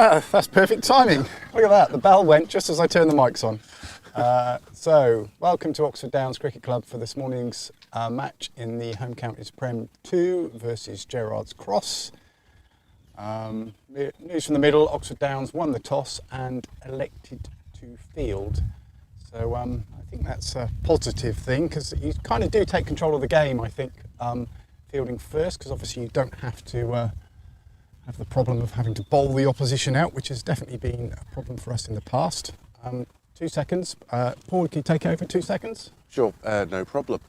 That's perfect timing. Look at that, the bell went just as I turned the mics on. So, welcome to Oxford Downs Cricket Club for this morning's match in the Home Counties Prem 2 versus Gerrards Cross. News from the middle, Oxford Downs won the toss and elected to field. So I think that's a positive thing because you kind of do take control of the game, I think, fielding first, because obviously you don't have to have the problem of having to bowl the opposition out, which has definitely been a problem for us in the past. 2 seconds. Paul, can you take over 2 seconds? Sure, no problem.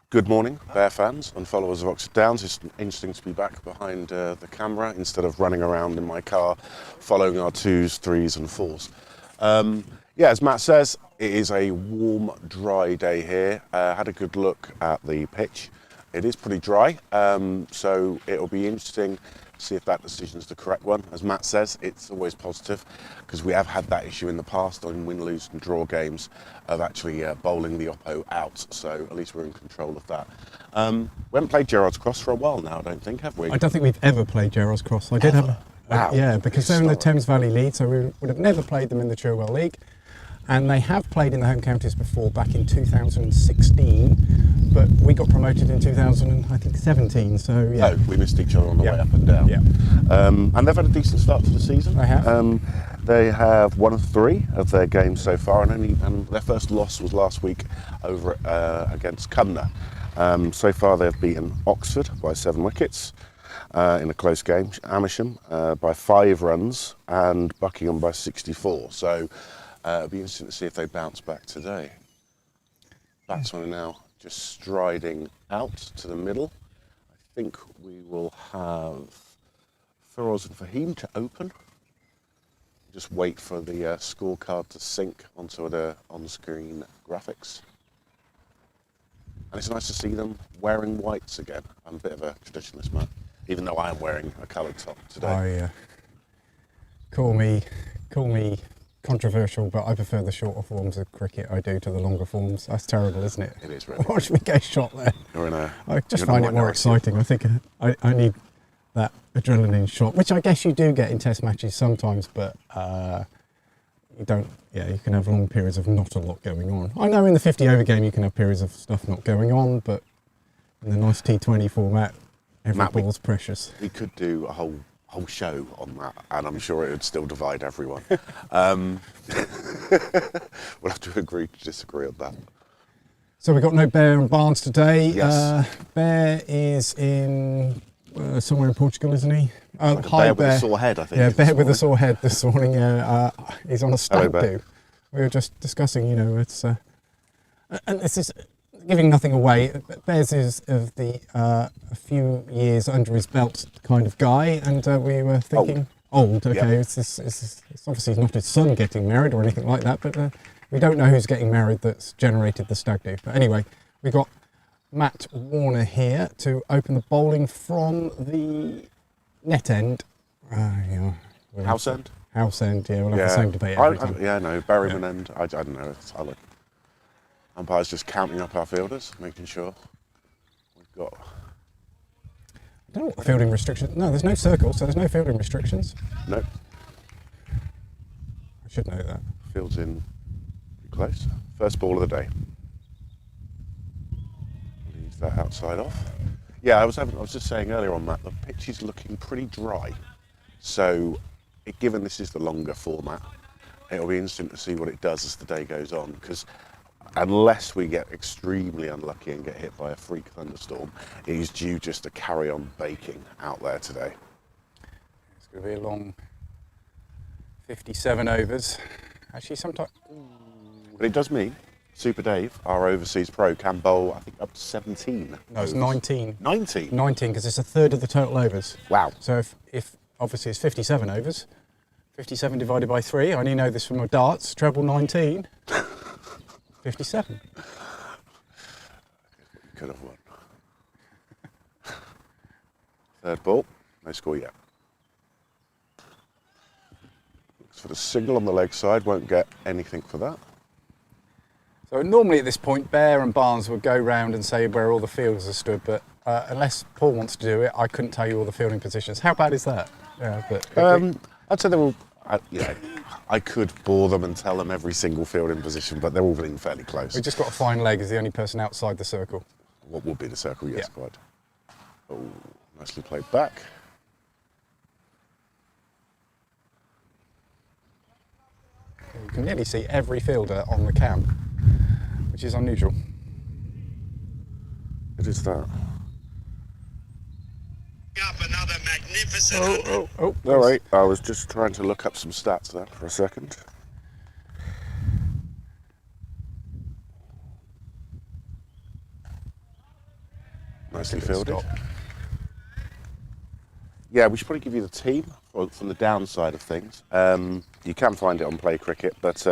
Good morning, Bear fans and followers of Oxford Downs. It's interesting to be back behind the camera instead of running around in my car following our 2s, 3s and 4s. Yeah, as Matt says, it is a warm, dry day here. Had a good look at the pitch. It is pretty dry, so it'll be interesting to see if that decision is the correct one. As Matt says, it's always positive because we have had that issue in the past on win, lose and draw games of actually bowling the oppo out, so at least we're in control of that. We haven't played Gerrards Cross for a while now, I don't think, have we? I don't think we've ever played Gerrards Cross. I did have Wow. Yeah, because they're in the Thames Valley League, so we would have never played them in the Cherwell League. And they have played in the home counties before, back in 2016, but we got promoted in 2017, so yeah. Oh, we missed each other on the way up and down. Yeah. And they've had a decent start to the season. They have. They have won 3 of their games so far, and their first loss was last week over against Cumnor. So far they've beaten Oxford by 7 wickets in a close game, Amersham by 5 runs, and Buckingham by 64. So it'll be interesting to see if they bounce back today. Batsmen are now just striding out to the middle. I think we will have Feroz and Fahim to open. Just wait for the scorecard to sync onto the on-screen graphics. And it's nice to see them wearing whites again. I'm a bit of a traditionalist, man, even though I am wearing a coloured top today. Call me controversial, but I prefer the shorter forms of cricket I do to the longer forms. That's terrible, isn't it? It is really. Watch me get shot there. I just find it more exciting. I think I need that adrenaline shot, which I guess you do get in test matches sometimes, but you don't. Yeah, you can have long periods of not a lot going on. I know in the 50 over game you can have periods of stuff not going on, but in the nice T20 format, every ball's precious. We could do a whole show on that, and I'm sure it would still divide everyone. We'll have to agree to disagree on that. So we've got no Bear and Barnes today. Yes. Bear is in somewhere in Portugal, isn't he? Like Bear with a sore head, I think. Yeah, Bear with a sore head this morning. He's on a stag do. We were just discussing, it's and this is giving nothing away. Bears is of the a few years under his belt kind of guy, and we were thinking old. Okay, yeah. It's obviously not his son getting married or anything like that, but we don't know who's getting married that's generated the stag do. But anyway, we got Matt Warner here to open the bowling from the net end. House end. House end. Yeah, we'll have the same debate every time. Berryman end. I don't know. Solid. Umpire's just counting up our fielders, making sure we've got. I don't know what the fielding restrictions. No, there's no circle, so there's no fielding restrictions. No. I should know that. Field's in pretty close. First ball of the day. Leave that outside off. Yeah, I was just saying earlier on, Matt, the pitch is looking pretty dry. So, given this is the longer format, it'll be interesting to see what it does as the day goes on, because unless we get extremely unlucky and get hit by a freak thunderstorm, it is due just to carry on baking out there today. It's going to be a long 57 overs. Actually, sometimes. But it does mean Super Dave, our overseas pro, can bowl, I think, up to 17. No, it's 19. 19? 19, because it's a third of the total overs. Wow. So if obviously it's 57 overs, 57 divided by 3, I only know this from my darts, treble 19. 57. Could have won. Third ball, no score yet. Looks for the single on the leg side, won't get anything for that. So normally at this point, Bear and Barnes would go round and say where all the fielders are stood, but unless Paul wants to do it, I couldn't tell you all the fielding positions. How bad is that? Yeah, but I I'd say they're all, I could bore them and tell them every single fielding position, but they're all being fairly close. We just got a fine leg as the only person outside the circle. What would be the circle? Yes, Yeah. quite. Oh, nicely played back. You can nearly see every fielder on the cam, which is unusual. It is that. Up another magnificent Oh. All right, I was just trying to look up some stats there for a second. Nicely fielded. Stop. Yeah, we should probably give you the team from the downside of things. You can find it on Play Cricket, but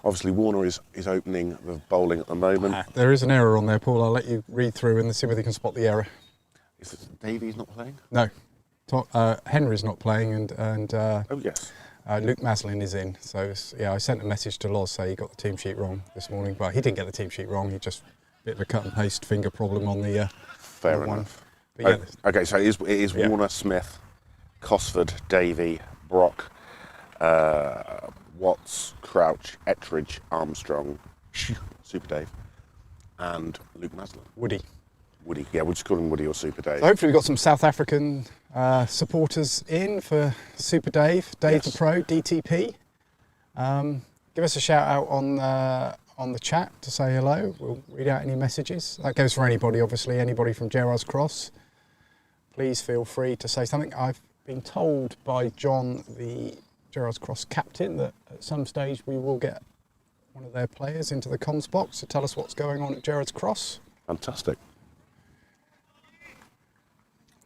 obviously Warner is opening the bowling at the moment. There is an error on there, Paul. I'll let you read through and see whether you can spot the error. Is it Davies not playing? No. Henry's not playing, and Oh, yes. Luke Maslin is in. So, I sent a message to Loz saying he got the team sheet wrong this morning. Well, he didn't get the team sheet wrong. He just a bit of a cut and paste finger problem on the Fair on the enough. But yeah, Okay, so it is Yeah. Warner, Smith, Cosford, Davey, Brock, Watts, Crouch, Ettridge, Armstrong, Super Dave, and Luke Maslin. Woody. Woody, yeah, we'll just call him Woody or Super Dave. So hopefully we've got some South African supporters in for Super Dave, Dave Yes. the Pro, DTP. Give us a shout out on the chat to say hello. We'll read out any messages. That goes for anybody, obviously, anybody from Gerrards Cross. Please feel free to say something. I've been told by John, the Gerrards Cross captain, that at some stage we will get one of their players into the comms box to tell us what's going on at Gerrards Cross. Fantastic.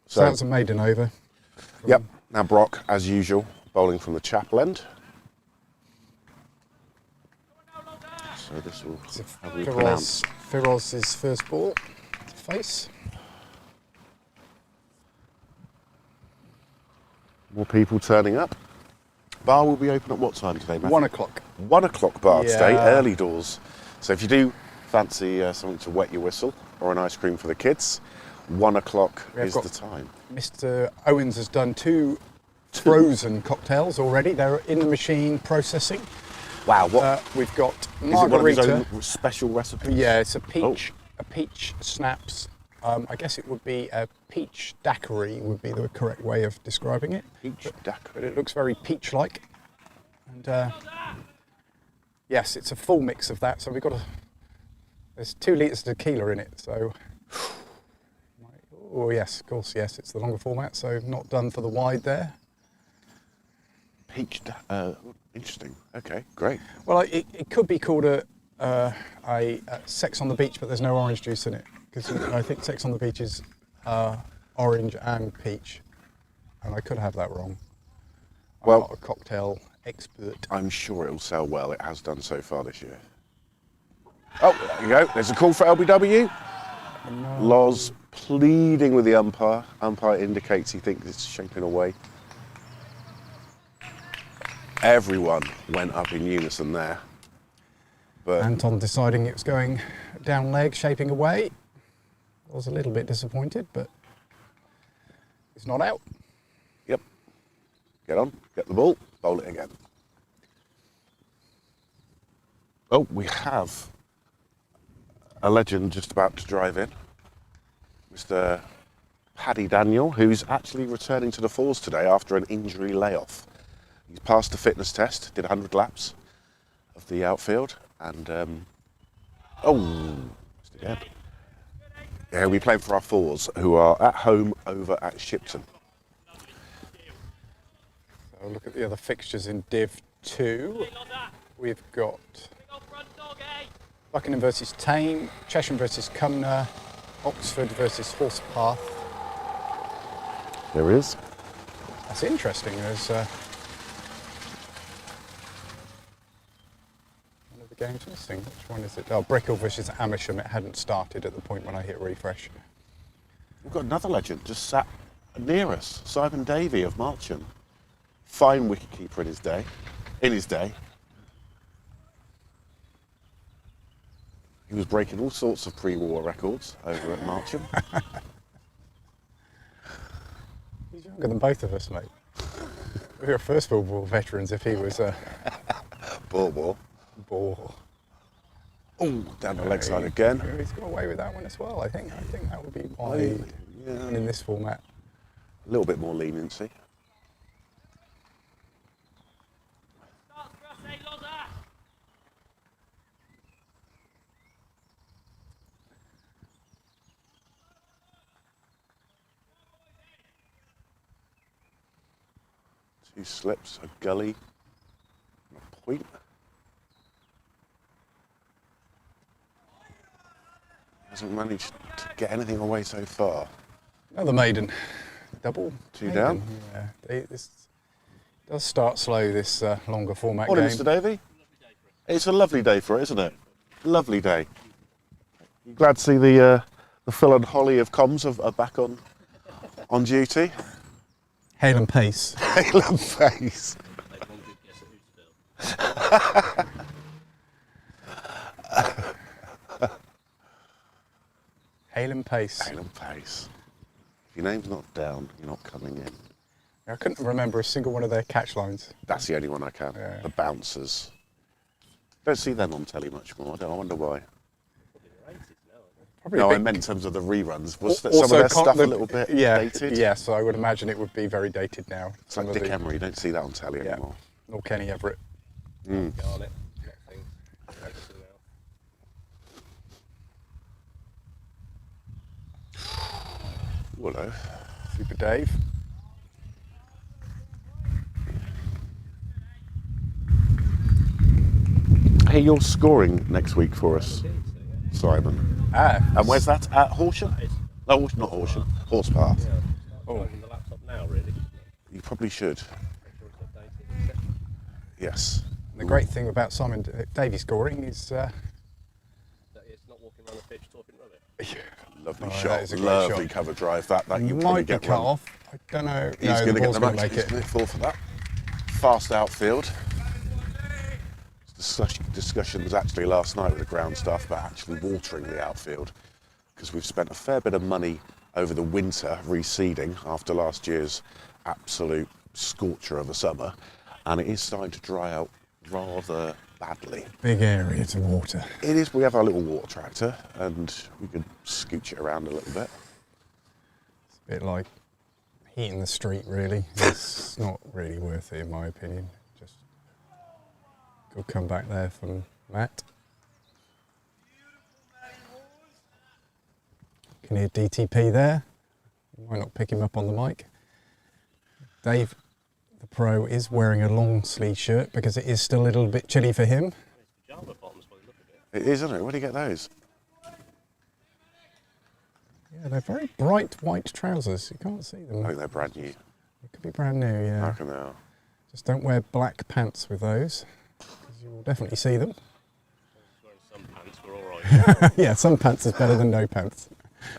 So that's a maiden over. Yep. Now Brock, as usual, bowling from the chapel end. So this will have you pronounce. Firoz's first ball to face. More people turning up. Bar will be open at what time today, Matthew? 1 o'clock. 1 o'clock bar today, Yeah. early doors. So if you do fancy something to wet your whistle or an ice cream for the kids, 1 o'clock have is got- the time. Mr. Owens has done two frozen cocktails already. They're in the machine processing. Wow, what We've got is it? One of his margarita. own special recipes? Yeah, it's a peach. Oh. A peach snaps. I guess it would be a peach daiquiri would be the correct way of describing it. Peach But daiquiri. it looks very peach-like. And yes, it's a full mix of that. So we've got there's 2 litres of tequila in it. So, oh yes, of course, yes, it's the longer format. So not done for the wide there. Peach. Interesting. Okay, great. Well, it could be called a Sex on the Beach, but there's no orange juice in it. Because I think Sex on the Beach is orange and peach. And I could have that wrong. I'm Well- not a cocktail expert. I'm sure it'll sell well. It has done so far this year. Oh, there you go. There's a call for LBW. No. Loz pleading with the umpire. Umpire indicates he thinks it's shaping away. Everyone went up in unison there. But Anton deciding it was going down leg, shaping away. I was a little bit disappointed, but it's not out. yep. Get on, get the ball, bowl it again. Oh, we have a legend just about to drive in. Mr. Paddy Daniel, who's actually returning to the force today after an injury layoff. He's passed the fitness test, did 100 laps of the outfield, and missed again. Yeah, we playing for our fours, who are at home over at Shipton. So look at the other fixtures in Div 2. We've got Buckingham versus Tame, Chesham versus Cumnor, Oxford versus Horsepath. There is. That's interesting. There's one of the games missing. Which one is it? Oh, Brickell versus Amersham. It hadn't started at the point when I hit refresh. We've got another legend just sat near us, Simon Davey of Marcham. Fine wicketkeeper in his day. He was breaking all sorts of pre-war records over at Marcham. He's younger than both of us, mate. We were first World War veterans if he was Ball. ball. Oh, down the leg side again. He's got away with that one as well, I think. I think that would be wide in this format. A little bit more leniency. Two slips, a gully, and a point. Hasn't managed to get anything away so far. Another maiden. Double. Two maiden. down. Yeah. This does start slow, this longer format Morning, game. Mr. Davey. It's a lovely day for it, isn't it? Lovely day. You glad to see the Phil and Holly of comms are back on duty? Hail and pace. Hail and pace. Hail and pace. Hail and pace. If your name's not down, you're not coming in. I couldn't remember a single one of their catch lines. That's the only one I can. Yeah. The bouncers. Don't see them on telly much more. I wonder why. Probably No, I meant in terms of the reruns. Was some of also their stuff a little bit dated? Yeah, so I would imagine it would be very dated now. It's like Dick Emery. You don't see that on telly anymore. Or Kenny Everett. Garnet. Hello. Super Dave. Hey, you're scoring next week for us, Simon. And where's that? At Horsham? No, not Horsham. Horse Path. Yeah. Oh, in the laptop now, really. You probably should. Make sure it's updated. Yes. The great thing about Simon Davey scoring is That it's not walking around the pitch talking rubbish. Lovely Oh, that shot. is a great Lovely shot. cover drive. That you you might probably be get cut one. off. I don't know. He's no, going to the get ball's the going match. to make He's it. going to fall for that. Fast outfield. Discussions actually last night with the ground staff about actually watering the outfield, because we've spent a fair bit of money over the winter reseeding after last year's absolute scorcher of a summer, and it is starting to dry out rather badly. Big area to water. It is. We have our little water tractor and we could scooch it around a little bit. It's a bit like heating the street, really. It's not really worth it, in my opinion. Just good comeback there from Matt. Can hear DTP there. Why not pick him up on the mic? Dave, the pro, is wearing a long sleeve shirt because it is still a little bit chilly for him. Pajama bottoms, by the look of it. It is, isn't it? Where do you get those? Yeah, they're very bright white trousers. You can't see them. I think they're brand new. It could be brand new, I yeah. reckon they are. Just don't wear black pants with those, because you will definitely see them. Wearing some pants, we're all right. Yeah, some pants is better than no pants.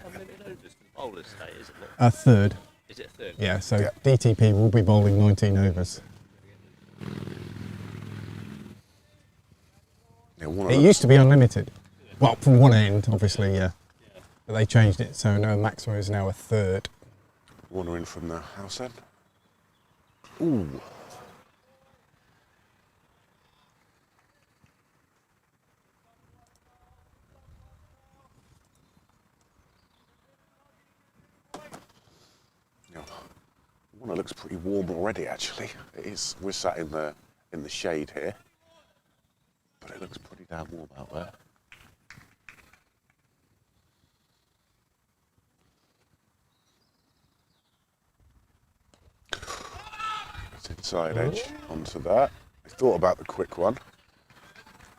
Unlimited overs for the bowlers today, isn't it? A third. Is it a third? Yeah, so Yeah. DTP will be bowling 19 overs. Yeah, one of It them. used to be unlimited. Well, from one end, obviously, yeah. But they changed it, so no, maximum is now a third. One in from the house end. Ooh. Yeah. One that looks pretty warm already, actually. It is. We're sat in the shade here, but it looks pretty damn warm out there. Inside edge onto that. I thought about the quick one,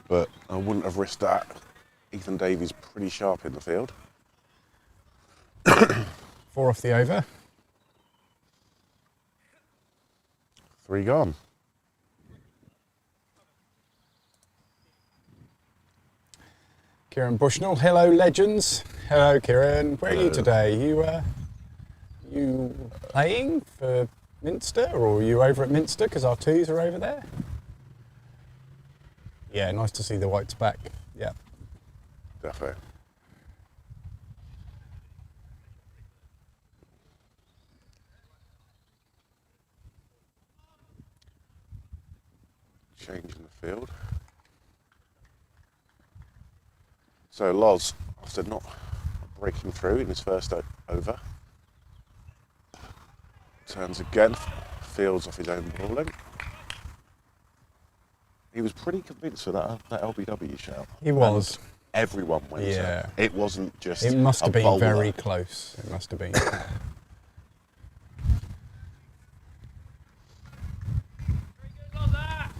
but I wouldn't have risked that. Ethan Davies pretty sharp in the field. 4 off the over. 3 gone. Kieran Bushnell, hello legends. Hello Kieran, where are you today? You playing for Minster, or are you over at Minster because our twos are over there? Yeah, nice to see the whites back. Yeah. Defo. change in the field. So Loz, after not breaking through in his first over, turns again, fields off his own bowling. He was pretty convinced with that LBW shout. He was. And everyone went. Yeah. It wasn't just. It must have been bowler. very close. It must have been.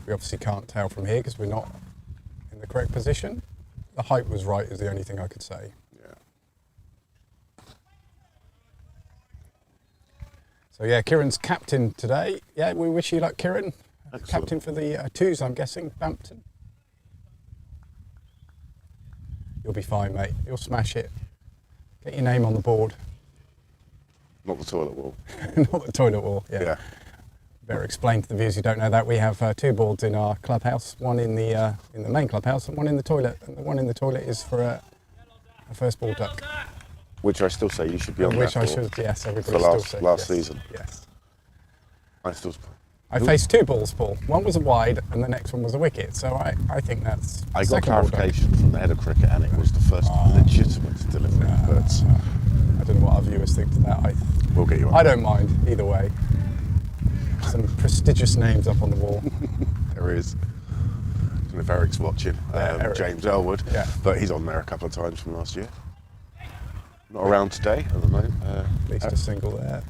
We obviously can't tell from here because we're not in the correct position. The height was right is the only thing I could say. Yeah. So yeah, Kieran's captain today. Yeah, we wish you luck, Kieran. Excellent. Captain for the twos, I'm guessing, Bampton. You'll be fine, mate. You'll smash it. Get your name on the board. Not the toilet wall. Not the toilet wall, yeah. Better explain to the viewers who don't know that we have two boards in our clubhouse, one in the main clubhouse and one in the toilet. And the one in the toilet is for a first ball duck. Which I still say you should be on Which that I for, should, yes, everybody for still says. last yes. season. Yes. I faced two balls, Paul. One was a wide and the next one was a wicket. So I think that's got second ball duck. clarification from the head of cricket and it was the first legitimate delivery. But I don't know what our viewers think to that. we'll get you on. I don't mind either way. Some prestigious names up on the wall. There is. I don't know if Eric's watching, Eric. James Elwood, Yeah. but he's on there a couple of times from last year. Not around today at the moment. At least a single there.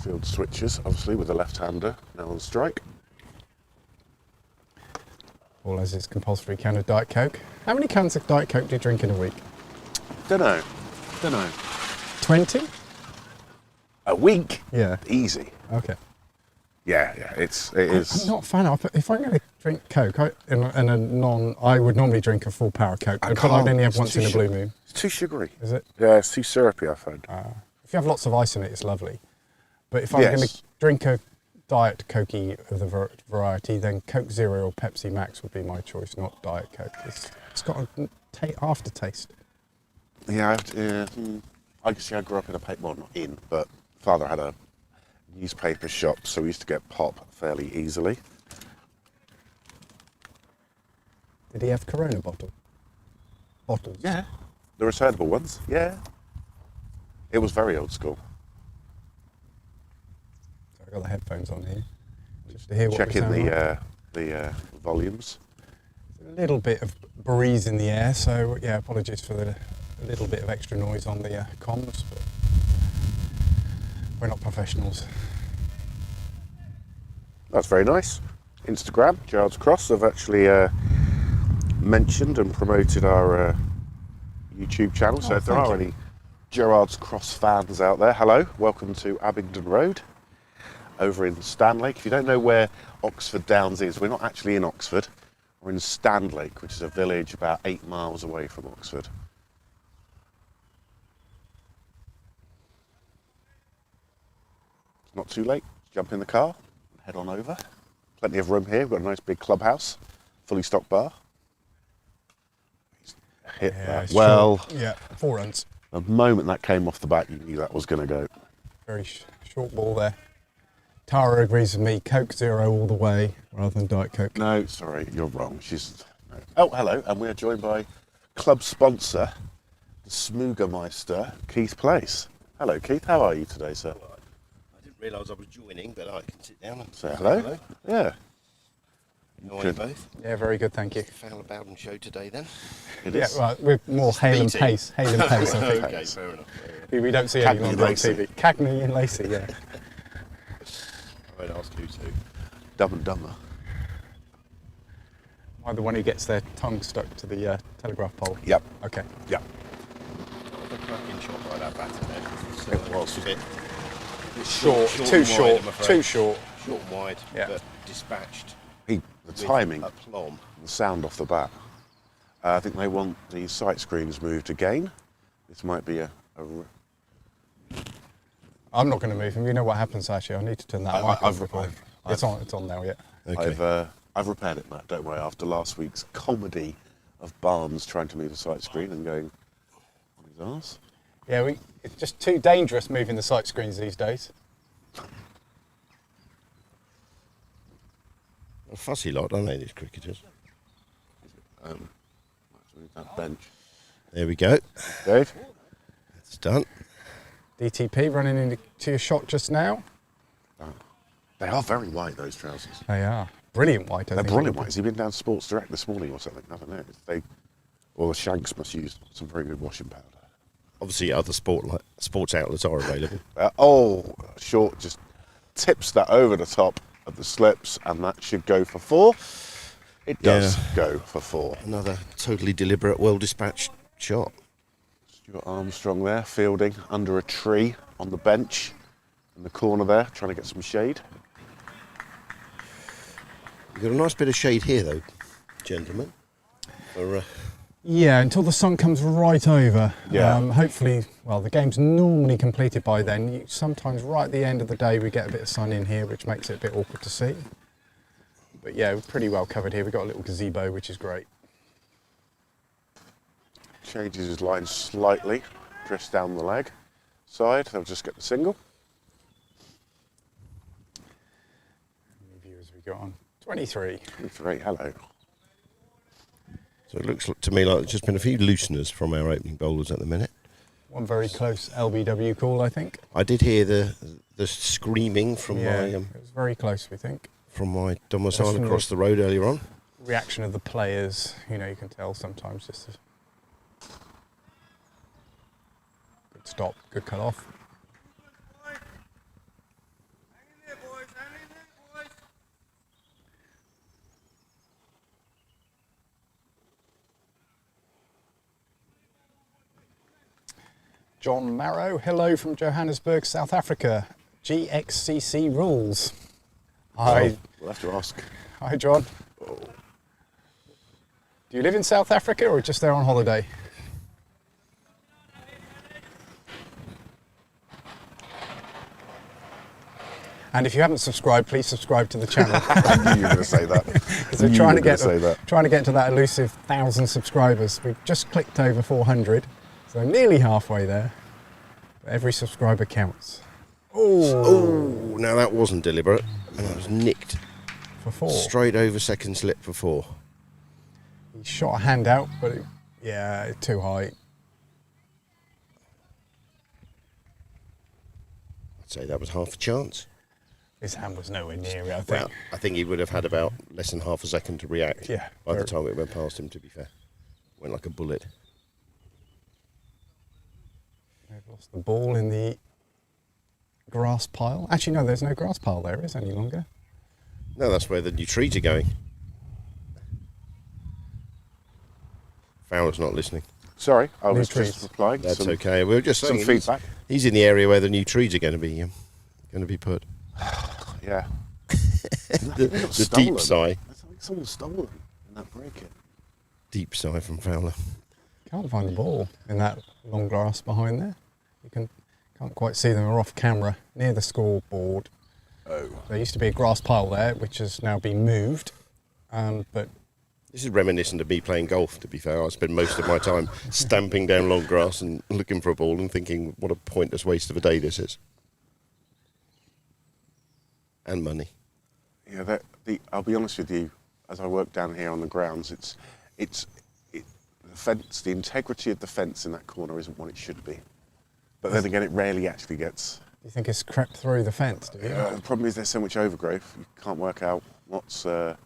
Field switches, obviously, with the left-hander now on strike. All as his compulsory can of Diet Coke. How many cans of Diet Coke do you drink in a week? Don't know. 20? A week? Yeah. Easy. Okay. Yeah, it is. I'm not a fan of, if I'm going to drink Coke, I would normally drink a full power Coke, but I'd only have It's once too in a blue moon. It's too sugary. Is it? Yeah, it's too syrupy, I find. If you have lots of ice in it, it's lovely. But if I'm going to drink a Diet Cokey of the variety, then Coke Zero or Pepsi Max would be my choice, not Diet Coke. It's got a aftertaste. Yeah, I guess I grew up in well, not in, but father had a newspaper shop, so we used to get pop fairly easily. Did he have Corona bottles? Yeah. The returnable ones, yeah. It was very old school. So I've got the headphones on here, just to hear what Checking we sound the volumes. like. A little bit of breeze in the air, so yeah, apologies for the little bit of extra noise on the comms, but we're not professionals. That's very nice. Instagram, Gerrards Cross, have actually mentioned and promoted our YouTube channel. So if there are any Gerrards Cross fans out there, hello, welcome to Abingdon Road over in Stanlake. If you don't know where Oxford Downs is, we're not actually in Oxford. We're in Stanlake, which is a village about 8 miles away from Oxford. It's not too late. Jump in the car and head on over. Plenty of room here. We've got a nice big clubhouse, fully stocked bar. Hit that well. Short. Yeah, 4 runs. The moment that came off the bat, you knew that was going to go. Very short ball there. Tara agrees with me, Coke Zero all the way, rather than Diet Coke. No, sorry, you're wrong. No. Oh, hello, and we are joined by club sponsor, the Smoogermeister, Keith Place. Hello, Keith. How are you today, sir? I didn't realise I was joining, but I can sit down and Say hello. Yeah. How are you both? Yeah, very good, thank you. Fowler Bowden show today then? It Yeah, is. well, we're more hail and Beating. pace. Hail and pace, I think. Okay, fair enough. We don't see Cagney any longer on Lacey. TV. Cagney and Lacey, yeah. I won't ask who to. Dumb and Dumber. Am I the one who gets their tongue stuck to the telegraph pole? Yep. Okay. Yep. A cracking shot by that batter there. It was. A bit Short, short too and wide, short, I'm afraid. too short. short and wide, Yeah. but dispatched. The with timing, aplomb. the sound off the bat. I think they want the sight screens moved again. This might be I'm not going to move him. You know what happens, actually. I need to turn that mic off before. It's on now, yeah. Okay. I've repaired it, Matt. Don't worry. After last week's comedy of Barnes trying to move the sight screen and going on his arse. Yeah, it's just too dangerous moving the sight screens these days. A fussy lot, don't they, these cricketers? That bench. There we go. Dave? It's done. DTP running into your shot just now. They are very white, those trousers. They are. Brilliant white, I They're think. brilliant white. Has he been down Sports Direct this morning or something? I don't know. Or the Shanks must use some very good washing powder. Obviously, other sports outlets are available. Short just tips that over the top of the slips, and that should go for 4. It does go for 4. Another totally deliberate, well-dispatched shot. Stuart Armstrong there, fielding under a tree on the bench in the corner there, trying to get some shade. You've got a nice bit of shade here, though, gentlemen. Yeah, until the sun comes right over. Yeah. Hopefully, well, the game's normally completed by then. Sometimes right at the end of the day we get a bit of sun in here, which makes it a bit awkward to see. But yeah, we're pretty well covered here. We've got a little gazebo, which is great. Changes his line slightly, drifts down the leg side. They'll just get the single. How many viewers have we got on? 23. 23, hello. So it looks to me like there's just been a few looseners from our opening bowlers at the minute. One very close LBW call, I think. I did hear the screaming from it was very close, we think. from my domicile across the road earlier on. Reaction of the players, you can tell sometimes. Just good stop, good cut off. John Marrow, hello from Johannesburg, South Africa. GXCC rules. Hi. We'll have to ask. Hi, John. Do you live in South Africa or just there on holiday? And if you haven't subscribed, please subscribe to the channel. I knew you were going to say that. Because we're trying to get to that elusive 1,000 subscribers. We've just clicked over 400, so nearly halfway there. But every subscriber counts. Oh, now that wasn't deliberate. And it was nicked For 4. straight over second slip for 4. He shot a hand out, but too high. I'd say that was half a chance. His hand was nowhere near it, I think. Well, I think he would have had about less than half a second to react. Yeah. By the time it went past him, to be fair. Went like a bullet. They've lost the ball in the grass pile. Actually, no, there's no grass pile there, is any longer. No, that's where the new trees are going. Fowler's not listening. Sorry, I was trees. just replying. That's okay. We were just some saying feedback. He's in the area where the new trees are going to be put. Yeah. The deep sigh. That's like someone stolen in that break-in. Deep sigh from Fowler. Can't find the ball in that long grass behind there. You can't quite see them. They're off camera near the scoreboard. Oh. There used to be a grass pile there, which has now been moved. But This is reminiscent of me playing golf, to be fair. I spend most of my time stamping down long grass and looking for a ball and thinking, what a pointless waste of a day this is. And money. Yeah, I'll be honest with you, as I work down here on the grounds, the fence, the integrity of the fence in that corner isn't what it should be. But then again, it rarely actually gets. do you think it's crept through the fence, do you? The problem is there's so much overgrowth, you can't work out what's where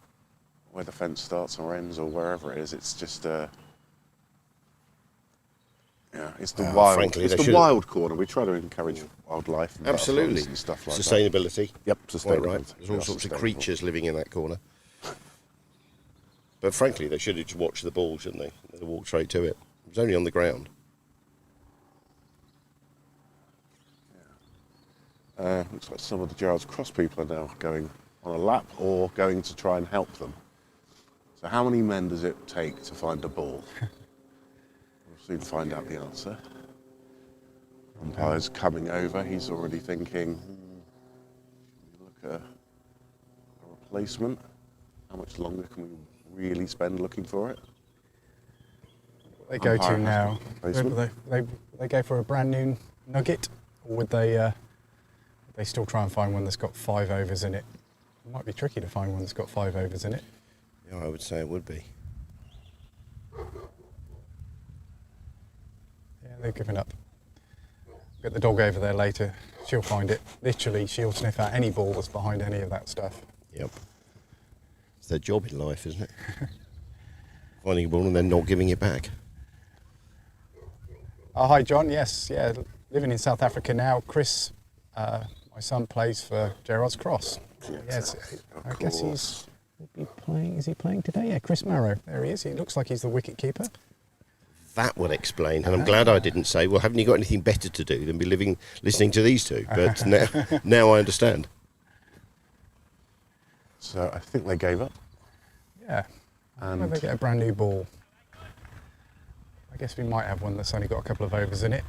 the fence starts or ends or wherever it is. It's just it's the wild. Frankly, it's the wild corner. We try to encourage wildlife and Absolutely. butterflies and stuff like that. Sustainability. Yep, Quite sustainability. right. There's all Yeah, sorts of sustainable. creatures living in that corner. But frankly, they should have just watched the ball, shouldn't they? They walked straight to it. It was only on the ground. Looks like some of the Gerrards Cross people are now going on a lap or going to try and help them. So how many men does it take to find a ball? We'll soon find out the answer. Umpire's coming over. He's already thinking, look at a replacement. How much longer can we really spend looking for it? They go to now. Basement. They go for a brand new nugget, or would they still try and find one that's got 5 overs in it? It might be tricky to find one that's got 5 overs in it. Yeah, I would say it would be. Yeah, they've given up. Get the dog over there later. She'll find it. Literally, she'll sniff out any ball that's behind any of that stuff. Yep. It's their job in life, isn't it? Finding a ball and then not giving it back. Oh, hi, John. Yes, yeah, living in South Africa now. Chris, my son, plays for Gerrards Cross. Yes, I guess he'll be playing. Is he playing today? Yeah, Chris Marrow. There he is. He looks like he's the wicket keeper. That would explain, and I'm glad I didn't say, well, haven't you got anything better to do than be listening to these two? But now I understand. So I think they gave up. Yeah, And they get a brand new ball. I guess we might have one that's only got a couple of overs in it.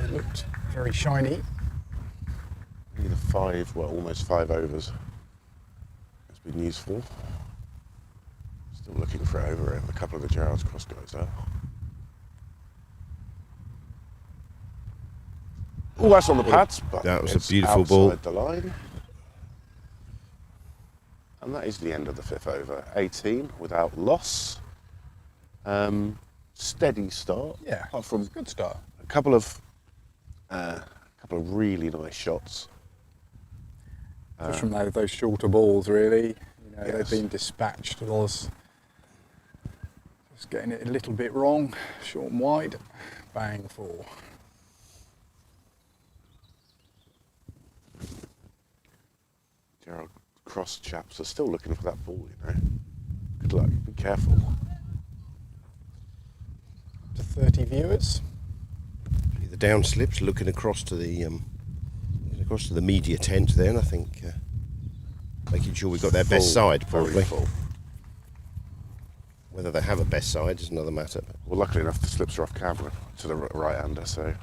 It looked very shiny. either 5, well, almost 5 overs. It's been useful. Still looking for it over it. A couple of the Gerrards Cross guys are. Oh, that's on the pads, but that was it's a beautiful outside ball. The line. And that is the end of the 5th over. 18 without loss. Steady start. Yeah, apart from it's a good start. a couple of really nice shots. Just from those shorter balls, really. You know, Yes. they've been dispatched. Was just getting it a little bit wrong, short and wide. Bang, 4. Gerrards Cross chaps are still looking for that ball, you know. Good luck, be careful. To 30 viewers. The down slips looking across to the media tent there, and I think making sure we've got their best side, Very probably. full. Whether they have a best side is another matter. Well, luckily enough, the slips are off camera to the right-hander, so.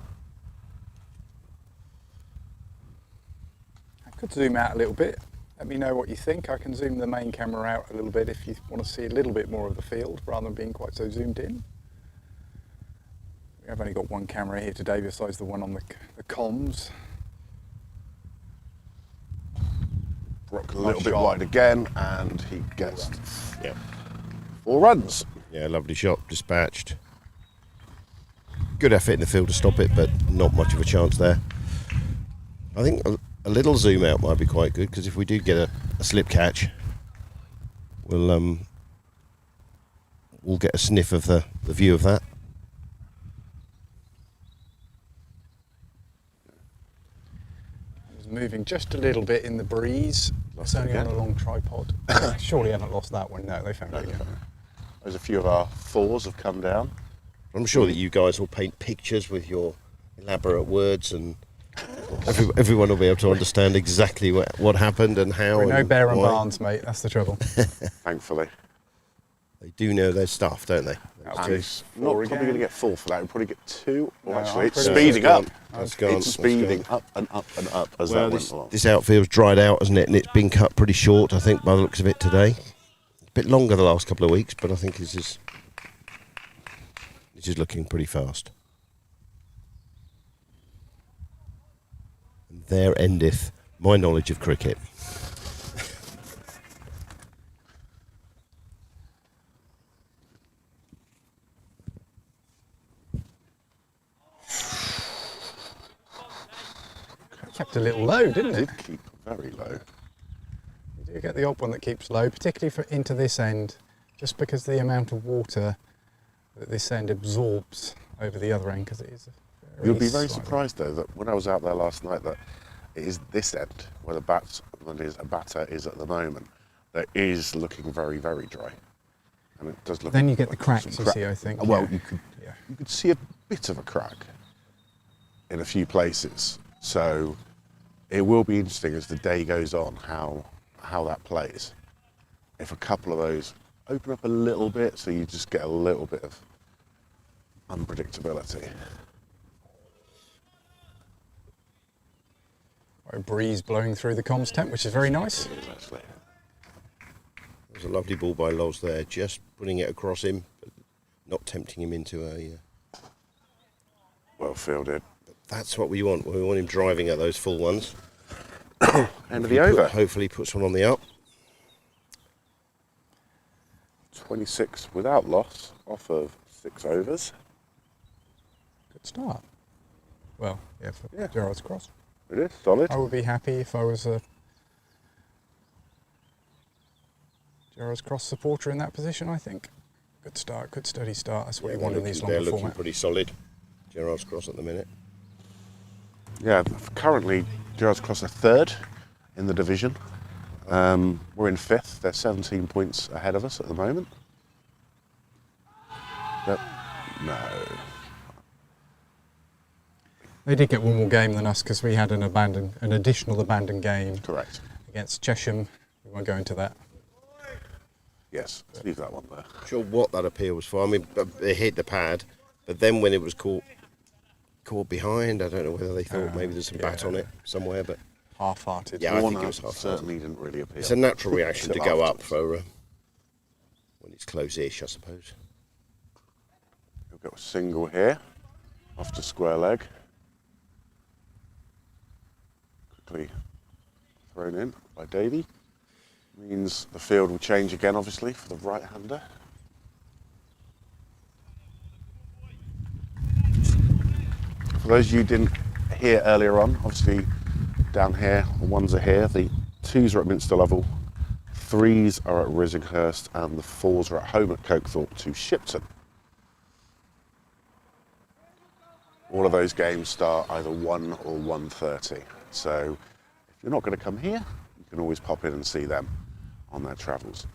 I could zoom out a little bit. Let me know what you think. I can zoom the main camera out a little bit if you want to see a little bit more of the field rather than being quite so zoomed in. We have only got one camera here today besides the one on the comms. Brock a little bit wide again, and he gets Yeah, 4 runs. yeah, lovely shot, dispatched. Good effort in the field to stop it, but not much of a chance there. I think a little zoom out might be quite good, because if we do get a slip catch, we'll get a sniff of the view of that. Moving just a little bit in the breeze. Lost It's it only on again. a long tripod. Surely haven't lost that one. No, they found it again. There's a few of our 4s have come down. I'm sure that you guys will paint pictures with your elaborate words, and everyone will be able to understand exactly what happened and how. We're no and Bear and why. Barnes, mate. That's the trouble. Thankfully. They do know their stuff, don't they? And he's not probably going to get 4 for that. He'll probably get 2. Or No, actually, I'm it's pretty speeding up. That's gone. It's speeding up and up and up as Well, that went along. this outfield's dried out, hasn't it? And it's been cut pretty short, I think, by the looks of it today. A bit longer the last couple of weeks, but I think this is looking pretty fast. And there endeth my knowledge of cricket. Kept a little low, didn't It it? did keep very low. You do get the odd one that keeps low, particularly for into this end, just because the amount of water that this end absorbs over the other end, because it is. You'll be very slightly- surprised though that when I was out there last night that it is this end where the batter is at the moment that is looking very, very dry. And it does look. Then you get the like cracks, some you see, I think. Well, yeah. you could see a bit of a crack in a few places. So it will be interesting as the day goes on how that plays. If a couple of those open up a little bit, so you just get a little bit of unpredictability. A breeze blowing through the comms tent, which is very nice. It is actually. There's a lovely ball by Loz there, just putting it across him. not tempting him into a... Well fielded. That's what we want. We want him driving at those full ones. End of the over. Hopefully puts one on the up. 26 without loss off of 6 overs. Good start. Well, yeah, for Gerrards Cross. It is solid. I would be happy if I was a Gerrards Cross supporter in that position, I think. Good start, good steady start. That's what you want in these longer They're looking format. pretty solid. Gerrards Cross at the minute. Yeah, currently Gerrards Cross are third in the division. We're in fifth. They're 17 points ahead of us at the moment. Yep. No. They did get one more game than us because we had an additional abandoned game. Correct. Against Chesham. We won't go into that. Yes, let's leave that one there. Not sure what that appeal was for. I mean, it hit the pad, but then when it was caught behind, I don't know whether they thought maybe there's some bat on it somewhere, but half-hearted. yeah, I think it was half-hearted. Certainly didn't really appeal. It's a natural reaction to go up afterwards. for when it's close-ish, I suppose. We've got a single here, off to square leg. Quickly thrown in by Davey. Means the field will change again, obviously, for the right-hander. For those of you who didn't hear earlier on, obviously down here, the ones are here, the 2s are at Minster level, 3s are at Risinghurst, and the 4s are at home at Cokethorpe to Shipton. All of those games start either 1 or 1:30. So if you're not going to come here, you can always pop in and see them on their travels.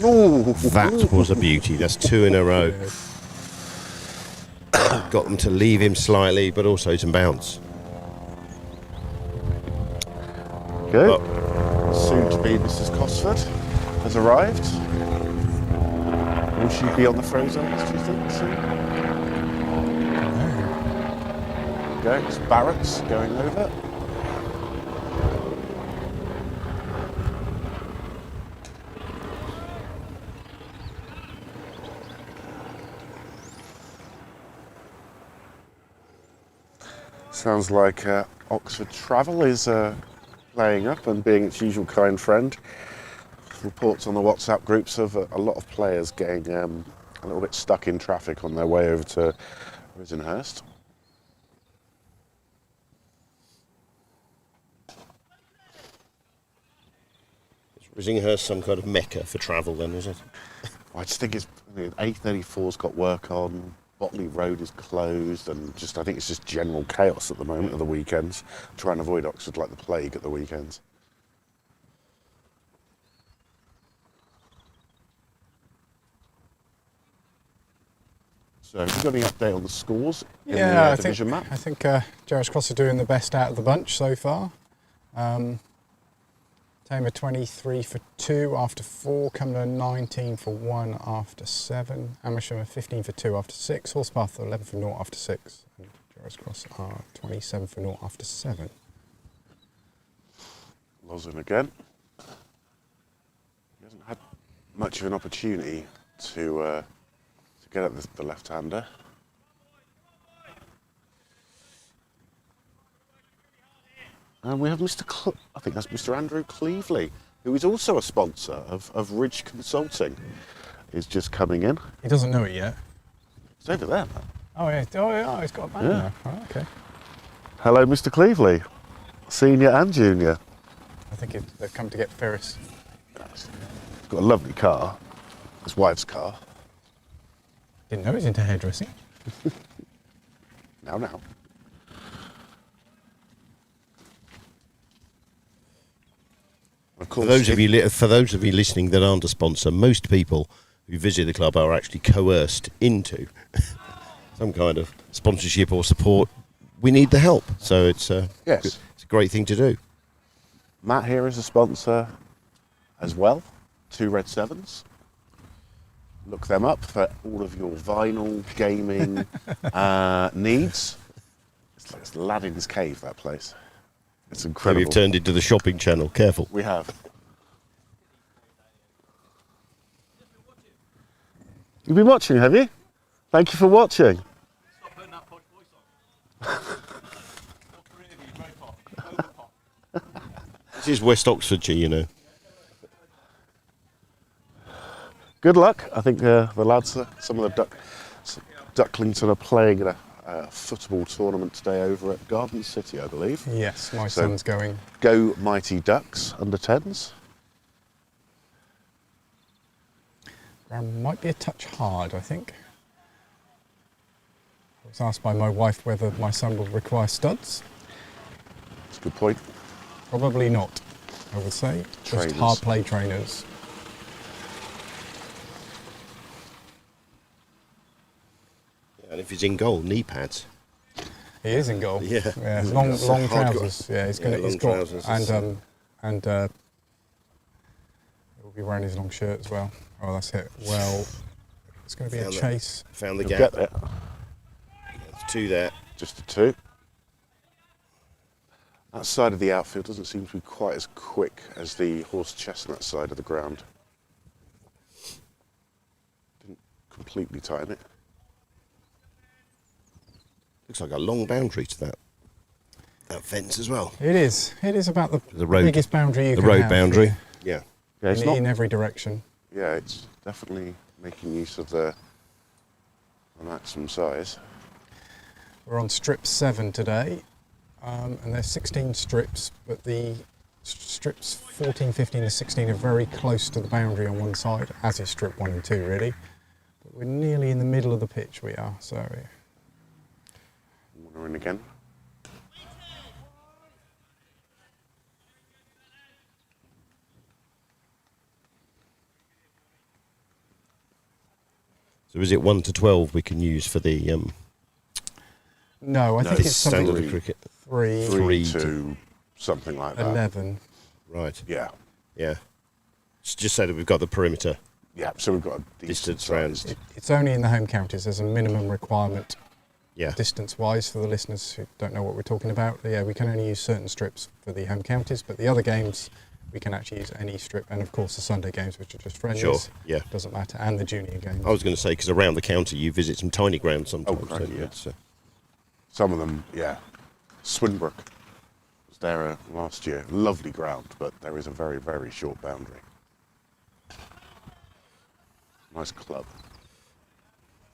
Ooh. That was a beauty. That's 2 in a row. Got them to leave him slightly, but also to bounce. Good. Well, Soon to be Mrs. Cosford has arrived. Will she be on the throw zones, do you think, soon? There we go. It's Barrett's going over. Sounds like Oxford Travel is playing up and being its usual kind friend. Reports on the WhatsApp groups of a lot of players getting a little bit stuck in traffic on their way over to Risinghurst. is Risinghurst some kind of mecca for travel then, is it? I just think it's A34's got work on. Botley Road is closed, and I think it's just general chaos at the moment at the weekends. Try and avoid Oxford like the plague at the weekends. So, have you got any update on the scores in the division map? I think Gerrards Cross are doing the best out of the bunch so far. Tamer 23 for 2 after 4, Cumnor 19 for 1 after 7, Amersham 15 for 2 after 6, Horsepath 11 for 0 after 6, and Gerrards Cross are 27 for 0 after 7. Lozen again. He hasn't had much of an opportunity to get at the left-hander. And we have I think that's Mr. Andrew Cleveley, who is also a sponsor of Ridge Consulting, is just coming in. He doesn't know it yet. It's over there, man. Oh yeah, he's got a band now. Oh, okay. Hello, Mr. Cleveley, senior and junior. I think they've come to get Ferris. He's got a lovely car, his wife's car. Didn't know he was into hairdressing. Now. Of course, For those of you listening that aren't a sponsor, most people who visit the club are actually coerced into some kind of sponsorship or support. We need the help, so it's yes, it's a great thing to do. Matt here is a sponsor as well. 2 Red 7s. look them up for all of your vinyl gaming needs. It's like Aladdin's cave, that place. It's incredible. We've turned into the shopping channel. Careful. We have. You've been watching, have you? Thank you for watching. Stop putting that posh voice on. This is West Oxfordshire, you know. Good luck. I think the lads, some of the Ducklington are playing at a football tournament today over at Garden City, I believe. Yes, my son's going. Go Mighty Ducks, under 10s. Ground might be a touch hard, I think. I was asked by my wife whether my son will require studs. That's a good point. Probably not, I would say. Trainers. Just hard play trainers. And if he's in goal, knee pads. He is in goal. Yeah. Long Hard trousers. Yeah, he's Yeah, he's long got trousers. and he'll be wearing his long shirt as well. Oh, that's it. Well, it's going to be Found a the- chase. Found the You'll gap. get there. There's 2 there. Just a 2. That side of the outfield doesn't seem to be quite as quick as the horse chestnut side of the ground. Didn't completely time it. Looks like a long boundary to that fence as well. It is. It is about The road- biggest boundary you The can road have, boundary. Yeah. Yeah, it's in every direction. Yeah, it's definitely making use of the maximum size. We're on strip 7 today, and there's 16 strips, but the strips 14, 15 and 16 are very close to the boundary on one side, as is strip 1 and 2 really. But we're nearly in the middle of the pitch, we are, so... Warner in again. So is it 1 to 12 we can use for the No, I think it's something standard cricket? 3, 3 to to something like that. 11. Right. Yeah. Yeah. Just so that we've got the perimeter Yeah, so we've got a decent distance round. size. It's only in the home counties, there's a minimum requirement Yeah. distance-wise for the listeners who don't know what we're talking about. Yeah, we can only use certain strips for the home counties, but the other games we can actually use any strip, and of course the Sunday games, which are just friendlies. Sure, yeah. Doesn't matter, and the junior games. I was going to say, because around the county you visit some tiny grounds sometimes. Oh, crikey, don't you? yeah. So- Some of them, yeah. Swinbrook was there last year. Lovely ground, but there is a very, very short boundary. Nice club.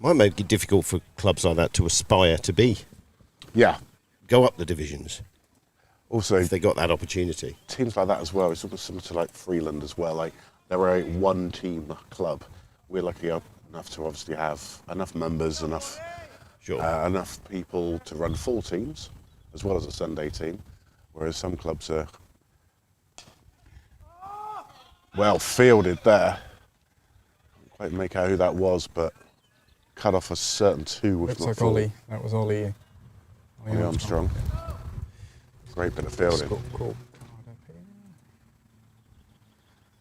Might make it difficult for clubs like that to aspire to Yeah. go up the divisions Also, if they got that opportunity. teams like that as well, it's almost similar to like Freeland as well. Like they're a one-team club. We're lucky enough to obviously have enough members, enough people to run full teams, as well as a Sunday team. Whereas some clubs are well fielded there. Can't quite make out who that was, but cut off a certain 2 with Looks not like full. Ollie. That was Ollie. Ollie Armstrong. Great bit of fielding. Cool.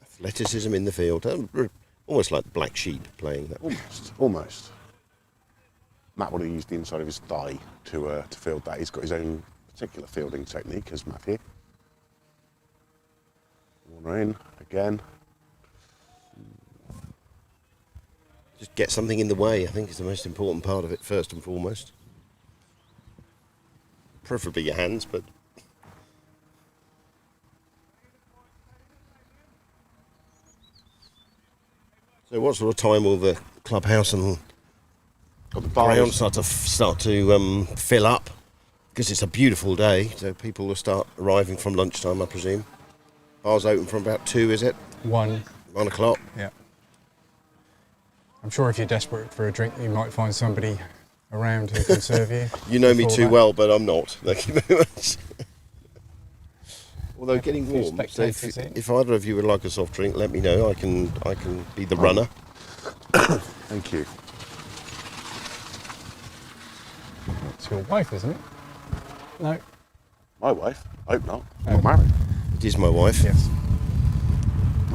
Athleticism in the field. Almost like the black sheep playing that. Almost. Matt would have used the inside of his thigh to field that. He's got his own particular fielding technique, as Matthew. Warner in again. Just get something in the way, I think, is the most important part of it, first and foremost. Preferably your hands, but... So what sort of time will the clubhouse and Got the ground bars. start to fill up? Because it's a beautiful day, so people will start arriving from lunchtime, I presume. Bars open from about 2, is it? 1. 1 o'clock? Yeah. I'm sure if you're desperate for a drink, you might find somebody around who can serve you. You know me before too that. well, but I'm not. Thank you very much. Although getting Few warm, so spectators in. if either of you would like a soft drink, let me know. I can be the runner. Thank you. It's your wife, isn't it? No. My wife? I hope not. I'm Oh. not married. It is my wife. Yes.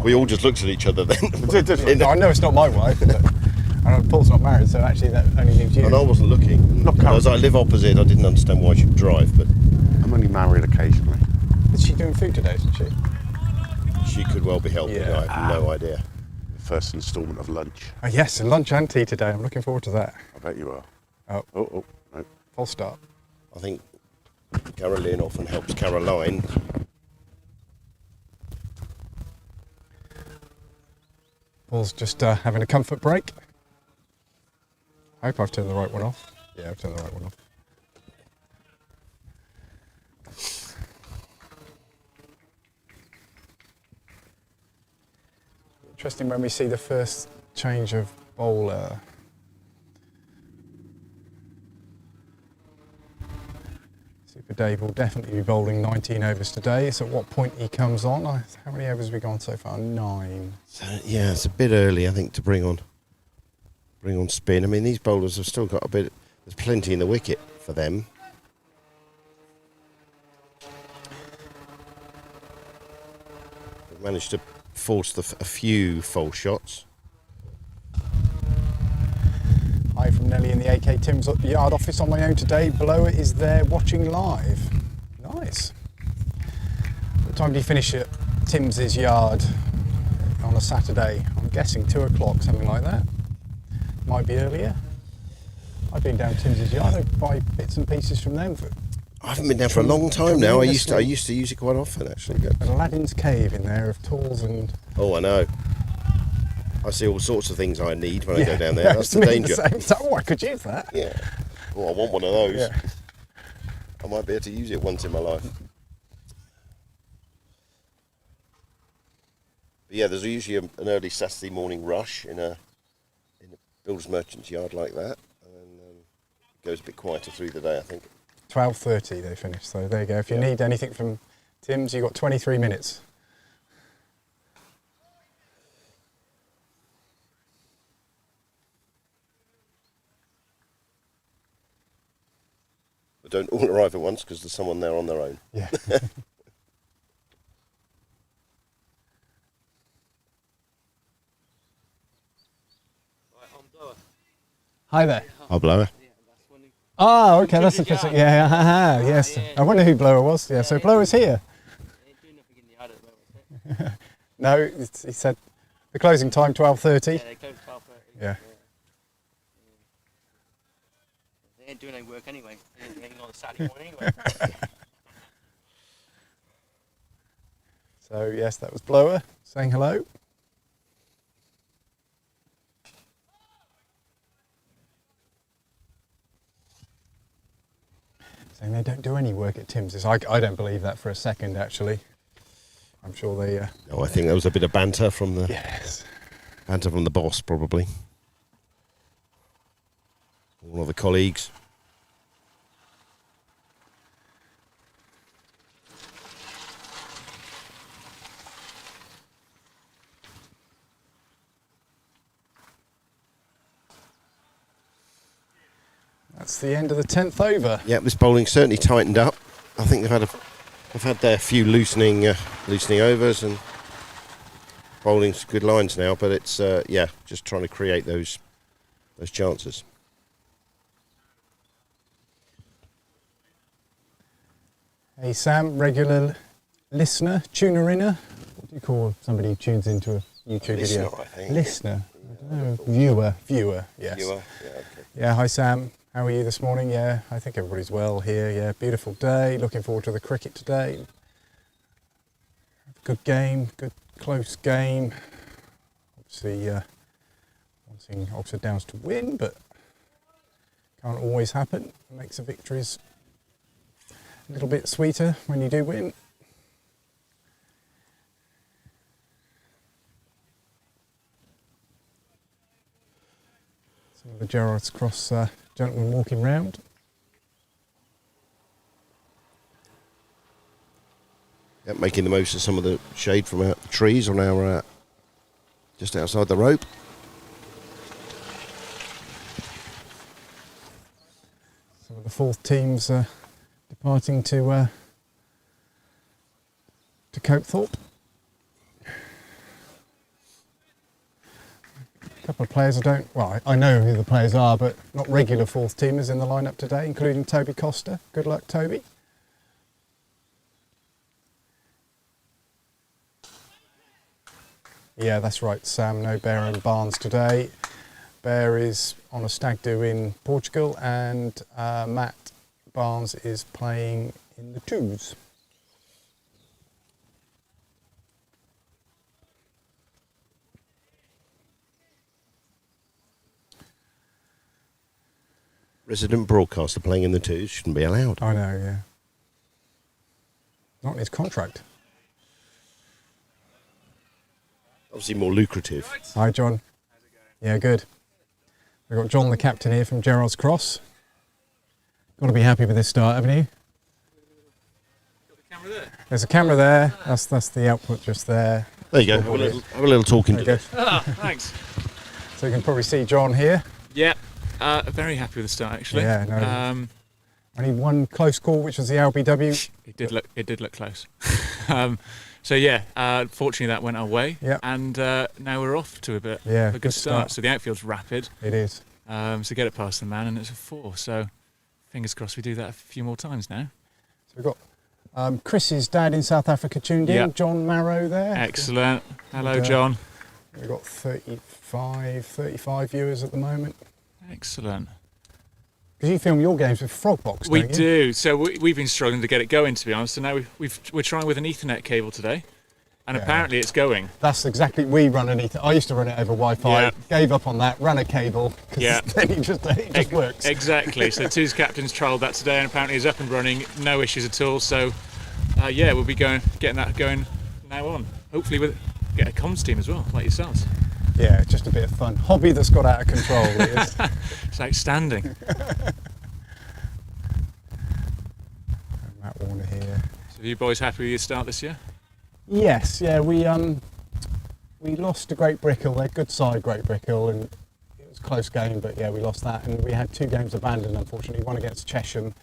We all just looked at each other then. No, I know it's not my wife. But And Paul's not married, so actually that only leaves you. And I wasn't looking. Not As I live opposite, I didn't understand why she would drive, but I'm only married occasionally. Is she doing food today, isn't she? she could well be helping. Yeah. I have no idea. The first instalment of lunch. Oh, yes, lunch and tea today. I'm looking forward to that. I bet you are. Oh, No. false start. I think Caroline often helps Caroline. Paul's just having a comfort break. I hope I've turned the right one off. Yeah, I've turned the right one off. Interesting when we see the first change of bowler. Super Dave will definitely be bowling 19 overs today. So at what point he comes on? How many overs have we gone so far? 9. So, yeah, it's a bit early, I think, to bring on spin. I mean, these bowlers have still got a bit. There's plenty in the wicket for them. They've managed to force a few false shots. Hi from Nelly in the AK Tim's yard office on my own today. Blower is there watching live. Nice. What time do you finish at Tim's yard on a Saturday? I'm guessing 2 o'clock, something like that. Might be earlier. I've been down Tim's yard. I buy bits and pieces from them. I haven't been down for a long time now. I used to use it quite often, actually. Aladdin's cave in there of tools and... Oh, I know. I see all sorts of things I need when I go down there. That's the danger. Oh, I could use that. Yeah. Oh, I want one of those. Yeah. I might be able to use it once in my life. But yeah, there's usually an early Saturday morning rush in a builder's merchant's yard like that, and it goes a bit quieter through the day, I think. 12:30 they finish, so there you go. If you need anything from Tim's, you've got 23 minutes. But don't all arrive at once, because there's someone there on their own. Yeah. Hi there. I'll blow her. Oh, okay, that's interesting. Yeah, yes. I wonder who Blower was. Yeah, so Blower's here. No, he said the closing time 12:30. Yeah, they close 12:30. Yeah. They ain't doing any work anyway. They ain't getting on a Saturday morning anyway. So yes, that was Blower saying hello. Saying they don't do any work at Tim's. I don't believe that for a second, actually. I'm sure they... No, I think there was a bit of banter from the boss, probably. All of the colleagues. That's the end of the 10th over. Yeah, this bowling certainly tightened up. I think they've had their few loosening overs and bowling good lines now, but it's just trying to create those chances. Hey Sam, regular listener, tuner-inner. What do you call somebody who tunes into a YouTube Listener, video? I think. Listener. I don't know. Viewer, yes. Viewer, yeah, okay. Yeah, hi Sam. How are you this morning? Yeah, I think everybody's well here. Yeah, beautiful day. Looking forward to the cricket today. Good game, good close game. Obviously, wanting Oxford Downs to win, but can't always happen. It makes the victories a little bit sweeter when you do win. Some of the Gerrards Cross gentlemen walking round. Yep, making the most of some of the shade from out the trees on our just outside the rope. Some of the fourth teams departing to Copethorpe. couple of players I know who the players are, but not regular fourth teamers in the lineup today, including Toby Costa. Good luck, Toby. Yeah, that's right, Sam. No Bear and Barnes today. Bear is on a stag do in Portugal, and Matt Barnes is playing in the twos. Resident broadcaster playing in the twos shouldn't be allowed. I know, yeah. Not in his contract. Obviously more lucrative. Hi, John. Yeah, good. We've got John, the captain here from Gerrards Cross. Got to be happy with this start, haven't you? Got the camera there. There's a camera there. That's the output just there. There you go. Have a little talking to this. Thanks. So you can probably see John here. Yeah, very happy with the start actually. Yeah, no. Only one close call, which was the LBW. It did look close. So yeah, fortunately that went our way. Yeah. And now we're off to a bit Yeah, of a good start. So the outfield's rapid. It is. So get it past the man, and it's a 4. So fingers crossed we do that a few more times now. So we've got Chris's dad in South Africa tuned in. Yeah. John Marrow there. Excellent. Hello, And, John. We've got 35 viewers at the moment. Excellent. Because you film your games with Frogbox, We don't you? do. So we've been struggling to get it going, to be honest. So now we're trying with an Ethernet cable today, and Yeah. apparently it's going. That's exactly, we run an Ethernet. I used to run it over Wi-Fi, Yeah. gave up on that, ran a cable, because Yeah. then it just works. Exactly. So Two's captains trialled that today, and apparently it's up and running, no issues at all. So yeah, we'll be getting that going now on. Hopefully we'll get a comms team as well, like yourselves. Yeah, just a bit of fun. Hobby that's got out of control, it is. It's outstanding. Matt Warner here. So are you boys happy with your start this year? Yes, yeah, we lost to Great Brickhill. They're good side, Great Brickhill, and it was a close game, but yeah, we lost that, and we had 2 games abandoned, unfortunately. One against Chesham,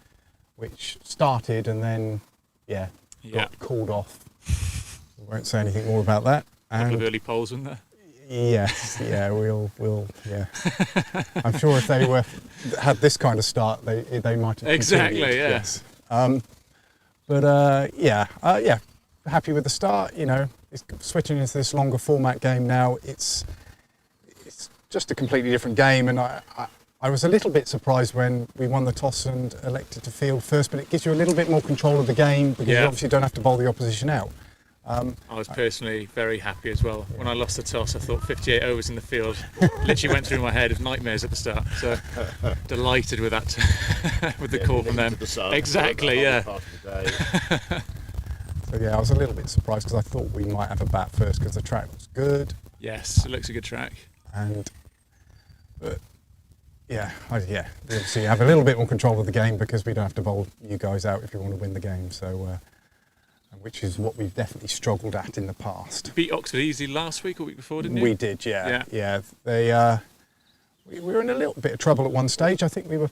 which started and then, yeah, got called off. We won't say anything more about that. A couple of And early polls, wasn't there? yes, yeah, yeah. I'm sure if they had this kind of start, they might have Exactly, continued, yeah. Yes. Yeah, happy with the start. You know, it's switching into this longer format game now. It's just a completely different game, and I was a little bit surprised when we won the toss and elected to field first, but it gives you a little bit more control of the game because you obviously don't have to bowl the opposition out. I was personally very happy as well. When I lost the toss, I thought 58 overs in the field literally went through my head of nightmares at the start. So delighted with that, with the call from them. Exactly, yeah. So yeah, I was a little bit surprised because I thought we might have a bat first because the track was good. Yes, it looks a good track. But yeah, we obviously have a little bit more control of the game because we don't have to bowl you guys out if you want to win the game. So. Which is what we've definitely struggled at in the past. Beat Oxford easy last week or week before, didn't you? We did, yeah. We were in a little bit of trouble at one stage. I think we were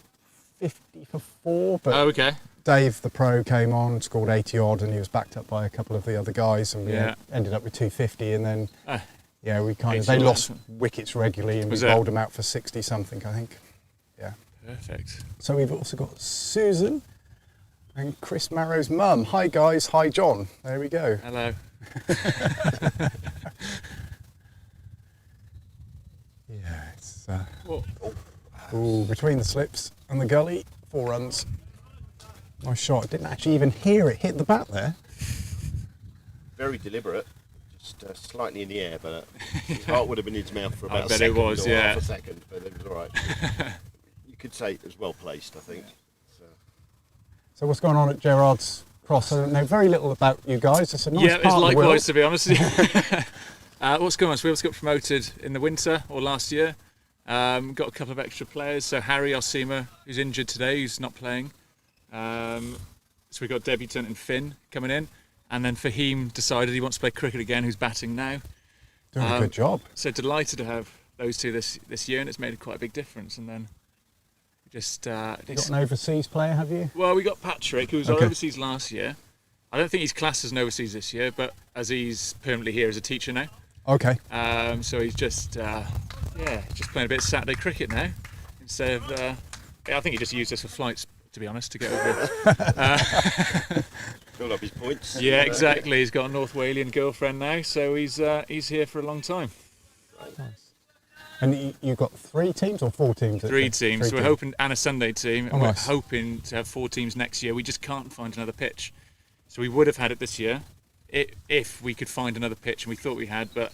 50 for 4, but okay. Dave, the pro, came on, scored 80 odd, and he was backed up by a couple of the other guys, and we ended up with 250. And then, they lost wickets regularly, and we bowled them out for 60 something, I think. Yeah. Perfect. So we've also got Susan. And Chris Marrow's mum. Hi guys, hi John. There we go. Hello. Yeah, it's between the slips and the gully, 4 runs. Nice shot. Didn't actually even hear it hit the bat there. Very deliberate, just slightly in the air, but his heart would have been in his mouth for about half a second, but it was all right. You could say it was well placed, I think. So what's going on at Gerrards Cross? I don't know very little about you guys. It's a nice part of the world. Yeah, it's likewise, to be honest. What's going on? So we also got promoted in the winter or last year. Got a couple of extra players. So Harry, our seamer, who's injured today, who's not playing. So we got debutant and Finn coming in. And then Fahim decided he wants to play cricket again, who's batting now. Doing a good job. So delighted to have those two this year, and it's made quite a big difference. And then you got an overseas player, have you? Well, we got Patrick, who was overseas last year. I don't think he's classed as an overseas this year, but as he's permanently here as a teacher now. Okay. So he's just Yeah, just playing a bit of Saturday cricket now instead of. I think he just used us for flights, to be honest, to get over. Build up his points. Yeah, exactly. He's got a North Walian girlfriend now, so he's here for a long time. Nice. And you've got 3 teams or 4 teams? Three teams. So we're hoping, and a Sunday team. Oh, We're nice. hoping to have 4 teams next year. We just can't find another pitch. So we would have had it this year if we could find another pitch, and we thought we had, but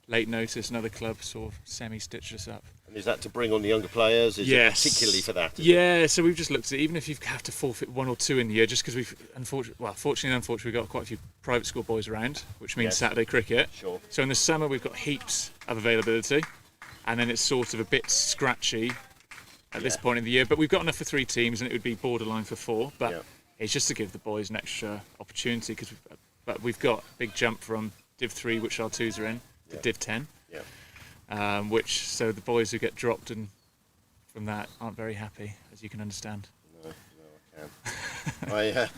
late notice, another club sort of semi-stitched us up. And is that to bring on the younger players? Is it particularly for that? Yeah, so we've just looked at it, even if you have to forfeit 1 or 2 in the year, just because we've, fortunately and unfortunately, we've got quite a few private school boys around, which means Saturday cricket. Sure. So in the summer, we've got heaps of availability, and then it's sort of a bit scratchy at this point in the year. But we've got enough for 3 teams, and it would be borderline for 4. But it's just to give the boys an extra opportunity, but we've got a big jump from Div 3, which our 2s are in, to Div 10. So the boys who get dropped and from that aren't very happy, as you can understand. No, I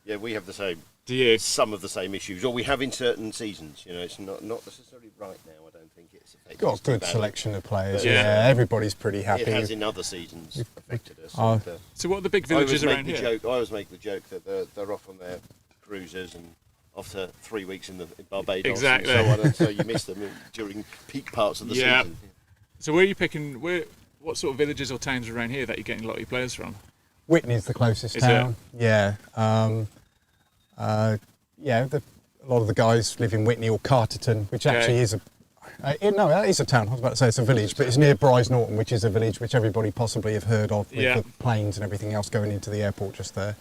can. We have the same. Do you? Some of the same issues, or we have in certain seasons. You know, it's not necessarily right now. I don't think it's affected. Got a good selection of players. Yeah, everybody's pretty happy. It has in other seasons affected us. So what are the big villages around here? I always make the joke that they're off on their cruises and after 3 weeks in Barbados, exactly. and so on, and so you miss them during peak parts of the season. So where are you picking? What sort of villages or towns around here that you're getting a lot of your players from? Whitney's the closest town. Yeah. A lot of the guys live in Whitney or Carterton, which actually is that is a town. I was about to say it's a village, but it's near Bryce Norton, which is a village which everybody possibly have heard of with the planes and everything else going into the airport just there.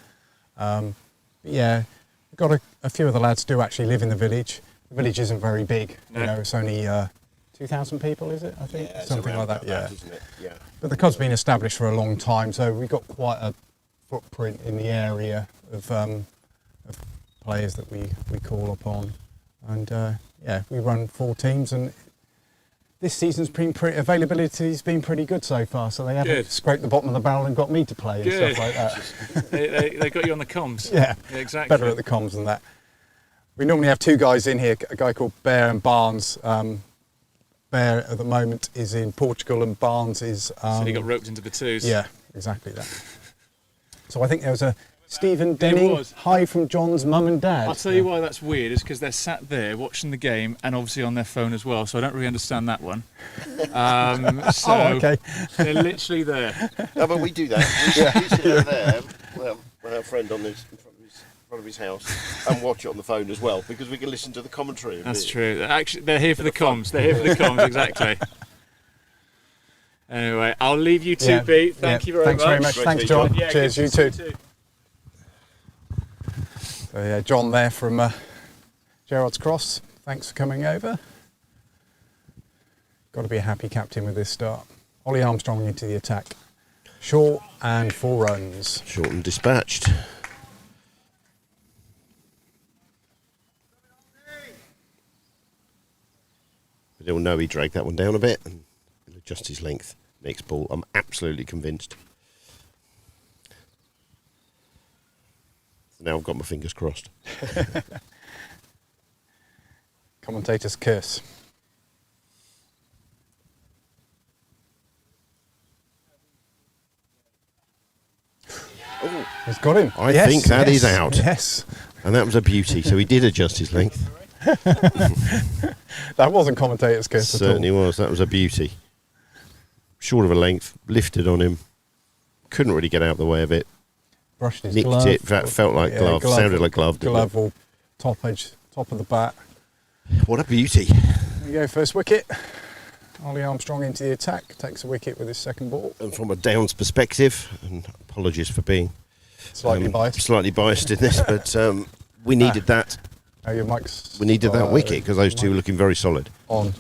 Got a few of the lads do actually live in the village. The village isn't very big. No. You know, it's only 2,000 people, is it? I think something like that. That, isn't it? Yeah. But the club's been established for a long time, so we've got quite a footprint in the area of players that we call upon, and we run 4 teams, and this season's been availability's been pretty good so far. So they haven't scraped the bottom of the barrel and got me to play and stuff like that. they got you on the comms. Yeah, exactly. Better at the comms than that. We normally have 2 guys in here, a guy called Bear and Barnes. Bear at the moment is in Portugal, and Barnes is. So he got roped into the 2s. Yeah, exactly that. So I think there was a Stephen Denning, hi from John's mum and dad. I'll tell you why that's weird, is because they're sat there watching the game and obviously on their phone as well, so I don't really understand that one. Okay. They're literally there. No, but we do that. We sit over there with our friend in front of his house and watch it on the phone as well, because we can listen to the commentary. That's true. Actually, they're here for the comms. They're here for the comms, exactly. Anyway, I'll leave you two, Pete. Thank you very much. Thanks very much. Thanks, John. Yeah, cheers, you too. So John there from Gerrards Cross. Thanks for coming over. Got to be a happy captain with this start. Ollie Armstrong into the attack. Short and 4 runs. Short and dispatched. But he'll know he dragged that one down a bit and he'll adjust his length. Next ball, I'm absolutely convinced. Now I've got my fingers crossed. Commentator's curse. Oh, he's got him. I think that is out. Yes. And that was a beauty, so he did adjust his length. That wasn't commentator's curse at all. Certainly was, that was a beauty. Short of a length, lifted on him, couldn't really get out of the way of it. Brushed his nicked glove. It, that felt like glove, sounded like glove. Glove or top edge, top of the bat. What a beauty. There you go, first wicket. Ollie Armstrong into the attack, takes a wicket with his second ball. And from a Downs perspective, and apologies for being slightly biased in this, but we needed that. Oh, your mic's we needed that wicket because those two were looking very solid. On.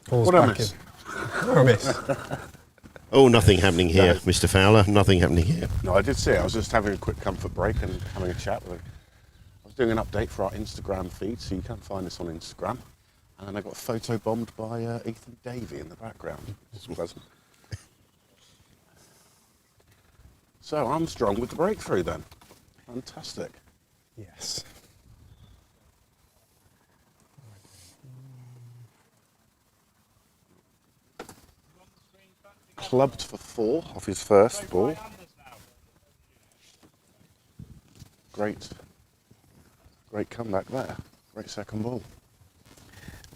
What a miss. What a miss. Oh, nothing happening here, Mr. Fowler. Nothing happening here. No, I did see it. I was just having a quick comfort break and having a chat with him. I was doing an update for our Instagram feed, so you can find us on Instagram. And then I got photo bombed by Ethan Davey in the background. It's pleasant. So Armstrong with the breakthrough then. Fantastic. Yes. clubbed for 4 off his first ball. Great comeback there. Great second ball.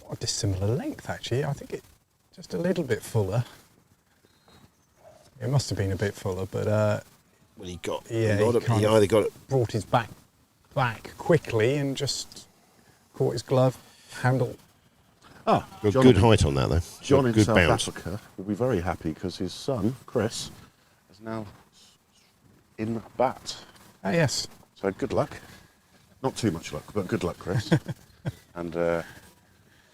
Not a dissimilar length, actually. I think it just a little bit fuller. It must have been a bit fuller, but Well, he got. yeah, He either got it. brought his back quickly and just caught his glove handle. Ah, Got good height on that though. John in good South bounce. Africa will be very happy because his son, Chris, is now in bat. Ah, yes. So good luck. Not too much luck, but good luck, Chris. And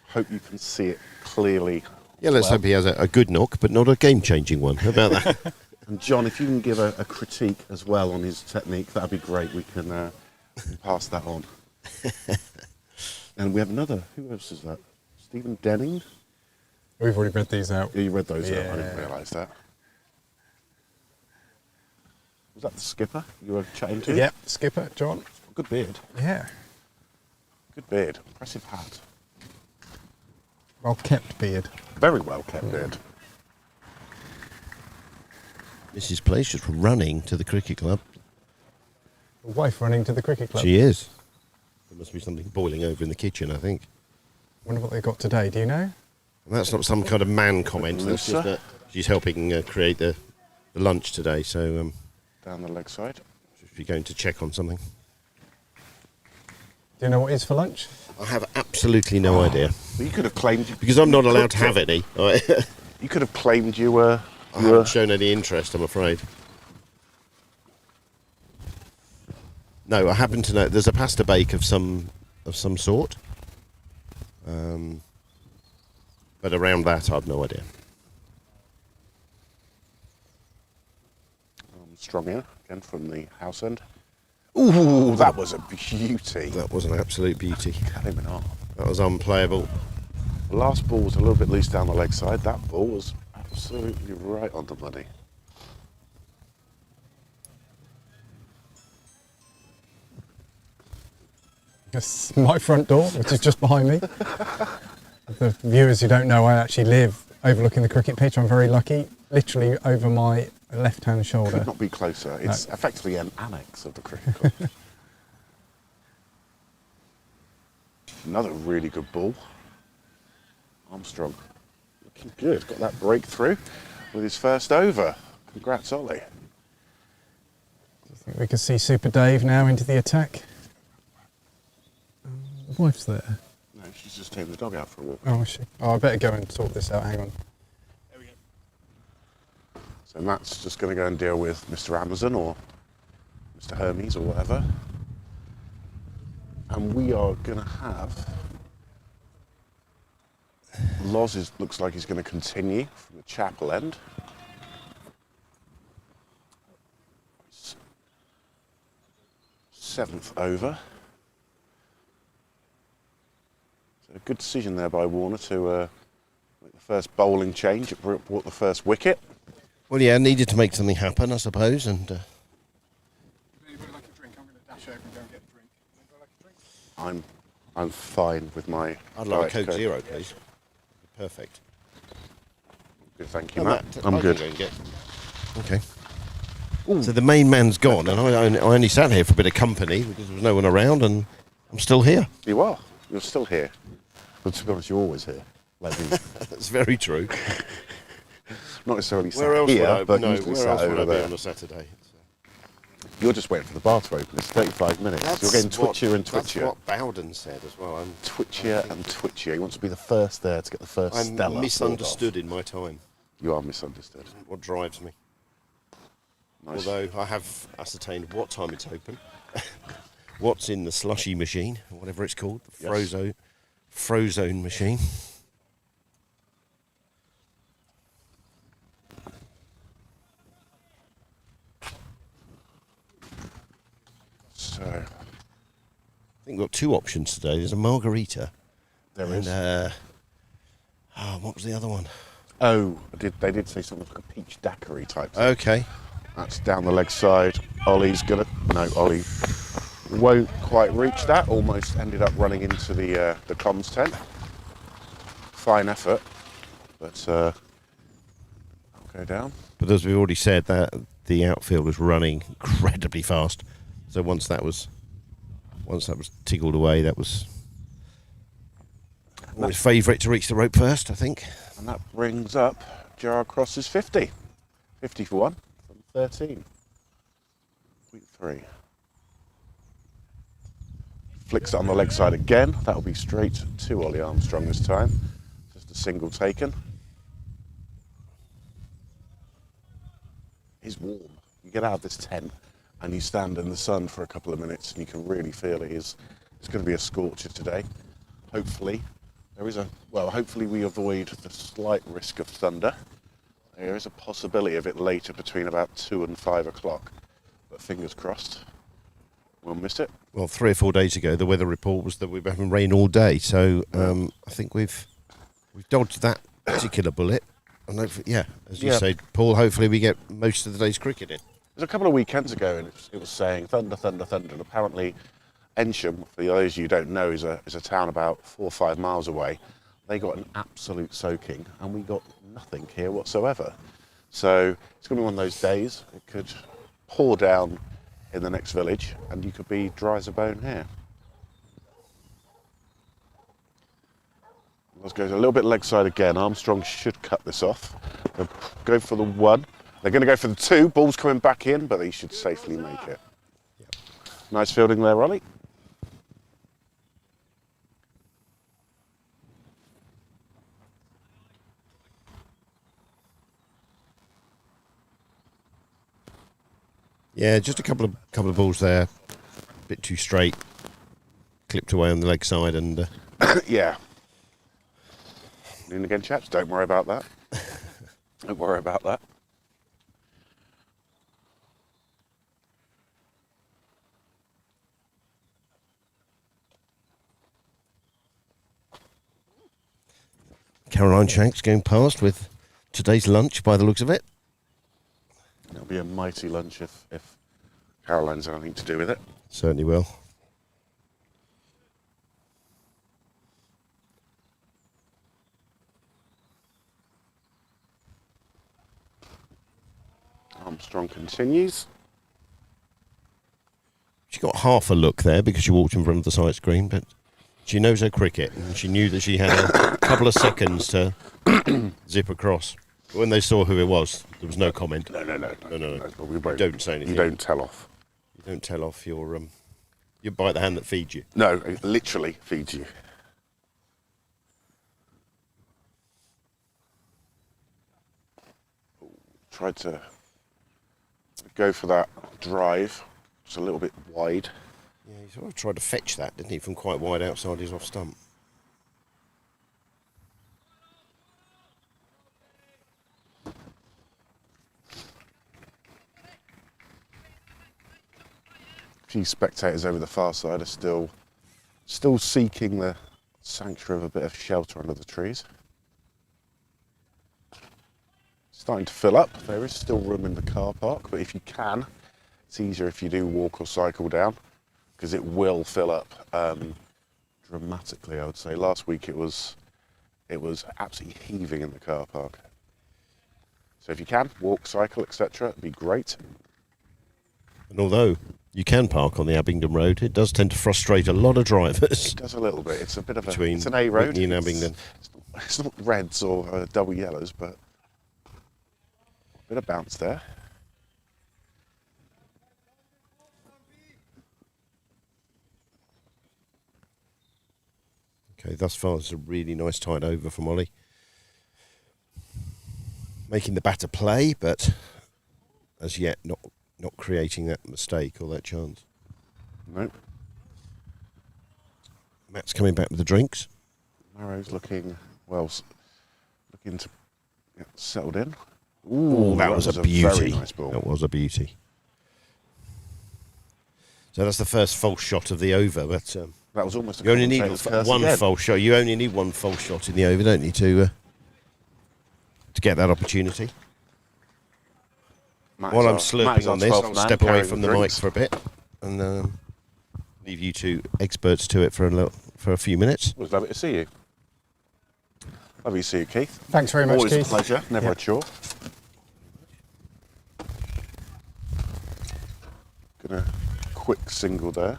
hope you can see it clearly. Yeah, let's well. hope he has a good knock, but not a game-changing one. How about that? And John, if you can give a critique as well on his technique, that'd be great. We can pass that on. And we have another. Who else is that? Stephen Denning? We've already read these out. Yeah, you read those out. I Yeah. didn't realise that. Was that the skipper you were chatting to? Yep, skipper, John. Good beard. Yeah. Good beard. Impressive hat. Well kept beard. Very well kept beard. Mrs. Place just running to the cricket club. The wife running to the cricket club. She is. There must be something boiling over in the kitchen, I think. Wonder what they got today. Do you know? And that's not some kind of man comment. That's just that she's helping create the lunch today. So Down the leg side. she's going to check on something. Do you know what is for lunch? I have absolutely no idea. Well, you could have claimed you Because I'm not allowed to have any. I You could have claimed you were. haven't shown any interest, I'm afraid. No, I happen to know there's a pasta bake of some sort. But around that, I've no idea. Strong here again from the house end. Ooh, that was a beauty. That was an absolute beauty. Cut him in half. That was unplayable. The last ball was a little bit loose down the leg side. That ball was absolutely right on the money. It's my front door, which is just behind me. The viewers who don't know, I actually live overlooking the cricket pitch. I'm very lucky. Literally over my left-hand shoulder. Could not be closer. It's effectively an annex of the cricket club. Another really good ball. Armstrong looking good. Got that breakthrough with his first over. Congrats, Ollie. I think we can see Super Dave now into the attack. The wife's there. No, she's just taking the dog out for a walk. Oh, is she? Oh, I better go and sort this out. Hang on. There we go. So Matt's just going to go and deal with Mr. Amazon or Mr. Hermes or whatever. And we are going to have... Loz looks like he's going to continue from the chapel end. Seventh over. So a good decision there by Warner to make the first bowling change. It brought the first wicket. Well, yeah, needed to make something happen, I suppose, and Anybody like a drink? I'm going to dash over and go and get a drink. Anybody like a drink? I'm fine with my. I'd like a Diet Coke Coke. Zero, please. Perfect. Good, thank you, Oh, Matt. Matt, I'm I can good. go and get- Okay. So the main man's gone, and I only sat here for a bit of company because there was no one around, and I'm still here. You are. You're still here. But to be honest, you're always here. Like me. That's very true. Not necessarily sat Where else here, would I? but No, usually where sat else would over I be there. on a Saturday? You're just waiting for the bar to open. It's 35 minutes. You're getting twitchier and That's twitchier. what Bowden said as well. Twitchier and twitchier. He wants to be the first there to get the first I'm Stella. misunderstood in my time. pulled off. You are misunderstood. What drives me? Nice. Although I have ascertained what time it's open, what's in the slushy machine, whatever it's called, the Yes. Frozone machine. So, I think we've got two options today. There's a margarita. there and, is. what was the other one? Oh, they did say something like a peach daiquiri type thing. Okay. That's down the leg side. Ollie's gonna. No, Ollie won't quite reach that. Almost ended up running into the comms tent. Fine effort, but okay. Go down. But as we've already said, that the outfield was running incredibly fast. So once that was tiggled away, that was always favourite to reach the rope first, I think. And that brings up Gerrards Cross's 50. 50 for one from 13. Week 3. Flicks it on the leg side again. That'll be straight to Ollie Armstrong this time. Just a single taken. It's warm. You get out of this tent and you stand in the sun for a couple of minutes and you can really feel it is. It's going to be a scorcher today. Hopefully, hopefully we avoid the slight risk of thunder. There is a possibility of it later between about 2 and 5 o'clock, but fingers crossed, we'll miss it. Well, 3 or 4 days ago, the weather report was that we were having rain all day, so I think we've dodged that particular bullet. And hopefully, as you say, Paul, hopefully we get most of the day's cricket in. It was a couple of weekends ago, and it was saying thunder, thunder, thunder, and apparently Ensham, for those of you who don't know, is a town about 4 or 5 miles away. They got an absolute soaking, and we got nothing here whatsoever. So it's going to be one of those days. It could pour down in the next village, and you could be dry as a bone here. Let's go a little bit leg side again. Armstrong should cut this off. They'll go for the 1. They're going to go for the 2. Ball's coming back in, but they should safely make it. Yep. Nice fielding there, Ollie. Yeah, just a couple of balls there, a bit too straight, clipped away on the leg side, and yeah. And again, chaps, don't worry about that. Don't worry about that. Caroline Shanks going past with today's lunch by the looks of it. It'll be a mighty lunch if Caroline's anything to do with it. Certainly will. Armstrong continues. She got half a look there because she walked in front of the side screen, but she knows her cricket, and she knew that she had a couple of seconds to zip across. But when they saw who it was, there was no comment. No. You don't say anything. You don't tell off. You don't tell off your you bite the hand that feeds you. No, it literally feeds you. Tried to go for that drive. It's a little bit wide. Yeah, he sort of tried to fetch that, didn't he, from quite wide outside his off stump. A few spectators over the far side are still seeking the sanctuary of a bit of shelter under the trees. Starting to fill up. There is still room in the car park, but if you can, it's easier if you do walk or cycle down, because it will fill up dramatically, I would say. Last week it was absolutely heaving in the car park. So if you can, walk, cycle, etc., it'd be great. And although you can park on the Abingdon Road, it does tend to frustrate a lot of drivers. It does a little bit. It's a bit of it's an A road. Whitney and Abingdon. It's not reds or double yellows, but a bit of bounce there. Okay, thus far it's a really nice tight over from Ollie. Making the batter play, but as yet not creating that mistake or that chance. No. Matt's coming back with the drinks. Marrow's looking to get settled in. Ooh, that was a beauty. Very nice ball. That was a beauty. So that's the first false shot of the over, but that was almost. You only need one false shot. You only need one false shot in the over, don't you, to get that opportunity. While I'm slurping on this, I'll step away from the mic for a bit and leave you two experts to it for a few minutes. It was lovely to see you. Lovely to see you, Keith. Thanks very much, Always Keith. a pleasure. Never a chore. Gonna quick single there.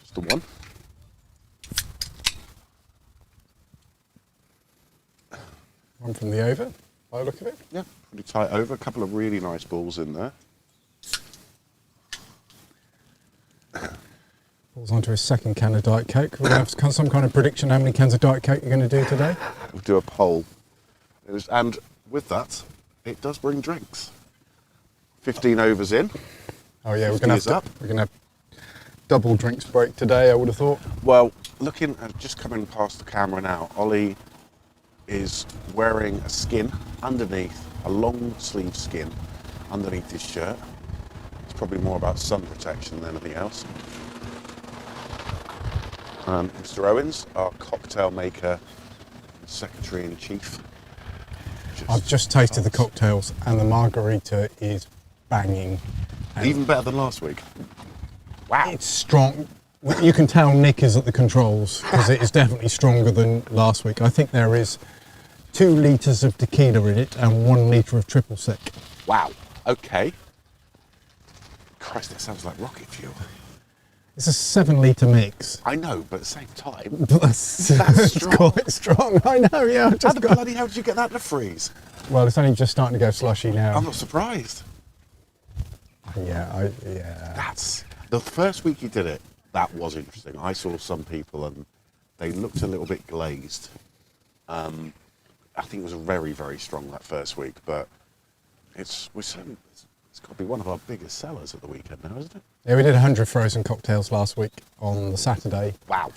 Just the one. One from the over, by the look of it. Yeah, pretty tight over. A couple of really nice balls in there. Falls onto his second can of Diet Coke. We'll have some kind of prediction how many cans of Diet Coke you're going to do today. We'll do a poll. And with that, it does bring drinks. 15 overs in. Oh yeah, we're going to have double drinks break today, I would have thought. Well, looking at just coming past the camera now, Ollie is wearing a skin underneath, a long sleeve skin underneath his shirt. It's probably more about sun protection than anything else. Mr. Owens, our cocktail maker, secretary-in-chief. I've just tasted the cocktails and the margarita is banging. Even better than last week. Wow. It's strong. You can tell Nick is at the controls because it is definitely stronger than last week. I think there is 2 litres of tequila in it and 1 litre of triple sec. Wow. Okay. Christ, that sounds like rocket fuel. It's a 7 litre mix. I know, but at the same time, That's strong. quite strong. I know, yeah. How the bloody hell did you get that to freeze? Well, it's only just starting to go slushy now. I'm not surprised. Yeah. That's the first week you did it. That was interesting. I saw some people and they looked a little bit glazed. I think it was very, very strong that first week, but it's got to be one of our biggest sellers at the weekend now, isn't it? Yeah, we did 100 frozen cocktails last week on the Saturday. Wow.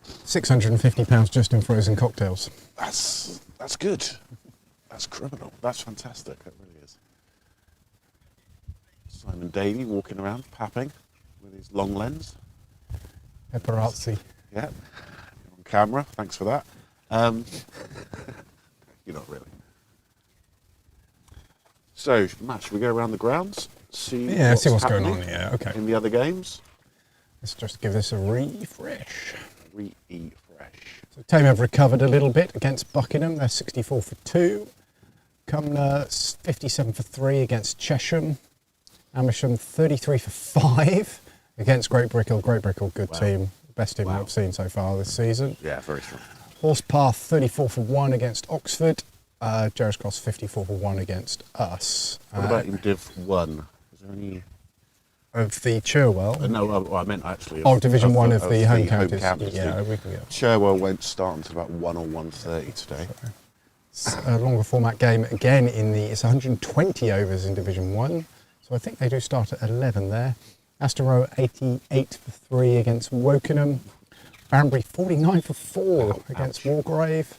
£650 just in frozen cocktails. That's good. That's criminal. That's fantastic. That really is. Simon Davey walking around, papping with his long lens. Paparazzi. Yeah. You're on camera. Thanks for that. You're not really. So, Matt, should we go around the grounds? See what's going happening on. Yeah, okay. in the other games? Let's just give this a refresh. Refresh. So Tame have recovered a little bit against Buckingham. They're 64 for 2. Cumnor 57 for 3 against Chesham. Amersham 33 for 5 against Great Brickell. Great Brickell, good team. Best team I've seen so far this season. Yeah, very strong. Horsepath 34 for 1 against Oxford. Gerrards Cross 54 for 1 against us. What about in Div 1? Is there any... Of the Cherwell? No, I meant actually... Division 1 of the home counties. counties. Yeah, we can go. Cherwell won't start until about 1 or 1:30 today. It's a longer format game again it's 120 overs in Division 1. So I think they do start at 11 there. Aston Row 88 for 3 against Wokenham. Banbury 49 for 4 against Wargrave.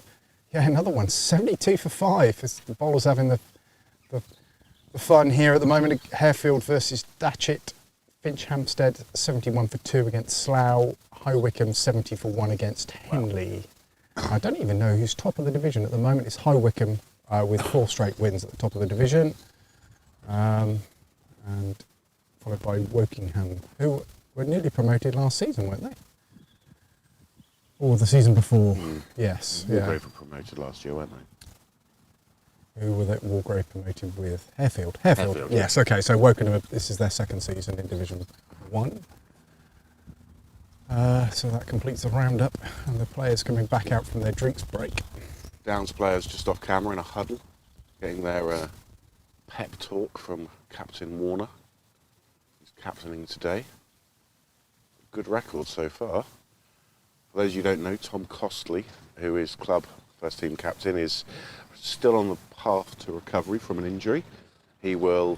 Yeah, another one, 72 for 5. It's the bowlers having the fun here at the moment. Harefield versus Datchet. Finch Hampstead 71 for 2 against Slough. High Wycombe 70 for 1 against Henley. I don't even know who's top of the division at the moment. It's High Wycombe with 4 straight wins at the top of the division. And followed by Wokingham, who were nearly promoted last season, weren't they? Or the season before, yes. Wargrave were promoted last year, weren't they? Who were they? Wargrave promoted with Harefield. Harefield, yes, okay, so Wokenham, this is their second season in Division 1. So that completes the roundup, and the players coming back out from their drinks break. Downs players just off camera in a huddle, getting their pep talk from Captain Warner. He's captaining today. Good record so far. For those of you who don't know, Tom Costley, who is club first team captain, is still on the path to recovery from an injury. He will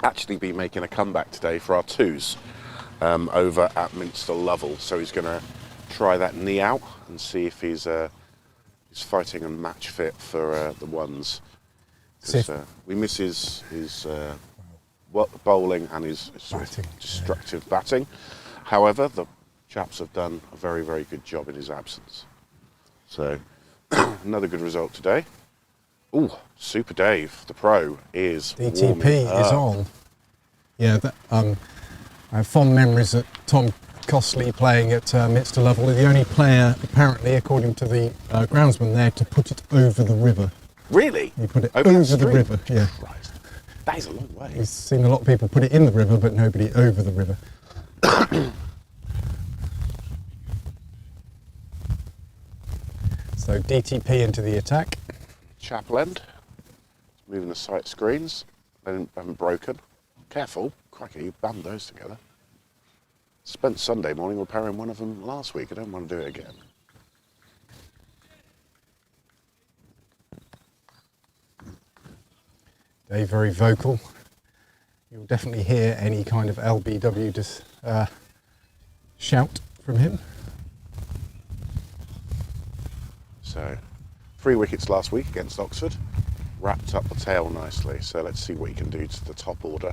actually be making a comeback today for our twos over at Minster Lovell. So he's going to try that knee out and see if he's fighting and match fit for the ones. We miss his bowling and his sort of destructive batting. However, the chaps have done a very, very good job in his absence. So, another good result today. Ooh, Super Dave, the pro, is DTP is on. Yeah, I have fond memories of Tom Costley playing at Minster Lovell. The only player, apparently, according to the groundsman there, to put it over the river. Really? He put it over the river, yeah. Christ. That is a long way. He's seen a lot of people put it in the river, but nobody over the river. So DTP into the attack. Chapel end. Moving the sight screens. They haven't broken. Careful. Crikey, you band those together. Spent Sunday morning repairing one of them last week. I don't want to do it again. Dave, very vocal. You'll definitely hear any kind of LBW shout from him. So, 3 wickets last week against Oxford. Wrapped up the tail nicely. So let's see what he can do to the top order.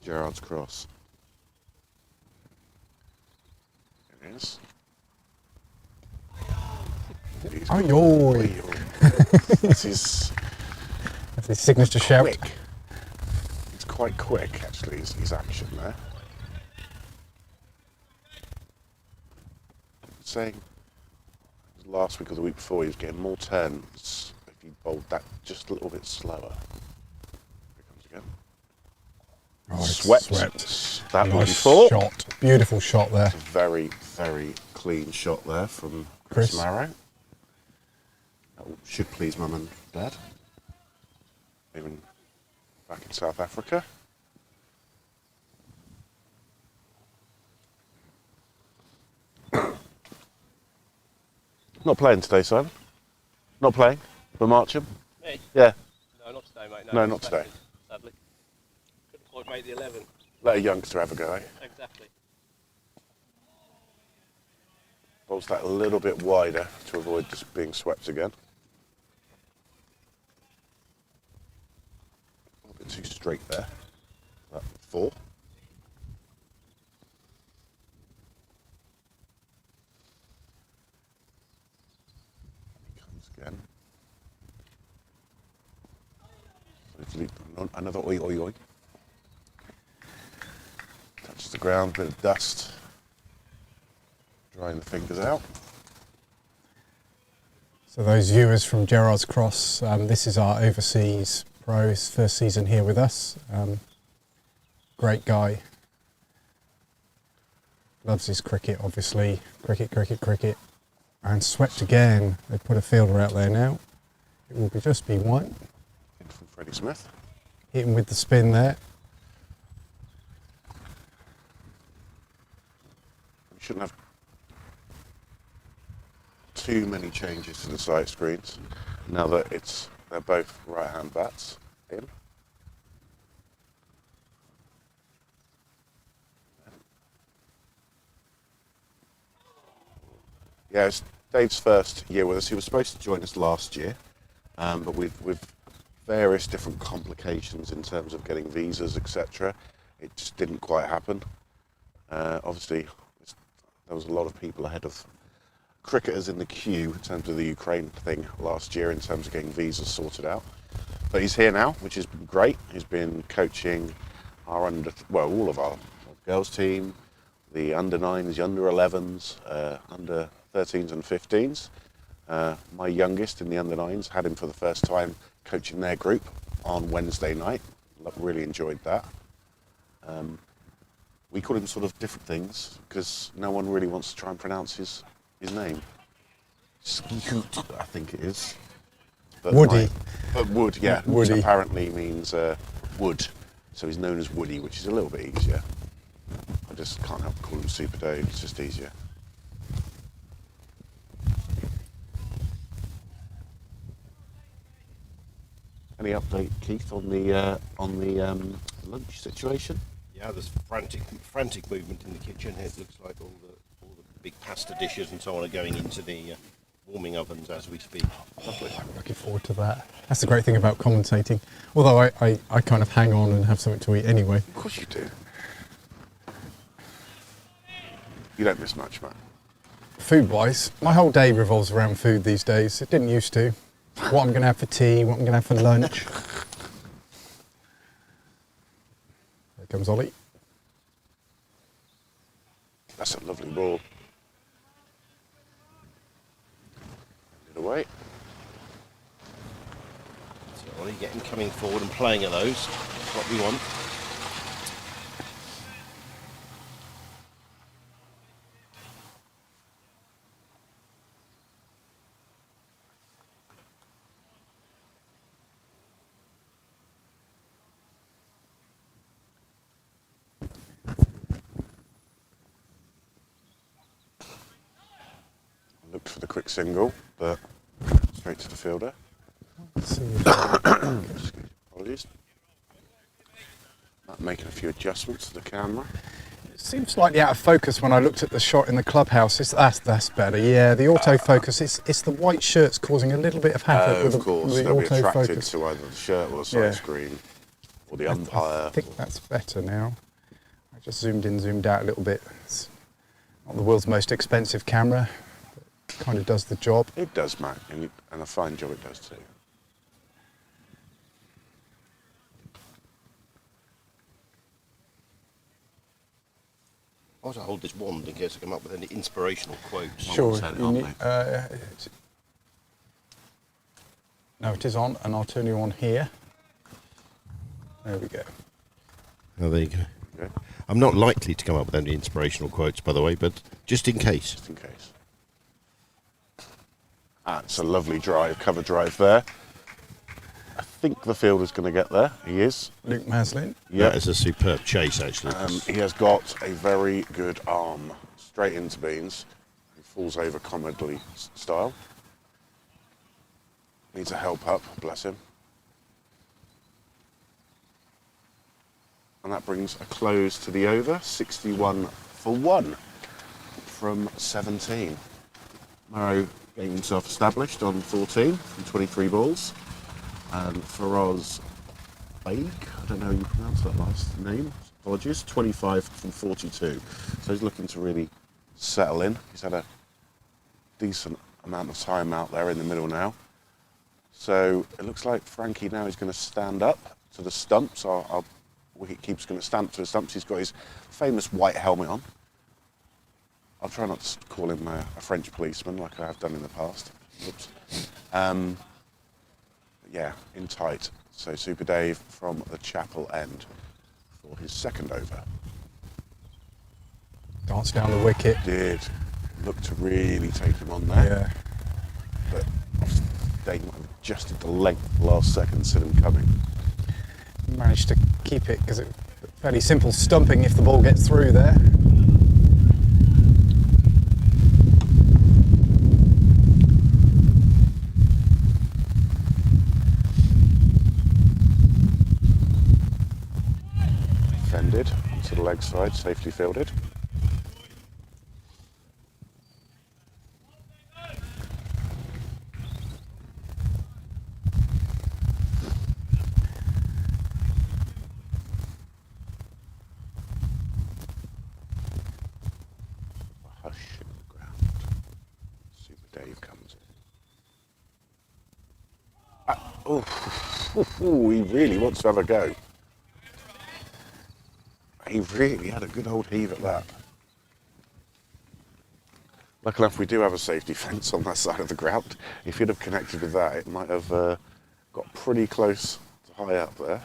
Gerrards Cross. There it is. That's his signature shout. quick. It's quite quick, actually, his action there. Saying last week or the week before, he was getting more turns if he bowled that just a little bit slower. Here it comes again. Oh, Swept. That one nice before. shot. Beautiful shot there. It's a very, very clean shot there from Chris Marrow. That should please Mum and Dad. Even back in South Africa. Not playing today, Simon. Not playing. We're marching. Me? Yeah. No, not today, mate. No, not today. Sadly. Couldn't quite make the 11. Let a youngster have a go, eh? Exactly. Bowls that a little bit wider to avoid just being swept again. A little bit too straight there. That 4. He comes again. Another oi oi oi. Touches the ground, bit of dust. Drying the fingers out. So those viewers from Gerrards Cross, this is our overseas pro, his first season here with us. Great guy. Loves his cricket, obviously. Cricket. And swept again. They put a fielder out there now. It will just be one. In from Freddie Smith. Hit him with the spin there. We shouldn't have too many changes to the sight screens now that they're both right-hand bats in. Yeah, it's Dave's first year with us. He was supposed to join us last year, but with various different complications in terms of getting visas, etc., it just didn't quite happen. Obviously, there was a lot of people ahead of cricketers in the queue in terms of the Ukraine thing last year in terms of getting visas sorted out. But he's here now, which has been great. He's been coaching our all of our girls team, the under 9s, the under 11s, under 13s and 15s. My youngest in the under 9s had him for the first time coaching their group on Wednesday night. Really enjoyed that. We call him sort of different things because no one really wants to try and pronounce his name. Skehoot, I think it is. But Woody. Wood, yeah. Woody. Which apparently means wood. So he's known as Woody, which is a little bit easier. I just can't help calling him Super Dave, it's just easier. Any update, Keith, on the lunch situation? Yeah, there's frantic movement in the kitchen. It looks like all the big pasta dishes and so on are going into the warming ovens as we speak. Lovely. I'm looking forward to that. That's the great thing about commentating. Although I kind of hang on and have something to eat anyway. Of course you do. You don't miss much, man. Food-wise, my whole day revolves around food these days. It didn't used to. What I'm going to have for tea, what I'm going to have for lunch. There comes Ollie. That's a lovely ball. Get it away. So Ollie getting coming forward and playing at those. what we want. Looked for the quick single, but straight to the fielder. Let's see. Apologies. Making a few adjustments to the camera. It seems slightly out of focus when I looked at the shot in the clubhouse. That's better. Yeah, the autofocus. It's the white shirts causing a little bit of havoc with Of course, the they'll be attracted autofocus. to either the shirt or the side screen or the umpire. I think that's better now. I just zoomed in, zoomed out a little bit. It's not the world's most expensive camera, but it kind of does the job. It does, Matt, and a fine job it does too. I also hold this wand in case I come up with any inspirational quotes. Sure. set it You on, need, mate. no, it is on, and I'll turn you on here. There we go. Oh, there you go. Okay. I'm not likely to come up with any inspirational quotes, by the way, but just in case. Just in case. It's a lovely drive, cover drive there. I think the fielder's going to get there. He is. Luke Maslin. Yeah. That is a superb chase, actually. He has got a very good arm, straight into beans. He falls over comedly style. Needs a help up, bless him. And that brings a close to the over, 61 for 1 from 17. Murrow getting himself established on 14 from 23 balls. And Faraz Baig, I don't know how you pronounce that last name, apologies, 25 from 42. So he's looking to really settle in. He's had a decent amount of time out there in the middle now. So it looks like Frankie now is going to stand up to the stumps. Our wicket-keeper's going to stand to the stumps. He's got his famous white helmet on. I'll try not to call him a French policeman like I have done in the past. Oops. Yeah, in tight. So Super Dave from the chapel end for his second over. Dance down the wicket. Did look to really take him on there. Yeah. But Dave might have adjusted the length last second, seen him coming. Managed to keep it because it's fairly simple stumping if the ball gets through there. Fended onto the leg side, safely fielded. Hush in the ground. Super Dave comes in. He really wants to have a go. He really had a good old heave at that. Luckily enough, we do have a safety fence on that side of the ground. If he'd have connected with that, it might have got pretty close to high up there.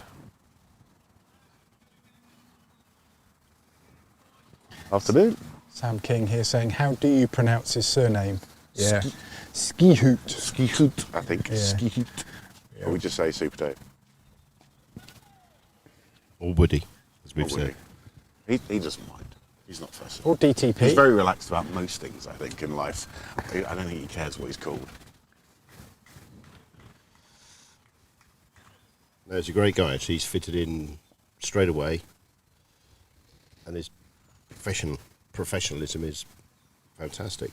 Afternoon. Sam King here saying, how do you pronounce his surname? Yeah. Skihoot. Skihoot, I think. Yeah. Skihoot. Yeah. Or we just say Super Dave. Or Woody, as we've Or said. Woody. He doesn't mind. He's not fussy. Or DTP. He's very relaxed about most things, I think, in life. I don't think he cares what he's called. No, he's a great guy, actually. He's fitted in straight away. And his professionalism is fantastic.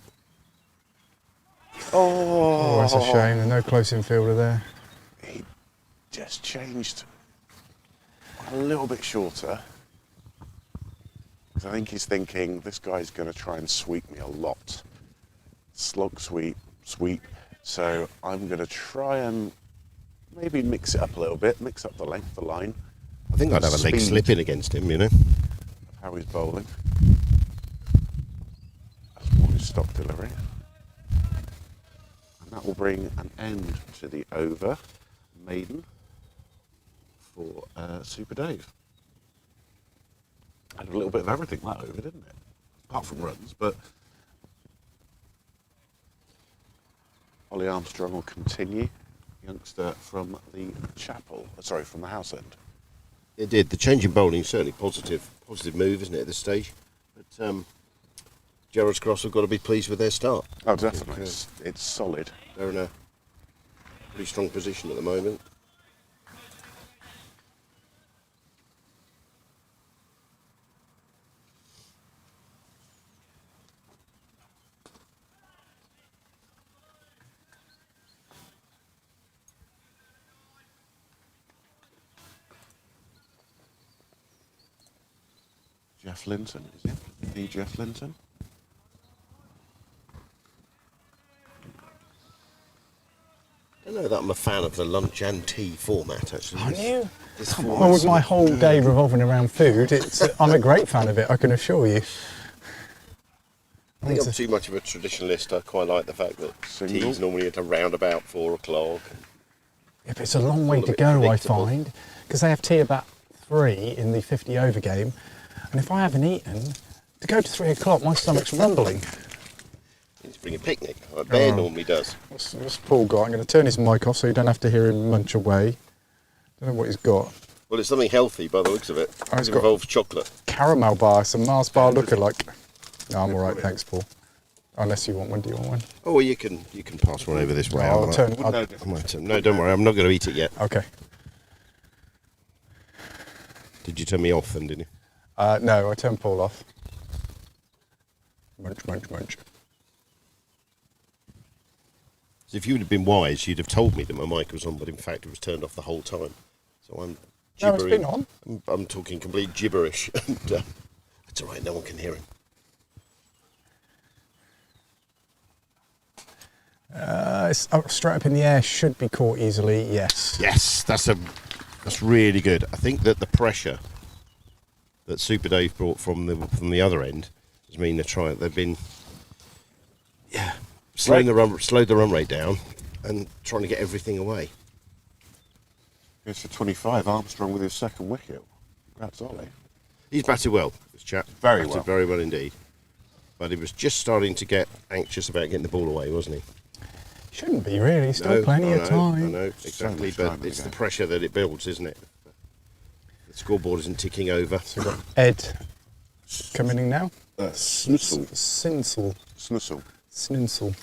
Oh, that's a shame. There's no close infielder there. He just changed a little bit shorter. I think he's thinking, this guy's going to try and sweep me a lot. Slog sweep. So I'm going to try and maybe mix it up a little bit, mix up the length of the line. I think I'd have a leg Speed. slip in against him, you know. How he's bowling. That's more his stop delivery. And that will bring an end to the over. Maiden. for Super Dave. Had a little bit of everything that over, didn't it? Apart from runs, but Ollie Armstrong will continue, youngster from the from the house end. It did. The change in bowling certainly positive move, isn't it, at this stage? But Gerrards Cross have got to be pleased with their start. Oh, definitely. It's solid. They're in a pretty strong position at the moment. Jeff Linton, is it? The Jeff Linton? I don't know that I'm a fan of the lunch and tea format, actually. Aren't you? Come Well, with my whole day revolving around food, I'm a great fan of it, I can assure you. I think I'm too much of a traditionalist. I quite like the fact that tea's normally at around about 4 o'clock. Yeah, but it's a long way to go, I find, because they have tea about 3 in the 50 over game, and if I haven't eaten, to go to 3 o'clock, my stomach's rumbling. You need to bring a picnic, like Bear normally does. What's Paul got? I'm going to turn his mic off so you don't have to hear him munch away. Don't know what he's got. Well, it's something healthy by the looks of it. It's It got involves chocolate. caramel bar, some Mars bar lookalike. No, I'm all right, thanks, Paul. Unless you want one, do you want one? Oh, well, you can pass one over this way. I'll turn. No, don't worry. I'm not going to eat it yet. Okay. Did you turn me off then, didn't you? No, I turned Paul off. Munch, munch, munch. So if you would have been wise, you'd have told me that my mic was on, but in fact it was turned off the whole time. So I'm No, it's gibbering. been on. I'm talking complete gibberish. And, it's all right, no one can hear him. It's up, straight up in the air, should be caught easily, yes. Yes, that's really good. I think that the pressure that Super Dave brought from the other end has mean they've been slowed the run rate down and trying to get everything away. It's for 25, Armstrong with his second wicket. That's Ollie. He's batted well, this chap. Very Batted very well indeed. But he was just starting to get anxious about getting the ball away, wasn't he? Shouldn't be really, still plenty of time. I know, exactly, but it's the pressure that it builds, isn't it? The scoreboard isn't ticking over. So we've got Ed coming in now. Snussel. Sninsel.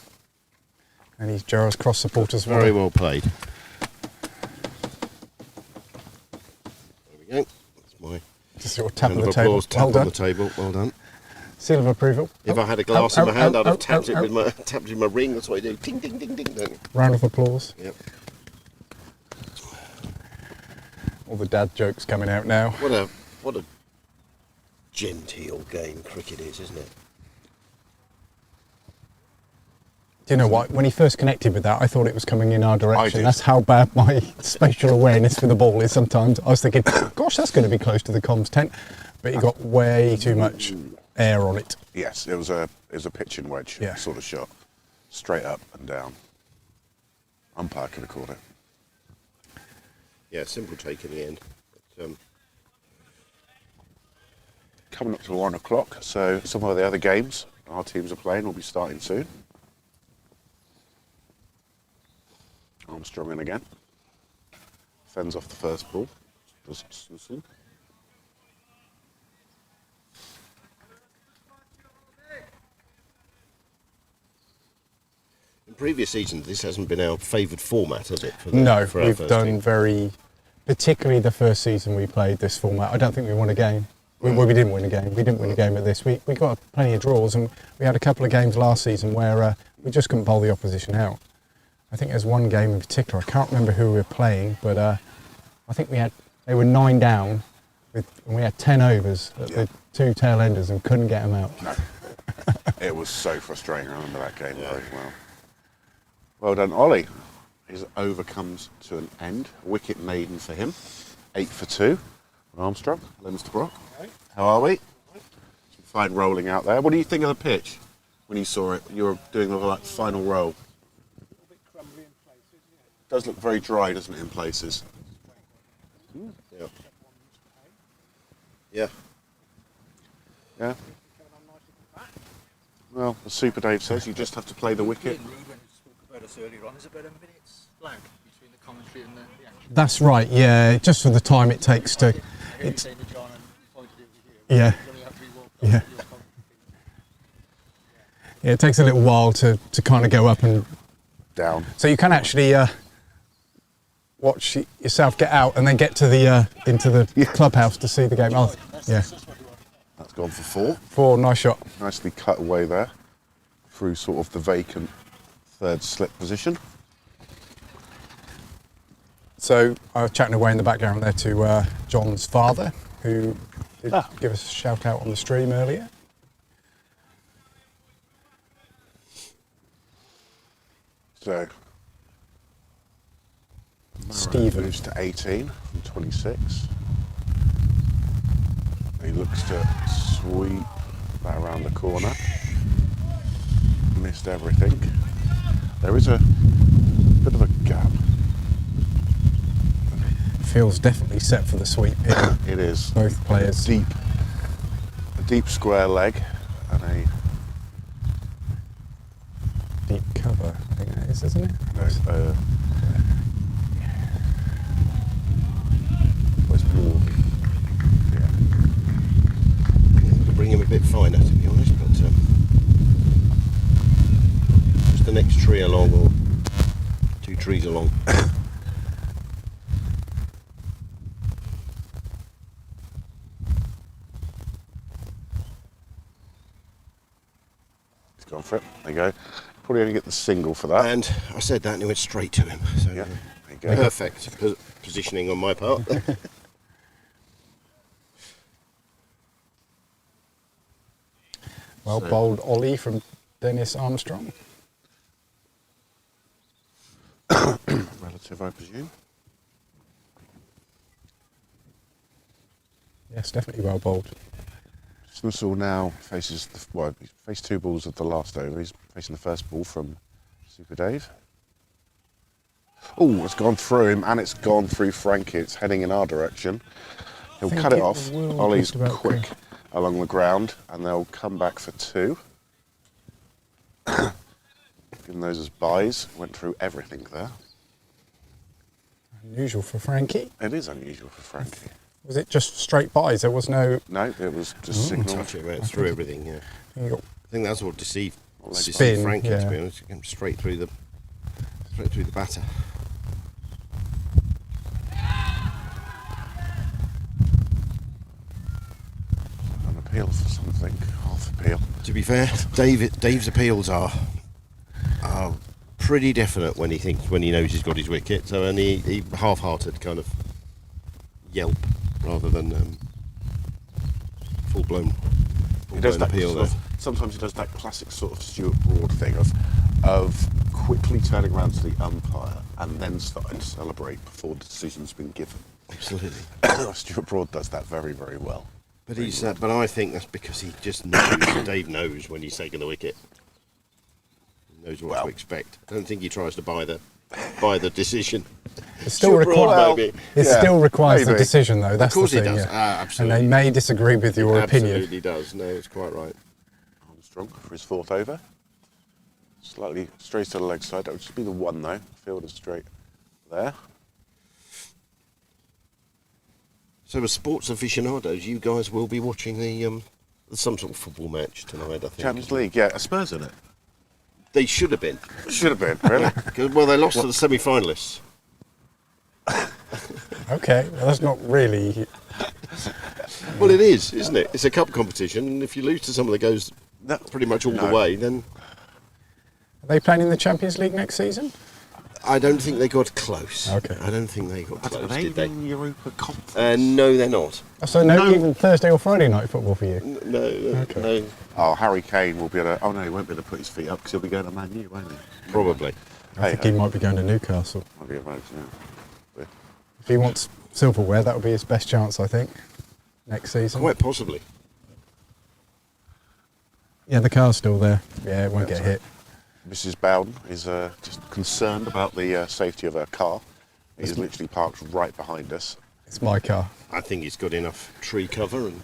And he's Gerrards Cross supporters. Very well played. There we go. That's my Just your tap round on of the table. applause. Tap on the table. Well done. Seal of approval. If I had a glass in my hand, I'd have tapped it with my ring. That's what I do. Ding, ding, ding, ding, ding. Round of applause. Yep. All the dad jokes coming out now. What a genteel game cricket is, isn't it? Do you know what? When he first connected with that, I thought it was coming in our I direction. did. That's how bad my spatial awareness for the ball is sometimes. I was thinking, gosh, that's going to be close to the comms tent. But he got way too much air on it. Yes, it was a pitching wedge sort of shot. Straight up and down. Umpire could have called it. Yeah, simple take in the end. But, Coming up to 1 o'clock, so some of the other games our teams are playing will be starting soon. Armstrong in again. Fends off the first ball. Does Snussel. in previous seasons, this hasn't been our favoured format, has it? No, for our we've first done team? particularly the first season we played this format. I don't think we won a game. We didn't win a game. We didn't win a game at this. We got plenty of draws, and we had a couple of games last season where we just couldn't bowl the opposition out. I think there's one game in particular. I can't remember who we were playing, but I think they were 9 down, and we had 10 overs at the 2 tail enders and couldn't get them out. No. It was so frustrating. I remember that game very well. Well done, Ollie. His over comes to an end. Wicket maiden for him. 8 for 2. Armstrong, Mr. Brock. How are we? Some fine rolling out there. What do you think of the pitch when you saw it? You were doing the final roll. A bit crumbly in places, yeah. Does look very dry, doesn't it, in places? Yep. Yeah. Yeah. Well, as Super Dave says, you just have to play the wicket. Ruben, who spoke about us earlier on, is about a minute's lag between the commentary and the action. That's right. Yeah, just for the time it takes to. I hear you It's, saying to John and pointed it over here. yeah. You only have to be walked Yeah. up to your commentary. Yeah, it takes a little while to kind of go up and Down. so you can actually watch yourself get out and then get to the into the clubhouse to see the game. Oh, yeah, That's gone for 4. 4, nice shot. Nicely cut away there through sort of the vacant third slip position. So I was chatting away in the background there to John's father, who did give us a shout out on the stream earlier. So Stephen. moves to 18 from 26. He looks to sweep that around the corner. Missed everything. There is a bit of a gap. Feels definitely set for the sweep here. It is. Both players. A deep square leg and a Deep cover, I think that is, isn't it? it's more. Yeah. To bring him a bit finer, to be honest, but just the next tree along, or 2 trees along. He's gone for it. There you go. Probably only get the single for that. And I said that and it went straight to him. So Yeah. There you go. perfect positioning on my part. Well bowled Ollie from Dennis Armstrong. Relative, I presume. Yes, definitely well bowled. Snussel now faces he's faced 2 balls of the last over. He's facing the first ball from Super Dave. Oh, it's gone through him and it's gone through Frankie. It's heading in our direction. He'll think cut it it off. will Ollie's just about quick go. along the ground and they'll come back for 2. Giving those as buys. Went through everything there. Unusual for Frankie. It is unusual for Frankie. Was it just straight buys? There was no. No, it was just signal. Touch it right through everything, yeah. You got I think that's what deceived Spin, Frankie, to be yeah. honest. It came straight through the batter. An appeal for something. Half appeal. To be fair, Dave's appeals are pretty definite when he knows he's got his wicket. So and he half-hearted kind of yelp rather than full-blown He does that appeal sort there. of, sometimes he does that classic sort of Stuart Broad thing of quickly turning around to the umpire and then starting to celebrate before the decision's been given. Absolutely. Stuart Broad does that very, very well. But but I think that's because he just knows. Dave knows when he's taking the wicket. He knows what to expect. I don't think he tries to buy the decision. It still Stuart Broad, requires. maybe. It Yeah, still requires the maybe. decision, though. That's Of course the it thing. does. Yeah. Absolutely. And they may disagree with your opinion. Absolutely does. No, it's quite right. Armstrong for his 4th over. Slightly straight to the leg side. That would just be the 1 though. Field is straight there. So, as sports aficionados, you guys will be watching some sort of football match tonight, I think. Champions League, yeah. A Spurs in it. They should have been. Should have been, really. 'Cause, well, they lost to the semi-finalists. Okay, well, that's not really. Well, it is, isn't it? It's a cup competition, and if you lose to someone that goes No, pretty much all the no. way, then Are they playing in the Champions League next season? I don't think they got close. Okay. I don't think they got Are close, they did they? in Europa Conference? No, they're not. So no, even Thursday or Friday night football for you. No, Okay. no, Oh, Harry Kane will be able to... Oh, no, he won't be able to put his feet up because he'll be going to Man U, won't he? probably. I think he might be going to Newcastle. Might be about, yeah. If he wants silverware, that would be his best chance, I think, next season. Quite possibly. Yeah, the car's still there. Yeah, it won't get hit. Mrs. Bowden is just concerned about the safety of her car. He's literally parked right behind us. It's my car. I think it's got enough tree cover and.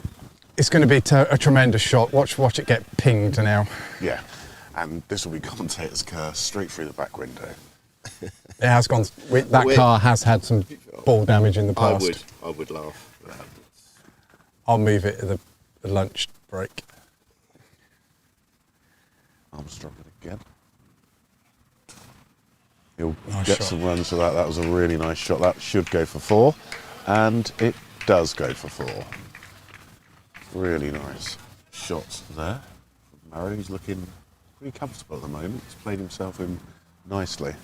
It's going to be a tremendous shot. Watch it get pinged now. Yeah, and this will be commentator's curse straight through the back window. It has gone. That car has had some ball damage in the past. I would laugh. I'll move it at the lunch break. Armstrong again. He'll Nice get shot. some runs for that. That was a really nice shot. That should go for 4, and it does go for 4. Really nice shots there from Marrow. He's looking pretty comfortable at the moment. He's played himself in nicely.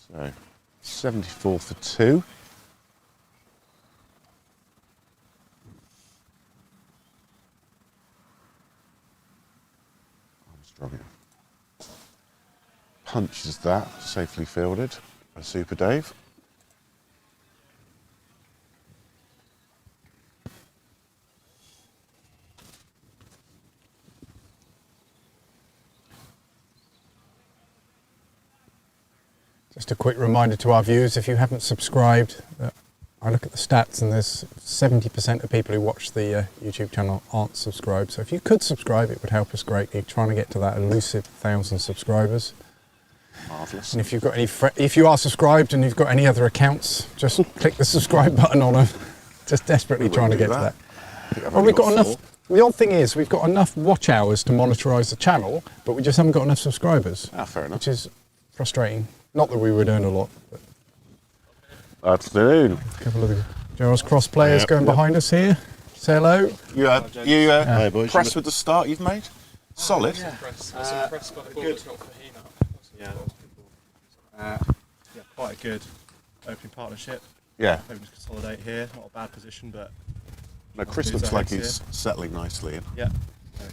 So 74 for 2. Armstrong punches that, safely fielded by Super Dave. Just a quick reminder to our viewers, if you haven't subscribed, I look at the stats and there's 70% of people who watch the YouTube channel aren't subscribed. So if you could subscribe, it would help us greatly, trying to get to that elusive 1,000 subscribers. Marvellous. And if you've got if you are subscribed and you've got any other accounts, just click the subscribe button on them. Just desperately trying to get to that. Well, we've got enough. The odd thing is, we've got enough watch hours to monetize the channel, but we just haven't got enough subscribers. Ah, fair enough. Which is frustrating. Not that we would earn a lot. But Afternoon. a couple of the Gerrards Cross players going behind us here. Say hello. You boys. impressed with the start you've made? Solid. I was impressed by the ball that's gone for Hina. Yeah, quite a good opening partnership. Yeah. Hoping to consolidate here. Not a bad position, but No, Chris looks like he's settling nicely in. yeah, quite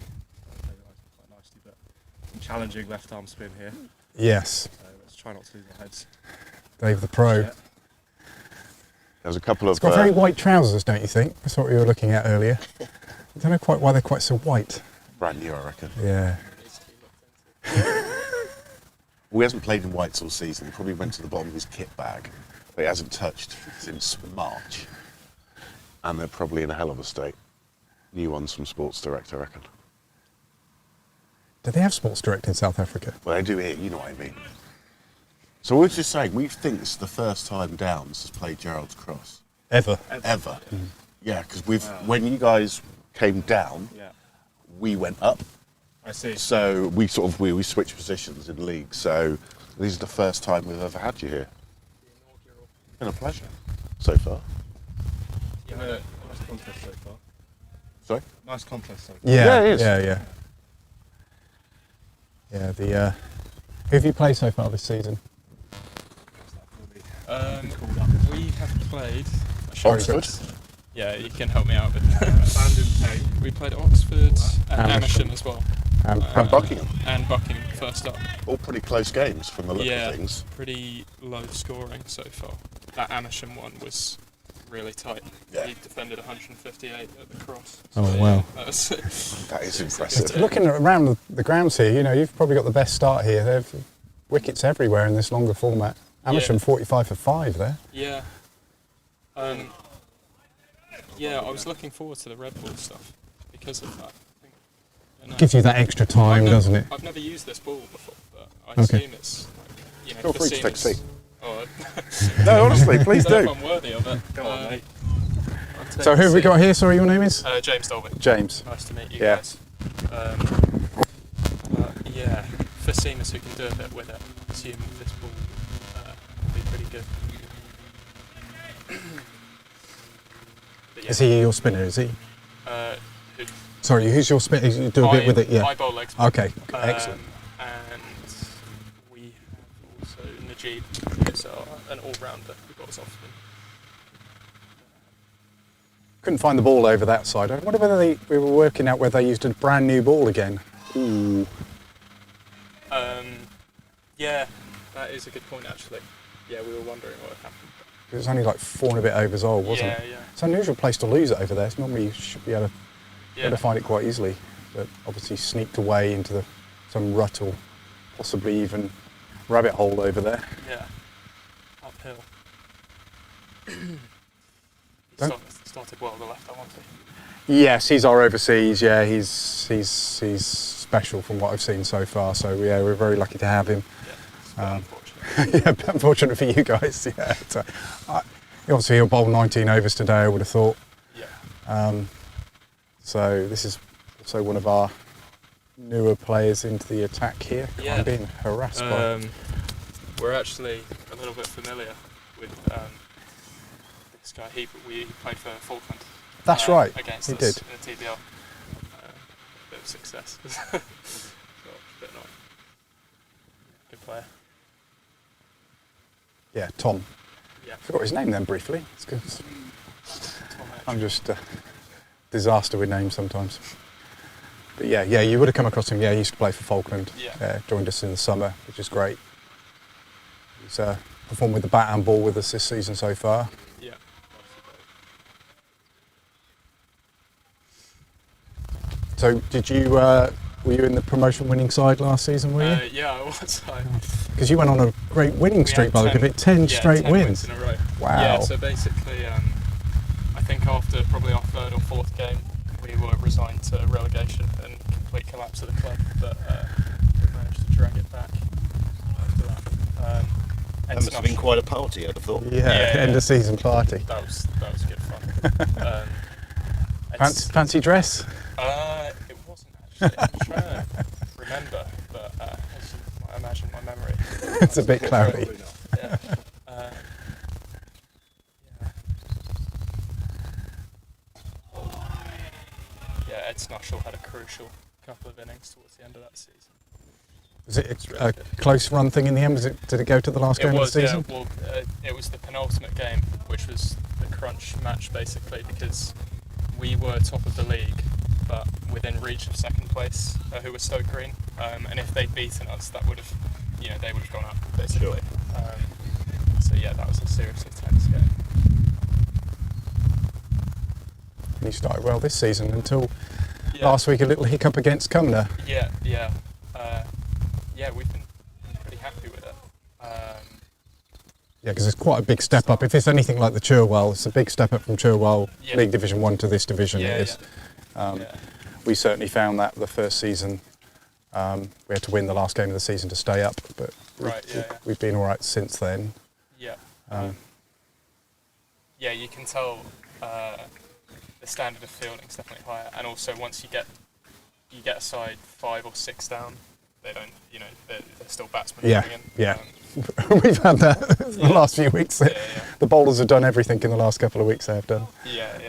nicely. But some challenging left arm spin here. Yes, So let's try not to lose our heads. Dave the Pro. Yeah. There's a couple of. It's got very white trousers, don't you think? That's what we were looking at earlier. I don't know quite why they're quite so white. brand new, I reckon. Yeah. Well, he hasn't played in whites all season. He probably went to the bottom of his kit bag, but he hasn't touched since March. And they're probably in a hell of a state. New ones from Sports Direct, I reckon. Do they have Sports Direct in South Africa? Well, they do here, you know what I mean. So we're just saying, we think this is the first time Downs has played Gerrards Cross. Ever. Ever. Yeah, because when you guys came down, we went up. I see. So we sort of we switched positions in the league. So this is the first time we've ever had you here. It's been a pleasure so far. Yeah, nice contest so far. Sorry? Nice contest so far. Yeah, it is. Yeah. The who have you played so far this season? We have played Oxford. Yeah, you can help me out with Abandoned Pay. We played Oxford and Amersham. Amersham as well. And Buckingham. And Buckingham first up. All pretty close games from the look Yeah, of things. pretty low scoring so far. That Amersham one was really tight. Yeah. He defended 158 at the cross. Oh, wow. That was That is impressive. Looking around the grounds here, you know, you've probably got the best start here. There are wickets everywhere in this longer format. Amersham 45 for 5 there. yeah. Yeah, I was looking forward to the red ball stuff because of that. I think, you know, Gives you that extra time, doesn't it? I've never used this ball before, but I Okay. assume it's, you know, Feel for free to take a seamers- seat. Oh, No, honestly, please I don't do. know if I'm worthy of it. Come on, mate. I'll take So who a have we seat. got here? Sorry, your name is? James Dolby. James. Nice to meet you Yeah. guys. Yeah, for seamers who can do a bit with it, I assume this ball will be pretty good. But yeah, Is he your spinner, is he? who- Sorry, who's your spinner? You do a bit with it, yeah. I bowl leg spin. Okay, excellent. And we have also Najib, who's an all-rounder who bowls off spin. Couldn't find the ball over that side. I wonder whether we were working out whether they used a brand new ball again. Ooh. Yeah, that is a good point actually. Yeah, we were wondering what had happened. It was only like 4 and a bit overs old, wasn't it? Yeah. It's an unusual place to lose it over there. It's normally you should be able to find it quite easily. but obviously sneaked away into some rut or possibly even rabbit hole over there. Yeah. Uphill. Started well the left, I want to. Yes, he's our overseas. Yeah, he's special from what I've seen so far. So yeah, we're very lucky to have him. Yeah, unfortunate. Yeah, unfortunate for you guys. Yeah, so, obviously he'll bowl 19 overs today, I would have thought. Yeah. So this is also one of our newer players into the attack here. Yeah. I'm being harassed by. We're actually a little bit familiar with this guy. We played for Falkland. That's right. Against he us did. in the TBL. A bit of success. So, a bit annoying. Good player. Yeah, Tom. Yeah. Forgot his name then briefly. It's good. Tom I'm just disaster with names sometimes. But yeah, you would have come across him. Yeah, he used to play for Falkland. Yeah. Joined us in the summer, which is great. He's performed with the bat and ball with us this season so far. Yeah. So did you, were you in the promotion winning side last season, were you? Yeah, I was. Because you went on a great winning streak by the look of it, 10 straight 10 wins. in a row. Wow. Yeah, so basically, I think after probably our third or fourth game, we were resigned to relegation and complete collapse of the club, but we managed to drag it back after that. That must have been quite a party, I'd have thought. Yeah, end of season party. That was good fun. Fancy dress? It wasn't actually. I'm trying to remember, but as you might imagine, my memory. It's a bit cloudy. Yeah. Yeah, Ed Snutshall had a crucial couple of innings towards the end of that season. Was it a close run thing in the end? Did it go to the last game of the season? Yeah, well, it was the penultimate game, which was the crunch match basically, because we were top of the league, but within reach of second place, who was Stoke Green, and if they'd beaten us, that would have, they would have gone up basically. Sure. So yeah, that was a seriously tense game. And you started well this season until last week, a little hiccup against Cumnor. Yeah, we've been pretty happy with it. Yeah, because it's quite a big step up. If it's anything like the Cherwell, it's a big step up from Cherwell League Division 1 to this division. It is. We certainly found that the first season. We had to win the last game of the season to stay up, but we've been all right since then. Yeah. You can tell the standard of fielding is definitely higher, and also once you get a side 5 or 6 down, they don't, they're still batsmen coming in. Yeah. We've had that the last few weeks. The bowlers have done everything in the last couple of weeks they have done. Yeah.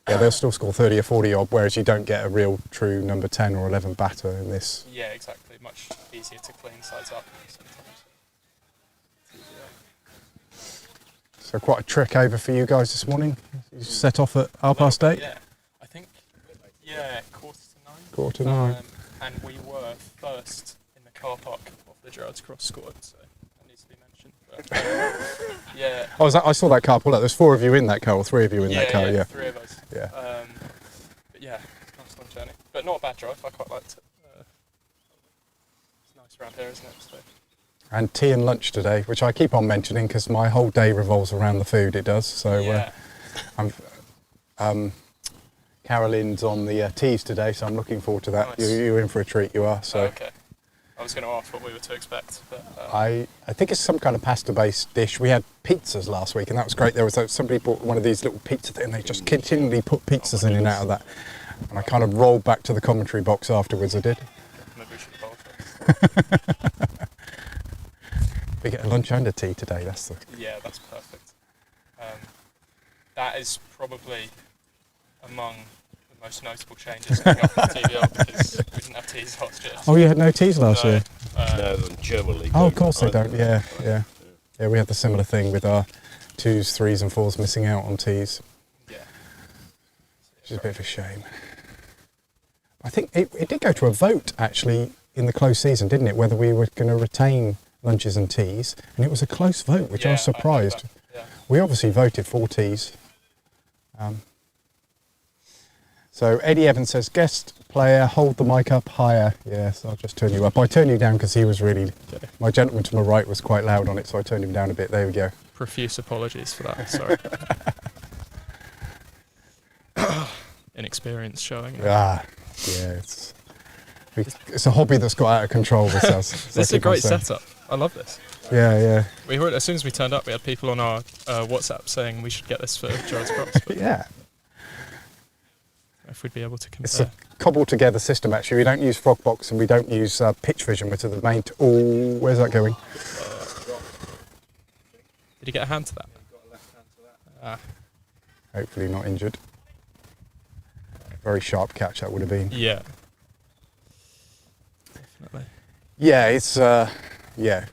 Yeah, they'll still score 30 or 40 odd, whereas you don't get a real true number 10 or 11 batter in this. Yeah, exactly. Much easier to clean sides up sometimes. So quite a trick over for you guys this morning. You set off at 8:30? Yeah, I think, 8:45. 8:45. And we were first in the car park of the Gerrards Cross squad, so that needs to be mentioned. But, I saw that car pull up. There's 4 of you in that car, or 3 of you in that car. Yeah, 3 of us. Yeah. But yeah, nice long journey, but not a bad drive. I quite liked it. It's nice around here, isn't it? So. And tea and lunch today, which I keep on mentioning because my whole day revolves around the food. It does. So Caroline's on the teas today, so I'm looking forward to that. Nice. You're in for a treat. You are. So. Okay. I was going to ask what we were to expect, but I think it's some kind of pasta-based dish. We had pizzas last week, and that was great. There was somebody bought one of these little pizza things, and they just continually put pizzas in and out of that. And I kind of rolled back to the commentary box afterwards. I did. maybe we should bowl first. We get a lunch and a tea today. That's that's perfect. That is probably among the most notable changes coming up in TBL because we didn't have teas last year. Oh, you had no teas last year? No, Germany. Oh, of course they don't. Yeah. We had the similar thing with our 2s, 3s, and 4s missing out on teas. Yeah. Which is a bit of a shame. I think it did go to a vote actually in the close season, didn't it? Whether we were going to retain lunches and teas, and it was a close vote, which I was surprised. We obviously voted for teas. So Eddie Evans says, guest player, hold the mic up higher. Yes, I'll just turn you up. I turned you down because he was really, my gentleman to my right was quite loud on it, so I turned him down a bit. There we go. Profuse apologies for that, sorry. Inexperience showing. Yeah, it's a hobby that's got out of control. This is a great setup. I love this. Yeah. We heard as soon as we turned up, we had people on our WhatsApp saying we should get this for Gerrards Cross. Yeah. If we'd be able to compare. It's a cobbled together system actually. We don't use Frogbox and we don't use pitch vision, which are the main. Oh, where's that going? Did he get a hand to that? Hopefully not injured. Very sharp catch that would have been. Yeah. Definitely. Yeah, it's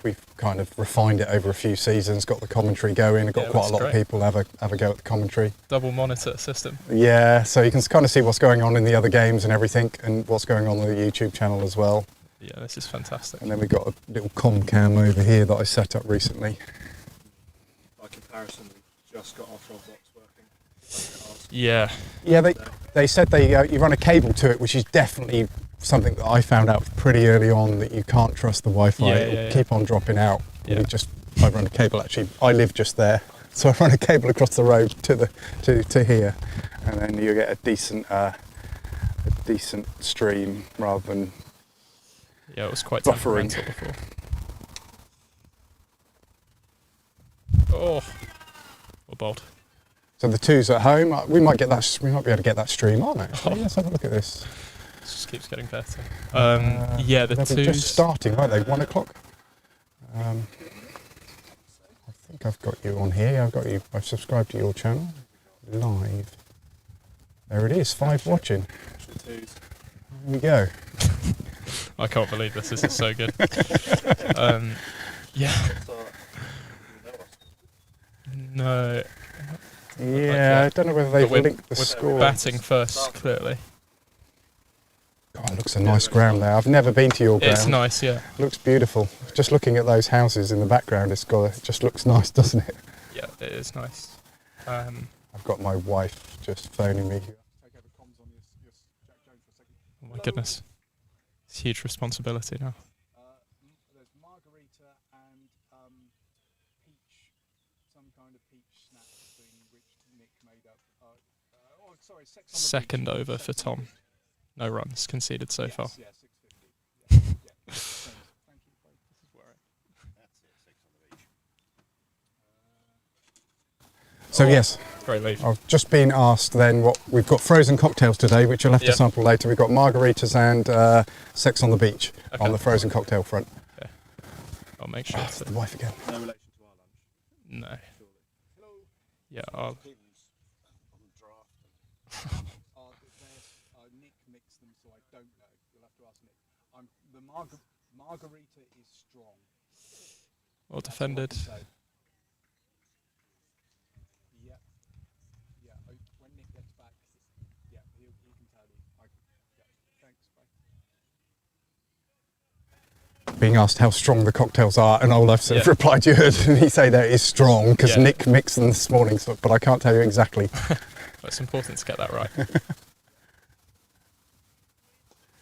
we've kind of refined it over a few seasons, got the commentary going, got quite a lot of people have a go at the commentary. Double monitor system. Yeah, so you can kind of see what's going on in the other games and everything, and what's going on the YouTube channel as well. Yeah, this is fantastic. And then we've got a little com cam over here that I set up recently. By comparison, we just got our Frogbox working. Yeah. Yeah, they said you run a cable to it, which is definitely something that I found out pretty early on, that you can't trust the Wi-Fi. It'll keep on dropping out. Yeah. I run a cable actually. I live just there, so I run a cable across the road to here, and then you get a decent stream rather than it was quite buffering before. Oh, we're bowled. So the twos at home, we might be able to get that stream on actually. Let's have a look at this. It just keeps getting better. The they'll twos be just starting, aren't they? 1 o'clock. I think I've got you on here. I've subscribed to your channel live. There it is, 5 watching. There we go. I can't believe this. This is so good. Yeah. No. Yeah, I don't know whether they've linked the score. Batting first, clearly. God, it looks a nice ground there. I've never been to your ground. It's nice, yeah. It looks beautiful. Just looking at those houses in the background, it just looks nice, doesn't it? Yeah, it is nice. I've got my wife just phoning me. Oh my goodness. It's huge responsibility now. There's margarita and peach, some kind of peach snack thing which Nick made up. Second over for Tom. No runs conceded so far. Yeah, 650. Thank you. This is where So yes, great lead. I've just been asked then what we've got frozen cocktails today, which you'll have to sample later. We've got margaritas and sex on the beach on the frozen cocktail front. Okay. I'll make sure. The wife again. No relation to our lunch. No. Hello. Yeah, I'll. Nick mixed them, so I don't know. You'll have to ask Nick. The margarita is strong. Well defended. When Nick gets back, he can tell you. Thanks, bye. Being asked how strong the cocktails are, and Olaf replied, you heard me say that it is strong, because Nick mixed them this morning, but I can't tell you exactly. It's important to get that right.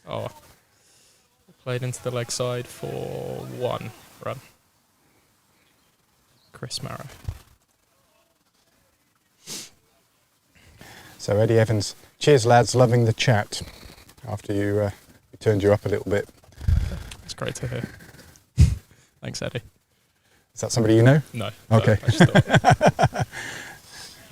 Oh. Played into the leg side for 1 run. Chris Marrow. So Eddie Evans, cheers lads, loving the chat. After we turned you up a little bit. It's great to hear. Thanks, Eddie. Is that somebody you know? No. Okay. I just thought.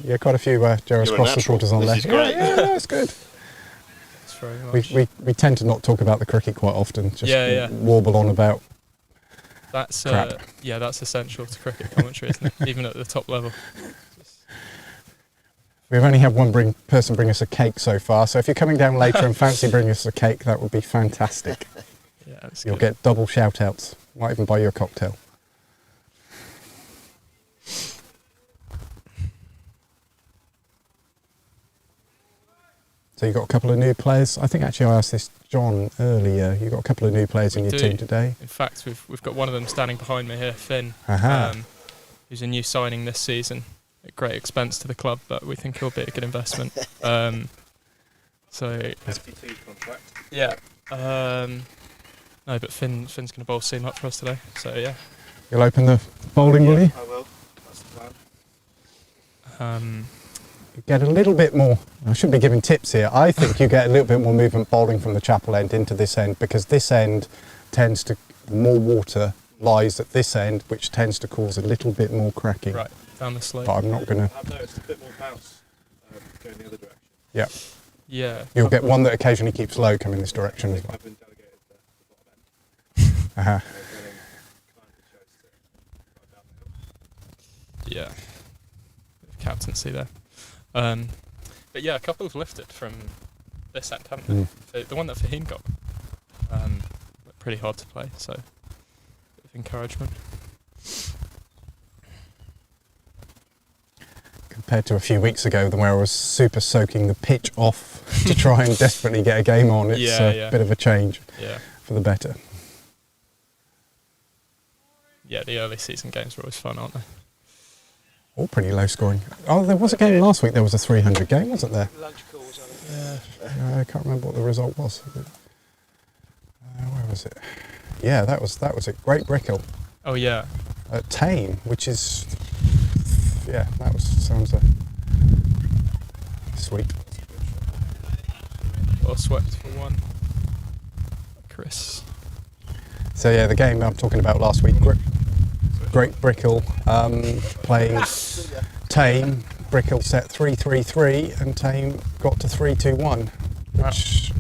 Yeah, quite a few Gerrards Cross supporters on there. Yeah, that's good. Thanks very much. We tend to not talk about the cricket quite often. Just warble on about. That's crap. That's essential to cricket commentary, isn't it? Even at the top level. We've only had one person bring us a cake so far, so if you're coming down later and fancy bringing us a cake, that would be fantastic. Yeah, that's You'll good. get double shout outs. Might even buy you a cocktail. So you've got a couple of new players. I think actually I asked this John earlier. You've got a couple of new players in your team today. In fact, we've got one of them standing behind me here, Finn, who's a new signing this season. At great expense to the club, but we think he'll be a good investment. So FT2 contract. yeah. No, but Finn's going to bowl seam up for us today. So yeah. You'll open the bowling, will you? I will. That's the plan. Get a little bit more. I shouldn't be giving tips here. I think you get a little bit more movement bowling from the chapel end into this end, because this end tends to, more water lies at this end, which tends to cause a little bit more cracking. Right, down the slope. But I'm not going to. I've noticed a bit more bounce going the other direction. Yeah. Yeah. You'll get one that occasionally keeps low coming this direction as well. I've been delegated the bottom end. Uh-huh. Yeah. Captaincy there. But yeah, a couple have lifted from this end, haven't they? The one that Fahim got, pretty hard to play, so bit of encouragement. Compared to a few weeks ago, where I was super soaking the pitch off to try and desperately get a game on, it's a bit of a change for the better. Yeah, the early season games were always fun, aren't they? All pretty low scoring. Oh, there was a game last week. There was a 300 game, wasn't there? Lunch calls, I think. Yeah. I can't remember what the result was. Where was it? Yeah, that was it. Great Brickle Oh yeah. at Tame, which is sounds sweet. Well swept for one. Chris. So yeah, the game I'm talking about last week. Great Brickle playing Tame. Brickle set 3-3-3 and Tame got to 3-2-1, which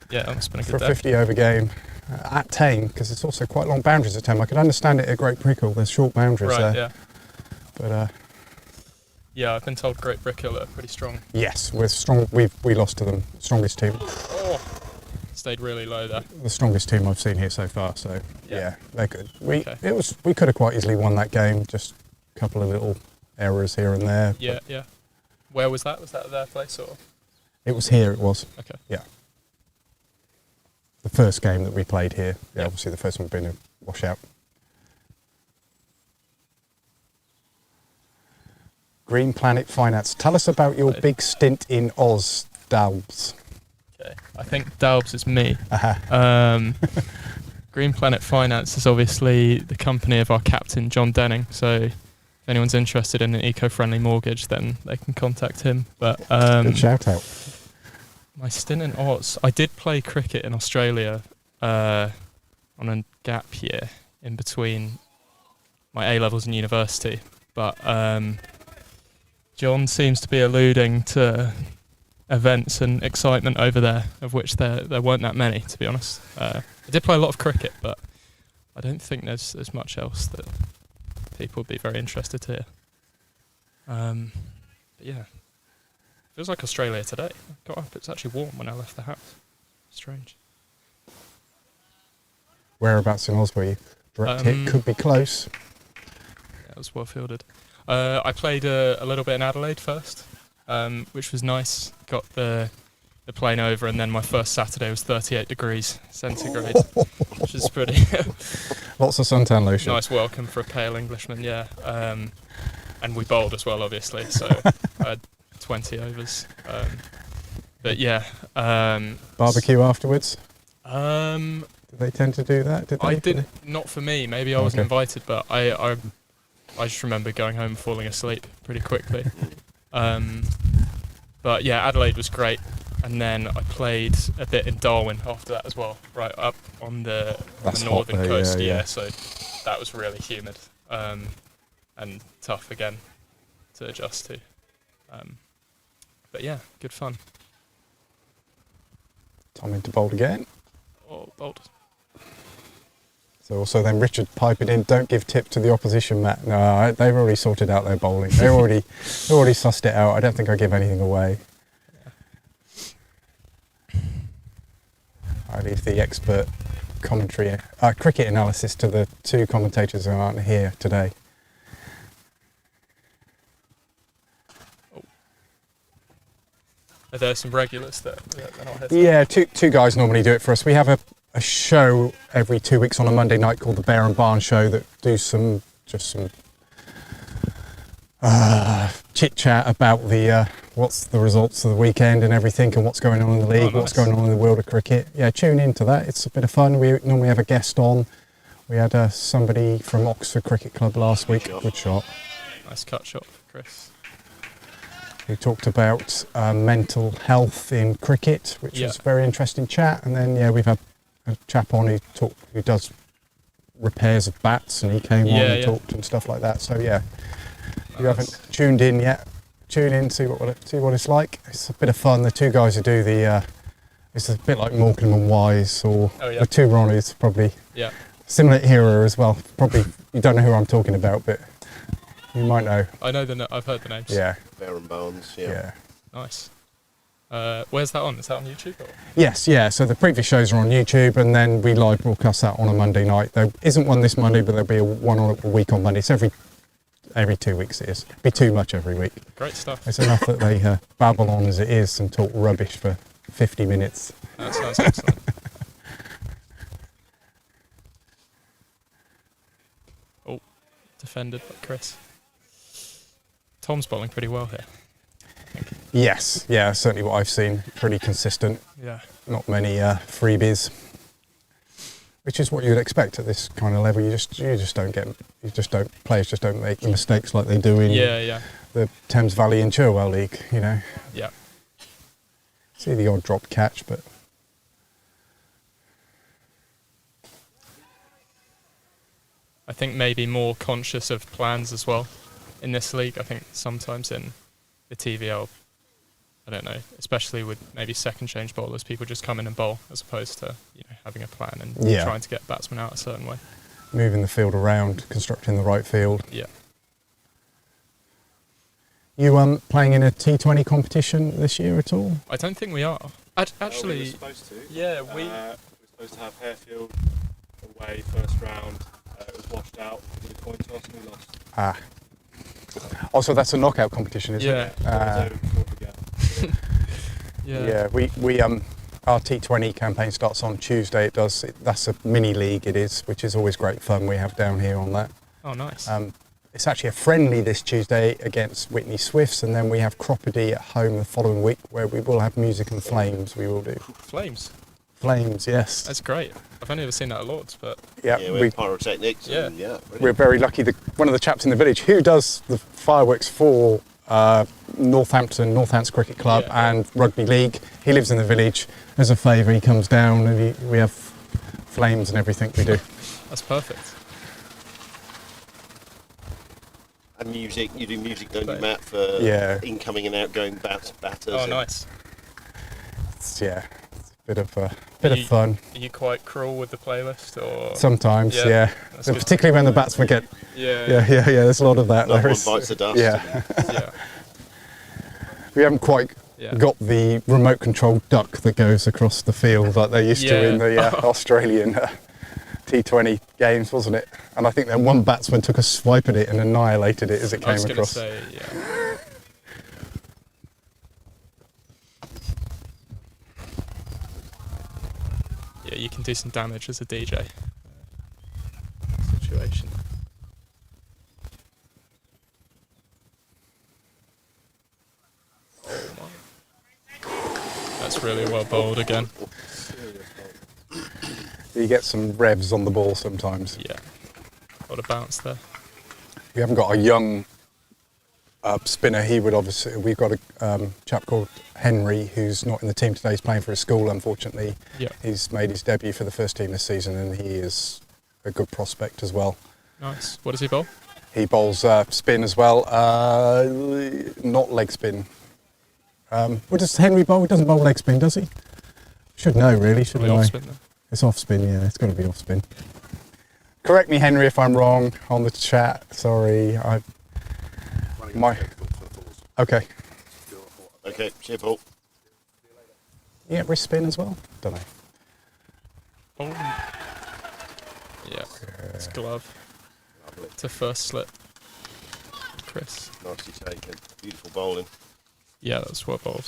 yeah, that must have been a for good a day. 50 over game at Tame, because it's also quite long boundaries at Tame. I could understand it at Great Brickle. There's short boundaries Right, there. yeah. But Yeah, I've been told Great Brickhill are pretty strong. yes, we're strong. We lost to them. Strongest team. Oh, stayed really low there. The strongest team I've seen here so far. So yeah, they're good. We Okay. we could have quite easily won that game. Just a couple of little errors here and there. Yeah, yeah. Where was that? Was that at their place or? It was here. It was. Okay. Yeah. The first game that we played here. Yeah, Yep. obviously the first one being a washout. Green Planet Finance. Tell us about your Okay. big stint in Oz, Dalbs. Okay. I think Dalbs is me. Uh-huh. Green Planet Finance is obviously the company of our captain, John Denning. So if anyone's interested in an eco-friendly mortgage, then they can contact him. But Good shout out. my stint in Oz, I did play cricket in Australia on a gap year in between my A-levels and university. But John seems to be alluding to events and excitement over there, of which there weren't that many, to be honest. I did play a lot of cricket, but I don't think there's much else that people would be very interested to hear. But yeah, feels like Australia today. I got up, it's actually warm when I left the house. Strange. Whereabouts in Oz were you? Direct hit could be close. Yeah, it was well fielded. I played a little bit in Adelaide first, which was nice. Got the plane over, and then my first Saturday was 38 degrees centigrade, which is pretty Lots of suntan lotion. nice welcome for a pale Englishman, yeah. And we bowled as well, obviously, so I had 20 overs. But yeah. Barbecue afterwards? Um, Did they tend to do that? Did they? I did not for me. Maybe I wasn't Okay. invited, but I just remember going home and falling asleep pretty quickly. But yeah, Adelaide was great, and then I played a bit in Darwin after that as well, right up on the That's hot northern there, coast. yeah. So that was really humid and tough again to adjust to. But yeah, good fun. Time into bold again. Oh, bold. So also then Richard piping in, don't give tip to the opposition, Matt. No, they've already sorted out their bowling. They already sussed it out. I don't think I give anything away. I leave the expert commentary, cricket analysis to the two commentators who aren't here today. Are there some regulars that are not here? Yeah, two guys normally do it for us. We have a show every 2 weeks on a Monday night called the Bear and Barn Show that do some chit chat about the what's the results of the weekend and everything, and what's going on in the league, what's going on in the world of cricket. Yeah, tune into that. It's a bit of fun. We normally have a guest on. We had somebody from Oxford Cricket Club last week. Good shot. Nice cut shot for Chris. Who talked about mental health in cricket, which was a very interesting chat. And then we've had a chap on who does repairs of bats, and he came on and talked and stuff like that. So if you haven't tuned in yet, tune in, see what it's like. It's a bit of fun. The two guys who do it's a bit like Morecambe and Wise, or the two Ronnies, probably. Yeah. Similar era as well. Probably you don't know who I'm talking about, but you might know. I know I've heard the names. Yeah. Bear and Bones. Yeah. Nice. Where's that on? Is that on YouTube? Or? Yes, yeah. So the previous shows are on YouTube, and then we live broadcast that on a Monday night. There isn't one this Monday, but there'll be one a week on Monday. It's every 2 weeks. It is. It'll be too much every week. Great stuff. It's enough that they babble on as it is and talk rubbish for 50 minutes. That sounds excellent. Oh, defended by Chris. Tom's bowling pretty well here. Yes, yeah, certainly what I've seen. Pretty consistent. Yeah. Not many freebies, which is what you'd expect at this kind of level. Players just don't make the mistakes like they do in the Thames Valley and Cherwell League, you know. Yeah. See the odd drop catch, but I think maybe more conscious of plans as well in this league. I think sometimes in the TVL, I don't know, especially with maybe second change bowlers, people just come in and bowl as opposed to having a plan and trying to get batsmen out a certain way. Moving the field around, constructing the right field. Yeah. You playing in a T20 competition this year at all? I don't think we are. Actually, we were supposed to. Yeah, we were supposed to have Harefield away first round. It was washed out with a coin toss and we lost. Ah. Also, that's a knockout competition, isn't it? Yeah. We our T20 campaign starts on Tuesday. That's a mini league. It is, which is always great fun. We have down here on that. Oh, nice. It's actually a friendly this Tuesday against Whitney Swifts, and then we have Cropperdy at home the following week, where we will have music and flames. We will do flames. Flames, yes. That's great. I've only ever seen that at Lords, but we're pyrotechnics. Yeah, we're very lucky. One of the chaps in the village who does the fireworks for Northants Cricket Club and Rugby League. He lives in the village. As a favour, he comes down and we have flames and everything we do. That's perfect. And music, you do music, don't you, Matt, for incoming and outgoing batters? Oh, nice. It's a bit of fun. Are you quite cruel with the playlist, or sometimes? Yeah. Particularly when the batsmen get. Yeah. There's a lot of that. No one bites the dust. Yeah. We haven't quite got the remote controlled duck that goes across the field like they used to in the Australian T20 games, wasn't it? And I think then one batsman took a swipe at it and annihilated it as it came across. I was going to say, yeah, you can do some damage as a DJ situation. That's really well bowled again. You get some revs on the ball sometimes. Yeah, a lot of bounce there. We haven't got a young spinner. We've got a chap called Henry who's not in the team today. He's playing for his school, unfortunately. Yeah. He's made his debut for the first team this season, and he is a good prospect as well. Nice. What does he bowl? He bowls spin as well, not leg spin. What does Henry bowl? He doesn't bowl leg spin, does he? Should know, really, shouldn't I? Off spin then. It's off spin, yeah. It's got to be off spin. Correct me, Henry, if I'm wrong on the chat. Sorry, Okay. Okay, cheers, Paul. Yeah, wrist spin as well. Don't know. Oh. Yeah. It's glove. Lovely. To first slip. Chris. Nicely taken. Beautiful bowling. Yeah, that's well bowled.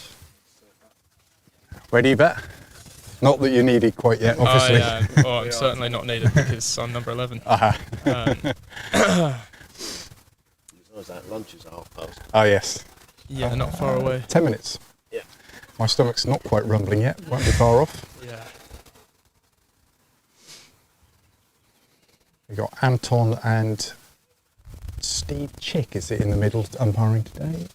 Where do you bet? Not that you needed quite yet, obviously. I'm certainly not needed because I'm number 11. Was that lunch is past? Oh yes. Yeah, not far away. 10 minutes. Yeah. My stomach's not quite rumbling yet. Won't be far off. Yeah. We've got Anton and Steve Chick, is it, in the middle umpiring today?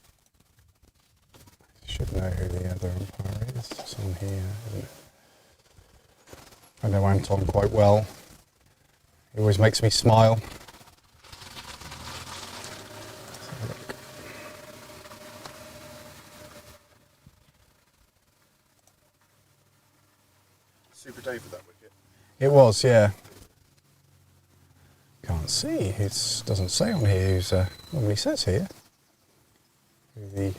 Should know who the other umpire is. It's on here, isn't it? I know Anton quite well. He always makes me smile. Let's have a look. Super day for that wicket. It was, yeah. Can't see. It doesn't say on here who's. Normally says here. Who the.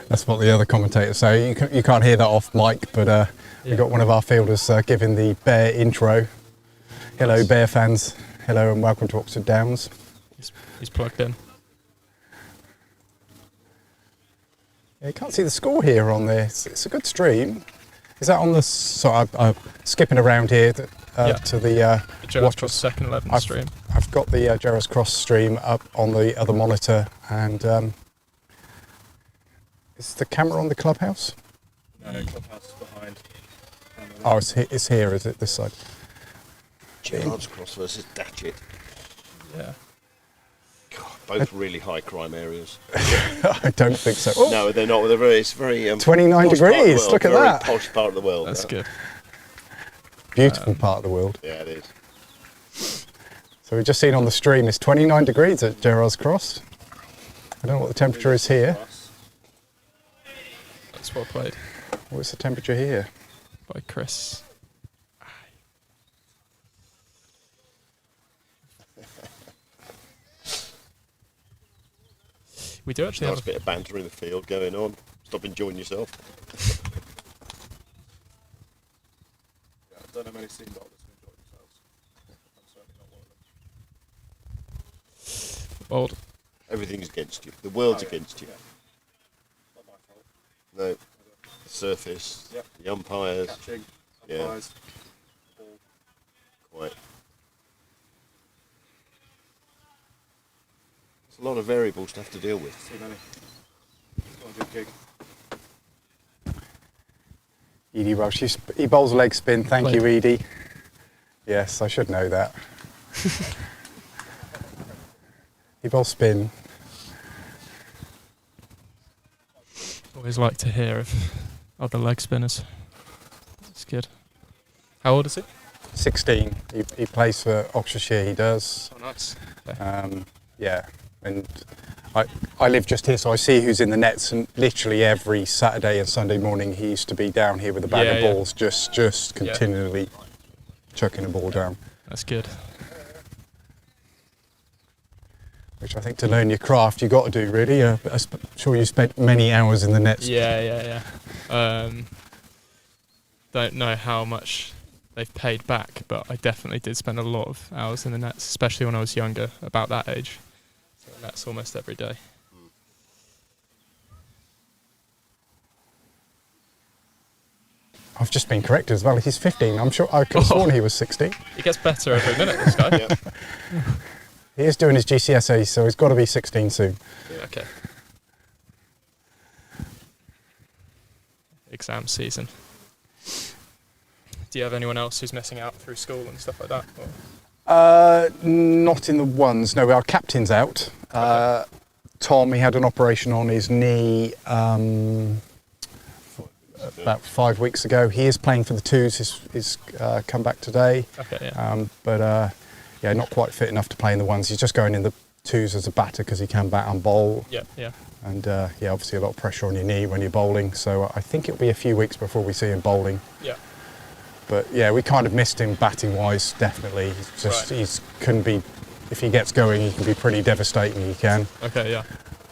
That's what the other commentators say. You can't hear that off mic, but we've got one of our fielders giving the Bear intro. Hello, Bear fans. Hello, and welcome to Oxford Downs. He's plugged in. Yeah, you can't see the score here on this. It's a good stream. Is that on the? So I'm skipping around here to the Gerrards Cross second 11 stream. I've got the Gerrards Cross stream up on the other monitor, and is the camera on the clubhouse? No, clubhouse is behind. Oh, it's here, is it? This side. Gerrards Cross versus Datchet. Yeah. God, both really high crime areas. I don't think so. Oh, No, they're not. It's very 29 posh part of the degrees. world, Look at very that. Posh part of the world. That's good. Beautiful part of the world. Yeah, it is. So we've just seen on the stream it's 29 degrees at Gerrards Cross. I don't know what the temperature is here. That's well played What's the temperature here? by Chris. We do actually Nice have bit of banter in the field going on. Stop enjoying yourself. Yeah, I don't know many scene bowlers who enjoy themselves. I'm certainly not one of them. bold. Everything's against you. The world's against you. Not my fault. No. The surface, Yep. the umpires, Catching, Yeah. umpires, ball. quite. There's a lot of variables to have to deal with. Too many. It's not a good gig. Edie Welsh, he bowls leg spin. Thank you, Edie. Yes, I should know that. He bowls spin. Always like to hear of other leg spinners. It's good. How old is he? 16. He plays for Oxfordshire. He does. Oh, nice. Yeah, and I live just here, so I see who's in the nets. And literally every Saturday and Sunday morning, he used to be down here with a bag of balls, just continually chucking a ball down. That's good. Which I think to learn your craft, you got to do really. I'm sure you spent many hours in the nets. Yeah. Don't know how much they've paid back, but I definitely did spend a lot of hours in the nets, especially when I was younger, about that age. So nets almost every day. I've just been corrected as well. He's 15. I'm sure I could have sworn he was 16. He gets better every minute, this guy. Yeah. He is doing his GCSE, so he's got to be 16 soon. Yeah, okay. Exam season. Do you have anyone else who's missing out through school and stuff like that? Or? Not in the ones. No, our captain's out. Tom, he had an operation on his knee about 5 weeks ago. He is playing for the twos. He's come back today. Okay, yeah. But not quite fit enough to play in the ones. He's just going in the twos as a batter because he can bat and bowl. Yeah. And obviously a lot of pressure on your knee when you're bowling. So I think it'll be a few weeks before we see him bowling. Yeah. But yeah, we kind of missed him batting wise, definitely. He's just, Right. couldn't be, if he gets going, he can be pretty devastating, he can. Okay, yeah.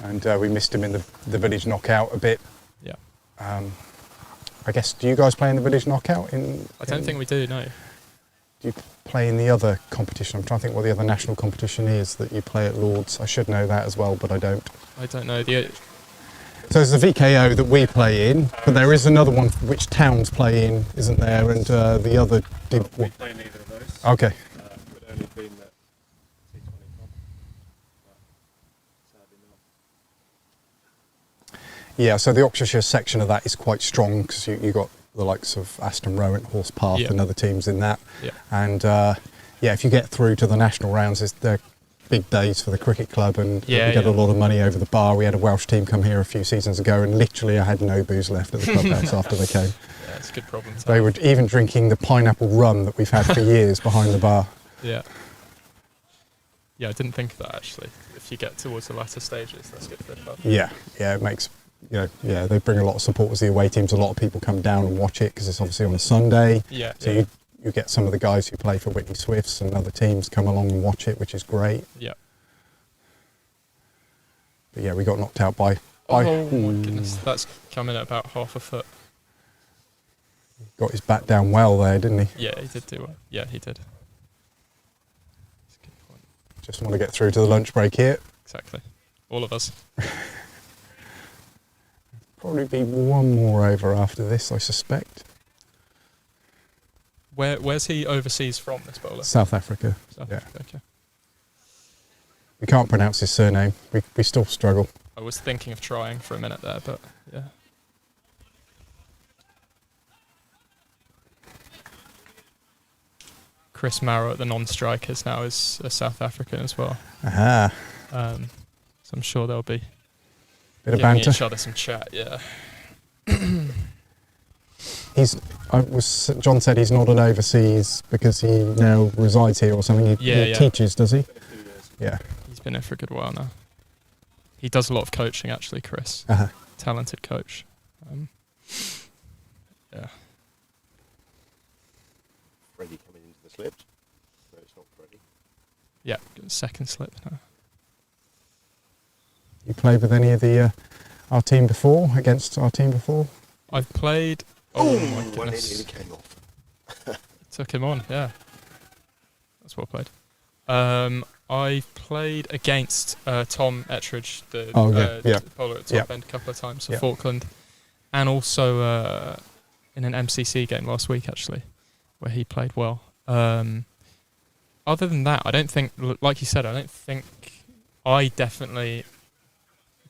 And we missed him in the village knockout a bit. Yeah. I guess, do you guys play in the village knockout? I don't think we do, no. Do you play in the other competition? I'm trying to think what the other national competition is that you play at Lord's. I should know that as well, but I don't. I don't know. So there's the VKO that we play in, but there is another one which towns play in, isn't there? And the other... We play neither of those. Okay. We'd only been at T20 Cup, but sadly not. Yeah, so the Oxfordshire section of that is quite strong because you got the likes of Aston Rowan, Horse Path and other teams in that. Yeah. And if you get through to the national rounds, they're big days for the cricket club, and we get a lot of money over the bar. We had a Welsh team come here a few seasons ago, and literally I had no booze left at the clubhouse after they came. Yeah, it's a good problem. They were even drinking the pineapple rum that we've had for years behind the bar. Yeah. Yeah, I didn't think of that actually. If you get towards the latter stages, that's good for the club. Yeah, it makes, they bring a lot of supporters, the away teams. A lot of people come down and watch it because it's obviously on a Sunday. Yeah. So you get some of the guys who play for Whitney Swifts and other teams come along and watch it, which is great. Yeah. But yeah, we got knocked out by... Oh my goodness, that's coming at about half a foot. Got his bat down well there, didn't he? Yeah, he did do well. Yeah, he did. That's a good point. Just want to get through to the lunch break here. Exactly. All of us. Probably be one more over after this, I suspect. Where's he overseas from, this bowler? South Africa. South Yeah. Africa, okay. We can't pronounce his surname. We still struggle. I was thinking of trying for a minute there, but yeah. Chris Marrow at the non-strikers now is a South African as well. Aha. So I'm sure there'll be Bit of giving banter. each other some chat, yeah. John said he's not an overseas because he now resides here or something. He teaches, does he? Yeah. He's been here for a good while now. He does a lot of coaching, actually, Chris. Uh-huh. Talented coach. Yeah. Freddie coming into the slips. No, it's not Freddie. Yeah, second slip now. You played with any of our team before, against our team before? I've played... Oh my One goodness. nearly came off. Took him on, yeah. That's well played. I've played against Tom Ettridge, the bowler at top end a couple of times for Falkland, and also in an MCC game last week actually, where he played well. Other than that, I don't think, like you said, I definitely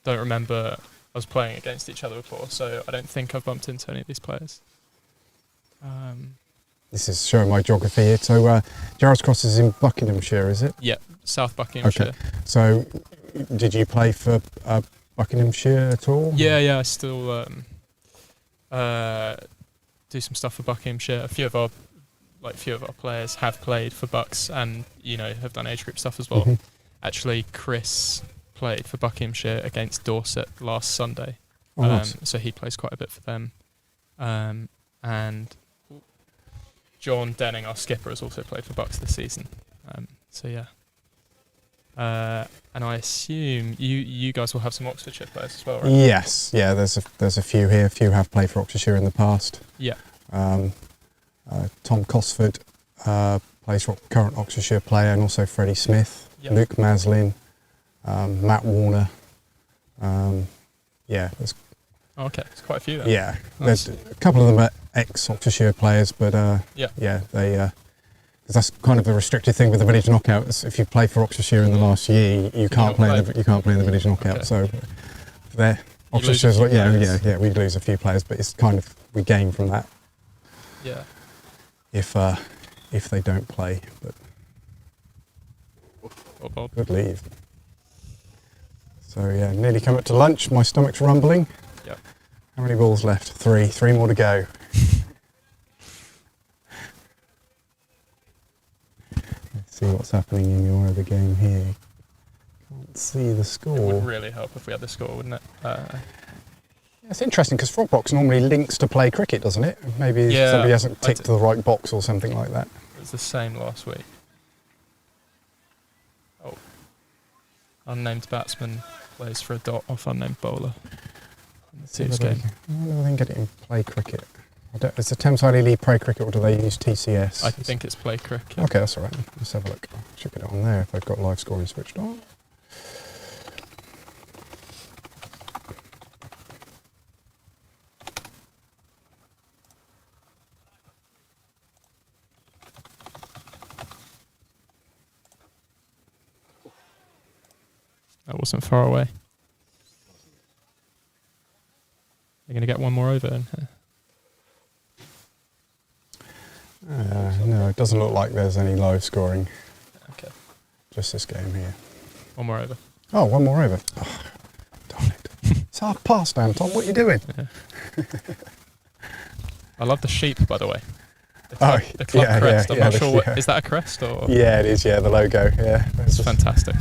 don't remember us playing against each other before, so I don't think I've bumped into any of these players. This is showing my geography here. So Gerrards Cross is in Buckinghamshire, is it? Yeah, South Buckinghamshire. Okay. So did you play for Buckinghamshire at all? Yeah, I still do some stuff for Buckinghamshire. A few of our players have played for Bucks and have done age group stuff as well. Mm-hmm. Actually, Chris played for Buckinghamshire against Dorset last Sunday. Oh, nice. So he plays quite a bit for them. And John Denning, our skipper, has also played for Bucks this season. So yeah. And I assume you guys will have some Oxfordshire players as well, right? Yes, yeah. There's a few here. A few have played for Oxfordshire in the past. Yeah. Tom Cosford plays for current Oxfordshire player, and also Freddie Smith, Luke Maslin, Matt Warner. There's okay, it's quite a few then. Yeah, Nice. there's a couple of them are ex-Oxfordshire players, but they. That's kind of the restricted thing with the village knockouts. If you play for Oxfordshire in the last year, you can't play in the village knockout. Okay. So, Oxfordshire's we lose a few players, but it's kind of we gain from that. Yeah. If they don't play, but good leave. So yeah, nearly come up to lunch. My stomach's rumbling. Yeah. How many balls left? Three more to go. Let's see what's happening in your other game here. Can't see the score. It would really help if we had the score, wouldn't it? It's interesting because Frogbox normally links to play cricket, doesn't it? Maybe somebody hasn't ticked the right box or something like that. It was the same last week. Oh. Unnamed batsman plays for a dot off unnamed bowler. I wonder if they can get it in play cricket. Is the Thames Valley League play cricket or do they use TCS? I think it's play cricket. Okay, that's all right. Let's have a look. I should get it on there if they've got live scoring switched on. That wasn't far away. They're going to get one more over in here. No, it doesn't look like there's any live scoring. Okay. Just this game here. One more over. Oh, one more over. Oh, darn it. It's half past, Anton. What are you doing? Yeah. I love the sheep, by the way. The club crest. I'm not sure what... Is that a crest or...? Yeah, it is, yeah, the logo, yeah. It's fantastic.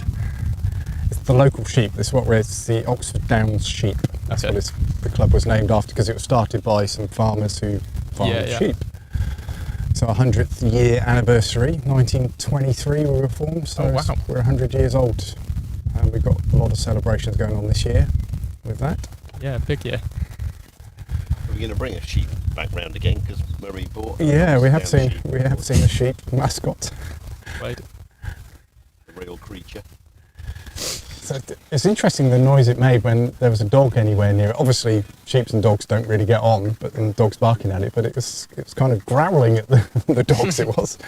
It's the local sheep. This is what it's the Oxford Downs sheep. That's what the club was named after, because it was started by some farmers who farmed sheep. So 100th year anniversary, 1923 we were formed, so we're 100 years old. And we've got a lot of celebrations going on this year with that. Yeah, big year. Are we going to bring a sheep back round again, because Marie bought we have seen a sheep mascot. Wait. The real creature. So it's interesting the noise it made when there was a dog anywhere near it. Obviously, sheep and dogs don't really get on, and dogs barking at it. But it was kind of growling at the dogs. It was.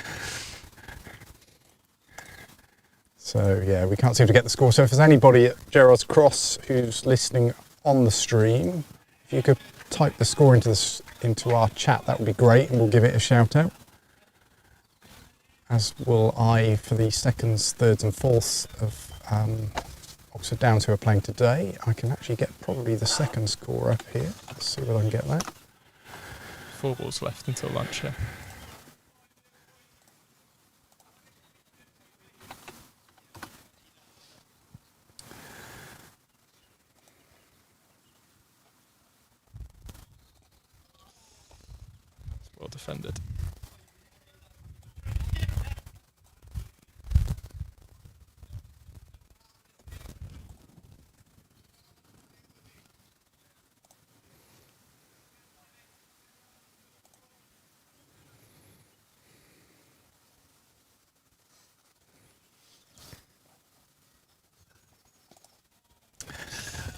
So yeah, we can't seem to get the score. So if there's anybody at Gerrards Cross who's listening on the stream, if you could type the score into our chat, that would be great, and we'll give it a shout out. As will I for the seconds, thirds, and fourths of Oxford Downs who are playing today. I can actually get probably the second score up here. Let's see if I can get that. 4 balls left until lunch, yeah. Well defended.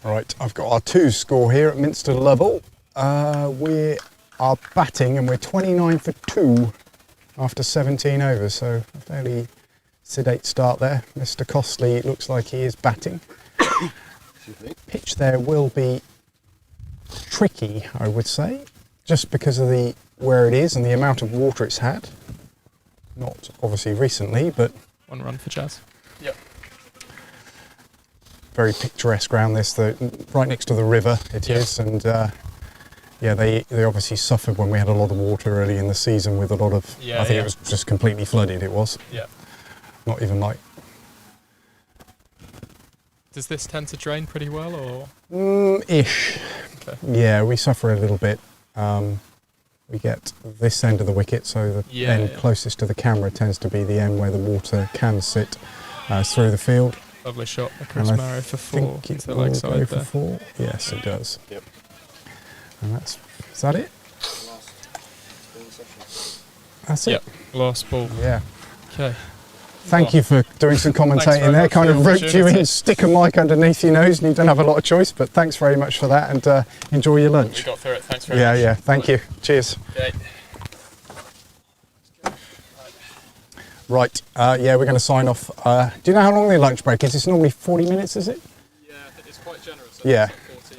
All right, I've got our 2 score here at Minster level. We are batting and we're 29 for 2 after 17 overs, so a fairly sedate start there. Mr. Costley looks like he is batting. Pitch there will be tricky, I would say, just because of where it is and the amount of water it's had. Not obviously recently, but 1 run for Jazz. Yep. Very picturesque ground this, right next to the river it is, and they obviously suffered when we had a lot of water early in the season with a lot of, I think it was just completely flooded, it was. Yeah. Not even like... Does this tend to drain pretty well, or...? Ish. Okay. Yeah, we suffer a little bit. We get this end of the wicket, so the end closest to the camera tends to be the end where the water can sit through the field. Lovely shot across Marrow for 4 to the leg side there. 4. Yes, it does. Yep. And is that it? That's it? Yep, last ball. Yeah. Okay. Thank you for doing some commentating there. Kind of roped you in, stick a mic underneath your nose, and you don't have a lot of choice, but thanks very much for that, and enjoy your lunch. We got through it, thanks very much. Yeah, thank you. Cheers. Okay. Right, we're going to sign off. Do you know how long the lunch break is? It's normally 40 minutes, is it? Yeah, it's quite generous.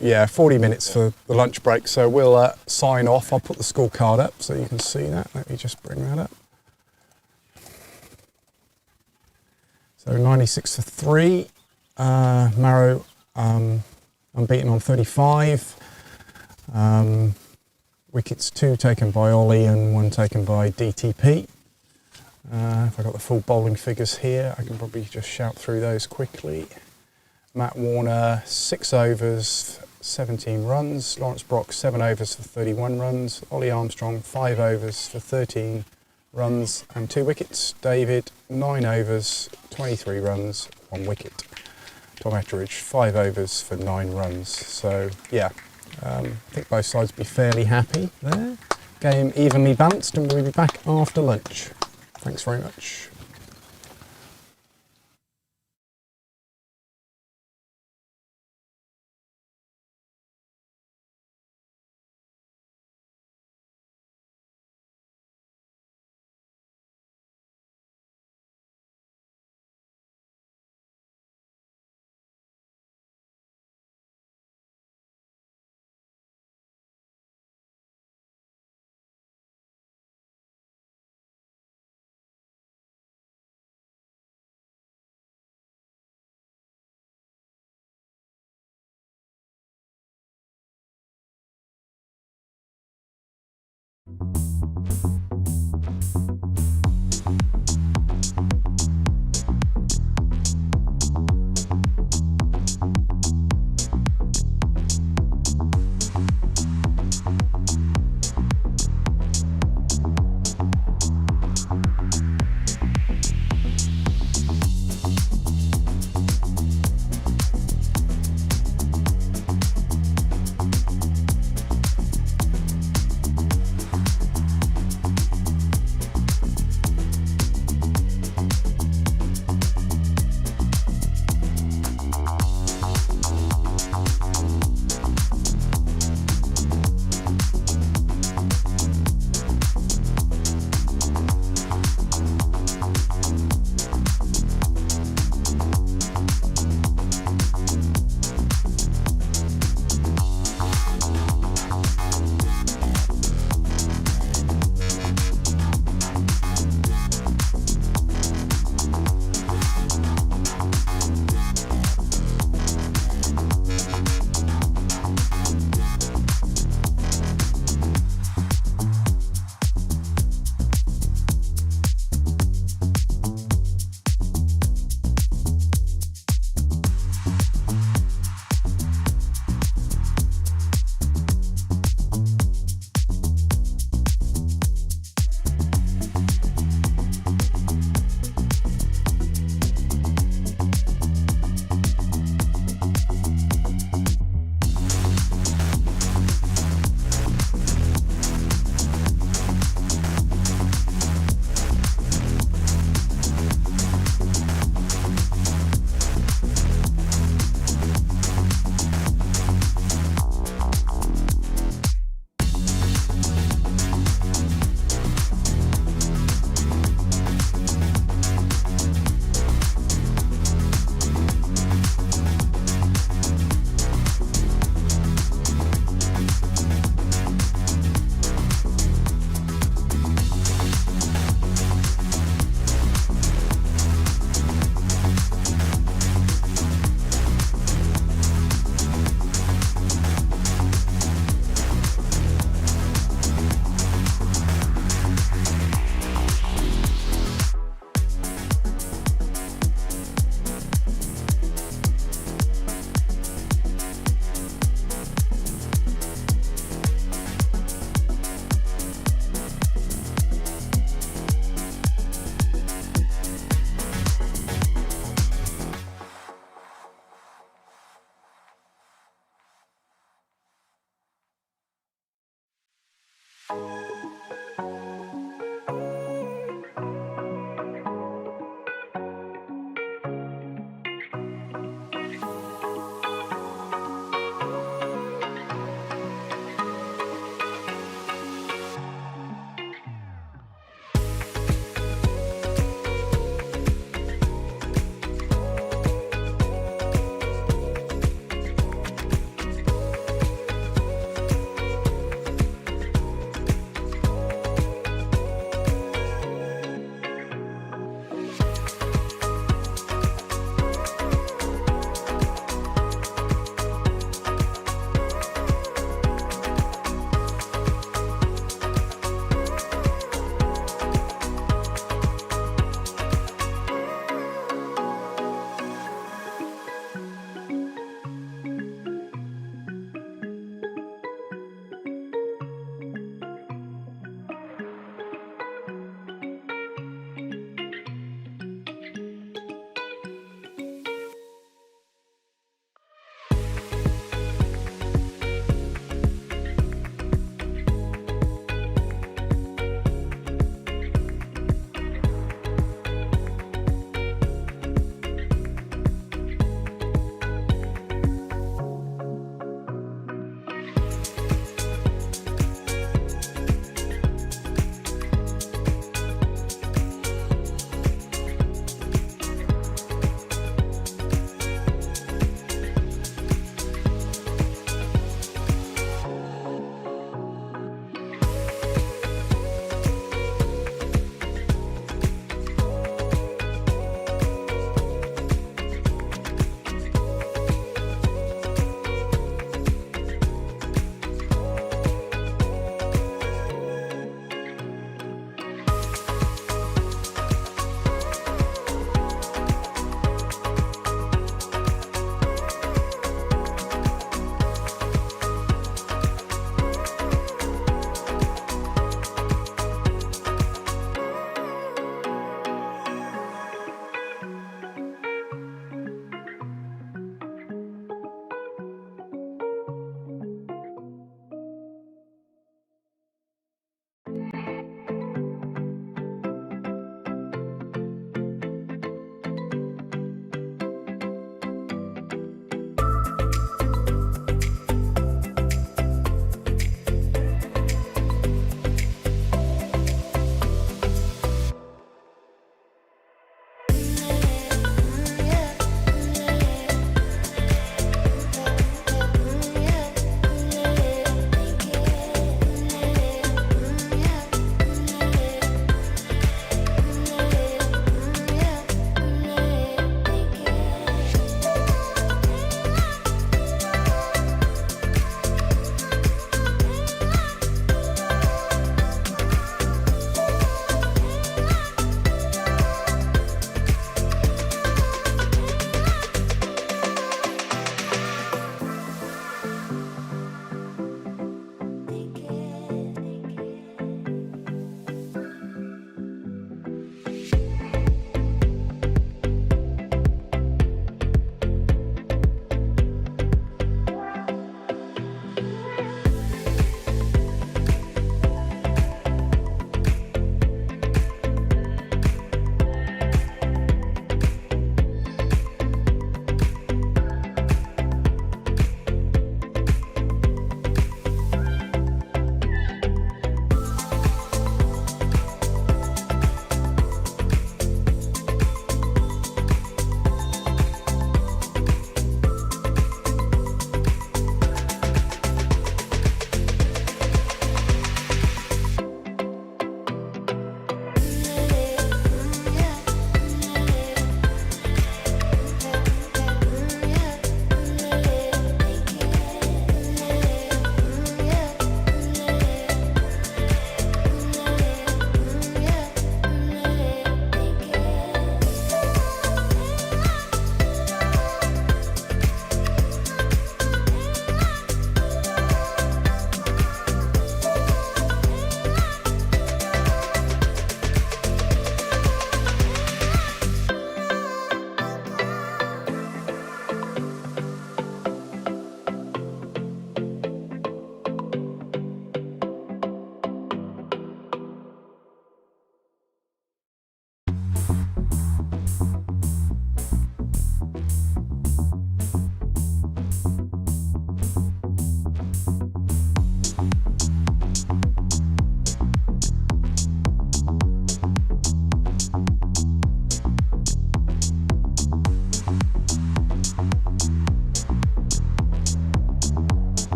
Yeah, 40 minutes for the lunch break. So we'll sign off. I'll put the scorecard up so you can see that. Let me just bring that up. So 96 for 3. Marrow unbeaten on 35. Wickets 2 taken by Ollie and 1 taken by DTP. If I got the full bowling figures here, I can probably just shout through those quickly. Matt Warner, 6 overs, 17 runs. Lawrence Brock, 7 overs for 31 runs. Ollie Armstrong, 5 overs for 13 runs and 2 wickets. David, 9 overs, 23 runs, 1 wicket. Tom Etteridge, 5 overs for 9 runs. So, yeah, I think both sides will be fairly happy there. Game evenly balanced, and we'll be back after lunch. Thanks very much.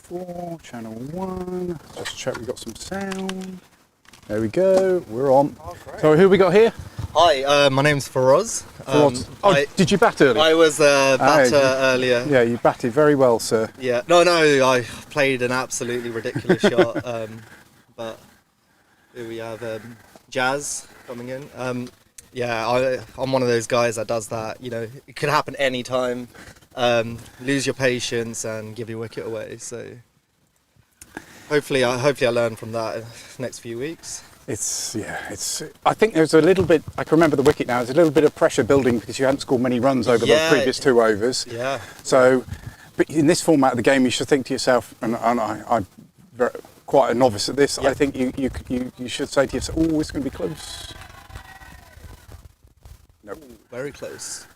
4, channel 1. Just check we've got some sound. There we go, we're on. Oh, So who we got here? Hi, my name's Feroz. Did you bat early? I was a batter earlier. Yeah, you batted very well, sir. Yeah, no, I played an absolutely ridiculous shot. But here we have Jazz coming in. I'm one of those guys that does that. You know, it could happen any time. Lose your patience and give your wicket away. So hopefully I learn from that in the next few weeks. I think there's a little bit, I can remember the wicket now, there's a little bit of pressure building because you hadn't scored many runs over the previous 2 overs. Yeah. So, but in this format of the game, you should think to yourself, and I'm quite a novice at this, I think you should say to yourself, oh, it's going to be close. No. Very close.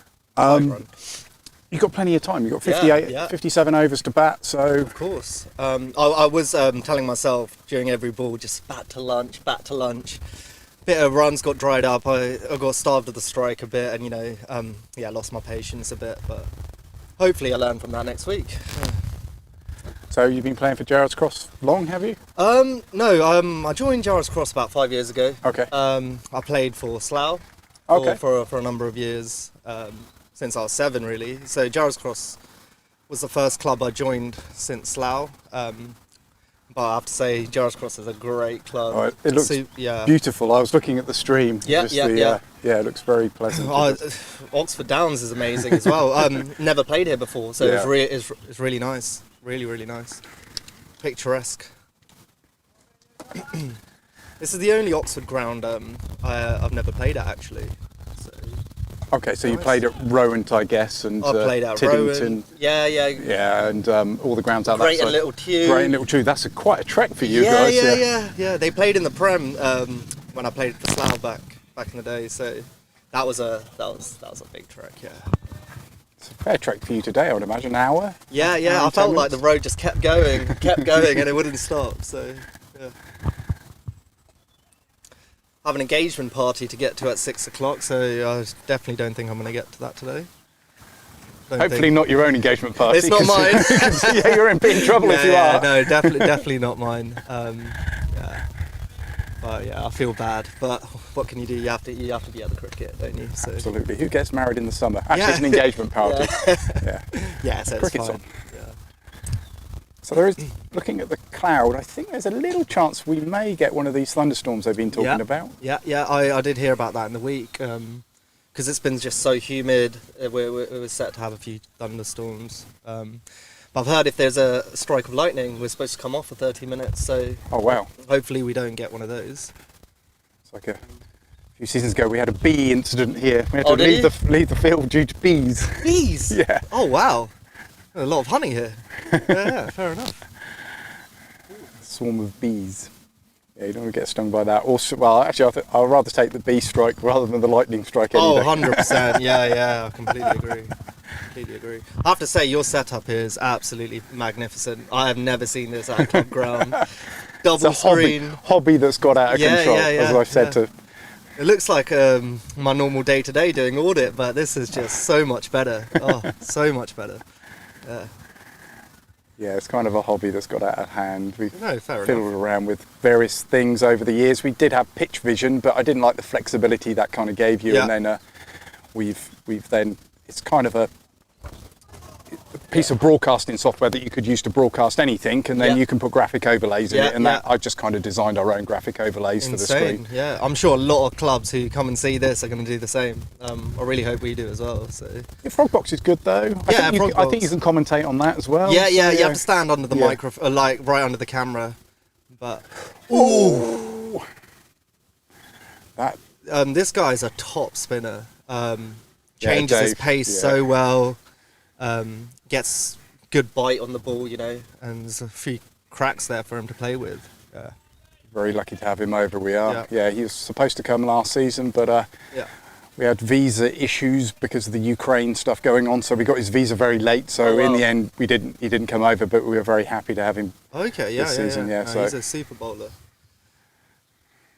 You've got plenty of time. You've got 57 overs to bat, so... Of course. I was telling myself during every ball, just bat to lunch. Bit of runs got dried up. I got starved of the strike a bit and, lost my patience a bit. But hopefully I learn from that next week. Yeah. So you've been playing for Gerrards Cross long, have you? No, I joined Gerrards Cross about 5 years ago. Okay. I played for Slough for a number of years. Since I was 7, really. So Gerrards Cross was the first club I joined since Slough. But I have to say, Gerrards Cross is a great club. Oh, it looks beautiful. I was looking at the stream. Yeah, it looks very pleasant. Oxford Downs is amazing as well. Never played here before, so it's really nice. Really, really nice. Picturesque. This is the only Oxford ground I've never played at, actually. Okay, so you played at Rowant, I guess, and I played at Tiddington. Rowant. Yeah. Yeah, and all the grounds out that side. Great and Little Tew. Great and Little Tew. That's quite a trek for you guys. Yeah. They played in the Prem when I played for Slough back in the day. So that was a big trek. Yeah. It's a fair trek for you today, I would imagine. An hour. Yeah. I felt like the road just kept going, and it wouldn't stop. So yeah. I have an engagement party to get to at 6 o'clock, so I definitely don't think I'm going to get to that today. Hopefully not your own engagement party. It's not mine. Yeah, you're in big trouble if you are. No, definitely not mine. But I feel bad. But what can you do? You have to be at the cricket, don't you? So. Absolutely. Who gets married in the summer? Actually, it's an engagement party. Yeah, so cricket's it's fine. on. So there is, looking at the cloud, I think there's a little chance we may get one of these thunderstorms they've been talking about. Yeah, I did hear about that in the week, because it's been just so humid, we're set to have a few thunderstorms. But I've heard if there's a strike of lightning, we're supposed to come off for 30 minutes, so... Oh, wow. Hopefully we don't get one of those. It's like a few seasons ago, we had a bee incident here. We had to leave the field due to bees. Bees? Yeah. Oh, wow. A lot of honey here. Yeah, fair enough. A swarm of bees. Yeah, you don't want to get stung by that. Well, actually, I'd rather take the bee strike rather than the lightning strike any day. 100%. Yeah, I completely agree. I have to say, your setup here is absolutely magnificent. I have never seen this at a club ground. Double screen. Hobby that's got out of control, as I've said to... It looks like my normal day-to-day doing audit, but this is just so much better. Oh, so much better. Yeah, it's kind of a hobby that's got out of hand. We've fiddled around with various things over the years. We did have pitch vision, but I didn't like the flexibility that kind of gave you. And then we've then, it's kind of a piece of broadcasting software that you could use to broadcast anything, and then you can put graphic overlays in it, and that I just kind of designed our own graphic overlays for the screen. Yeah, I'm sure a lot of clubs who come and see this are going to do the same. I really hope we do as well. So your Frogbox is good though. I think you can commentate on that as well. Yeah, you have to stand under the microphone, like right under the camera. But that this guy's a top spinner. Changes his pace so well. Gets good bite on the ball, and there's a few cracks there for him to play with. Very lucky to have him over. We are. Yeah, he was supposed to come last season, but we had visa issues because of the Ukraine stuff going on, so we got his visa very late. So in the end, he didn't come over, but we were very happy to have him. Okay, this season. No, so he's a super bowler.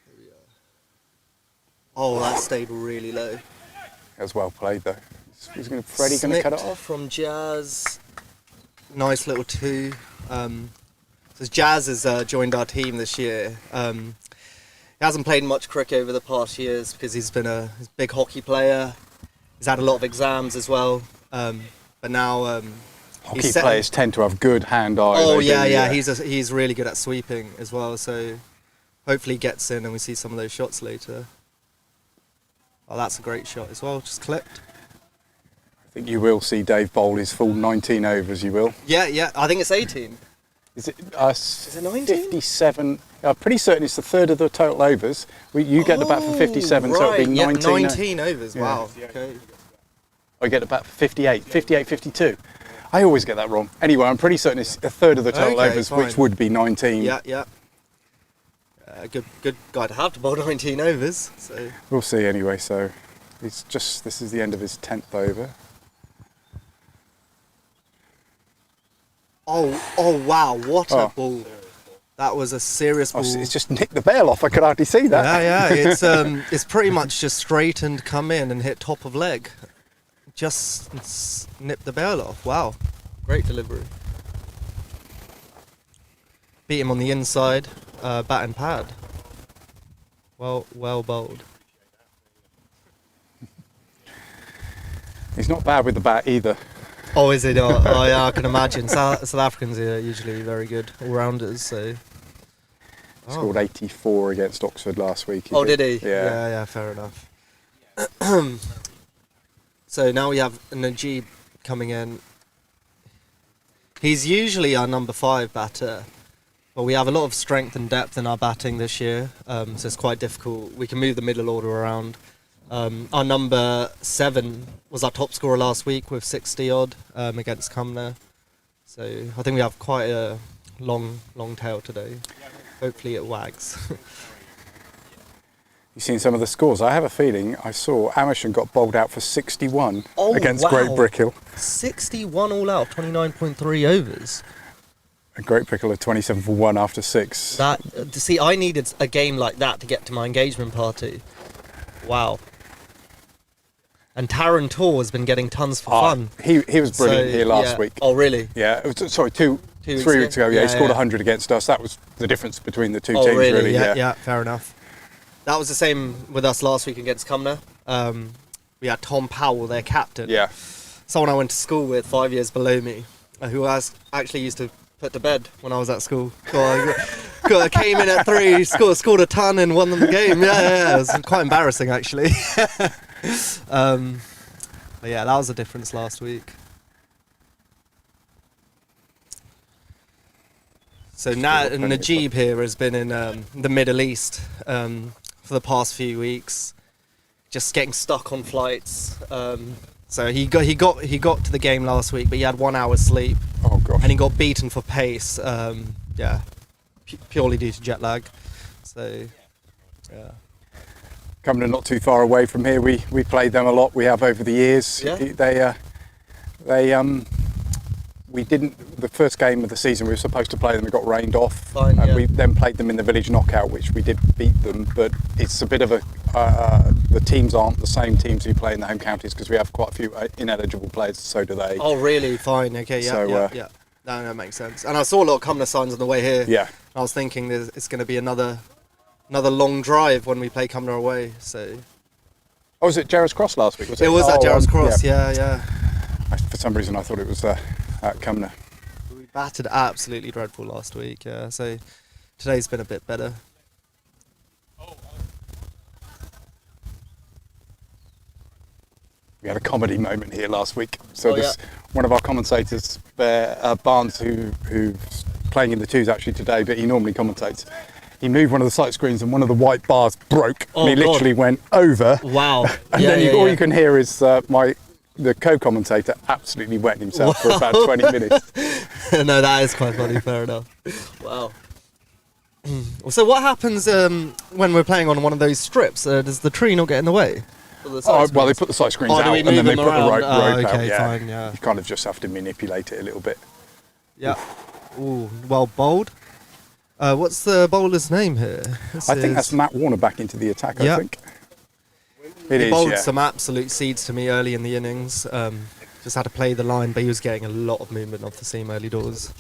Here we are. Oh, that stayed really low. That was well played though. Freddie going to cut it off? From Jazz. Nice little 2. Because Jazz has joined our team this year. He hasn't played much cricket over the past years because he's been a big hockey player. He's had a lot of exams as well. But now hockey players tend to have good hand-eye. Oh yeah. He's really good at sweeping as well. So hopefully he gets in and we see some of those shots later. Oh, that's a great shot as well. Just clipped. I think you will see Dave bowl his full 19 overs. You will. Yeah. I think it's 18. Is it 19? 57? I'm pretty certain it's the third of the total overs. You get the bat for 57, so it'll be 19. 19 overs. Yeah. Wow. Okay. I get the bat for 58, 52. I always get that wrong. Anyway, I'm pretty certain it's a third of the total overs, fine. Which would be 19. Yeah. Good guy to have to bowl 19 overs. So we'll see anyway. So this is the end of his 10th over. Oh wow! What a ball! That was a serious ball. It's just nicked the bail off. I could hardly see that. Yeah. It's pretty much just straight and come in and hit top of leg. Just nipped the bail off. Wow, great delivery. Beat him on the inside, bat and pad. Well bowled. He's not bad with the bat either. Oh, is he not? Oh, yeah, I can imagine. South Africans are usually very good all-rounders, so... Scored 84 against Oxford last week. Did he? Yeah, fair enough. So now we have Najib coming in. He's usually our number 5 batter, but we have a lot of strength and depth in our batting this year, so it's quite difficult. We can move the middle order around. Our number 7 was our top scorer last week with 60 odd against Cumnor. So I think we have quite a long tail today. Hopefully it wags. You've seen some of the scores. I have a feeling I saw Amersham got bowled out for 61 against Great Brickhill. 61 all out, 29.3 overs. And Great Brickhill at 27 for 1 after 6. I needed a game like that to get to my engagement party. Wow. And Taron Tor has been getting tons for fun. He was brilliant here last week. Oh, really? Yeah, it was, sorry, 3 weeks ago. Yeah, he scored 100 against us. That was the difference between the two teams, really. Yeah, fair enough. That was the same with us last week against Cumnor. We had Tom Powell, their captain. Yeah. Someone I went to school with 5 years below me, who I actually used to put to bed when I was at school. Came in at 3, scored a ton and won them the game. Yeah, it was quite embarrassing actually. But yeah, that was the difference last week. So Najib here has been in the Middle East for the past few weeks, just getting stuck on flights. So he got to the game last week, but he had 1 hour's sleep. Oh gosh! And he got beaten for pace. Purely due to jet lag. So yeah. Cumnor not too far away from here. We played them a lot. We have over the years. Yeah. We didn't. The first game of the season we were supposed to play them. We got rained off. Fine, and we then played them in the village knockout, which we did beat them. But it's a bit of a. The teams aren't the same teams who play in the home counties because we have quite a few ineligible players. So do they. Oh really? Fine. Okay. Yeah. No, that makes sense. And I saw a lot of Cumnor signs on the way here. Yeah. I was thinking it's going to be another long drive when we play Cumnor away. So. Oh, was it Gerrards Cross last week? Was it? It was at Gerrards Cross. Yeah. For some reason, I thought it was at Cumnor. We battered absolutely dreadful last week. Yeah. So today's been a bit better. We had a comedy moment here last week. So one of our commentators, Barnes, who's playing in the twos actually today, but he normally commentates. He moved one of the sight screens and one of the white bars broke. And he literally went over. Wow. And then all you can hear is the co-commentator absolutely wetting himself for about 20 minutes. No, that is quite funny, fair enough. Wow. So what happens when we're playing on one of those strips? Does the tree not get in the way? Well, they put the sight screens out and then they put the rope out. Fine, yeah. You kind of just have to manipulate it a little bit. Yeah. Ooh, well bowled. What's the bowler's name here? I think that's Matt Warner back into the attack, I think. He bowled some absolute seeds to me early in the innings. Just had to play the line, but he was getting a lot of movement off the seam early doors.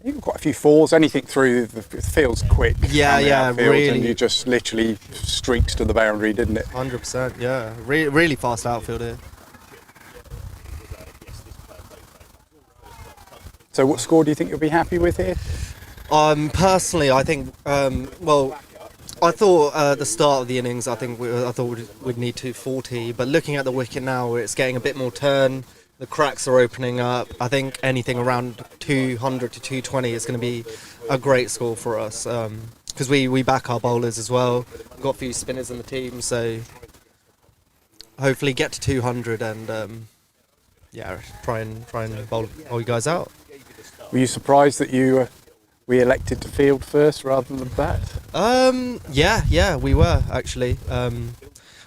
You've got quite a few fours. Anything through the field's quick. Yeah, really. And you just literally streaks to the boundary, didn't it? 100%. Yeah, really fast outfield here. So, what score do you think you'll be happy with here? Personally, I think. I thought at the start of the innings, I thought we'd need 240. But looking at the wicket now, it's getting a bit more turn. The cracks are opening up. I think anything around 200 to 220 is going to be a great score for us. Because we back our bowlers as well. We've got a few spinners in the team, so hopefully get to 200 and try and bowl you guys out. Were you surprised that we elected to field first rather than bat? Yeah, we were actually,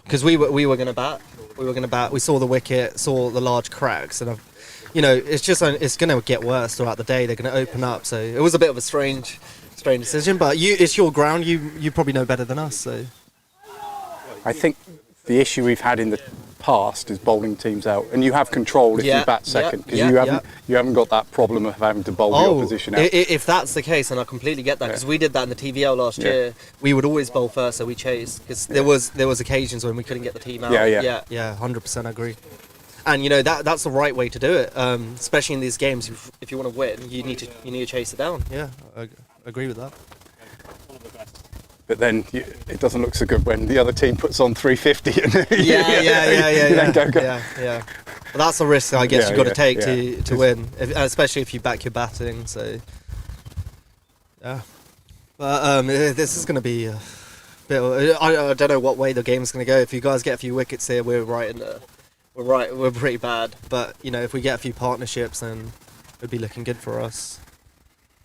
because we were going to bat. We saw the wicket, saw the large cracks, and it's going to get worse throughout the day. They're going to open up, so it was a bit of a strange decision. But it's your ground. You probably know better than us. So I think the issue we've had in the past is bowling teams out, and you have control if you bat second, because you haven't got that problem of having to bowl the opposition out. If that's the case, and I completely get that, because we did that in the TVL last year. We would always bowl first, so we chased, because there was occasions when we couldn't get the team out. Yeah, 100% agree. And that's the right way to do it, especially in these games. If you want to win, you need to chase it down. Yeah, I agree with that. But then it doesn't look so good when the other team puts on 350 and yeah. Well, that's a risk, I guess, you've got to take to win, especially if you back your batting. So yeah, but this is going to be a bit. I don't know what way the game's going to go. If you guys get a few wickets here, we're pretty bad. But if we get a few partnerships, then it'd be looking good for us.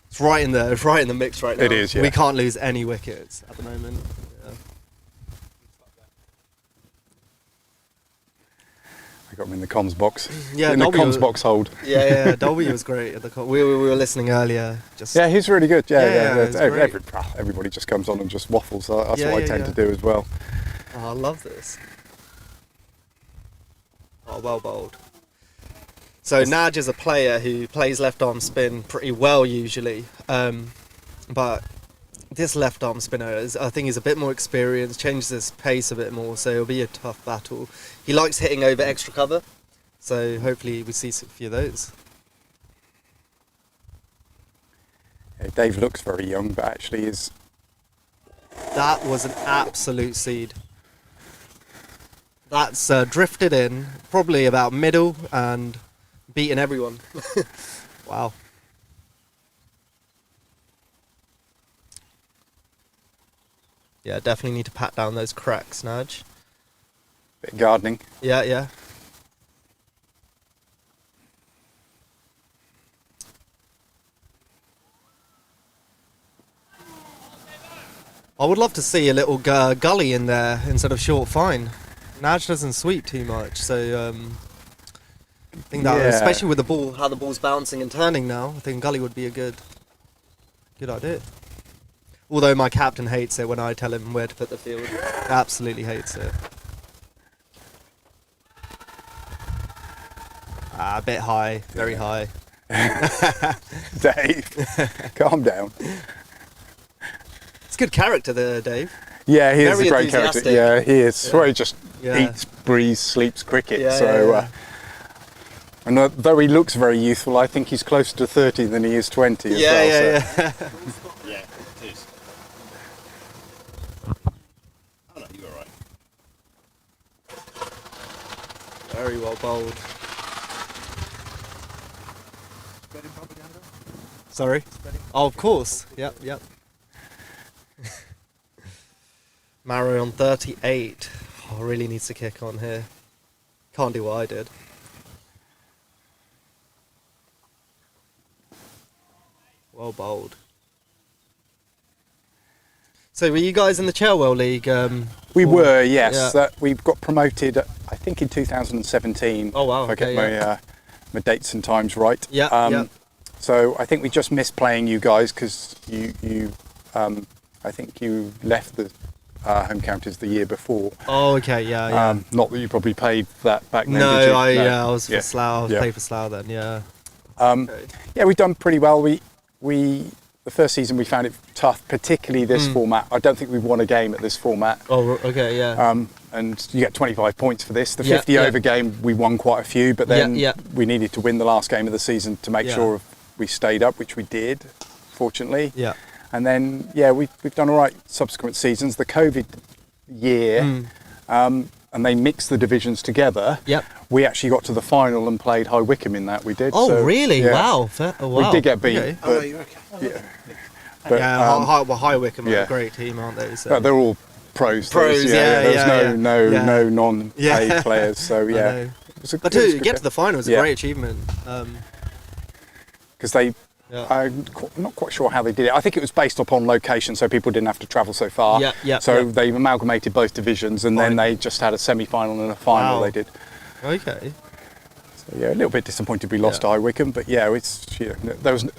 It's right in the mix right now. It is, yeah. We can't lose any wickets at the moment. Yeah. I got him in the comms box. Yeah, in the comms box hold. Yeah. Dolby was great. We were listening earlier. He's really good. Yeah. Great. Everybody just comes on and just waffles. That's what I tend to do as well. Oh, I love this. Oh, well bowled. So Naj is a player who plays left arm spin pretty well usually, but this left arm spinner I think is a bit more experienced, changes his pace a bit more, so it'll be a tough battle. He likes hitting over extra cover, so hopefully we see a few of those. Yeah, Dave looks very young, but actually is. That was an absolute seed. That's drifted in, probably about middle and beating everyone. Wow. Yeah, definitely need to pat down those cracks, Naj. Bit of gardening. Yeah. I would love to see a little gully in there instead of short fine. Naj doesn't sweep too much, so I think that, especially with the ball, how the ball's bouncing and turning now, I think gully would be a good idea. Although my captain hates it when I tell him where to put the field. Absolutely hates it. A bit high, very high. Dave, calm down. It's good character there, Dave. Yeah, he is a great character. Yeah, he is. So he just eats, breathes, sleeps cricket. And though he looks very youthful, I think he's closer to 30 than he is 20 as well. Yeah. Yeah, it is. Oh no, you're alright. Very well bowled. Sorry? Oh, of course. Yep. Marrow on 38. Oh, really needs to kick on here. Can't do what I did. Well bowled. So were you guys in the Cherwell League? We were, yes. We got promoted, I think, in 2017. Oh wow! If I get my dates and times right. Yeah. So I think we just missed playing you guys because I think you left the home counties the year before. Oh, okay, yeah. Not that you probably played that back then. No, did you? I was for Slough. I was playing for Slough then. Yeah. Yeah, we've done pretty well. the first season we found it tough, particularly this format. I don't think we've won a game at this format. Oh, okay, yeah. And you get 25 points for this. The 50 over game, we won quite a few, but then we needed to win the last game of the season to make sure we stayed up, which we did, fortunately. Yeah. And then, we've done all right subsequent seasons. The COVID year, and they mixed the divisions together. Yep. We actually got to the final and played High Wycombe in that. We did. Oh, so, really? yeah. Wow. We did get beat. Okay. But, you're okay. Yeah. But, High Wycombe are a great team, aren't they? So. But they're all pros. There's no non-paid players. So yeah. But to get to the final was a great achievement. Because I'm not quite sure how they did it. I think it was based upon location, so people didn't have to travel so far. So they amalgamated both divisions, and then they just had a semi-final and a final. They did. Okay. So a little bit disappointed we lost to High Wycombe, but it's there was.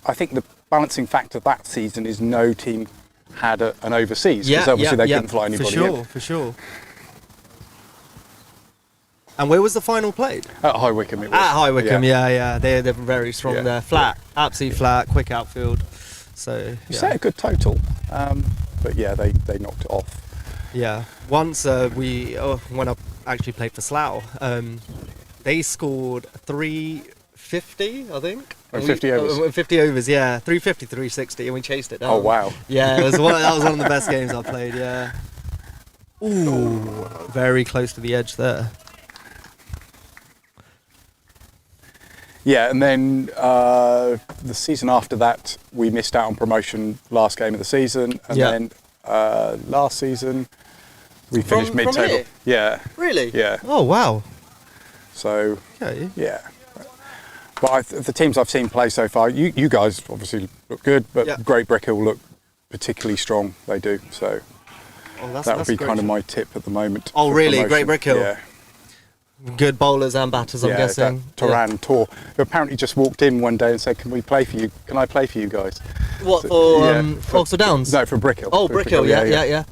I think the balancing factor that season is no team had an overseas, because obviously they couldn't fly anybody in. For sure. And where was the final played? At High Wycombe it was. At High Wycombe, They're very strong there. Flat, absolutely flat, quick outfield. So you set a good total, but they knocked it off. Yeah. Once when I actually played for Slough, they scored 350, I think. 50 overs. 50 overs, 350, 360, and we chased it down. Oh wow. Yeah, that was one of the best games I played. Yeah. Ooh, very close to the edge there. Yeah, and then the season after that, we missed out on promotion last game of the season, and then last season we finished mid-table. Yeah. Really? Yeah. Oh wow. So but the teams I've seen play so far, you guys obviously look good, but Great Brickhill look particularly strong. They do. So that would be kind of my tip at the moment. Oh really? Great Brickhill. Yeah. Good bowlers and batters, I'm guessing. Turan Tor, who apparently just walked in one day and said, "Can I play for you guys?" What, for Oxford Downs? No, for Brickhill. Oh, Brickhill, yeah.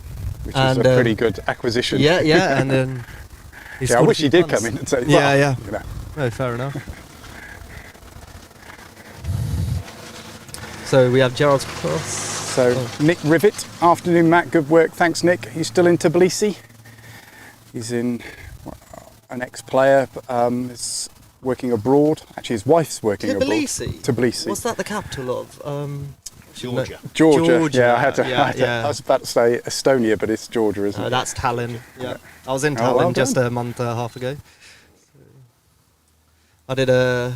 Which is a pretty good acquisition. Yeah, and then... I wish he did come in and say, No, fair enough. So we have Gerrards Cross. So Nick Rivet, afternoon Matt, good work, thanks Nick. He's still in Tbilisi. He's an ex-player, is working abroad. Actually, his wife's working abroad. Tbilisi. What's that the capital of? Georgia. Yeah, I was about to say Estonia, but it's Georgia, isn't it? That's Tallinn. Yeah, I was in Tallinn just a month and a half ago. I did a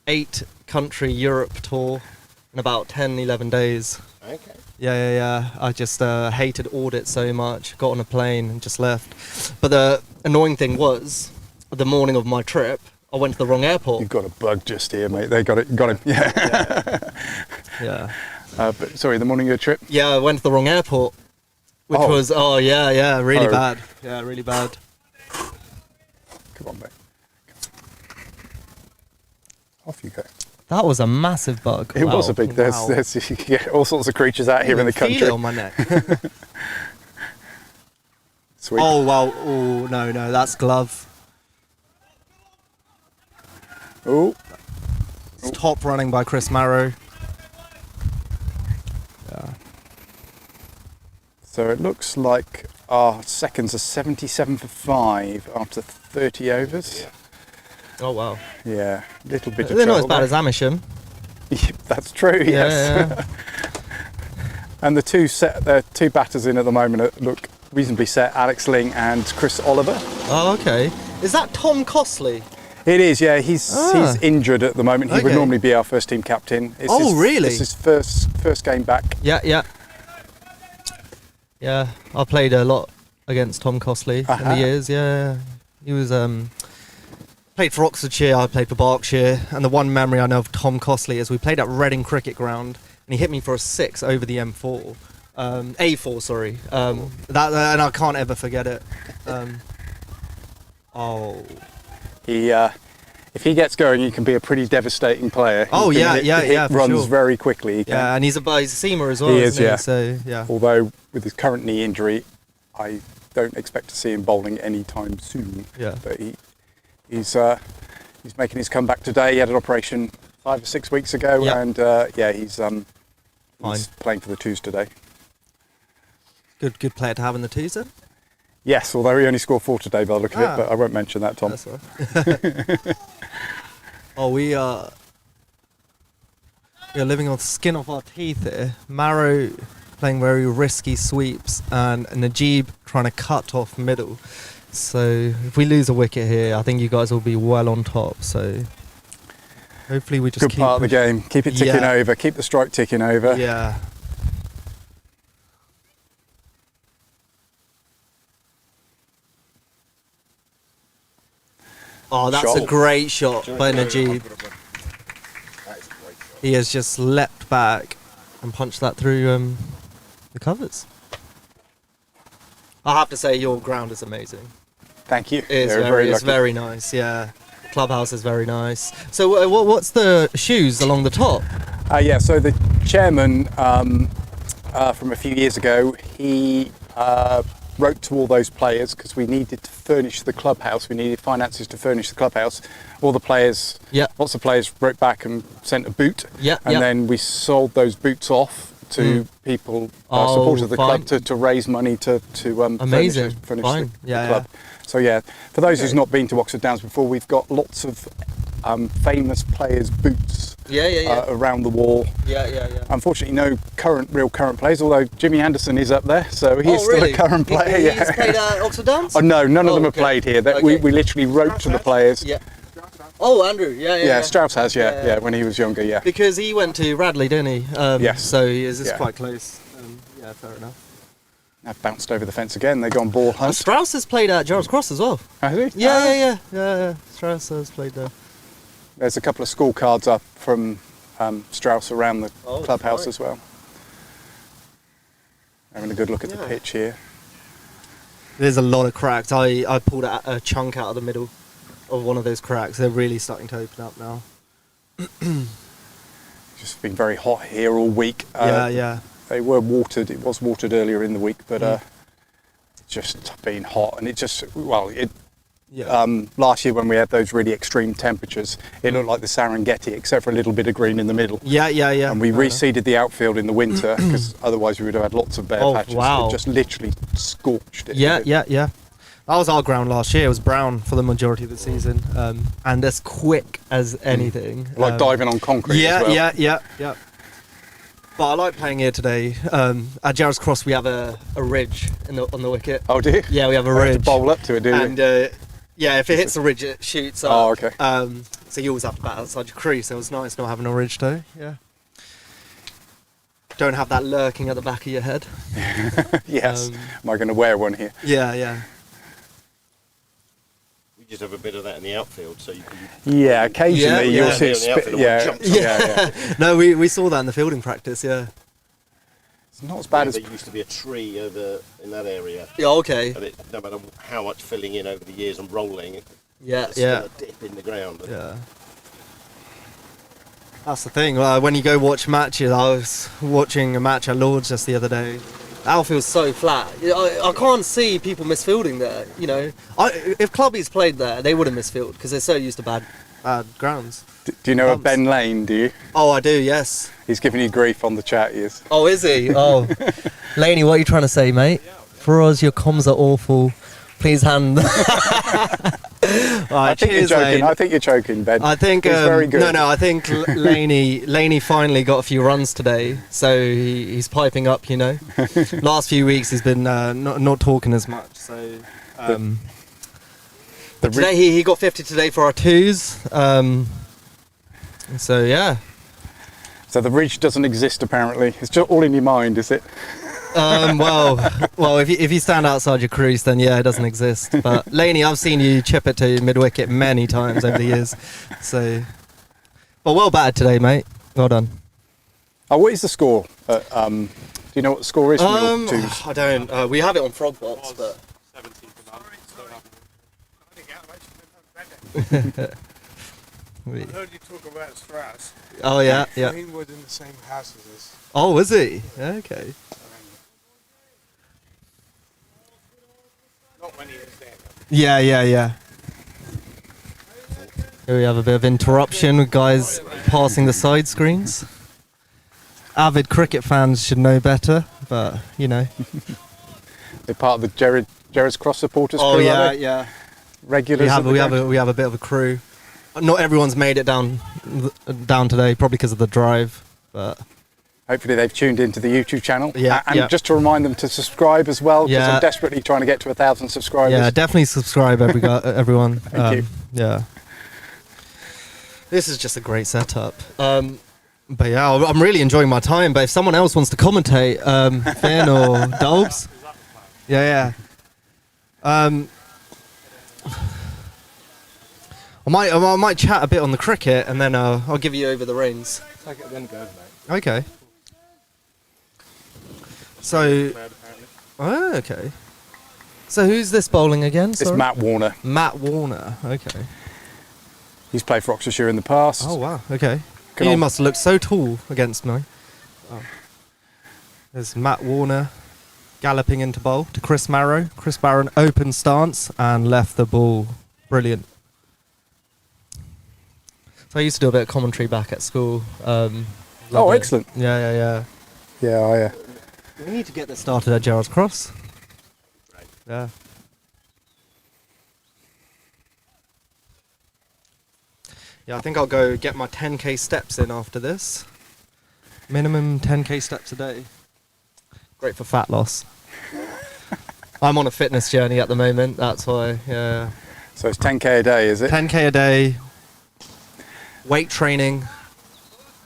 8-country Europe tour in about 10-11 days. Okay. Yeah. I just hated audit so much. Got on a plane and just left. But the annoying thing was, the morning of my trip, I went to the wrong airport. You've got a bug just here, mate. They got him. Yeah. Yeah. But sorry, the morning of your trip? Yeah, I went to the wrong airport, which was really bad. Yeah, really bad. Come on, mate. Off you go. That was a massive bug. It was a big. There's you can get all sorts of creatures out here in the country. Feel it on my neck. Sweet. Oh wow! Oh no, that's glove. Oh. It's top running by Chris Marrow. Yeah. So it looks like our seconds are 77 for 5 after 30 overs. Yeah. Oh wow. Yeah, little bit of They're trouble not as bad there. as Amersham. That's true, yes. Yeah. And the two batters in at the moment look reasonably set, Alex Ling and Chris Oliver. Oh, okay. Is that Tom Costley? It is, yeah. He's injured at the moment. He would normally be our first team captain. Really? It's his first game back. Yeah. Yeah, I played a lot against Tom Costley in the years, yeah. He was... played for Oxfordshire, I played for Berkshire, and the one memory I know of Tom Costley is we played at Reading Cricket Ground, and he hit me for a 6 over the M4. A4, sorry. That and I can't ever forget it. If he gets going, he can be a pretty devastating player. He runs very quickly. Yeah, and he's a seamer as well. He is, yeah. So yeah. Although with his current knee injury, I don't expect to see him bowling anytime soon. Yeah. But he's making his comeback today. He had an operation 5 or 6 weeks ago, Yep. and he's playing for the twos today. Good player to have in the twos then. Yes, although he only scored 4 today by the look of it, Ah. but I won't mention that, Tom. That's all right. Oh, we are living on the skin of our teeth here. Marrow playing very risky sweeps, and Najib trying to cut off middle. So if we lose a wicket here, I think you guys will be well on top. So hopefully we just Good keep part of the game. Keep it ticking over. Keep the strike ticking over. Yeah. Oh, that's a great shot by Najib. He has just leapt back and punched that through the covers. I have to say, your ground is amazing. Thank you. It's very nice, yeah. Clubhouse is very nice. So what's the shoes along the top? So the chairman from a few years ago, he wrote to all those players because we needed to furnish the clubhouse. We needed finances to furnish the clubhouse. All the players, lots of players wrote back and sent a boot. And then we sold those boots off to people, supporters of the club, to raise money to furnish the club. So for those who's not been to Oxford Downs before, we've got lots of famous players' boots around the wall. Unfortunately, no real current players, although Jimmy Anderson is up there, so he is still a current player. He's played at Oxford Downs? Oh, no, none of them have played here. We literally wrote to the players. Oh, Andrew, Strauss has, when he was younger, Because he went to Radley, didn't he? Yes. So he is quite close. Fair enough. I've bounced over the fence again. They go on ball hunt. Strauss has played at Gerrards Cross as well. Has he? Yeah. Strauss has played there. There's a couple of score cards up from Strauss around the clubhouse as well. Having a good look at the pitch here. There's a lot of cracks. I pulled a chunk out of the middle of one of those cracks. They're really starting to open up now. Just been very hot here all week. They were watered. It was watered earlier in the week, but just been hot, and last year when we had those really extreme temperatures, it looked like the Serengeti, except for a little bit of green in the middle. And we reseeded the outfield in the winter because otherwise we would have had lots of bare patches. It just literally scorched it. That was our ground last year. It was brown for the majority of the season, and as quick as anything. Like diving on concrete. As well. Yeah. But I like playing here today. At Gerrards Cross, we have a ridge on the wicket. Oh, do you? Yeah, we have a ridge. Have to bowl up to it, do you? And if it hits the ridge, it shoots up. Oh, okay. So you always have to bat outside your crease. So it was nice not having a ridge today. Yeah. Don't have that lurking at the back of your head. Yes. Am I going to wear one here? Yeah. We just have a bit of that in the outfield, so you can. Yeah, occasionally you'll see it spit. Yeah. No, we saw that in the fielding practice. Yeah. It's not as bad as. There used to be a tree over in that area. Yeah. Okay. And no matter how much filling in over the years and rolling, there's still a dip in the ground. Yeah. That's the thing. When you go watch matches, I was watching a match at Lord's just the other day. Outfield's so flat. I can't see people misfielding there. You know, if clubbies played there, they wouldn't misfield because they're so used to bad grounds. Do you know a Ben Lane? Do you? Oh, I do. Yes. He's giving you grief on the chat. He is. Oh, is he? Oh, Laney, what are you trying to say, mate? For us, your comms are awful. Please hand. I think you're joking. I think you're joking, Ben. I think he's very good. No. I think Laney finally got a few runs today, so he's piping up. You know, last few weeks he's been not talking as much. So today he got 50 today for our twos. So yeah. So the ridge doesn't exist apparently. It's just all in your mind, is it? Well, if you stand outside your crease, then yeah, it doesn't exist. But Laney, I've seen you chip it to mid wicket many times over the years. So, but well batted today, mate. Well done. Oh, what is the score? Do you know what the score is? From your twos? I don't. We have it on Frogbox, but. 17 I heard you talk about Strauss. Oh yeah. He was in the same house as us. Oh, was he? Okay. Not when he was there. Yeah. Here we have a bit of interruption with guys passing the side screens. Avid cricket fans should know better, but you know. They're part of the Gerrards Cross supporters crew. Oh yeah, are they? yeah. Regulars. We have a bit of a crew. Not everyone's made it down today, probably because of the drive, but hopefully they've tuned into the YouTube channel. Yeah, and just to remind them to subscribe as well, because I'm desperately trying to get to 1,000 subscribers. Yeah, definitely subscribe, everyone. Thank you. Yeah. This is just a great setup. But yeah, I'm really enjoying my time. But if someone else wants to commentate, Finn or Dolbs, yeah. I might chat a bit on the cricket, and then I'll give you over the reins. Take it at the end of mate. Okay. So. Oh, okay. So who's this bowling again? It's Matt Warner. Matt Warner. Okay. He's played for Oxfordshire in the past. Oh wow. Okay. He must look so tall against me. Oh. There's Matt Warner galloping into bowl to Chris Marrow. Chris Barron open stance and left the ball. Brilliant. So I used to do a bit of commentary back at school. Oh, excellent. Yeah. Yeah, we need to get this started at Gerrards Cross. Right. Yeah. Yeah, I think I'll go get my 10k steps in after this. Minimum 10k steps a day. Great for fat loss. I'm on a fitness journey at the moment, that's why, yeah. So it's 10k a day, is it? 10k a day, weight training,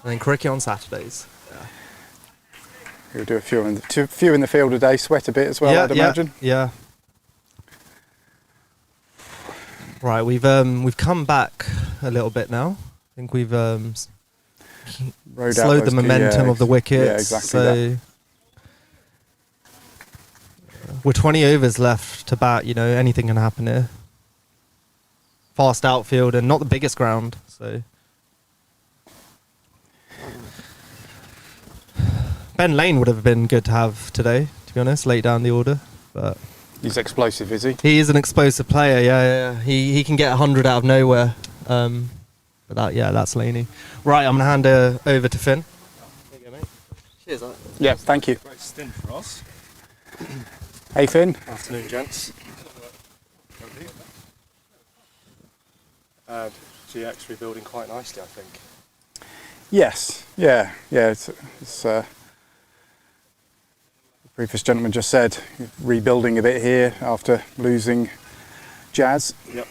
and then cricket on Saturdays. Yeah. You'll do a few in the field a day, sweat a bit as well, I'd imagine. Yeah. Right, we've come back a little bit now. I think we've slowed the momentum of the wickets. Yeah, exactly. So we're 20 overs left to bat. You know, anything can happen here. Fast outfield and not the biggest ground. So Ben Lane would have been good to have today, to be honest, late down the order, but. He's explosive, is he? He is an explosive player, yeah. He can get 100 out of nowhere. But that's Laney. Right, I'm going to hand over to Finn. There you go, mate. Cheers, mate. Yeah, thank you. Great stint for us. Hey, Finn. Afternoon, gents. GX rebuilding quite nicely, I think. Yes, yeah. It's the previous gentleman just said, rebuilding a bit here after losing Jazz. Yep.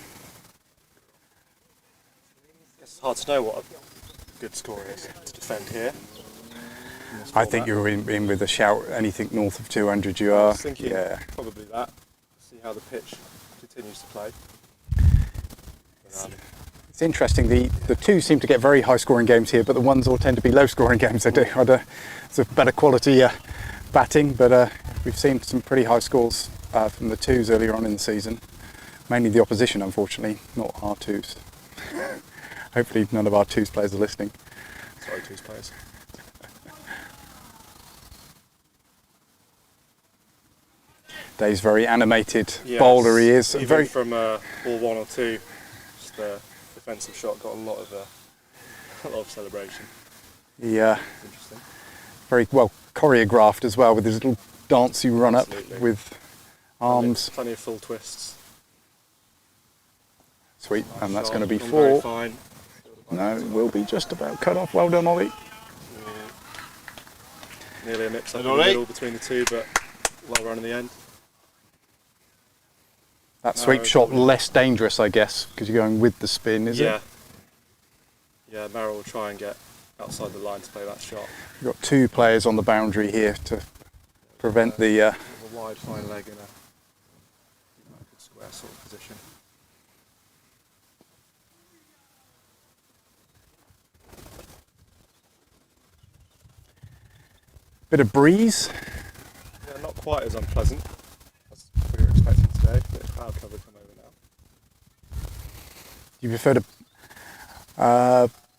It's hard to know what a good score is to defend here. I think you're in with a shout. Anything north of 200 you are. I was thinking probably that. See how the pitch continues to play. It's interesting, the two seem to get very high scoring games here, but the ones all tend to be low scoring games they do. It's a better quality batting, but we've seen some pretty high scores from the twos earlier on in the season. Mainly the opposition, unfortunately, not our twos. Hopefully none of our twos players are listening. Sorry, twos players. Dave's very animated bowler, he is. Even very from ball one or two, just the defensive shot got a lot of celebration. Yeah. Interesting. Very well choreographed as well, with his little dancey run up with arms. Plenty of full twists. Sweet, and that's going to be very 4. Fine. No, it will be just about cut off. Well done, Ollie. Nearly a mix up in the middle between the two, but well run in the end. That sweep shot less dangerous, I guess, because you're going with the spin, is it? Yeah, Marrow will try and get outside the line to play that shot. You've got 2 players on the boundary here to prevent the... A wide fine leg in a good square sort of position. Bit of breeze. Yeah, not quite as unpleasant as we were expecting today. Bit of cloud cover come over now. You prefer to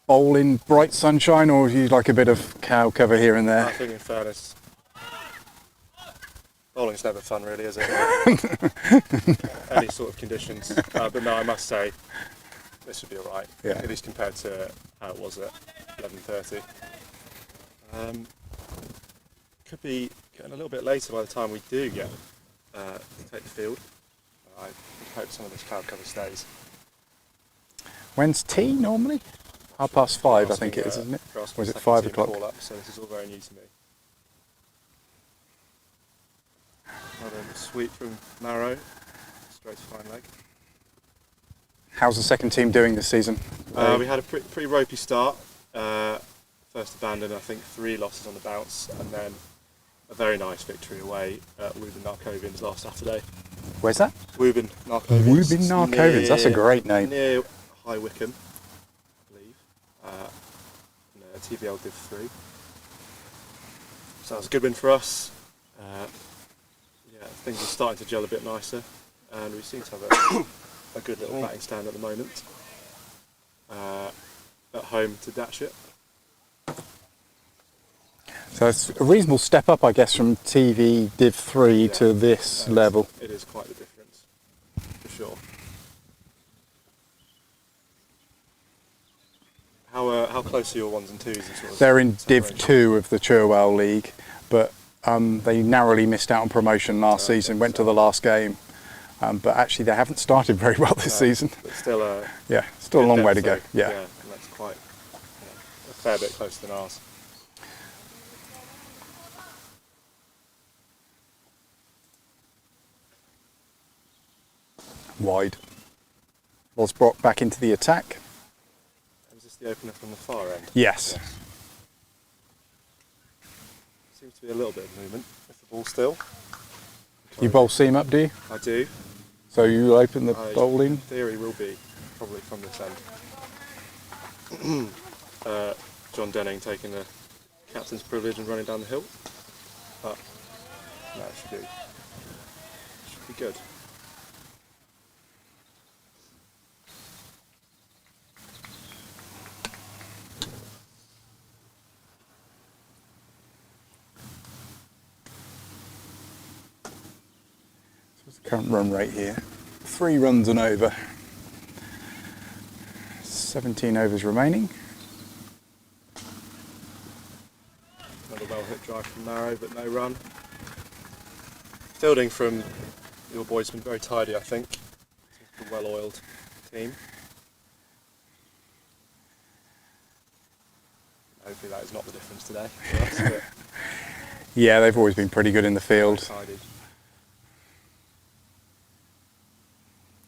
bowl in bright sunshine, or do you like a bit of cloud cover here and there? I think, in fairness, bowling's never fun, really, is it? Any sort of conditions. But no, I must say, this would be alright. Yeah. At least compared to how it was at 11:30. Could be getting a little bit later by the time we do get to take the field. I hope some of this cloud cover stays. When's tea normally? 5:30, I think it is, isn't it? Or is it 5 o'clock? So this is all very new to me. Another sweep from Marrow, straight to fine leg. How's the second team doing this season? We had a pretty ropey start. First abandon, I think 3 losses on the bounce, and then a very nice victory away at Woburn Narcovians last Saturday. Where's that? Woburn Narcovians. Woburn Narcovians, that's a great name. Near High Wycombe, I believe. TVL Div 3. So that was a good win for us. Things are starting to gel a bit nicer, and we seem to have a good little batting stand at the moment. At home to Datchet. So it's a reasonable step up, I guess, from TV Div 3 to this level. It is quite the difference, for sure. How close are your 1s and 2s? They're in Div 2 of the Cherwell League, but they narrowly missed out on promotion last season, went to the last game, but actually they haven't started very well this season. But still, still a long way to go. Yeah, and that's quite a fair bit closer than ours. Wide. Was brought back into the attack. Is this the opener from the far end? Yes. Seems to be a little bit of movement with the ball still. You bowl seam up, do you? I do. So you open the bowl in? In theory will be, probably from this end. John Denning taking the captain's privilege and running down the hill. But no, it should be good. Current run rate here, 3 runs and over. 17 overs remaining. Another well hit drive from Marrow, but no run. Fielding from your boys has been very tidy, I think. It's a well-oiled team. Hopefully that is not the difference today for us. Yeah, they've always been pretty good in the field. Tidy.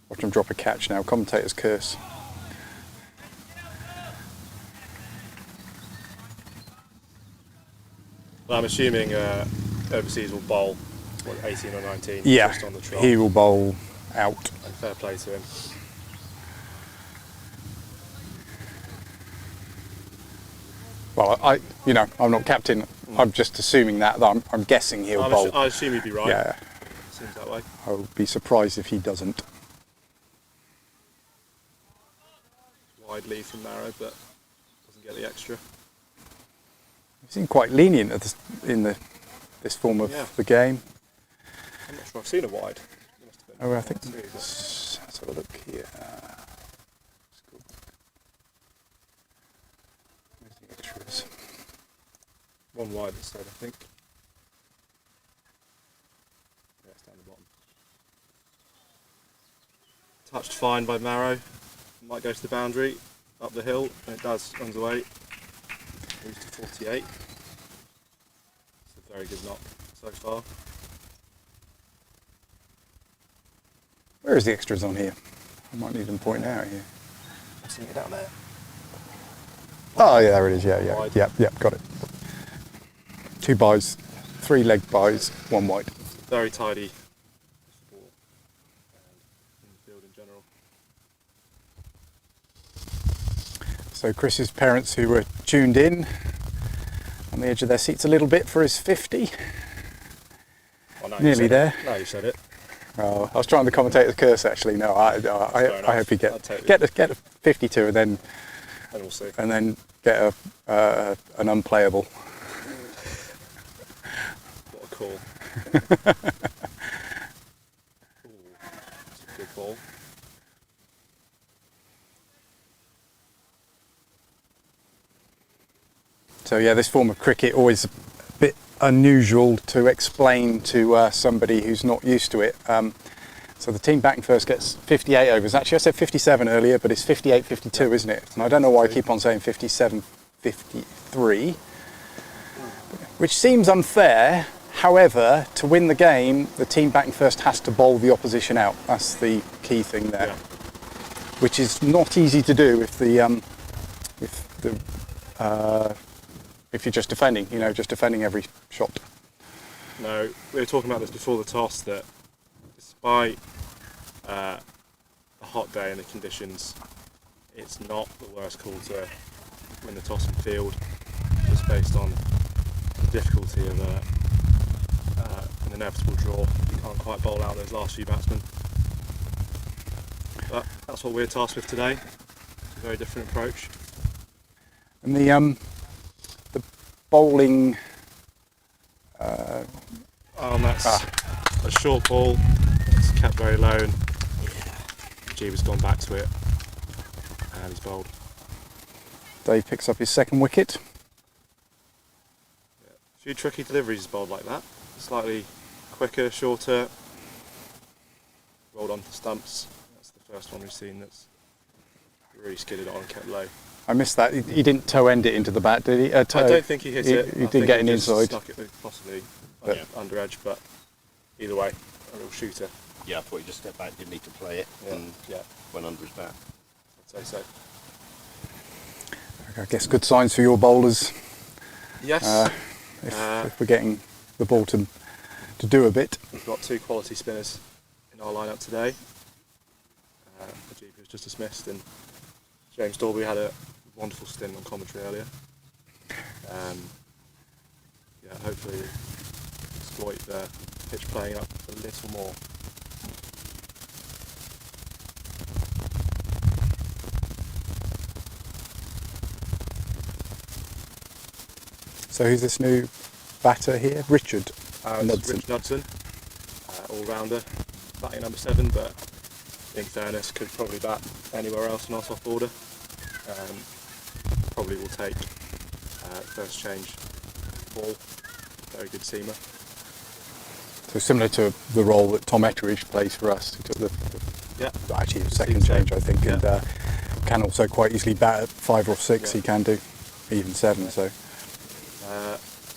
Watch them drop a catch now, commentator's curse. Well, I'm assuming overseas will bowl, 18 or 19, Yeah, just on the trot. he will bowl out. And fair play to him. Well, I'm not captain. I'm just assuming that. I'm guessing he'll bowl. I assume he'd be right. Yeah. Seems that way. I would be surprised if he doesn't. Wide lead from Marrow, but doesn't get the extra. He seemed quite lenient at this form of the game. I'm not sure I've seen a wide. Oh, I think. Let's have a look here. Where's the extras? One wide instead, I think. Yeah, it's down the bottom. Touched fine by Marrow. Might go to the boundary, up the hill, and it does, runs away. Moves to 48. It's a very good knock so far. Where is the extras on here? I might need them pointing out here. I'm seeing it down there. Oh yeah, there it is. Yeah, got it. 2 byes, 3 leg byes, 1 wide. Very tidy with the ball and in the field in general. So Chris's parents, who were tuned in, on the edge of their seats a little bit for his 50. Oh, no, Nearly there. No, you said it. Oh, I was trying the commentator's curse actually. No, I hope he get a 52 and then we'll see. And then get an unplayable. What a call. Ooh, that's a good ball. So yeah, this form of cricket always a bit unusual to explain to somebody who's not used to it. So the team batting first gets 58 overs. Actually, I said 57 earlier, but it's 58-52, isn't it? And I don't know why I keep on saying 57-53, which seems unfair. However, to win the game, the team batting first has to bowl the opposition out. That's the key thing there, which is not easy to do if you're just defending, just defending every shot. No, we were talking about this before the toss, that despite a hot day and the conditions, it's not the worst call to win the toss and field, just based on the difficulty of an inevitable draw. You can't quite bowl out those last few batsmen. But that's what we're tasked with today. It's a very different approach. And the bowling. That's a short ball. It's kept very low, and Jeeva's gone back to it, and he's bowled. Dave picks up his second wicket. A few tricky deliveries bowled like that. Slightly quicker, shorter. Rolled onto stumps. That's the first one we've seen that's really skidded on and kept low. I missed that. He didn't toe end it into the bat, did he? I don't think he hit it. He did get an inside. Stuck it possibly under edge, but either way, a real shooter. Yeah, I thought he just stepped back, didn't need to play it, and went under his bat. I'd say so. I guess good signs for your bowlers. Yes. If we're getting the ball to do a bit. We've got two quality spinners in our lineup today. Ajib was just dismissed, and James Dalby had a wonderful stint on commentary earlier. Hopefully exploit the pitch playing up a little more. So who's this new batter here? Richard Knudsen. Rich Knudsen, all-rounder, batting number 7, but in fairness could probably bat anywhere else in our top order. Probably will take first change ball. Very good seamer. So similar to the role that Tom Etteridge plays for us. He took actually the second change, I think, and can also quite easily bat at 5 or 6. He can do even 7. So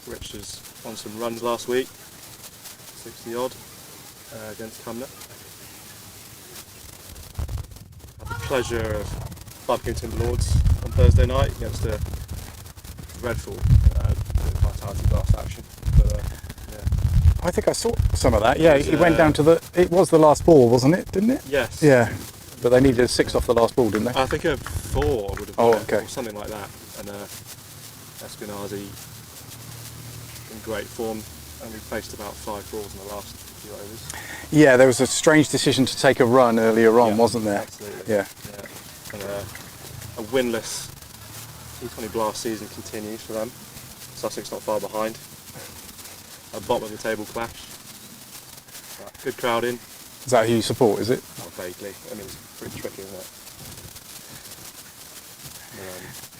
Rich has won some runs last week, 60 odd against Cumnor. Had the pleasure of Buckingham Lords on Thursday night against a dreadful vitality blast action. But, I think I saw some of that. Yeah, he went down to it was the last ball, wasn't it? Didn't it? Yes. Yeah, but they needed a 6 off the last ball, didn't they? I think a 4 would have been or something like that. And Eskenazi in great form, and we faced about 5 balls in the last few overs. Yeah, there was a strange decision to take a run earlier on, wasn't there? Absolutely. Yeah. And a winless T20 Blast season continues for them. Sussex not far behind. A bottom of the table clash. Good crowd in. Is that who you support, is it? Not vaguely. I mean, it's pretty tricky, isn't it?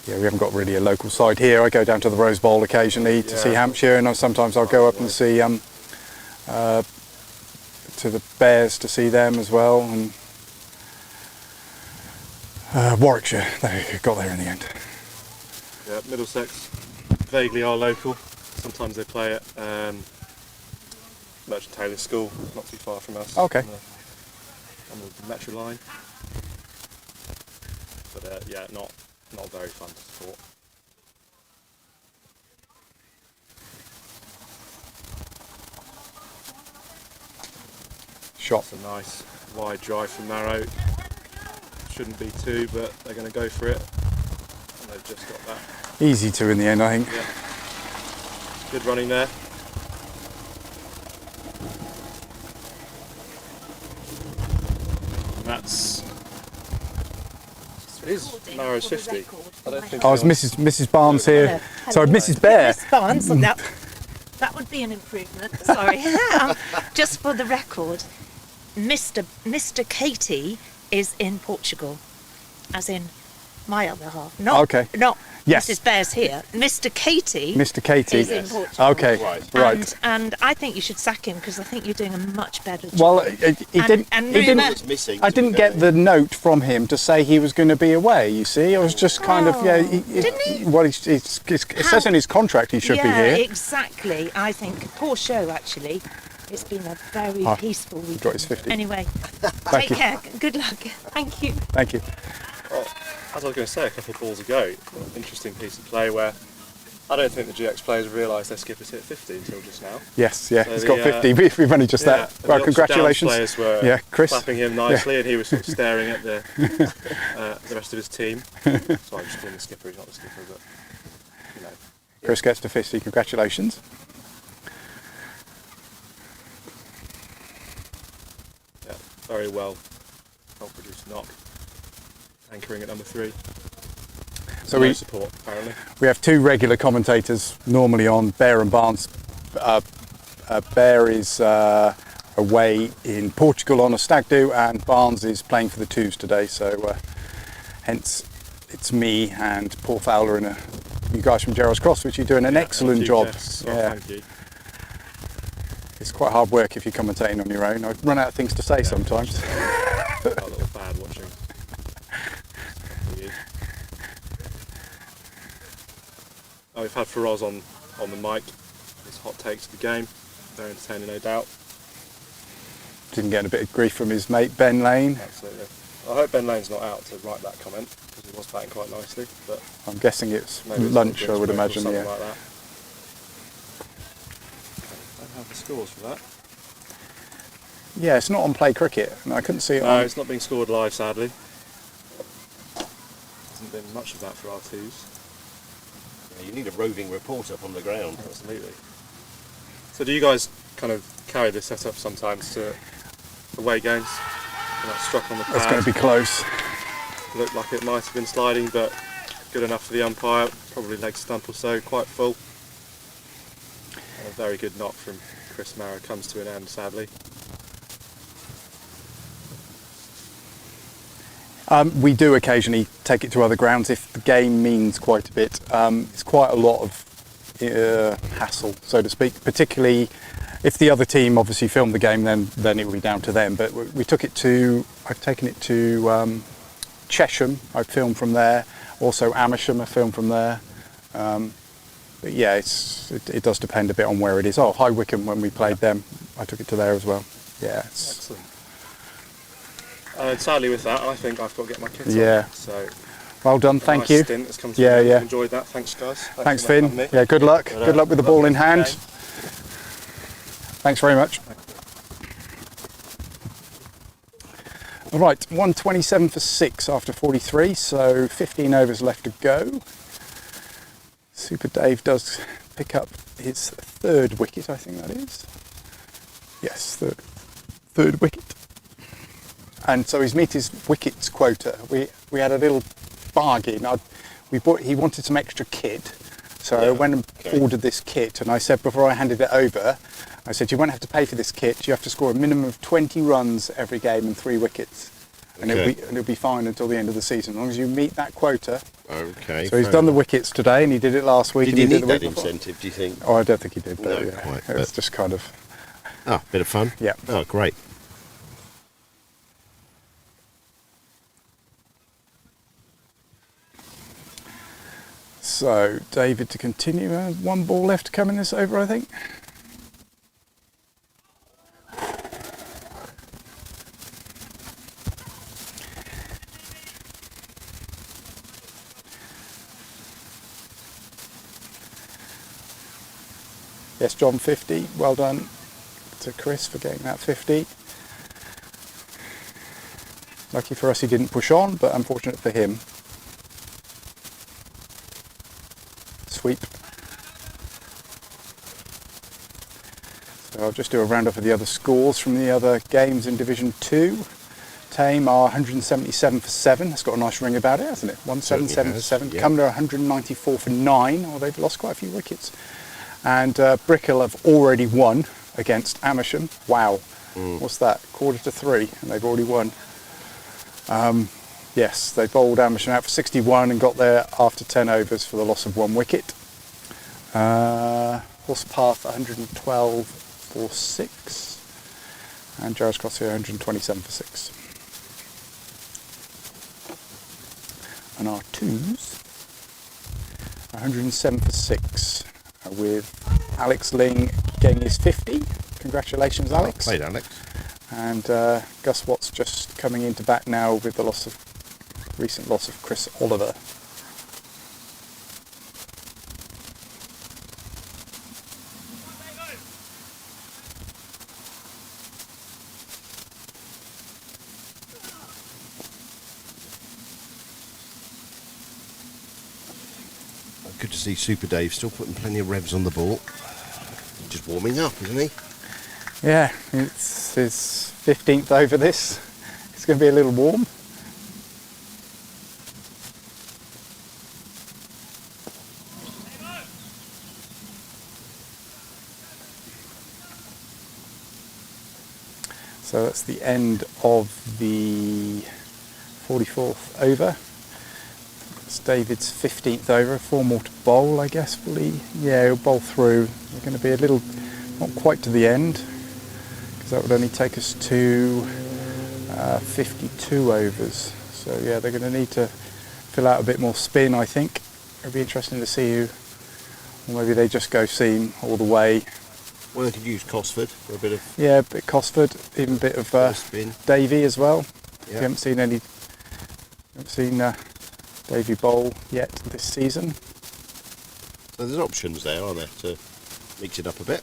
Yeah, we haven't got really a local side here. I go down to the Rose Bowl occasionally to see Hampshire, and sometimes I'll go up and see to the Bears to see them as well, and Warwickshire. They got there in the end. Yeah, Middlesex, vaguely are local. Sometimes they play at Merchant Taylor School, not too far from us. Okay. On the Metro line. But not very fun to support. Shot. It's a nice wide drive from Marrow. Shouldn't be 2, but they're going to go for it. And they've just got that. Easy 2 in the end, I think. Yeah. Good running there. That's. It is Marrow's 50. I don't think. Oh, it's Mrs. Barnes here. Sorry, Mrs. Bear. Mrs. Barnes. That would be an improvement. Sorry. Just for the record, Mr. Katie is in Portugal, as in my other half. Not, Okay. Not Yes. Mrs. Bear's here. Mr. Katie. Mr. Katie. Is in Portugal. Okay. Right. And I think you should sack him because I think you're doing a much better job. Well, he didn't. And He rumour- didn't. I didn't get the note from him to say he was going to be away. You see, I was just kind of Didn't he? Well, it says in his contract he should be here. Yeah, exactly. I think poor show actually. It's been a very peaceful week. Got his 50. Anyway, Thank take you. care. Good luck. Thank you. Thank you. Well, as I was going to say a couple of balls ago, interesting piece of play where I don't think the GX players realised their skipper's hit 50 until just now. Yes, yeah, So he's the, got 50. We've only just that. and Well, the congratulations. Downs players were Yeah, Chris. clapping him nicely, and he was sort of staring at the rest of his team. Sorry, I'm just calling the skipper. He's not the skipper, but you know. Chris gets to 50. Congratulations. Yeah, very well produced knock. Anchoring at number 3. So no we support apparently. We have 2 regular commentators normally on. Bear and Barnes. Bear is away in Portugal on a stag do, and Barnes is playing for the Twos today. So hence it's me and Paul Fowler and you guys from Gerrards Cross, which are doing an excellent job. Thank you. It's quite hard work if you're commentating on your own. I run out of things to say sometimes. Got a little bad watching. Oh, we've had Feroz on the mic. His hot takes of the game. Very entertaining, no doubt. Didn't get a bit of grief from his mate Ben Lane. Absolutely. I hope Ben Lane's not out to write that comment because he was batting quite nicely. But I'm guessing it's maybe lunch, it's I would imagine. something Yeah. like that. I don't have the scores for that. Yeah, it's not on Play Cricket. No, I couldn't see it. No, on. it's not being scored live, sadly. Hasn't been much of that for our Twos. You need a roving reporter from the ground. Absolutely. So do you guys kind of carry this setup sometimes to away games? You're not struck on the pad. That's going to be close. Looked like it might have been sliding, but good enough for the umpire. Probably leg stump or so, quite full. And a very good knock from Chris Marrow comes to an end, sadly. We do occasionally take it to other grounds if the game means quite a bit. It's quite a lot of hassle, so to speak, particularly if the other team obviously filmed the game, then it will be down to them. But I've taken it to Chesham, I filmed from there, also Amersham, I filmed from there. But yeah, it does depend a bit on where it is. Oh, High Wycombe, when we played them, I took it to there as well. Yeah. Excellent. Sadly with that, I think I've got to get my kit Yeah. on. So well done, thank nice you. Stint has come to Yeah, an end. yeah. Enjoyed that. Thanks, guys. Thanks, for Finn. having me. Yeah, good luck. Good luck with the ball in hand. game. Thanks very much. All right, 127 for 6 after 43, so 15 overs left to go. Super Dave does pick up his 3rd wicket, I think that is. Yes, third wicket. And so he's met his wickets quota. We had a little bargain. He wanted some extra kit, so I went and ordered this kit. And I said before I handed it over, I said you won't have to pay for this kit. You have to score a minimum of 20 runs every game and 3 wickets, and it'll be fine until the end of the season as long as you meet that quota. Okay. So he's done the wickets today, and he did it last week. Did and he did need it the that week before. incentive? Do you think? Oh, I don't think he did. But No, yeah, quite, it was but- just kind of. Oh, bit of fun. Yeah. Oh, great. So David to continue. 1 ball left to come in this over, I think. Yes, John, 50. Well done to Chris for getting that 50. Lucky for us he didn't push on, but unfortunate for him. Sweep. So I'll just do a roundup of the other scores from the other games in Division 2. Tame are 177 for 7. That's got a nice ring about it, hasn't it? 177 for 7. Yeah. Cumnor 194 for 9. Oh, they've lost quite a few wickets. And Brickell have already won against Amersham. Wow. What's that? 2:45, and they've already won. Yes, they bowled Amersham out for 61 and got there after 10 overs for the loss of 1 wicket. Horse Path 112 for 6 and Gerrards Cross here 127 for 6. And our twos 107 for 6 with Alex Ling getting his 50. Congratulations, Alex. Played Alex. And Gus Watts just coming into bat now with the recent loss of Chris Oliver. Good to see Super Dave still putting plenty of revs on the ball. Just warming up, isn't he? Yeah, it's his 15th over this. It's going to be a little warm. So that's the end of the 44th over. It's David's 15th over, 4 more to bowl, I guess, will he? Yeah, he'll bowl through. We're going to be a little, not quite to the end, because that would only take us to 52 overs. So yeah, they're going to need to fill out a bit more spin, I think. It'll be interesting to see who, or maybe they just go seam all the way. Well, they could use Cosford for a bit of... Yeah, a bit Cosford, even a bit of spin. Davey as well. Yeah. You haven't seen Davey bowl yet this season. So there's options there, aren't there, to mix it up a bit.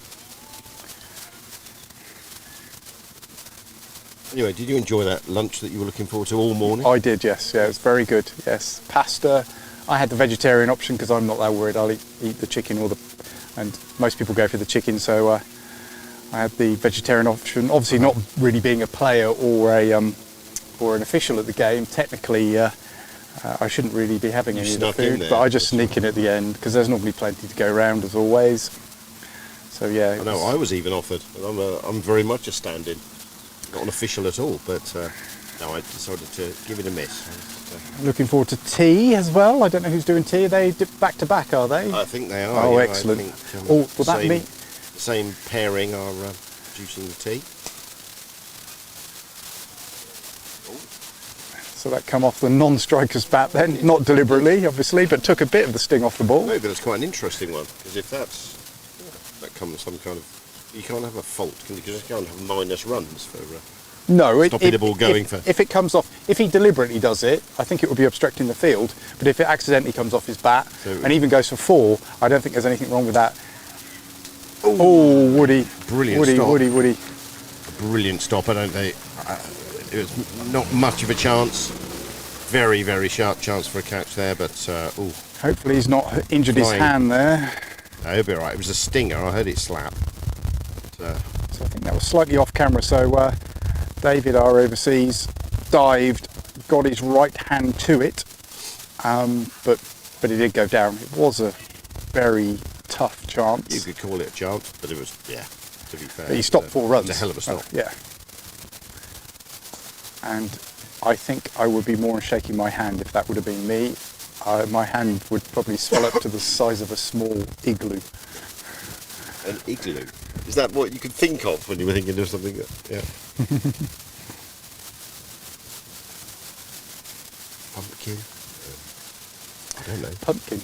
Anyway, did you enjoy that lunch that you were looking forward to all morning? I did, yes. Yeah, it's very good. Yes, pasta. I had the vegetarian option because I'm not that worried. I'll eat the chicken and most people go for the chicken. So I had the vegetarian option. Obviously, not really being a player or an official at the game. Technically, I shouldn't really be having any of the food, but I just sneak in at the end because there's normally plenty to go around as always. So yeah. I know. I was even offered. I'm very much a stand-in. Not an official at all, but no, I decided to give it a miss. Looking forward to tea as well. I don't know who's doing tea. Are they back to back, are they? I think they are. Oh, yeah, excellent. I think, will that mean the same pairing are juicing the tea? So that come off the non-striker's bat then, not deliberately, obviously, but took a bit of the sting off the ball. Maybe that's quite an interesting one, because if that comes some kind of, you can't have a fault, because you can't have minus runs for stopping the ball going for. If it comes off, if he deliberately does it, I think it would be obstructing the field. But if it accidentally comes off his bat and even goes for 4, I don't think there's anything wrong with that. Oh, Woody! Brilliant stop. Woody! A brilliant stop. I don't think it was not much of a chance. Very, very sharp chance for a catch there, but hopefully he's not injured his hand there. No, he'll be all right. It was a stinger. I heard it slap. But, so I think that was slightly off camera. So David, our overseas, dived, got his right hand to it, but it did go down. It was a very tough chance. You could call it a chance, but it was, yeah, to be fair. But he stopped 4 runs. It was a hell of a stop. Yeah. And I think I would be more shaking my hand if that would have been me. My hand would probably swell up to the size of a small igloo. An igloo? Is that what you could think of when you were thinking of something? Yeah. Pumpkin? I don't know. Pumpkin?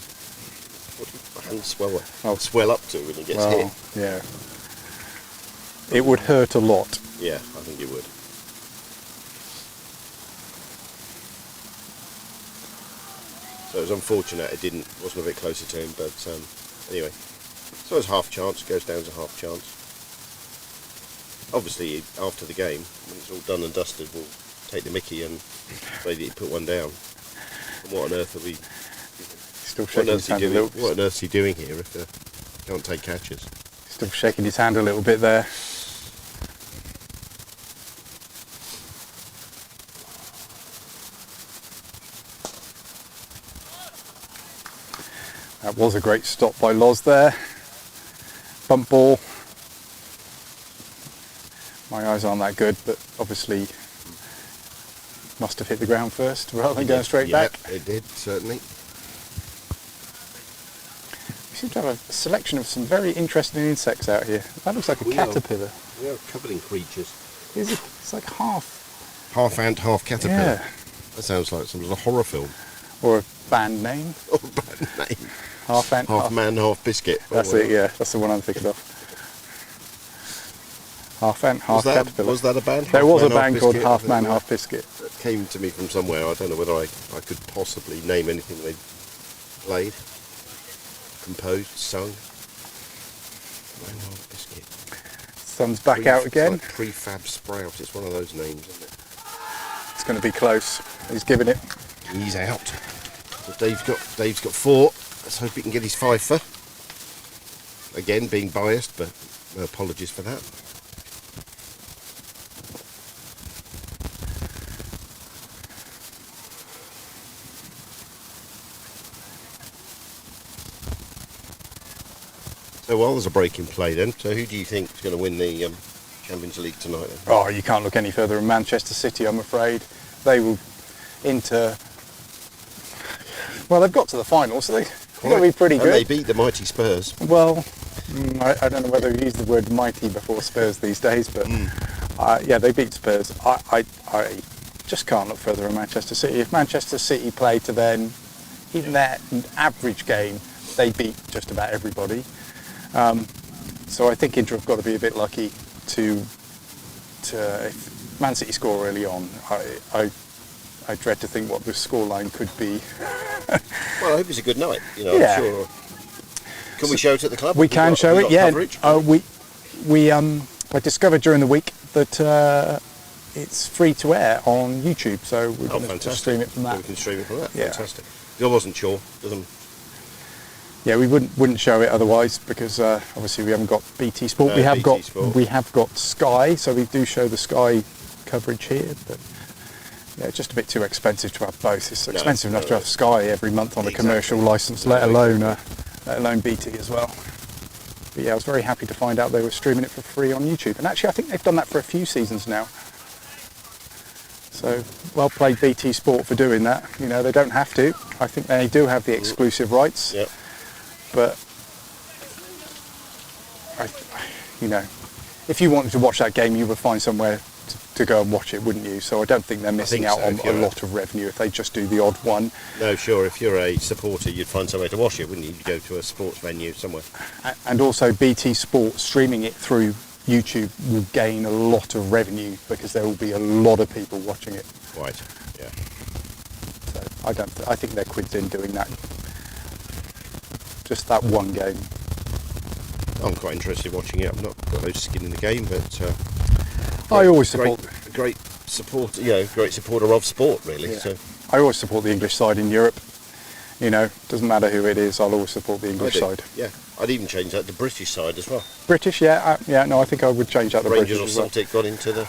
What does my hand swell up to when it gets hit? Yeah. It would hurt a lot. Yeah, I think it would. So it was unfortunate it wasn't a bit closer to him, but anyway. So it was half chance, goes down to half chance. Obviously, after the game, when it's all done and dusted, we'll take the mickey and say that he put one down. And what on earth are we... Still shaking his hand a little bit. What on earth is he doing here if he can't take catches? Still shaking his hand a little bit there. That was a great stop by Loz there. Bump ball. My eyes aren't that good, but obviously must have hit the ground first rather than going straight back. It did, certainly. We seem to have a selection of some very interesting insects out here. That looks like a caterpillar. We are covered in creatures. It's like half ant, half caterpillar. Yeah. That sounds like some sort of horror film. Or a band name. Or a band name. Half ant, half man, half biscuit. That's it, yeah. That's the one I'm thinking of. Half ant, half caterpillar. Was that a band? There was a band called Half Man, Half Biscuit. It came to me from somewhere. I don't know whether I could possibly name anything they played, composed, sung. Man, half biscuit. Sun's back out again. Like prefab sprout. It's one of those names, isn't it? It's going to be close. He's giving it. He's out. So Dave's got 4. Let's hope he can get his 5-fer. Again, being biased, but no apologies for that. So while there's a break in play then, so who do you think is going to win the Champions League tonight then? Oh, you can't look any further than Manchester City, I'm afraid. They will well, they've got to the final, so they've got to be pretty good. And they beat the mighty Spurs. Well, I don't know whether you use the word mighty before Spurs these days, but yeah, they beat Spurs. I just can't look further than Manchester City. If Manchester City play to even their average game, they beat just about everybody. So I think Inter have got to be a bit lucky to if Man City score early on. I dread to think what the scoreline could be. Well, I hope it's a good night. Yeah. I'm sure. Can we show it at the club? We can show it. Yeah. Coverage? I discovered during the week that it's free to air on YouTube, so we're going to stream it from that. We can stream it from that. Yeah. Fantastic. I wasn't sure. Yeah, we wouldn't show it otherwise because obviously we haven't got BT Sport. No, we have got Sky, so we do show the Sky coverage here, but yeah, it's just a bit too expensive to have both. It's expensive enough to have Sky every month on a commercial license, let alone BT as well. But yeah, I was very happy to find out they were streaming it for free on YouTube, and actually I think they've done that for a few seasons now. So well played BT Sport for doing that. They don't have to. I think they do have the exclusive rights. Yep. But if you wanted to watch that game, you would find somewhere to go and watch it, wouldn't you? So I don't think they're missing out on a lot of revenue if they just do the odd one. No, sure. If you're a supporter, you'd find somewhere to watch it, wouldn't you? You'd go to a sports venue somewhere. And also BT Sport streaming it through YouTube will gain a lot of revenue because there will be a lot of people watching it. Right. Yeah. So I think they're quids in doing that. Just that one game. I'm quite interested in watching it. I've not got no skin in the game, but I always support great supporter. Great supporter of sport, really. Yeah. So I always support the English side in Europe. Doesn't matter who it is. I'll always support the English side. Yeah, I'd even change that to British side as well. British, yeah. No, I think I would change that to Rangers British or as well. Celtic got into the.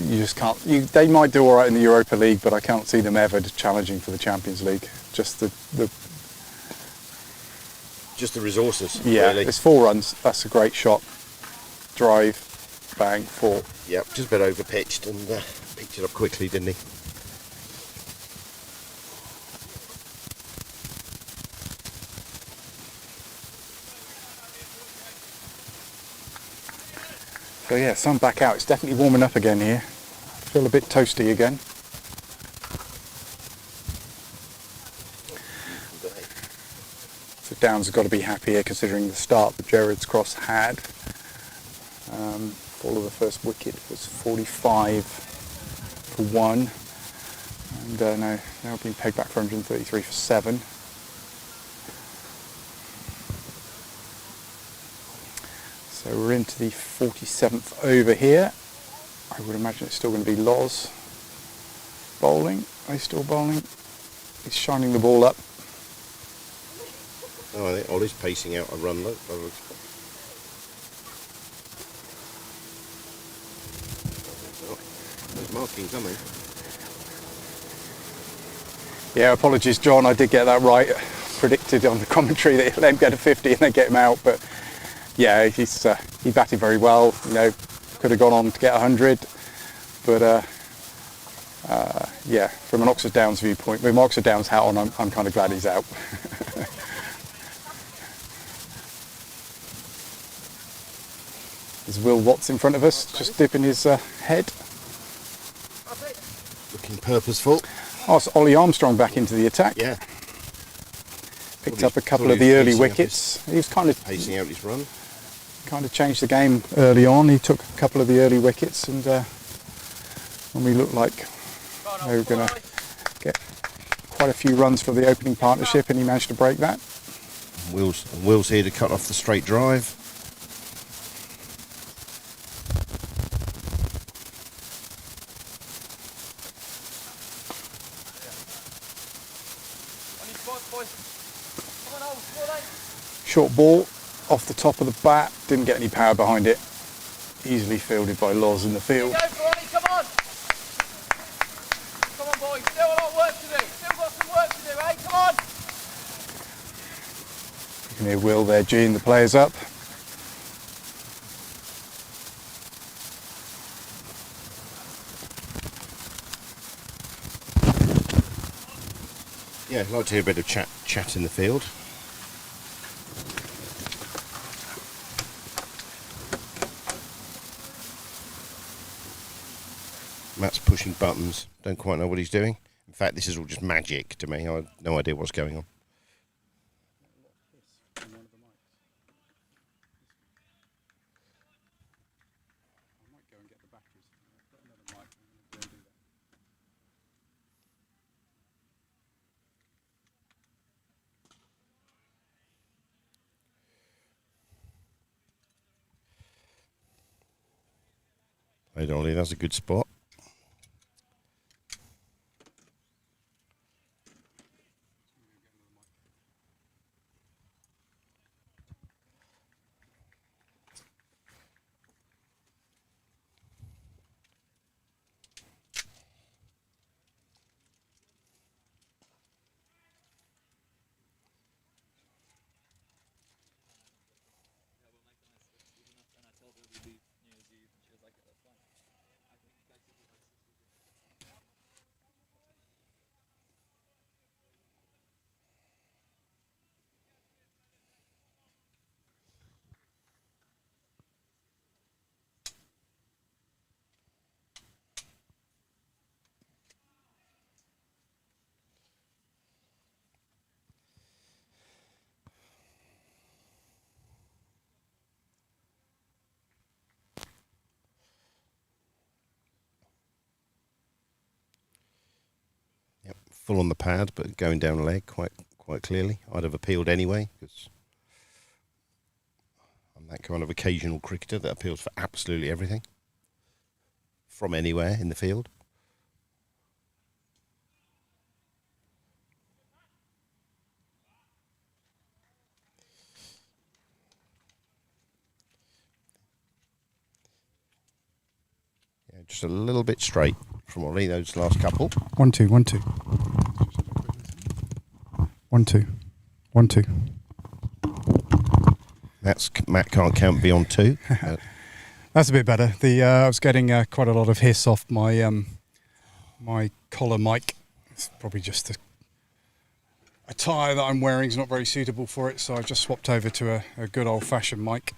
You just can't. They might do all right in the Europa League, but I can't see them ever challenging for the Champions League. Just the resources. Yeah, really. it's 4 runs. That's a great shot. Drive, bang, 4. Yep, just a bit over pitched and picked it up quickly, didn't he? So yeah, sun back out. It's definitely warming up again here. I feel a bit toasty again. So Downs have got to be happy here considering the start that Gerrards Cross had. Fall of the first wicket was 45 for 1. And now being pegged back for 133 for 7. So we're into the 47th over here. I would imagine it's still going to be Loz bowling. Are they still bowling? He's shining the ball up. Oh, I think Ollie's pacing out a run. Look. There's marking coming. Yeah, apologies, John. I did get that right. Predicted on the commentary that he'll let him get a 50 and then get him out, but yeah, he batted very well. Could have gone on to get 100, but yeah, from an Oxford Downs viewpoint, with my Oxford Downs hat on, I'm kind of glad he's out. There's Will Watts in front of us, just dipping his head. Looking purposeful. Oh, it's Ollie Armstrong back into the attack. Yeah. Picked up a couple of the early wickets. He was kind of pacing out his run. Kind of changed the game early on. He took a couple of the early wickets, and when we looked like they were going to get quite a few runs for the opening partnership, and he managed to break that. Will's here to cut off the straight drive. Short ball off the top of the bat, didn't get any power behind it. Easily fielded by Loz in the field. Come on! Come on, boys, still a lot of work to do. Still got some work to do, eh? Come on! You can hear Will there geeing the players up. Yeah, I'd like to hear a bit of chat in the field. Matt's pushing buttons. Don't quite know what he's doing. In fact, this is all just magic to me. I have no idea what's going on. Hey, Dolly, that's a good spot. Full on the pad, but going down leg quite clearly. I'd have appealed anyway, because I'm that kind of occasional cricketer that appeals for absolutely everything from anywhere in the field. Yeah, just a little bit straight from Ollie, those last couple. 1-2, 1-2. 1-2. 1-2. Matt can't count beyond 2. That's a bit better. I was getting quite a lot of hiss off my my collar mic. It's probably just a tyre that I'm wearing is not very suitable for it, so I just swapped over to a good old-fashioned mic.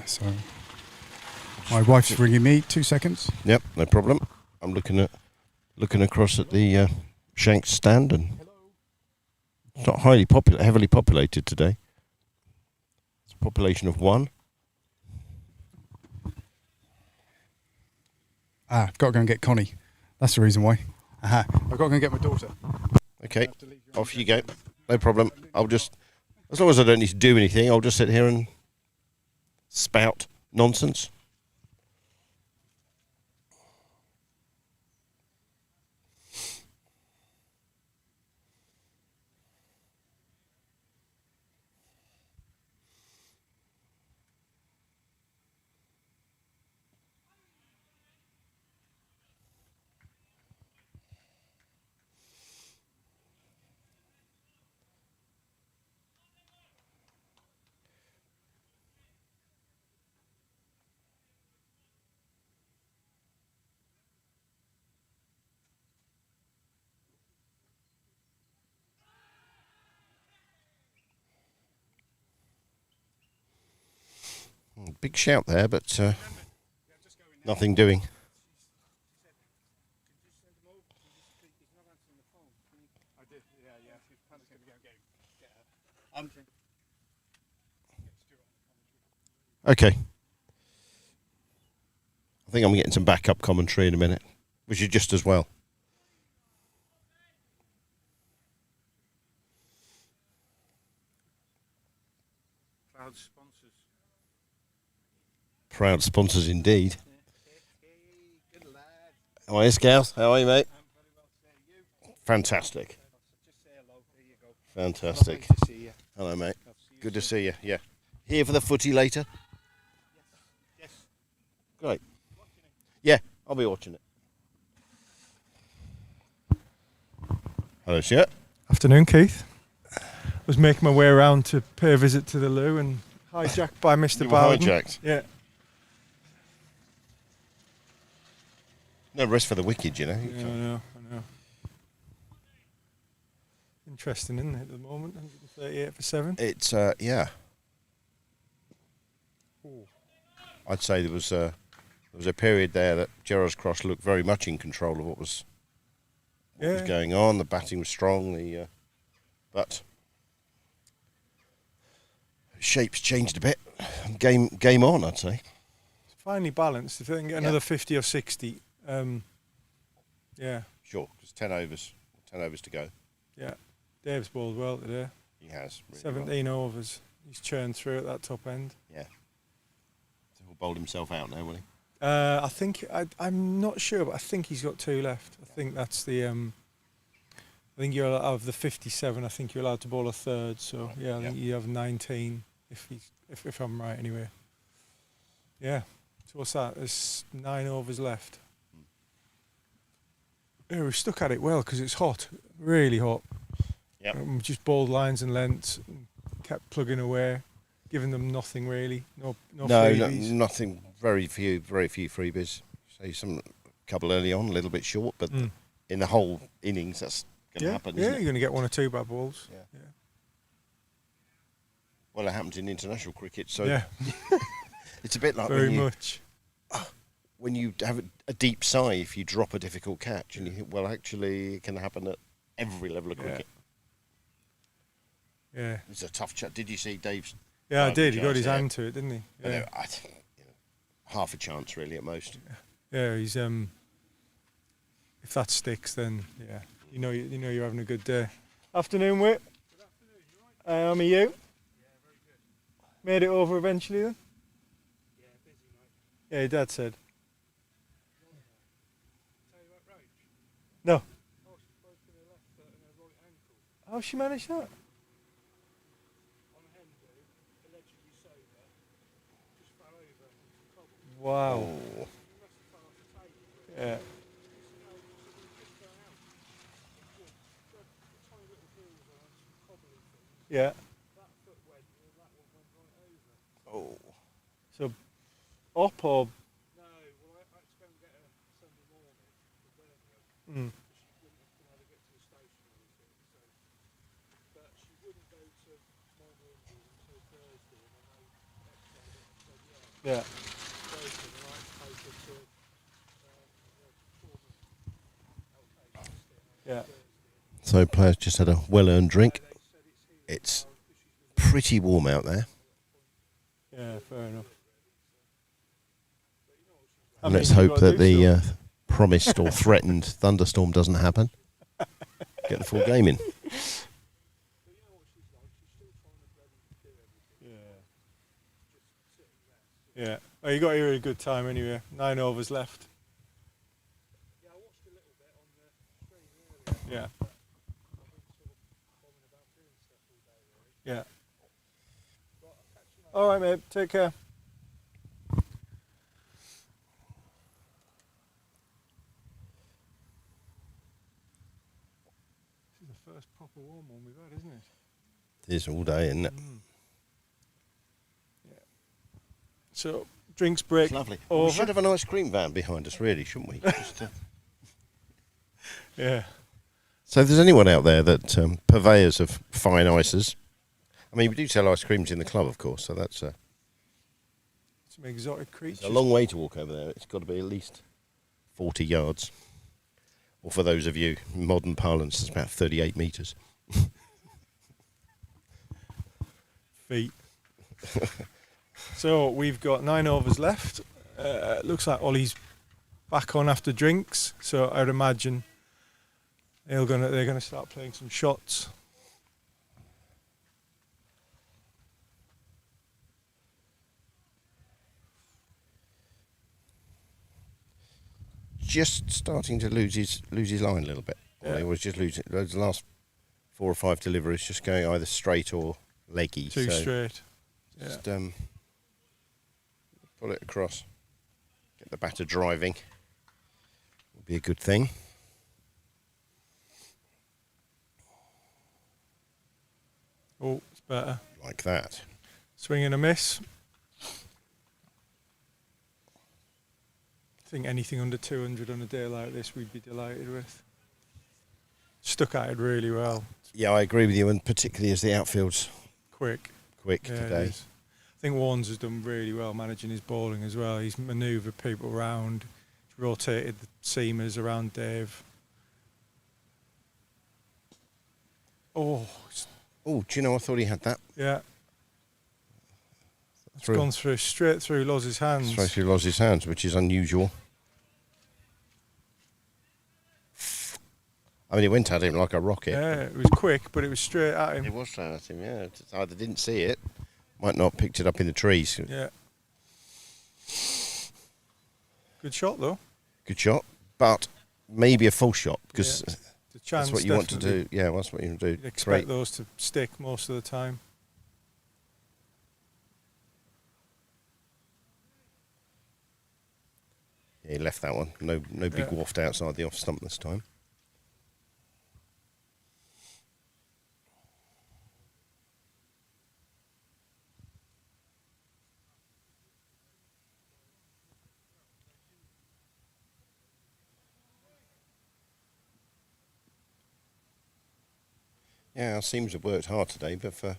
So my wife's ringing me. 2 seconds. Yep, no problem. I'm looking across at the Shanks stand, and it's not heavily populated today. It's a population of 1. I've got to go and get Connie. That's the reason why. I've got to go and get my daughter. Okay, off you go. No problem. I'll just, as long as I don't need to do anything, I'll just sit here and spout nonsense. big shout there, but nothing doing. Okay. I think I'm getting some backup commentary in a minute, which is just as well. Proud sponsors. Proud sponsors indeed. How are you, Scouse? How are you, mate? Fantastic. Fantastic. Hello, mate. Good to see you. Yeah. Here for the footy later? Yes. Great. Yeah, I'll be watching it. Hello, Stuart. Afternoon, Keith. Was making my way around to pay a visit to the loo and hijacked by Mr. You were Bowden. hijacked? Yeah. No rest for the wicked, you know. Yeah, I know. Interesting, isn't it, at the moment? 138 for 7. It's, yeah. Ooh. I'd say there was a period there that Gerrards Cross looked very much in control of what was going on. The batting was strong, but shape's changed a bit. Game on, I'd say. It's finely balanced. If they can get another 50 or 60, yeah. Sure, because 10 overs to go. Yeah. Dave's bowled well today. He has. Really 17 overs. He's churned through at that top end. Yeah. So he'll bowl himself out now, will he? I think I'm not sure, but I think he's got 2 left. I think that's the. I think you're out of the 57. I think you're allowed to bowl a third. So yeah, I think you have 19 if I'm right anyway. Yeah. So what's that? There's 9 overs left. Yeah, we've stuck at it well because it's hot, really hot. Yeah. Just bowled lines and lengths, kept plugging away, giving them nothing really. No freebies. Nothing. Very few freebies. Say a couple early on, a little bit short, but in the whole innings, that's going to happen. Yeah, isn't you're it? going to get 1 or 2 bad balls. Yeah. Well, it happens in international cricket, so yeah. It's a bit like when you have a deep sigh if you drop a difficult catch, and you think, well, actually, it can happen at every level of cricket. Yeah. It's a tough chat. Did you see Dave's? Yeah, I did. He got his hand to it, didn't he? Yeah. I think half a chance, really, at most. Yeah, he's if that sticks, then yeah, you know you're having a good day. Afternoon, Whit. Good afternoon. You alright? How are you? Yeah, very good. Made it over eventually, then? Yeah, busy, mate. Yeah, your dad said. Tell you about Roach? No. Oh, she's broken her left foot and her right ankle. How's she managed that? On a hen do, allegedly sober, just fell over onto the cobble. Wow. He must have fell off the table. Yeah. Yeah. That foot went and that one went right over. Oh. So, up or? No, well I had to go and get her Sunday morning for Birmingham. She wouldn't have been able to get to the station or anything, so. But she wouldn't go to minor injury until Thursday, and I know said Yeah. Thursday, and I had to take her to Yeah. So players just had a well-earned drink. It's pretty warm out there. Yeah, fair enough. And let's hope that the promised or threatened thunderstorm doesn't happen. Get the full game in. Yeah. Oh, you got here at a good time anyway. 9 overs left. Yeah, I watched a little bit on the screen earlier. Yeah. Yeah. All right, mate. Take care. This is the first proper warm one we've had, isn't it? It is all day, isn't it? Yeah. So, drinks break. It's lovely. Over. We should have an ice cream van behind us, really, shouldn't we? Yeah. So if there's anyone out there that purveyors of fine ices, I mean, we do sell ice creams in the club, of course, so that's... Some some exotic creatures. It's a long way to walk over there. It's got to be at least 40 yards. Or for those of you in modern parlance, it's about 38 metres. Feet. So we've got 9 overs left. Looks like Ollie's back on after drinks, so I'd imagine they're gonna start playing some shots. Just starting to lose his line a little bit. Yeah. He was just losing those last 4 or 5 deliveries, just going either straight or leggy. Too straight. Yeah. Just pull it across, get the batter driving. Would be a good thing. Oh, it's better. Like that. Swing and a miss. I think anything under 200 on a day like this we'd be delighted with. Stuck at it really well. Yeah, I agree with you, and particularly as the outfield's Quick today. I think Warnes has done really well managing his bowling as well. He's manoeuvred people around, he's rotated the seamers around Dave. Oh, do you know, I thought he had that. Yeah. It's gone straight through Loz's hands. Straight through Loz's hands, which is unusual. I mean, it went at him like a rocket. Yeah, it was quick, but it was straight at him. It was straight at him, yeah. Just either didn't see it, might not have picked it up in the trees. Yeah. Good shot, though. Good shot, but maybe a false shot, because that's what you want to do. Yeah, that's what you want to do. You'd expect those to stick most of the time. Yeah, he left that one. No big waft outside the off stump this time. Yeah, our seams have worked hard today, but for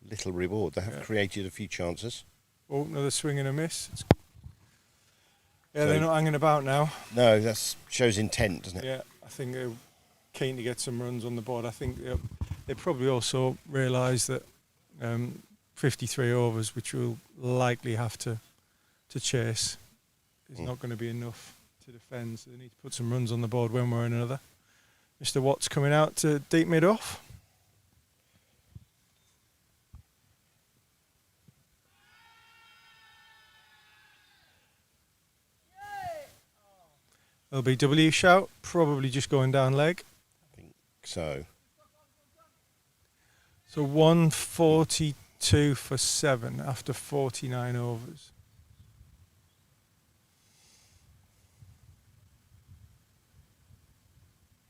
little reward. They have created a few chances. Oh, another swing and a miss. Yeah, they're not hanging about now. No, that shows intent, doesn't it? Yeah, I think they're keen to get some runs on the board. I think they probably also realise that 53 overs, which we'll likely have to chase, is not going to be enough to defend. So they need to put some runs on the board one way or another. Mr. Watts coming out to deep mid off. LBW shout, probably just going down leg. I think so. So 142 for 7 after 49 overs.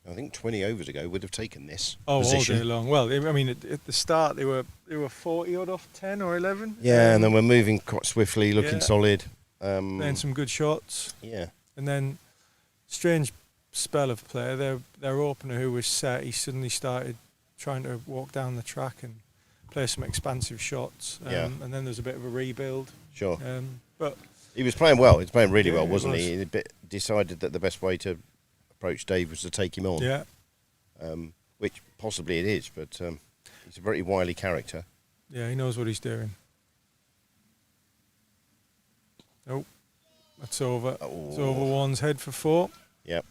I think 20 overs ago would have taken this all position. day long. Well, I mean, at the start they were 40 odd off 10 or 11. Yeah, and then we're moving quite swiftly, looking solid. Playing some good shots. Yeah. And then, strange spell of play. Their opener, who was set, he suddenly started trying to walk down the track and play some expansive shots. And then there's a bit of a rebuild. Sure. But he was playing well. He was playing really well, wasn't he? He decided that the best way to approach Dave was to take him on. Yeah. Which possibly it is, but he's a very wily character. Yeah, he knows what he's doing. Nope. That's over. It's over one's head for 4. Yep.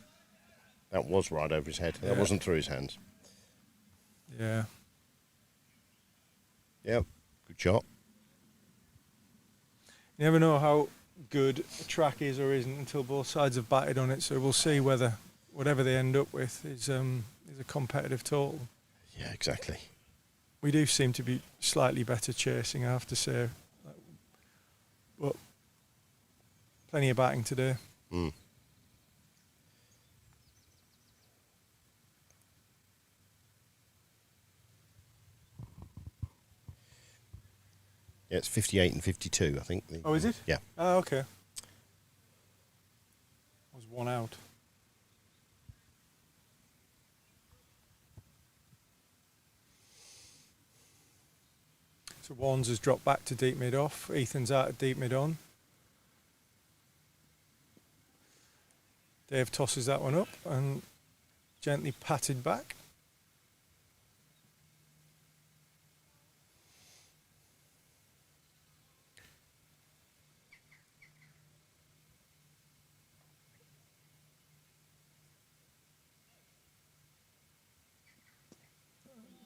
That was right over his head. Yeah. That wasn't through his hands. Yeah. Yep. Good shot. You never know how good a track is or isn't until both sides have batted on it, so we'll see whether whatever they end up with is a competitive total. Yeah, exactly. We do seem to be slightly better chasing, I have to say. But plenty of batting today. Mm. Yeah, it's 58 and 52, I think. Oh, is it? Yeah. Oh, okay. I was 1 out. So Warnes has dropped back to deep mid off. Ethan's out at deep mid on. Dave tosses that one up and gently patted back.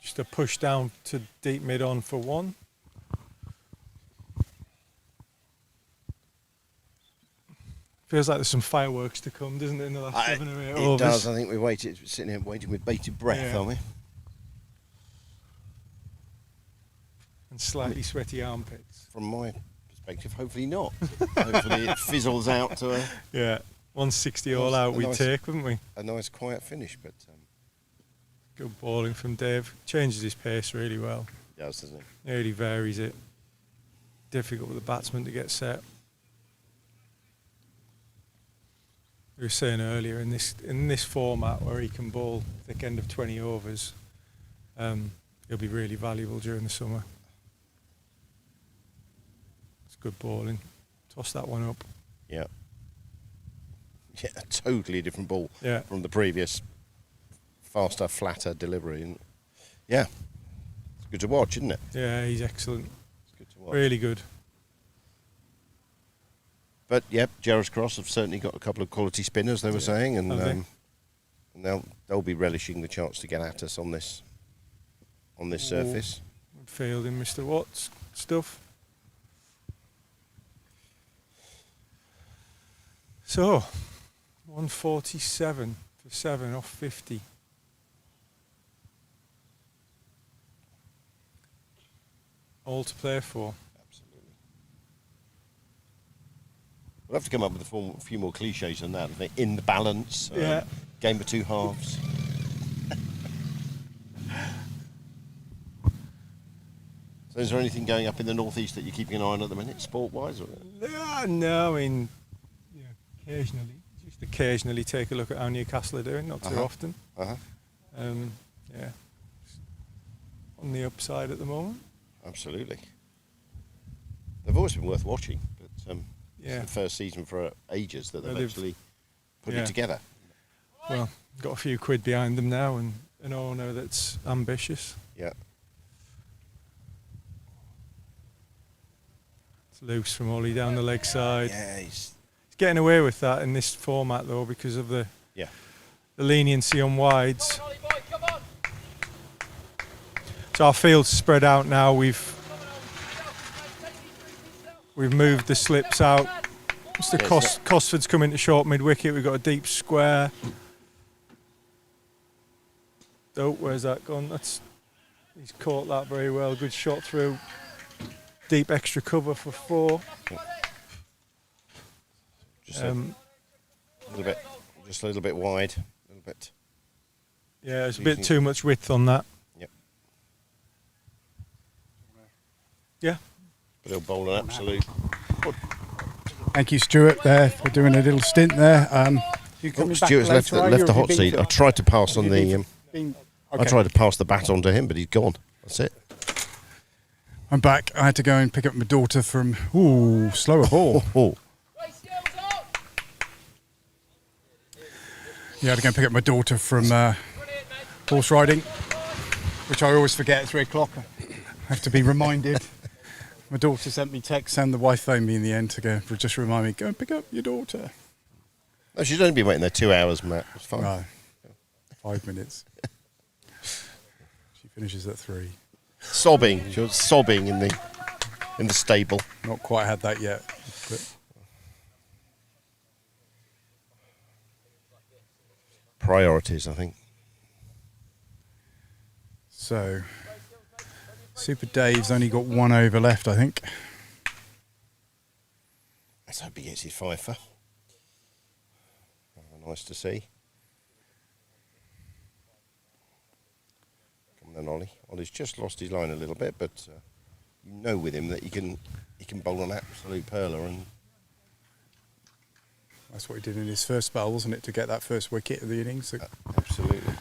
Just a push down to deep mid on for one. Feels like there's some fireworks to come, doesn't it, in the last 7 or 8 overs? It does. I think we're sitting here waiting with bated breath, aren't we? And slightly sweaty armpits. From my perspective, hopefully not. Hopefully it fizzles out to a... Yeah, 160 all out we'd take, wouldn't we? A nice quiet finish, but... Good bowling from Dave. Changes his pace really well. He does, doesn't he? Really varies it. Difficult with the batsman to get set. We were saying earlier, in this format where he can bowl thick end of 20 overs, he'll be really valuable during the summer. It's good bowling. Toss that one up. Yeah. Yeah, a totally different ball from the previous faster, flatter delivery. And yeah, it's good to watch, isn't it? Yeah, he's excellent. It's good to watch. Really good. But yep, Gerrards Cross have certainly got a couple of quality spinners, they were saying, and they'll be relishing the chance to get at us on this surface. Fielding Mr. Watts stuff. So, 147 for 7 off 50. All to play for. We'll have to come up with a few more cliches than that. I think in the balance, game of two halves. So is there anything going up in the northeast that you're keeping an eye on at the minute, sport-wise? Or? No, I mean, occasionally take a look at how Newcastle are doing, not too often. Yeah, on the upside at the moment. Absolutely. They've always been worth watching, but it's the first season for ages that they've actually put it together. Well, got a few quid behind them now and an owner that's ambitious. Yeah. It's loose from Ollie down the leg side. Yeah, he's getting away with that in this format though because of the leniency on wides. So our field's spread out now. We've moved the slips out. Mr. Cosford's come into short mid wicket. We've got a deep square. Oh, where's that gone? He's caught that very well. Good shot through. Deep extra cover for 4. Just a little bit wide. A little bit. Yeah, there's a bit too much width on that. Yep. Yeah. But he'll bowl an absolute. Thank you, Stuart, there for doing a little stint there. Stuart's left the hot seat. I tried to pass on the. I tried to pass the bat on to him, but he's gone. That's it. I'm back. I had to go and pick up my daughter from slower ball. Yeah, I had to go and pick up my daughter from horse riding, which I always forget at 3 o'clock. I have to be reminded. My daughter sent me texts and the wife phoned me in the end to go just remind me, go and pick up your daughter. No, she's only been waiting there 2 hours, Matt. It's fine. No, 5 minutes. She finishes at 3. Sobbing. She was sobbing in the stable. Not quite had that yet. But priorities, I think. So, Super Dave's only got 1 over left, I think. Let's hope he gets his fifer. Nice to see. Come on then, Ollie. Ollie's just lost his line a little bit, but you know with him that he can bowl an absolute perler, and that's what he did in his first spell, wasn't it, to get that first wicket of the innings? Absolutely.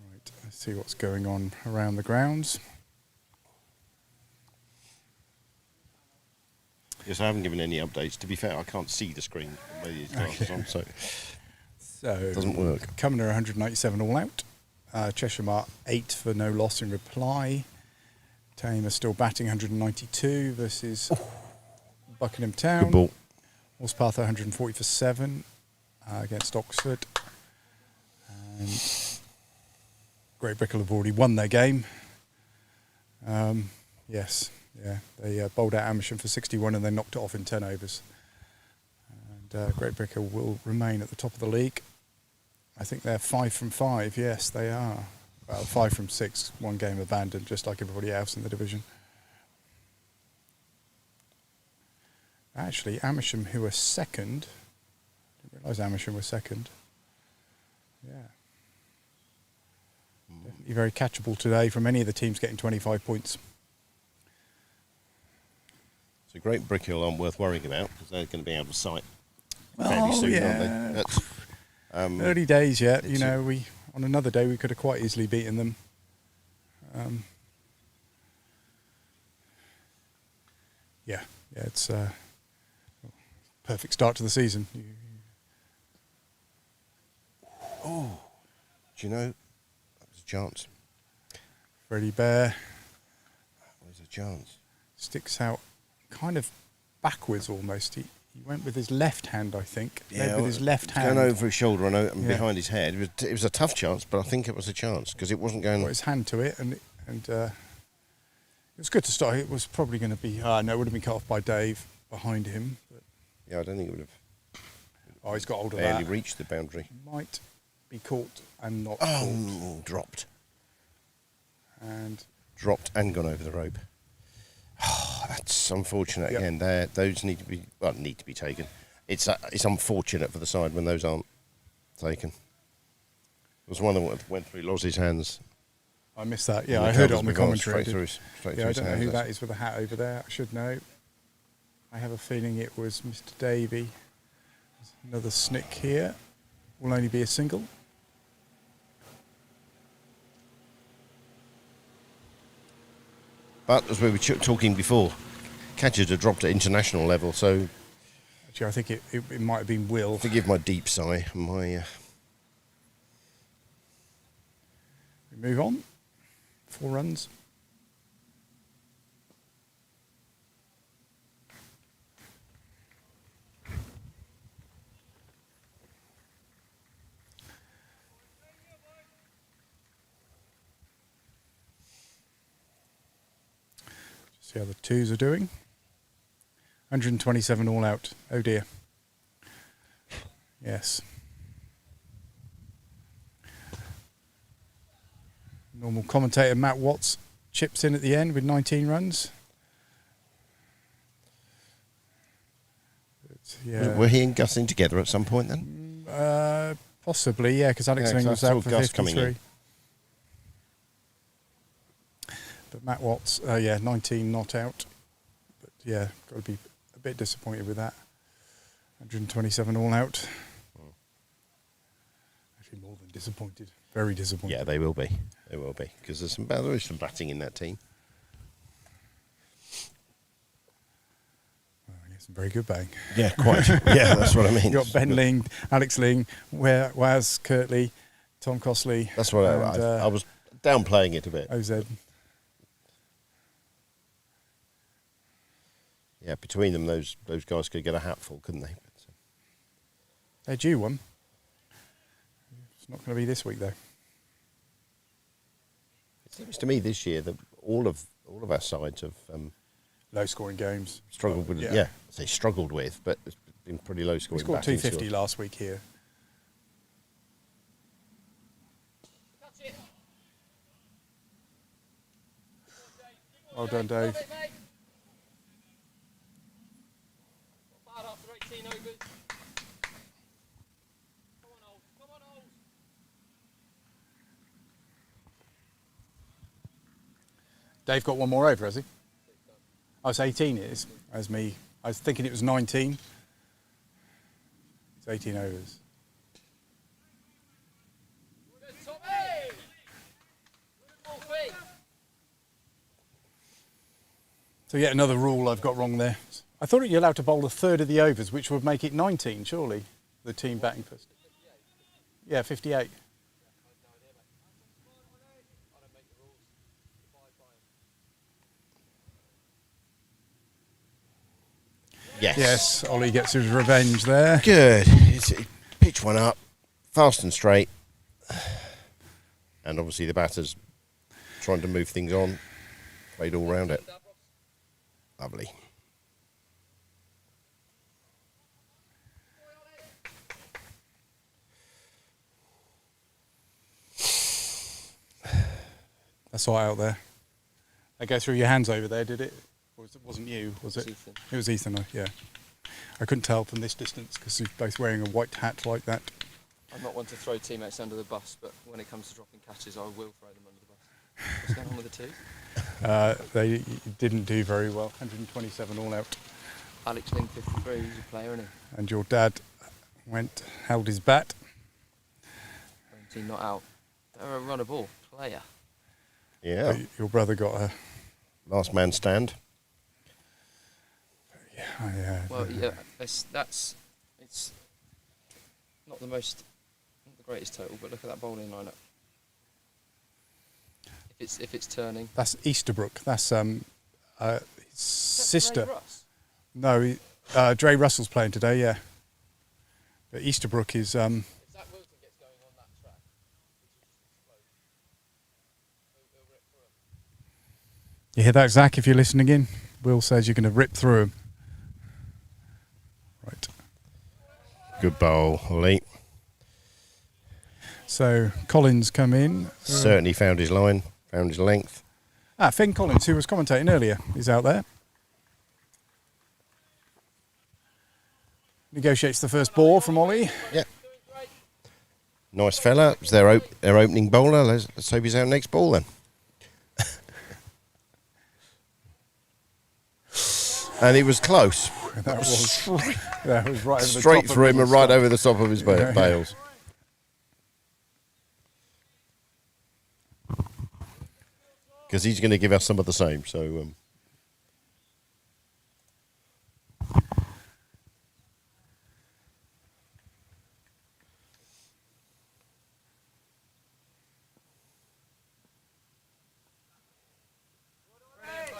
Right, let's see what's going on around the grounds. Yes, I haven't given any updates. To be fair, I can't see the screen with these glasses on, so it doesn't work. Cumnor 197 all out. Cheshire Mart 8 for no loss in reply. Tamer still batting 192 versus Buckingham Town. Good ball. Horsepath 140 for 7 against Oxford. And Great Brickle have already won their game. Yes, yeah, they bowled out Amersham for 61 and they knocked it off in 10 overs. And Great Brickle will remain at the top of the league. I think they're 5 from 5. Yes, they are. Well, 5 from 6. 1 game abandoned, just like everybody else in the division. Actually, Amersham, who are second. I didn't realise Amersham were second. Yeah. Definitely very catchable today from any of the teams getting 25 points. So Great Brickle aren't worth worrying about because they're going to be out of sight fairly soon, aren't they? Early days yet. It's On another day we could have quite easily beaten them. It's a perfect start to the season. Oh, do you know, that was a chance. Freddie Bear. That was a chance. Sticks out kind of backwards almost. He went with his left hand, I think. Yeah, with his left hand. Going over his shoulder and behind his head. It was a tough chance, but I think it was a chance because it wasn't going. Got his hand to it, and it was good to start. It was probably going to be. No, it would have been cut off by Dave behind him. But yeah, I don't think it would have. Oh, he's got hold of that. Barely reached the boundary. Might be caught and not caught. Dropped. And dropped and gone over the rope. That's unfortunate again. Those need to be taken. It's unfortunate for the side when those aren't taken. There was one that went through Loz's hands. I missed that. Yeah, I heard it on the commentary. Straight through I don't know who that is with the hat over there. I should know. I have a feeling it was Mr. Davey. Another snick here. Will only be a single. But as we were talking before, catchers have dropped at international level, so... Actually, I think it might have been Will. Forgive my deep sigh. We move on. 4 runs. See how the twos are doing. 127 all out. Oh dear. Yes. Normal commentator Matt Watts chips in at the end with 19 runs. Were he and Gus in together at some point then? Possibly, yeah, because Alex Ling was out for Gus 53. coming in. But Matt Watts, 19 not out. But yeah, got to be a bit disappointed with that. 127 all out. Actually, more than disappointed. Very disappointed. Yeah, they will be. They will be because there is some batting in that team. Well, some very good batting. Yeah, quite. Yeah, that's what I mean. You got Ben Ling, Alex Ling, Waz Kirtley, Tom Costley. That's what I was downplaying it a bit. OZ. Yeah, between them, those guys could get a hatful, couldn't they? They're due one. It's not going to be this week, though. It seems to me this year that all of our sides have low-scoring games struggled with. Yeah, they struggled with, but it's been pretty low-scoring. We scored 250 last week here. Well done, Dave. Dave got one more over, has he? Oh, it's 18 it is, as me. I was thinking it was 19. It's 18 overs. So yet another rule I've got wrong there. I thought you're allowed to bowl a third of the overs, which would make it 19, surely, the team batting first. Yeah, 58. Yes, Ollie gets his revenge there. Good. He pitched one up, fast and straight. And obviously the batter's trying to move things on. Played all round it. Lovely. That's all out there. That go through your hands over there, did it? Or wasn't you, was it? Ethan. It was Ethan, yeah. I couldn't tell from this distance because you're both wearing a white hat like that. I'm not one to throw teammates under the bus, but when it comes to dropping catches, I will throw them under the bus. What's going on with the two? They didn't do very well. 127 all out. Alex Ling, 53, he's a player, isn't he? And your dad held his bat. 17 not out. They're a run a ball player. Yeah. But your brother got a last man stand. Yeah. Well, yeah, it's not the greatest total, but look at that bowling lineup. If it's turning. That's Easterbrook. That's his sister. Dre Russ? No, Dre Russell's playing today. Yeah. But Easterbrook is. If Zach Wilson gets going on that track, he'll rip through him. You hear that, Zach? If you're listening in, Will says you're going to rip through him. Right. Good bowl, Ollie. So Collins come in. Certainly found his line, found his length. Finn Collins, who was commentating earlier, is out there. Negotiates the first ball from Ollie. Yeah. Nice fella. It was their opening bowler. Let's hope he's out next ball then. And he was close. That was right over the straight top through of him and his right over the top of his Yeah. bails. Because he's going to give us some of the same. So.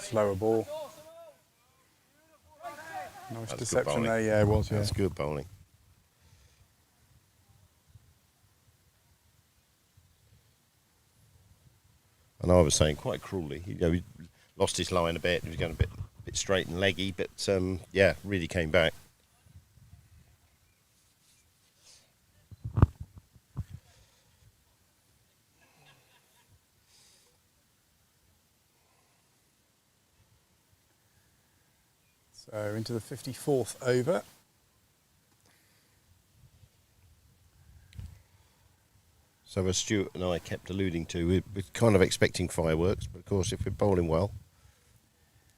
Slower ball. Nice That's deception there, yeah, it was. Yeah. That's good bowling. And I was saying quite cruelly, he lost his line a bit. He was going a bit straight and leggy, but yeah, really came back. So into the 54th over. So as Stuart and I kept alluding to, we're kind of expecting fireworks, but of course if we're bowling well,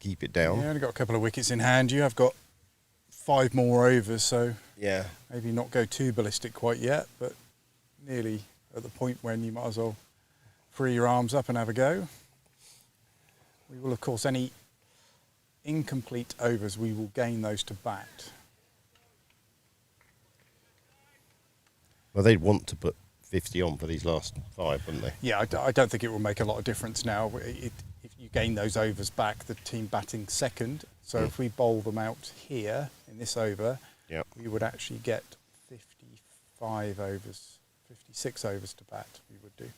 keep it down. Yeah, only got a couple of wickets in hand. You have got 5 more overs, so yeah, maybe not go too ballistic quite yet, but nearly at the point when you might as well free your arms up and have a go. We will, of course, any incomplete overs, we will gain those to bat. Well, they'd want to put 50 on for these last 5, wouldn't they? Yeah, I don't think it will make a lot of difference now. If you gain those overs back, the team batting second. So if we bowl them out here in this over, yep, we would actually get 55 overs, 56 overs to bat, we would do.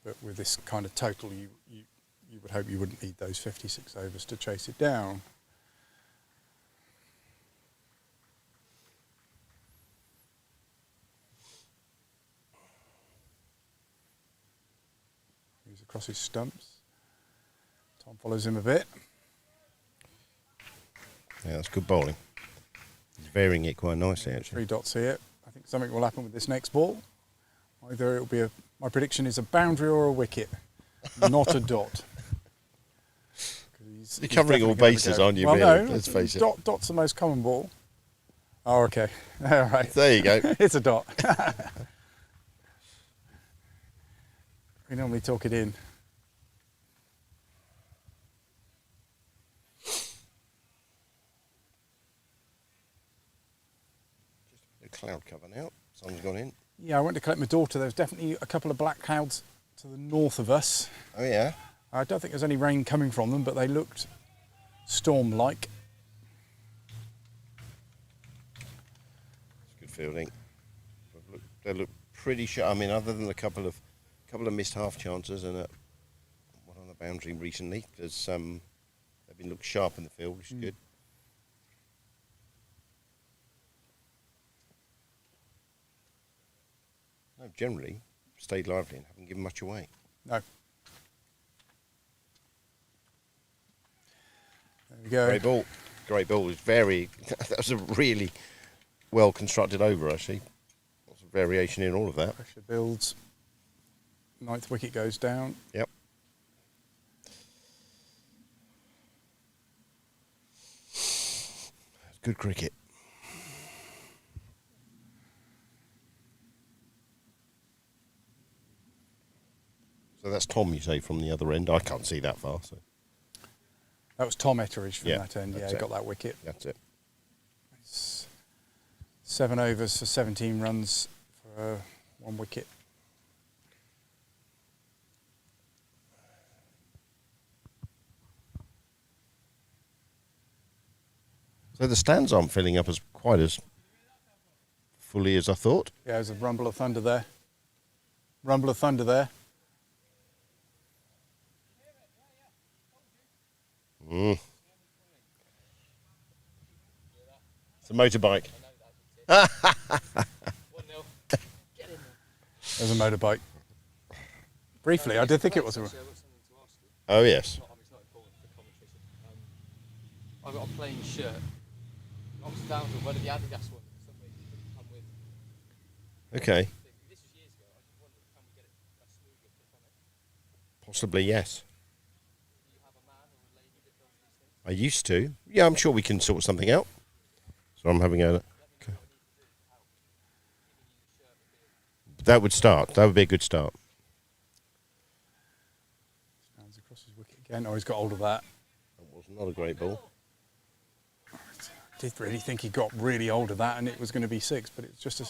But with this kind of total, you would hope you wouldn't need those 56 overs to chase it down. He's across his stumps. Tom follows him a bit. Yeah, that's good bowling. He's varying it quite nicely, actually. 3 dots here. I think something will happen with this next ball. Either it'll be my prediction is a boundary or a wicket, not a dot. You're covering all bases, aren't you, well, really? No, let's face it. Dot's the most common ball. Oh, okay. All right. There you go. It's a dot. We normally talk it in. The cloud cover now. Sun's gone in. Yeah, I went to collect my daughter. There was definitely a couple of black clouds to the north of us. Oh yeah? I don't think there's any rain coming from them, but they looked storm-like. It's good fielding. They look pretty sharp. I mean, other than a couple of missed half chances and one on the boundary recently, there's they've been looked sharp in the field, which is good. No, generally stayed lively and haven't given much away. No. There we go. Great ball. Great ball. It was very. That was a really well constructed over, actually. Lots of variation in all of that. Pressure builds. Ninth wicket goes down. Yep. Good cricket. So that's Tom, you say, from the other end. I can't see that far. So that was Tom Etteridge from that end. Yeah, he got that wicket. That's it. It's 7 overs for 17 runs for 1 wicket. So the stands aren't filling up as quite as fully as I thought. Yeah, there's a rumble of thunder there. Rumble of thunder there. It's a motorbike. There's a motorbike. Briefly, I did think it was a... Oh, yes. I've got a plain shirt. Knocks down to whether the Adidas one for some reason didn't come with. Okay. This was years ago. I just wondered, can we get a smoother fit on it? Possibly, yes. Do you have a man or a lady that does these things? I used to. Yeah, I'm sure we can sort something out. So I'm having a... That would start. That would be a good start. Stands across his wicket again. Oh, he's got hold of that. That was not a great ball. I did really think he got really hold of that and it was going to be 6, but it's just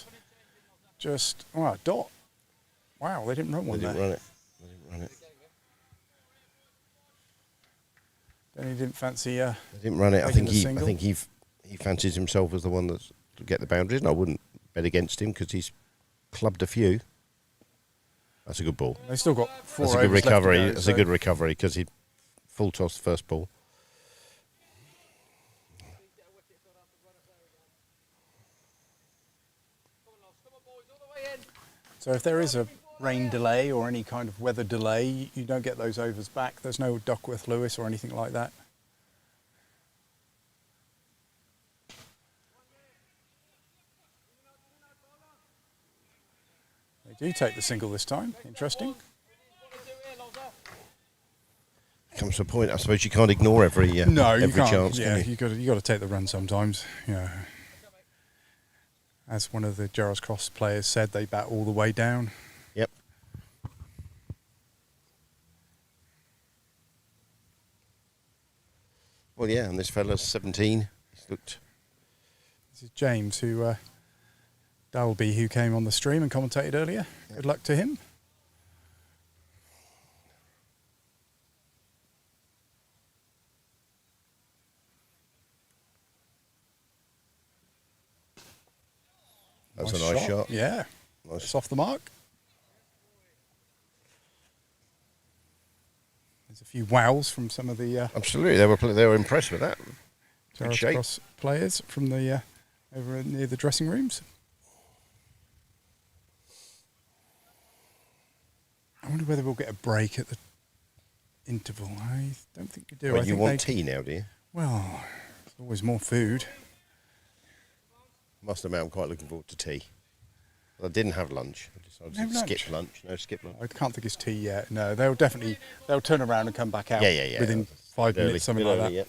a dot. Wow, they didn't run one there. They didn't run it. Then he didn't fancy. They didn't run it. I think single. he fancies himself as the one that's to get the boundaries, and I wouldn't bet against him because he's clubbed a few. That's a good ball. They still got 4 That's a good recovery. That's a good recovery because he full toss the first ball. So if there is a rain delay or any kind of weather delay, you don't get those overs back. There's no Duckworth-Lewis or anything like that. They do take the single this time. Interesting. Comes to a point, I suppose you can't ignore every no, you every can't. chance. Yeah, Can you got to take the run sometimes. Yeah. As one of the Gerrards Cross players said, they bat all the way down. Yep. Well, yeah, and this fella's 17. He's looked. This is James, who Dalby, who came on the stream and commentated earlier. Yep. Good luck to him. That's a nice shot. Yeah. Nice. It's off the mark. There's a few wows from some of the... Absolutely, they were impressed with that. Gerrards Cross players from the over near the dressing rooms. I wonder whether we'll get a break at the interval. I don't think we do. Well, you want tea now, do you? Well, there's always more food. Must admit, I'm quite looking forward to tea. I didn't have lunch. I decided to skip lunch. No, skip lunch. I can't think it's tea yet. No, they'll turn around and come back out within 5 minutes, something like that. Yeah.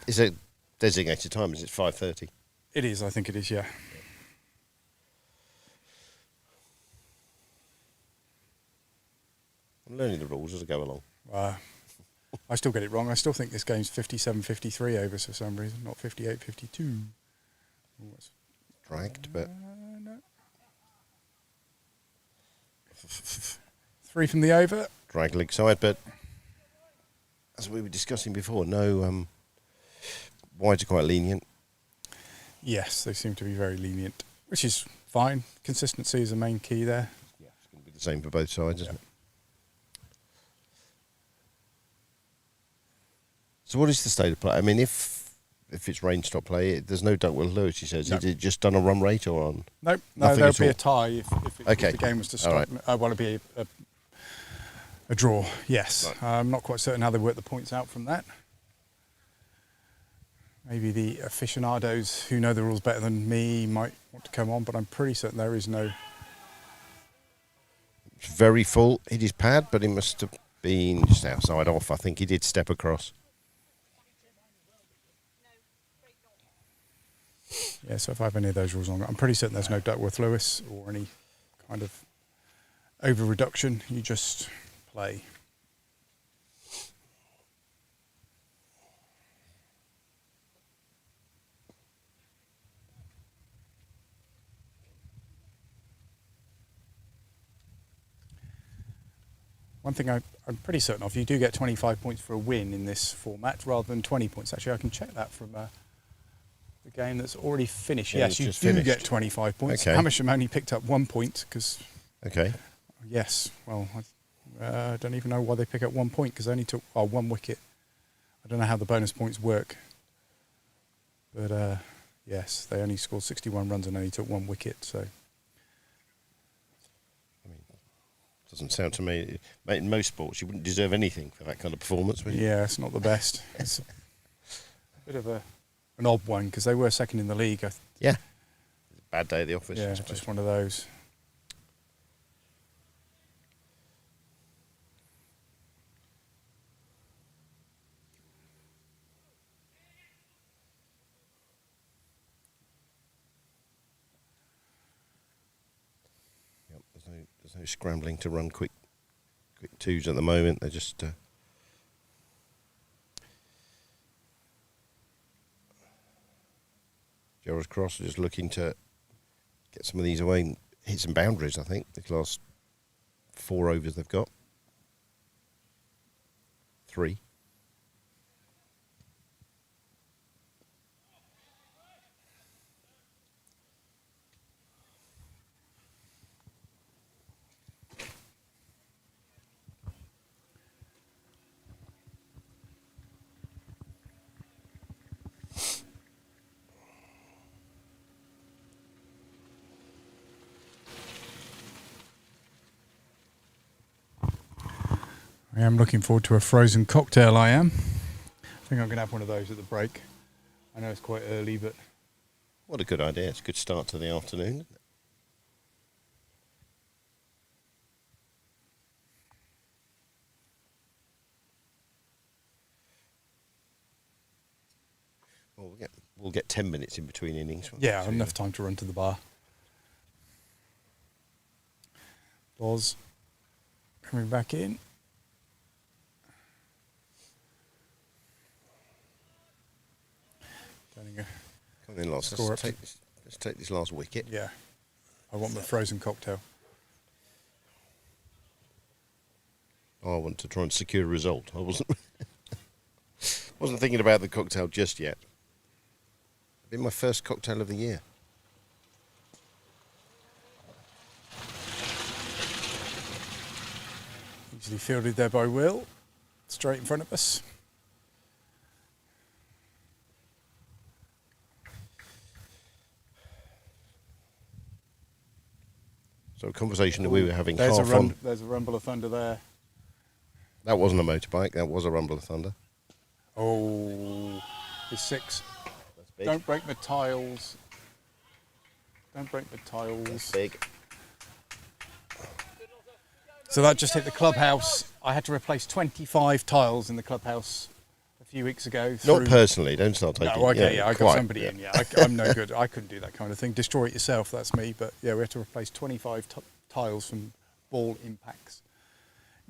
It's a designated time. Is it 5:30? It is. I think it is. Yeah. I'm learning the rules as I go along. I still get it wrong. I still think this game's 57-53 overs for some reason, not 58-52. Dragged, but... No. 3 from the over. Drag leg side, but as we were discussing before, no wides are quite lenient. Yes, they seem to be very lenient, which is fine. Consistency is the main key there. Yeah, it's going to be the same for both sides, isn't it? So what is the state of play? I mean, if it's rain stop play, there's no Duckworth Lewis, he says. Is it just done a run rate or on? No, there'll be a tie if the game was to stop. Right. I want to be a draw, yes. Right. I'm not quite certain how they work the points out from that. Maybe the aficionados who know the rules better than me might want to come on, but I'm pretty certain there is no... It's very full. Hit his pad, but he must have been just outside off. I think he did step across. Yeah, so if I have any of those rules on, I'm pretty certain there's no Duckworth Lewis or any kind of over reduction. You just play. One thing I'm pretty certain of, you do get 25 points for a win in this format rather than 20 points. Actually, I can check that from the game that's already finished. Yeah, yes, you do get 25 points. Okay. Hamersham only picked up 1 point because... Okay. Yes, well, I don't even know why they pick up 1 point because they only took 1 wicket. I don't know how the bonus points work. But yes, they only scored 61 runs and only took 1 wicket, so... Doesn't sound to me... In most sports, you wouldn't deserve anything for that kind of performance, would you? Yeah, it's not the best. It's a bit of an odd one because they were second in the league. Yeah. Bad day at the office. Yeah, just one of those. Yep, there's no scrambling to run quick twos at the moment. They're just... Gerrards Cross are just looking to get some of these away and hit some boundaries, I think. The last 4 overs they've got. 3. I am looking forward to a frozen cocktail, I am. I think I'm going to have one of those at the break. I know it's quite early, but... What a good idea. It's a good start to the afternoon, isn't it? Well, we'll get 10 minutes in between innings. Yeah, enough time to run to the bar. Boz coming back in. Come in, Lots. Let's take this last wicket. Yeah. I want the frozen cocktail. I want to try and secure a result. I wasn't thinking about the cocktail just yet. It'll be my first cocktail of the year. Easily fielded there by Will. Straight in front of us. So a conversation that we were having There's half on. There's a rumble of thunder there. That wasn't a motorbike. That was a rumble of thunder. Oh, it's 6. Don't break the tiles. Don't break the tiles. That's big. So that just hit the clubhouse. I had to replace 25 tiles in the clubhouse a few weeks ago. Not personally. Don't start taking. No, okay, yeah, I got quite, somebody in. Yeah, I'm no good. I couldn't do that kind of thing. Destroy it yourself. That's me. But yeah, we had to replace 25 tiles from ball impacts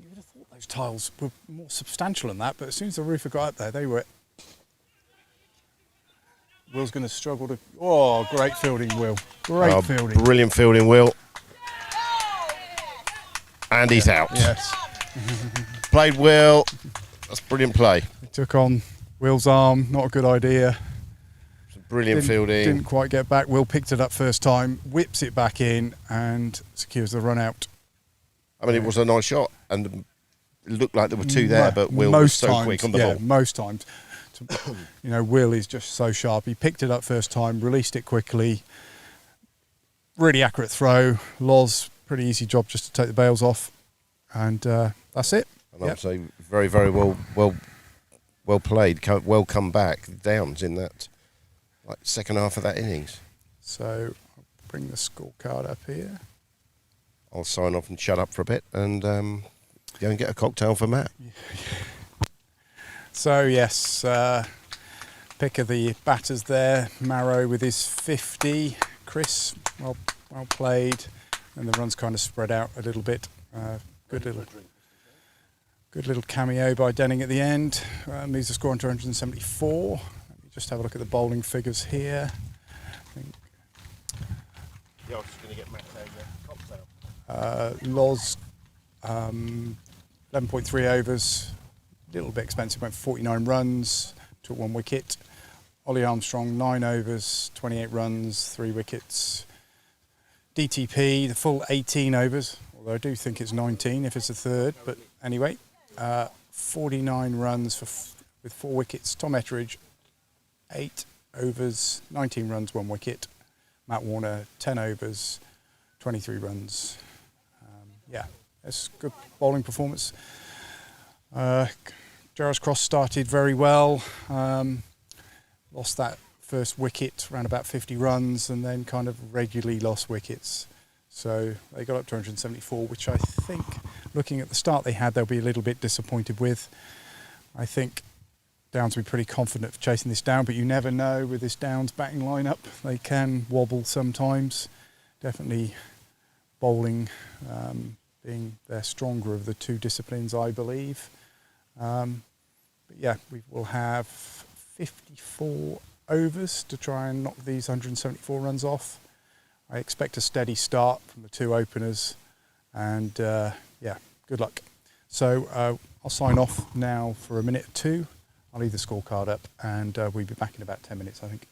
you would have thought those tiles were more substantial than that, but as soon as the roofer got up there, they were... Will's going to struggle to... Oh, great fielding, Will. Great fielding. Brilliant fielding, Will. And he's out. Yes. Played Will. That's brilliant play. He took on Will's arm. Not a good idea. Brilliant fielding. Didn't quite get back. Will picked it up first time, whips it back in, and secures the run out. I mean, it was a nice shot, and it looked like there were two there, but Will was so quick on the ball. Most times. You know, Will is just so sharp. He picked it up first time, released it quickly. Really accurate throw. Loz, pretty easy job just to take the bails off, and that's it. And I would say very, very well played. Well come back. Downs in that second half of that innings. So I'll bring the scorecard up here. I'll sign off and shut up for a bit and go and get a cocktail for Matt. So yes, pick of the batters there. Marrow with his 50. Chris, well played, and the runs kind of spread out a little bit. Good little cameo by Denning at the end. Moves the score on 274. Let me just have a look at the bowling figures here. Yeah, I was just going to get Matt a cocktail. Loz, 11.3 overs. A little bit expensive, went 49 runs, took 1 wicket. Ollie Armstrong, 9 overs, 28 runs, 3 wickets. DTP, the full 18 overs, although I do think it's 19 if it's a third, but anyway, 49 runs with 4 wickets. Tom Etteridge, 8 overs, 19 runs, 1 wicket. Matt Warner, 10 overs, 23 runs. That's a good bowling performance. Gerrards Cross started very well, lost that first wicket around about 50 runs and then kind of regularly lost wickets. So they got up to 174, which I think, looking at the start they had, they'll be a little bit disappointed with. I think Downs will be pretty confident of chasing this down, but you never know with this Downs batting lineup. They can wobble sometimes. Definitely bowling being their stronger of the two disciplines, I believe. But yeah, we will have 54 overs to try and knock these 174 runs off. I expect a steady start from the two openers, and yeah, good luck. So I'll sign off now for a minute or two. I'll leave the scorecard up, and we'll be back in about 10 minutes, I think.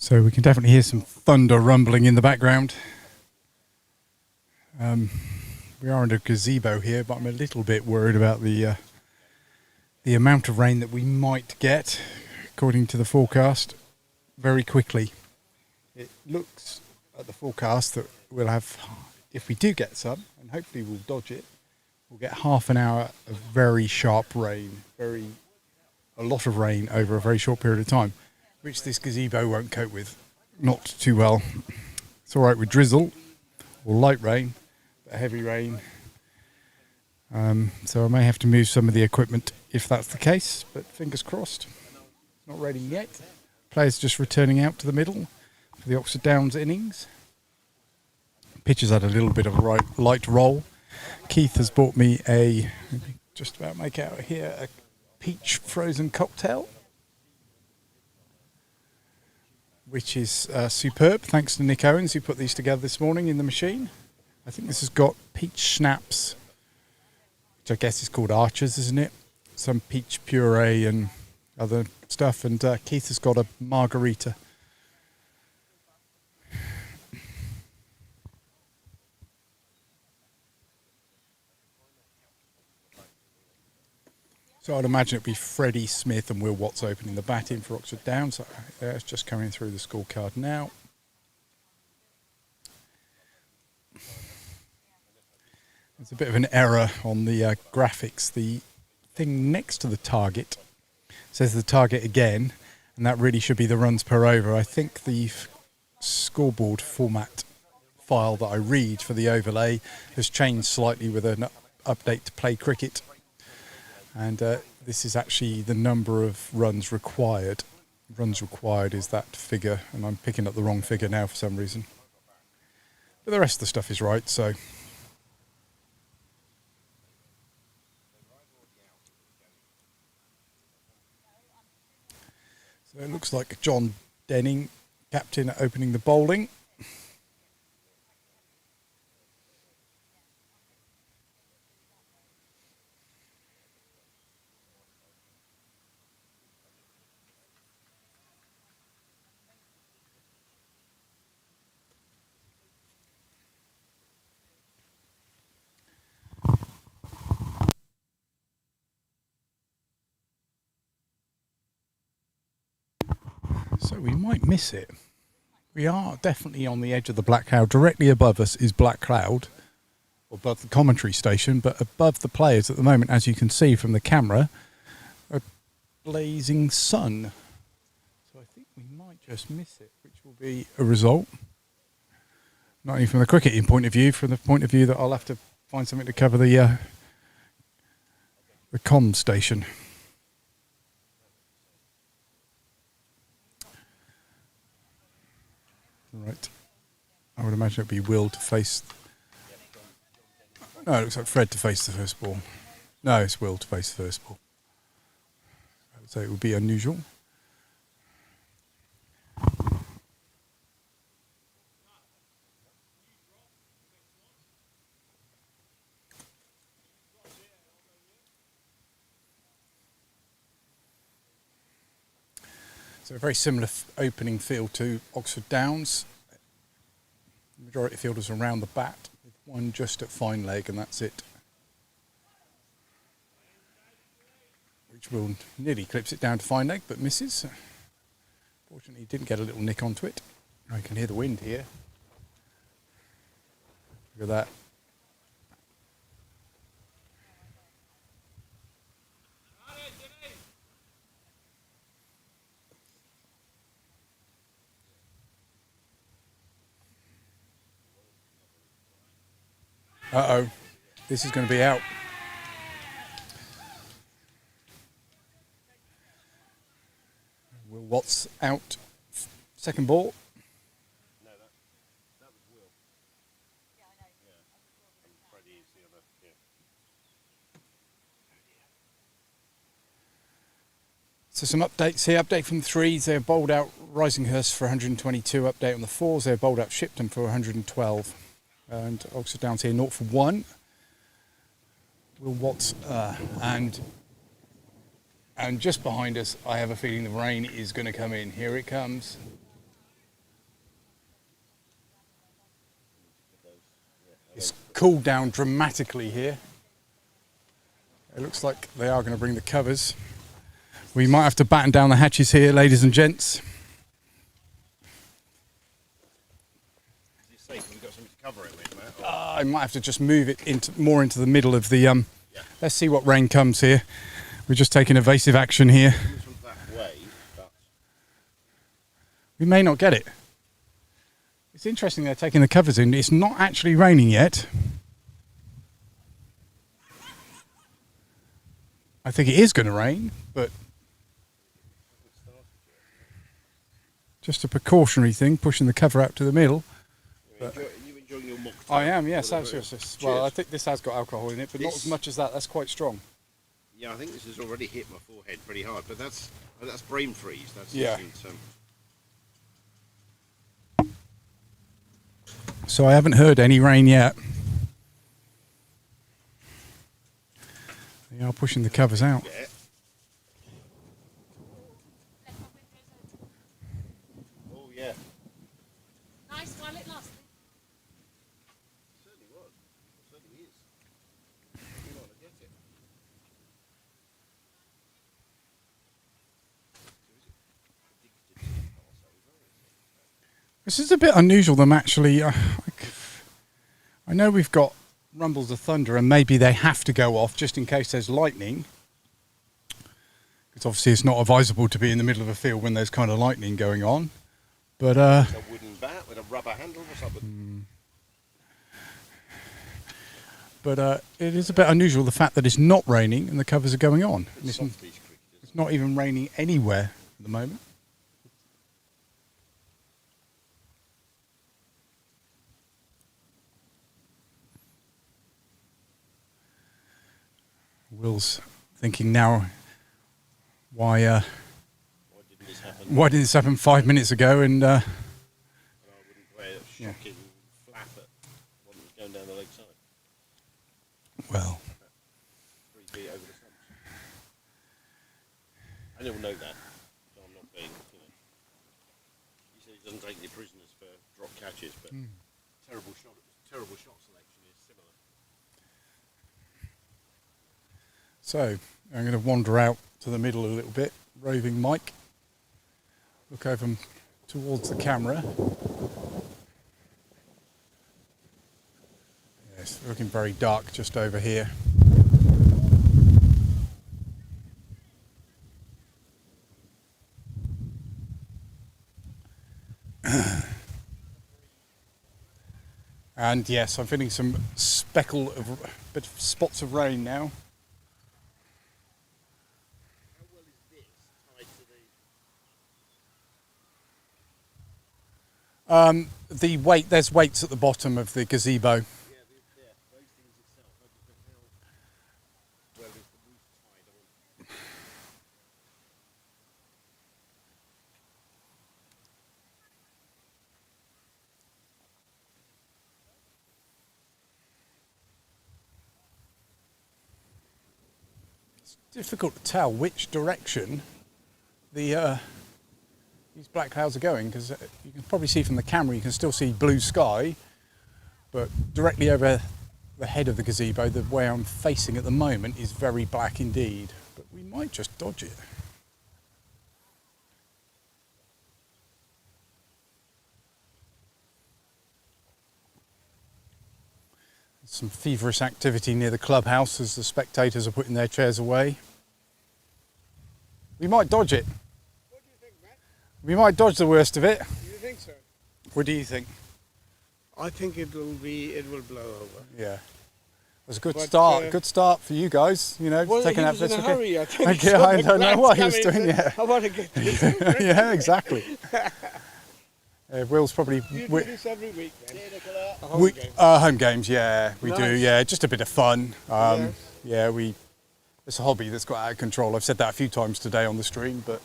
So we can definitely hear some thunder rumbling in the background. We are in a gazebo here, but I'm a little bit worried about the amount of rain that we might get, according to the forecast, very quickly. It looks at the forecast that we'll have, if we do get some, and hopefully we'll dodge it, we'll get half an hour of very sharp rain, a lot of rain over a very short period of time, which this gazebo won't cope with, not too well. It's all right with drizzle or light rain, but heavy rain. So I may have to move some of the equipment if that's the case, but fingers crossed. It's not raining yet. Players just returning out to the middle for the Oxford Downs innings. Pitch has had a little bit of a light roll. Keith has bought me just about make out here, a peach frozen cocktail, which is superb. Thanks to Nick Owens, who put these together this morning in the machine. I think this has got peach schnapps, which I guess is called Archers, isn't it? Some peach puree and other stuff. And Keith has got a margarita. So I'd imagine it'd be Freddie Smith and Will Watts opening the batting for Oxford Downs. It's just coming through the scorecard now. There's a bit of an error on the graphics. The thing next to the target says the target again, and that really should be the runs per over. I think the scoreboard format file that I read for the overlay has changed slightly with an update to Play Cricket. And this is actually the number of runs required. Runs required is that figure, and I'm picking up the wrong figure now for some reason. But the rest of the stuff is right, so. So it looks like John Denning, captain, opening the bowling. So we might miss it. We are definitely on the edge of the black cloud. Directly above us is black cloud, above the commentary station, but above the players at the moment, as you can see from the camera, a blazing sun. So I think we might just miss it, which will be a result. Not only from the cricketing point of view, from the point of view that I'll have to find something to cover the comm station. Right. I would imagine it'd be Will to face. No, it looks like Fred to face the first ball. No, it's Will to face the first ball. I would say it would be unusual. So a very similar opening field to Oxford Downs. The majority of fielders around the bat, with one just at fine leg, and that's it. Which will nearly clips it down to fine leg, but misses. Fortunately, he didn't get a little nick onto it. I can hear the wind here. Look at that. Uh-oh, this is going to be out. Will Watts out, second ball. No, that was Will. Yeah, I know. Yeah. And Freddie is the other, yeah. So some updates here. Update from the threes. They're bowled out Risinghurst for 122. Update on the fours. They're bowled out Shipton for 112. And Oxford Downs here 0 for 1. Will Watts and just behind us, I have a feeling the rain is going to come in. Here it comes. cooled down dramatically here. It looks like they are going to bring the covers. We might have to batten down the hatches here, ladies and gents. Is it safe? We've got something to cover it with, Matt? I might have to just move it more into the middle of the... Let's see what rain comes here. We're just taking evasive action here. That way, but... We may not get it. It's interesting they're taking the covers in. It's not actually raining yet. I think it is going to rain, but just a precautionary thing, pushing the cover out to the middle. Are you enjoying your mocktail? I am, yes, absolutely. Well, I think this has got alcohol in it, but not as much as that. That's quite strong. Yeah, I think this has already hit my forehead pretty hard, but that's brain freeze. That's yeah. Isn't, So I haven't heard any rain yet. They are pushing the covers out. Yeah. Oh yeah. Nice while it lasted. Certainly was. Certainly is. You want to get it. This is a bit unusual, them actually. I know we've got rumbles of thunder and maybe they have to go off just in case there's lightning. Because obviously it's not advisable to be in the middle of a field when there's kind of lightning going on. But a wooden bat with a rubber handle or something. But it is a bit unusual the fact that it's not raining and the covers are going on. It's not even raining anywhere at the moment. Will's thinking now, why did this happen 5 minutes ago? And I wouldn't play a shocking flap at one that was going down the leg side. Well, 3 feet over the stumps. I never know that, so I'm not being, He said he doesn't take any prisoners for drop catches, but terrible shot selection is similar. so I'm going to wander out to the middle a little bit, roving Mike. Look over towards the camera. Yes, looking very dark just over here. And yes, I'm feeling some bit of spots of rain now. The weight, there's weights at the bottom of the gazebo. It's difficult to tell which direction the these black clouds are going, because you can probably see from the camera, you can still see blue sky, but directly over the head of the gazebo, the way I'm facing at the moment, is very black indeed. But we might just dodge it. Some feverish activity near the clubhouse as the spectators are putting their chairs away. We might dodge it. We might dodge the worst of it. Do you think so? What do you think? I think it will blow over. Yeah. It was a good start. Good start for you guys, you know, well, taking he out was in a hurry, I think. Okay, I don't know what he was doing, yeah. I want to get this. Yeah, exactly. Will's probably... You do this every week then? Home games, yeah, we do, yeah, just a bit of fun. Yes. Yeah, it's a hobby that's got out of control. I've said that a few times today on the stream, but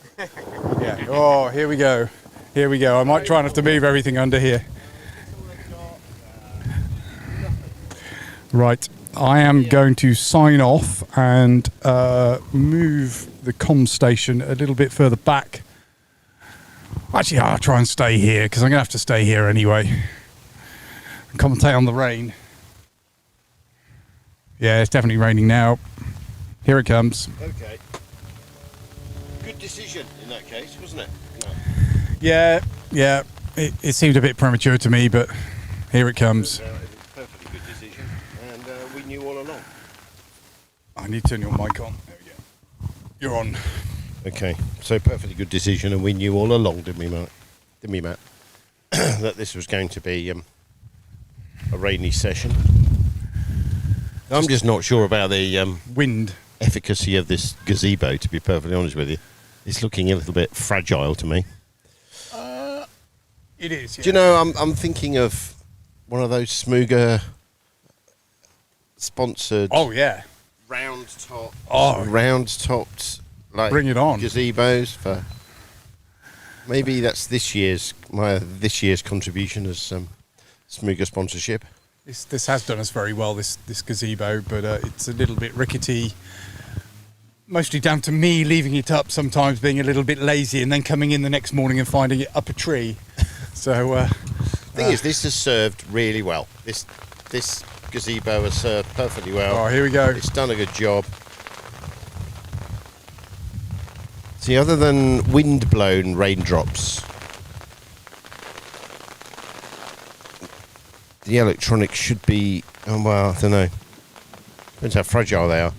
yeah. Oh, here we go. Here we go. I might try and have to move everything under here. Right, I am going to sign off and move the comm station a little bit further back. Actually, I'll try and stay here because I'm going to have to stay here anyway and commentate on the rain. Yeah, it's definitely raining now. Here it comes. Okay. Good decision in that case, wasn't it? No. Yeah. It seemed a bit premature to me, but here it comes. It was a perfectly good decision, and we knew all along. I need to turn your mic on. There we go. You're on. Okay, so perfectly good decision, and we knew all along, didn't we, Matt? That this was going to be a rainy session. I'm just not sure about the wind efficacy of this gazebo, to be perfectly honest with you. It's looking a little bit fragile to me. It is. Yeah. Do you know, I'm thinking of one of those Smooger sponsored. Oh yeah. Round top. Oh, round topped. Like bring it on. Gazebos for. Maybe that's this year's contribution as Smooger sponsorship. This has done us very well, this gazebo, but it's a little bit rickety. Mostly down to me leaving it up sometimes, being a little bit lazy, and then coming in the next morning and finding it up a tree. So the thing is, this has served really well. This gazebo has served perfectly well. Oh, here we go. It's done a good job. See, other than wind-blown raindrops, the electronics should be, oh, well, I don't know. Depends how fragile they are.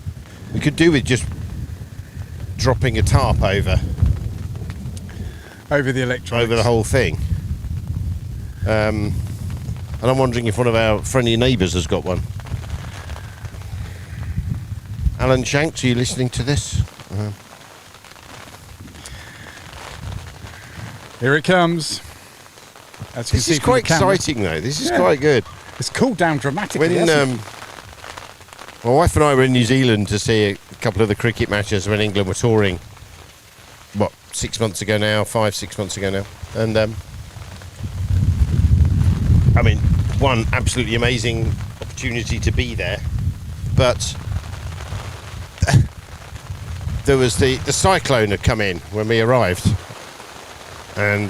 We could do with just dropping a tarp over the electronics. Over the whole thing. And I'm wondering if one of our friendly neighbours has got one. Alan Shanks, are you listening to this? Here it comes. As you This can is see quite from the camera. exciting, though. This is quite good. It's cooled down dramatically. When my wife and I were in New Zealand to see a couple of the cricket matches when England were touring, 6 months ago now, 5-6 months ago now, and I mean, one absolutely amazing opportunity to be there, but there was the cyclone had come in when we arrived, and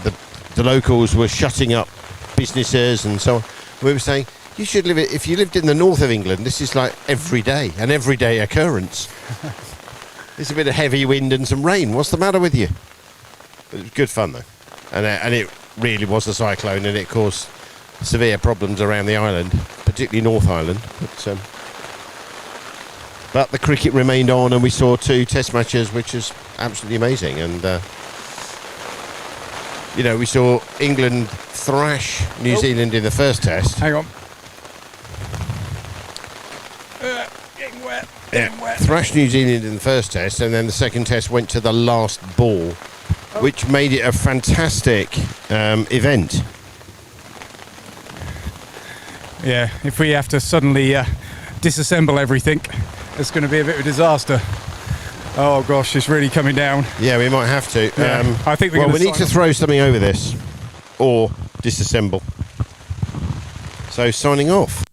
the locals were shutting up businesses and so on. We were saying, you should live it. If you lived in the north of England, this is like an everyday occurrence. There's a bit of heavy wind and some rain. What's the matter with you? It was good fun though, and it really was a cyclone, and it caused severe problems around the island, particularly North Island. But the cricket remained on, and we saw 2 test matches, which is absolutely amazing. And we saw England thrash New Zealand in the first test. Hang on. Getting wet. Thrashed New Zealand in the first test, and then the second test went to the last ball, which made it a fantastic event. Yeah, if we have to suddenly disassemble everything, it's going to be a bit of a disaster. Oh gosh, it's really coming down. Yeah, we might have to. Yeah, I think we need to throw something over this, or disassemble. So signing off.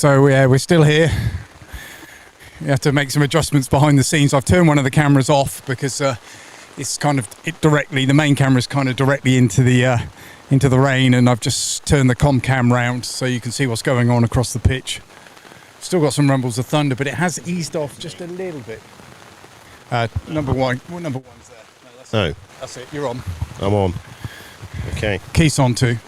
So yeah, we're still here. We have to make some adjustments behind the scenes. I've turned one of the cameras off because it's kind of the main camera's kind of directly into the rain, and I've just turned the com cam round so you can see what's going on across the pitch. Still got some rumbles of thunder, but it has eased off just a little bit. Number one. What number one's there? No, that's it. You're on. I'm on. Okay. Keith's on too.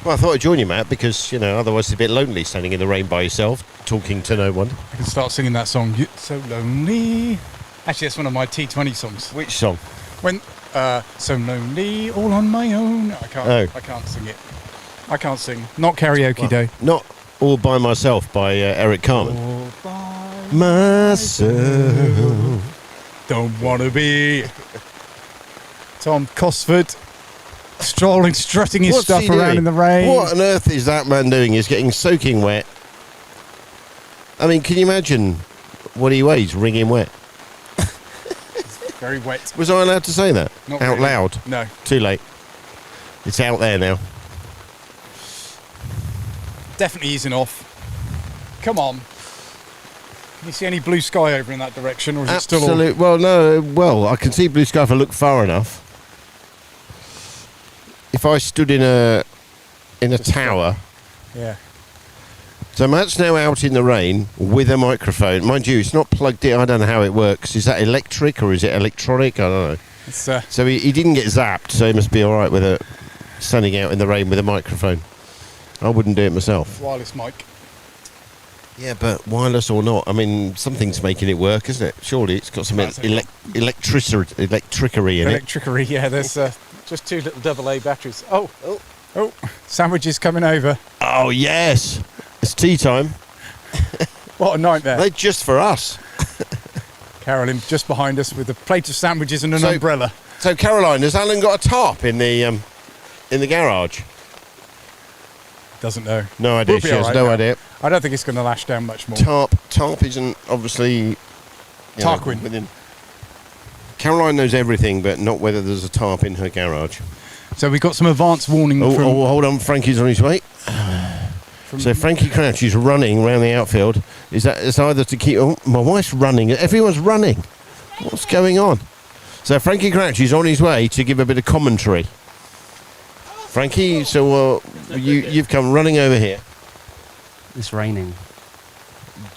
Well, I thought I'd join you, Matt, because, otherwise it's a bit lonely standing in the rain by yourself, talking to no one. I can start singing that song. You're so lonely. Actually, that's one of my T20 songs. Which song? When so lonely, all on my own. I can't sing it. I can't sing. Not karaoke day. Not All By Myself by Eric Carmen. All by myself. Don't want to be Tom Cosford. Strutting his stuff around in the rain. What on earth is that man doing? He's getting soaking wet. I mean, can you imagine what he weighs wringing wet? Very wet. Was I allowed to say that? Not out really. Loud? No. Too late. It's out there now. Definitely easing off. Come on. Can you see any blue sky over in that direction, or is it still all... Well, no. Well, I can see blue sky if I look far enough. If I stood in a tower. Yeah. So Matt's now out in the rain with a microphone. Mind you, it's not plugged in. I don't know how it works. Is that electric or is it electronic? I don't know. It's, so he didn't get zapped, so he must be all right with it standing out in the rain with a microphone. I wouldn't do it myself. Wireless mic. Yeah, but wireless or not, I mean, something's making it work, isn't it? Surely it's got some electricity in it. Electricity, yeah. There's just 2 little AA batteries. Oh, sandwiches coming over. Oh, yes. It's tea time. What a nightmare. They're just for us. Carolyn just behind us with a plate of sandwiches and an umbrella. So, Caroline, has Alan got a tarp in the garage? Doesn't know. No idea. She has no idea. I don't think it's going to lash down much more. Tarp isn't obviously... Tarquin. Within. Caroline knows everything, but not whether there's a tarp in her garage. So we've got some advance warning from... hold on. Frankie's on his way. So Frankie Crouch is running around the outfield. It's either to keep... Oh, my wife's running. Everyone's running. What's going on? So Frankie Crouch is on his way to give a bit of commentary. Frankie, so you've come running over here. It's raining.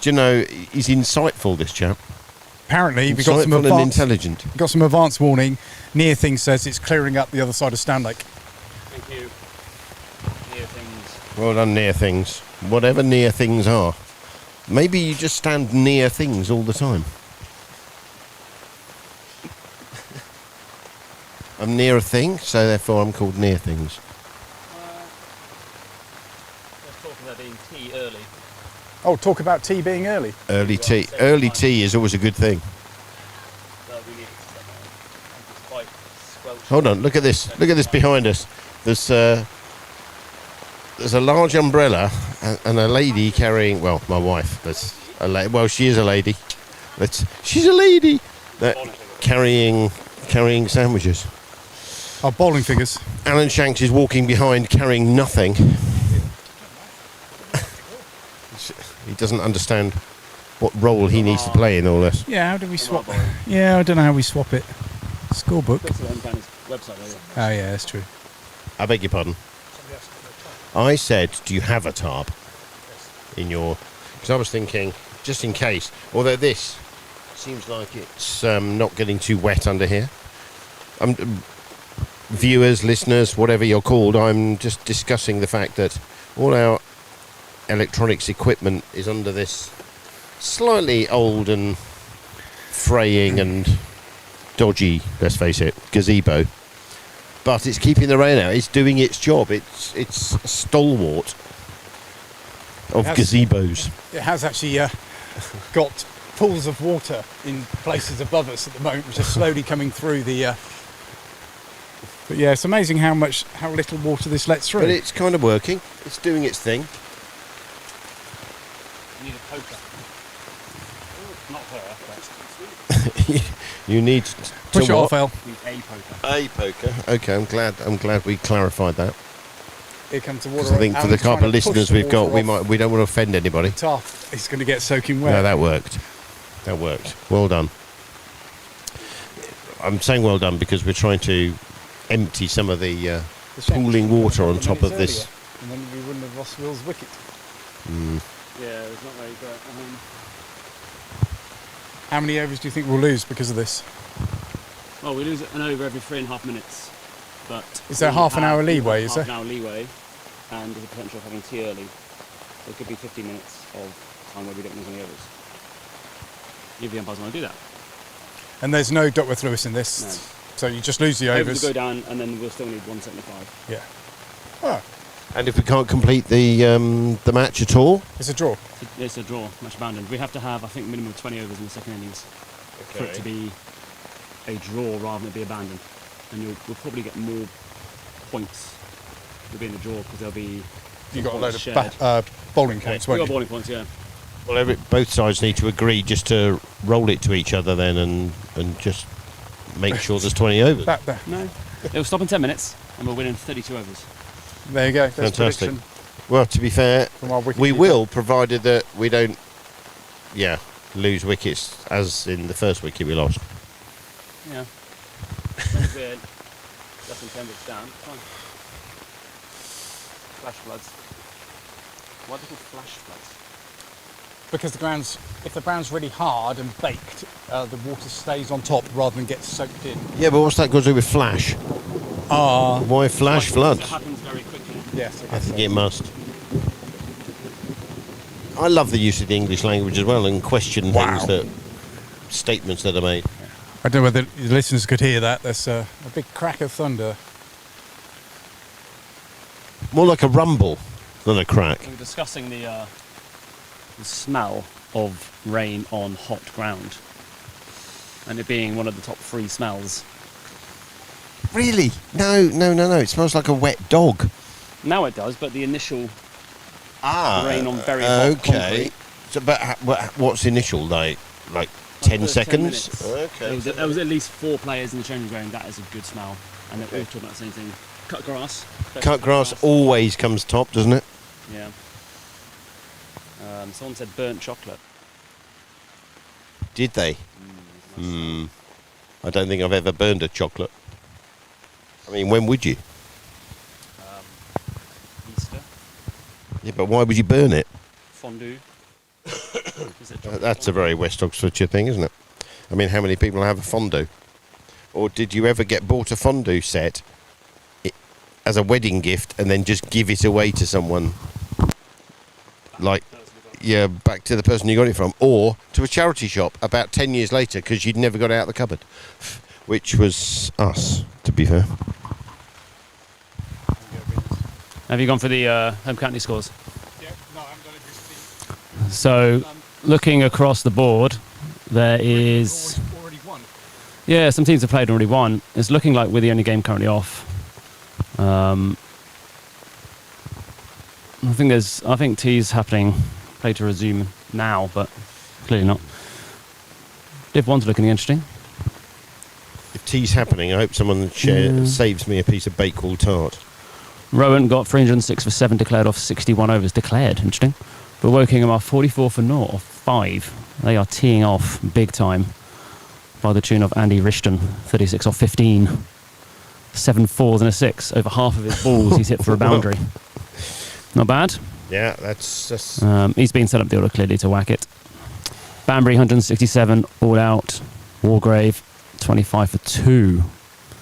Do you know, he's insightful, this chap. Apparently, we've got some advanced... and intelligent. We've got some advance warning. Near Thing says it's clearing up the other side of Stand Lake. Thank you. Near Things. Well done, Near Things. Whatever Near Things are. Maybe you just stand near things all the time. I'm near a thing, so therefore I'm called Near Things. Let's talk about being tea early. Oh, talk about tea being early. Early tea. Early tea is always a good thing. Hold on, look at this. Look at this behind us. There's a large umbrella and a lady carrying, well, my wife. That's well, she is a lady. She's a lady. Carrying sandwiches. Oh, bowling figures. Alan Shanks is walking behind carrying nothing. He doesn't understand what role he needs to play in all this. Yeah, how do we swap? Yeah, I don't know how we swap it. Scorebook. Oh yeah, that's true. I beg your pardon. I said, do you have a tarp in your... Because I was thinking, just in case, although this seems like it's not getting too wet under here. Viewers, listeners, whatever you're called, I'm just discussing the fact that all our electronics equipment is under this slightly old and fraying and dodgy, let's face it, gazebo. But it's keeping the rain out. It's doing its job. It's a stalwart of gazebos. It has actually got pools of water in places above us at the moment, which are slowly coming through the... But yeah, it's amazing how little water this lets through. But it's kind of working. It's doing its thing. You need a poker. Not her, but... You need push it off, El. A poker. A poker. Okay, I'm glad we clarified that. Here comes the water. Because I think for the Alan's couple trying of to push listeners the we've got, water off. we don't want to offend anybody. Tough. It's going to get soaking wet. No, that worked. That worked. Well done. I'm saying well done because we're trying to empty some of the pooling water on top of this. And then we wouldn't have lost Will's wicket. Yeah, it's not very great. How many overs do you think we'll lose because of this? Well, we lose an over every 3.5 minutes. But Is there half an hour leeway, is there? Half an hour leeway, and there's a potential of having tea early. So it could be 15 minutes of time where we don't lose any overs. If the umpires want to do that. And there's no Duckworth Lewis in this, No. so you just lose the overs. Overs will go down, and then we'll still need 175. Yeah. Oh, And if we can't complete the match at all, it's a draw. It's a draw, match abandoned. We have to have, I think, minimum of 20 overs in the second innings for it to be a draw rather than it be abandoned. And we'll probably get more points will be in the draw because there'll be. You got a load of bowling points, We won't got you? bowling points, yeah. well, both sides need to agree just to roll it to each other then, and just make sure there's 20 overs. No, it'll stop in 10 minutes, and we'll win in 32 overs. There you go. There's Fantastic. prediction. Well, to be fair, From our wicket we keeper. will, provided that we don't, lose wickets as in the first wicket we lost. Yeah. As long as we're less than 10 bits down, fine. Flash floods. Why are they called flash floods? Because if the ground's really hard and baked, the water stays on top rather than gets soaked in. Yeah, but what's that got to do with flash? Why flash floods? It happens very quickly. Yes, I think it must. I love the use of the English language as well and question statements that are made. I don't know whether the listeners could hear that. There's a big crack of thunder. More like a rumble than a crack. We were discussing the smell of rain on hot ground, and it being one of the top 3 smells. Really? No. It smells like a wet dog. Now it does, but the initial rain on very hot okay. concrete. So, but what's initial? Like 10 seconds? 10 minutes. Okay. There was at least 4 players in the training ground. That is a good smell, and they're all talking about the same thing. Cut grass. Cut grass always comes top, doesn't it? Yeah. Someone said burnt chocolate. Did they? I don't think I've ever burned a chocolate. I mean, when would you? Easter. Yeah, but why would you burn it? Fondue. That's a very West Oxfordshire thing, isn't it? I mean, how many people have a fondue? Or did you ever get bought a fondue set as a wedding gift and then just give it away to someone? Back to the person you got it from, or to a charity shop about 10 years later because you'd never got it out of the cupboard, which was us, to be fair. Have you gone for the home county scores? Yeah, no, I haven't done it. So, looking across the board, there is. Already won. Yeah, some teams have played and already won. It's looking like we're the only game currently off. I think tea's happening. Play to resume now, but clearly not. Div 1's looking interesting. If tea's happening, I hope someone saves me a piece of Bakewell tart. Rowan got 306 for 7 declared off 61 overs declared. Interesting. But Wokingham are 44 for 0 off 5. They are teeing off big time by the tune of Andy Rishton, 36 off 15. 7 4s and a 6. Over half of his balls he's hit for a boundary. Not bad. Yeah, that's... He's been set up the order clearly to whack it. Banbury 167 all out. Wargrave 25 for 2.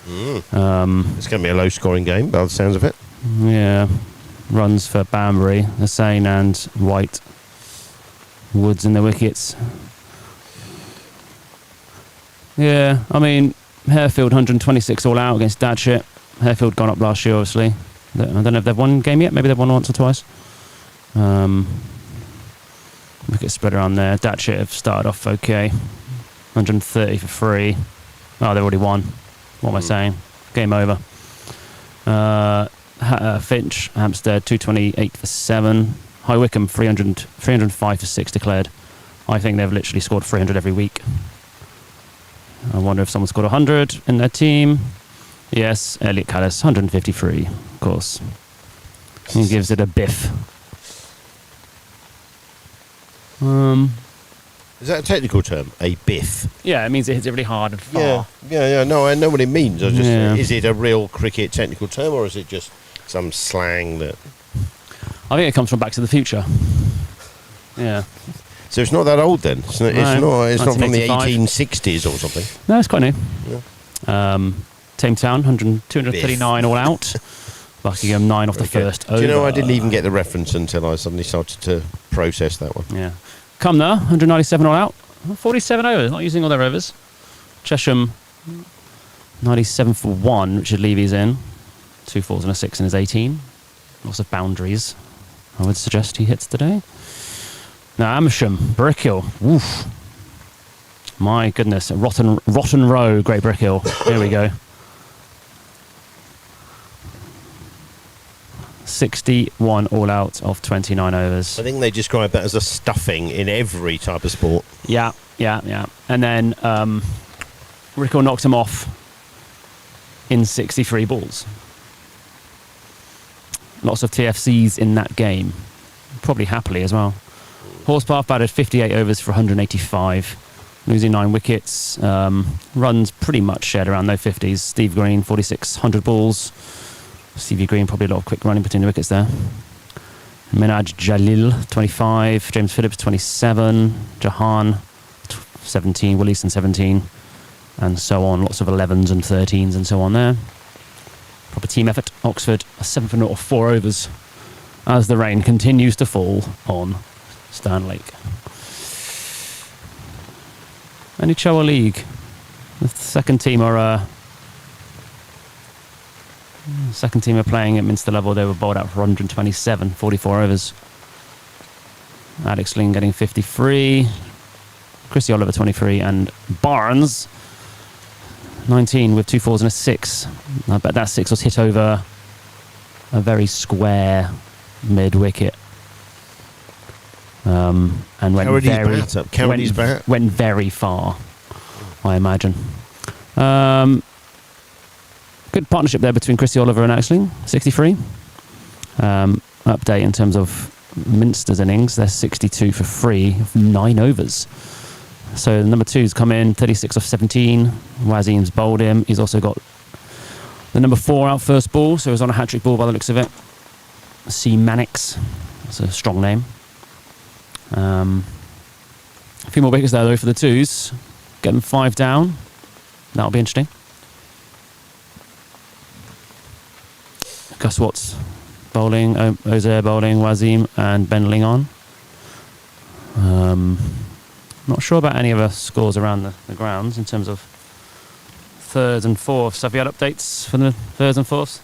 It's going to be a low scoring game by the sounds of it. Yeah. Runs for Banbury, Hussain and White. Woods in the wickets. Yeah, I mean, Harefield 126 all out against Datchet. Harefield gone up last year, obviously. I don't know if they've won a game yet. Maybe they've won once or twice. Wicket spread around there. Datchet have started off okay. 130 for 3. Oh, they've already won. What am I saying? Game over. Finch, Hampstead, 228 for 7. High Wycombe, 305 for 6 declared. I think they've literally scored 300 every week. I wonder if someone scored 100 in their team. Yes, Elliot Callis, 153, of course. He gives it a biff. Is that a technical term? A biff? Yeah, it means it hits it really hard and far. Yeah. No, I know what it means. I just is it a real cricket technical term, or is it just some slang that? I think it comes from Back to the Future. Yeah. So it's not that old then. It's not from the 1860s or something. No, it's quite new. Yeah. Tame Town, 239 all out. Buckingham 9 off the first over. Do you know I didn't even get the reference until I suddenly started to process that one. Yeah. Cumnor, 197 all out. 47 overs, not using all their overs. Chesham, 97 for 1. Richard Levy's in. 2 4s and a 6 in his 18. Lots of boundaries. I would suggest he hits today. Now Amersham, Brickhill. Oof. My goodness, Rotten Row, Great Brickhill. Here we go. 61 all out of 29 overs. I think they describe that as a stuffing in every type of sport. Yeah. And then Brickhill knocks him off in 63 balls. Lots of TFCs in that game. Probably happily as well. Horsepath batted 58 overs for 185, losing 9 wickets. Runs pretty much shared around low 50s. Steve Green, 4,600 balls. Stevie Green, probably a lot of quick running between the wickets there. Minaj Jalil, 25. James Phillips, 27. Jahan, 17. Williamson, 17. And so on. Lots of 11s and 13s and so on there. Proper team effort. Oxford, a 7 for 0 of 4 overs as the rain continues to fall on Stanlake. Any Choa League? The second team are playing at Minster level. They were bowled out for 127, 44 overs. Alex Ling getting 53. Chrissy Oliver 23 and Barnes 19 with 2 4s and a 6. I bet that 6 was hit over a very square mid wicket. And went very far, I imagine. Good partnership there between Chrissy Oliver and Alex Ling, 63. Update in terms of Minster's innings, they're 62 for 3, 9 overs. So the number 2's come in, 36 off 17. Wazim's bowled him. He's also got the number 4 out first ball, so he's on a hat-trick ball by the looks of it. C. Mannix, that's a strong name. A few more wickets there though for the 2s. Get them 5 down. That'll be interesting. Gus Watts bowling, Ozair bowling, Wazim and Ben Ling on. Not sure about any other scores around the grounds in terms of 3rds and 4ths. Have you had updates for the 3rds and 4ths?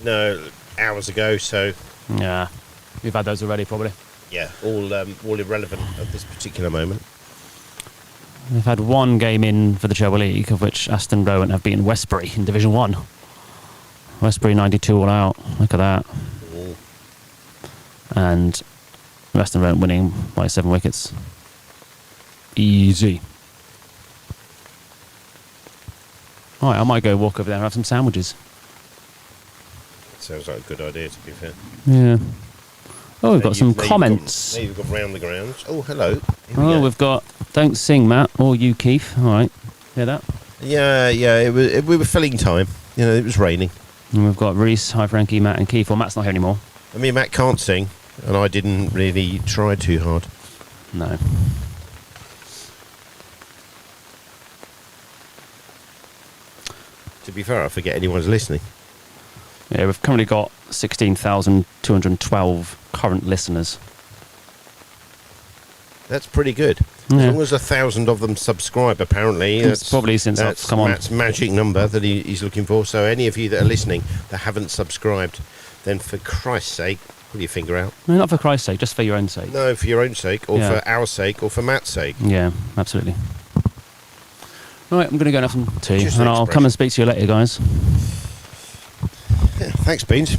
No, hours ago, so... Yeah, we've had those already probably. Yeah, all irrelevant at this particular moment. We've had one game in for the Choa League, of which Aston Rowan have beaten Westbury in Division 1. Westbury 92 all out, look at that. Ooh. And Aston Rowan winning by 7 wickets. Easy. Alright, I might go walk over there and have some sandwiches. Sounds like a good idea, to be fair. Yeah. Oh, we've got some comments. Now you've got round the grounds. Oh, hello. We've got Don't Sing, Matt, or you, Keith. Alright, hear that? Yeah, we were filling time. You know, it was raining. And we've got Reese, Hi Frankie, Matt and Keith. Well, Matt's not here anymore. I mean, Matt can't sing, and I didn't really try too hard. No. To be fair, I forget anyone's listening. Yeah, we've currently got 16,212 current listeners. That's pretty good. As long as 1,000 of them subscribe, apparently. It's probably since I've come on. That's magic number that he's looking for. So any of you that are listening that haven't subscribed, then for Christ's sake, pull your finger out. No, not for Christ's sake, just for your own sake. No, for your own sake, or for our sake, or for Matt's sake. Yeah, absolutely. Right, I'm going to go and have some tea, and I'll come and speak to you later, guys. Yeah, thanks, Beans.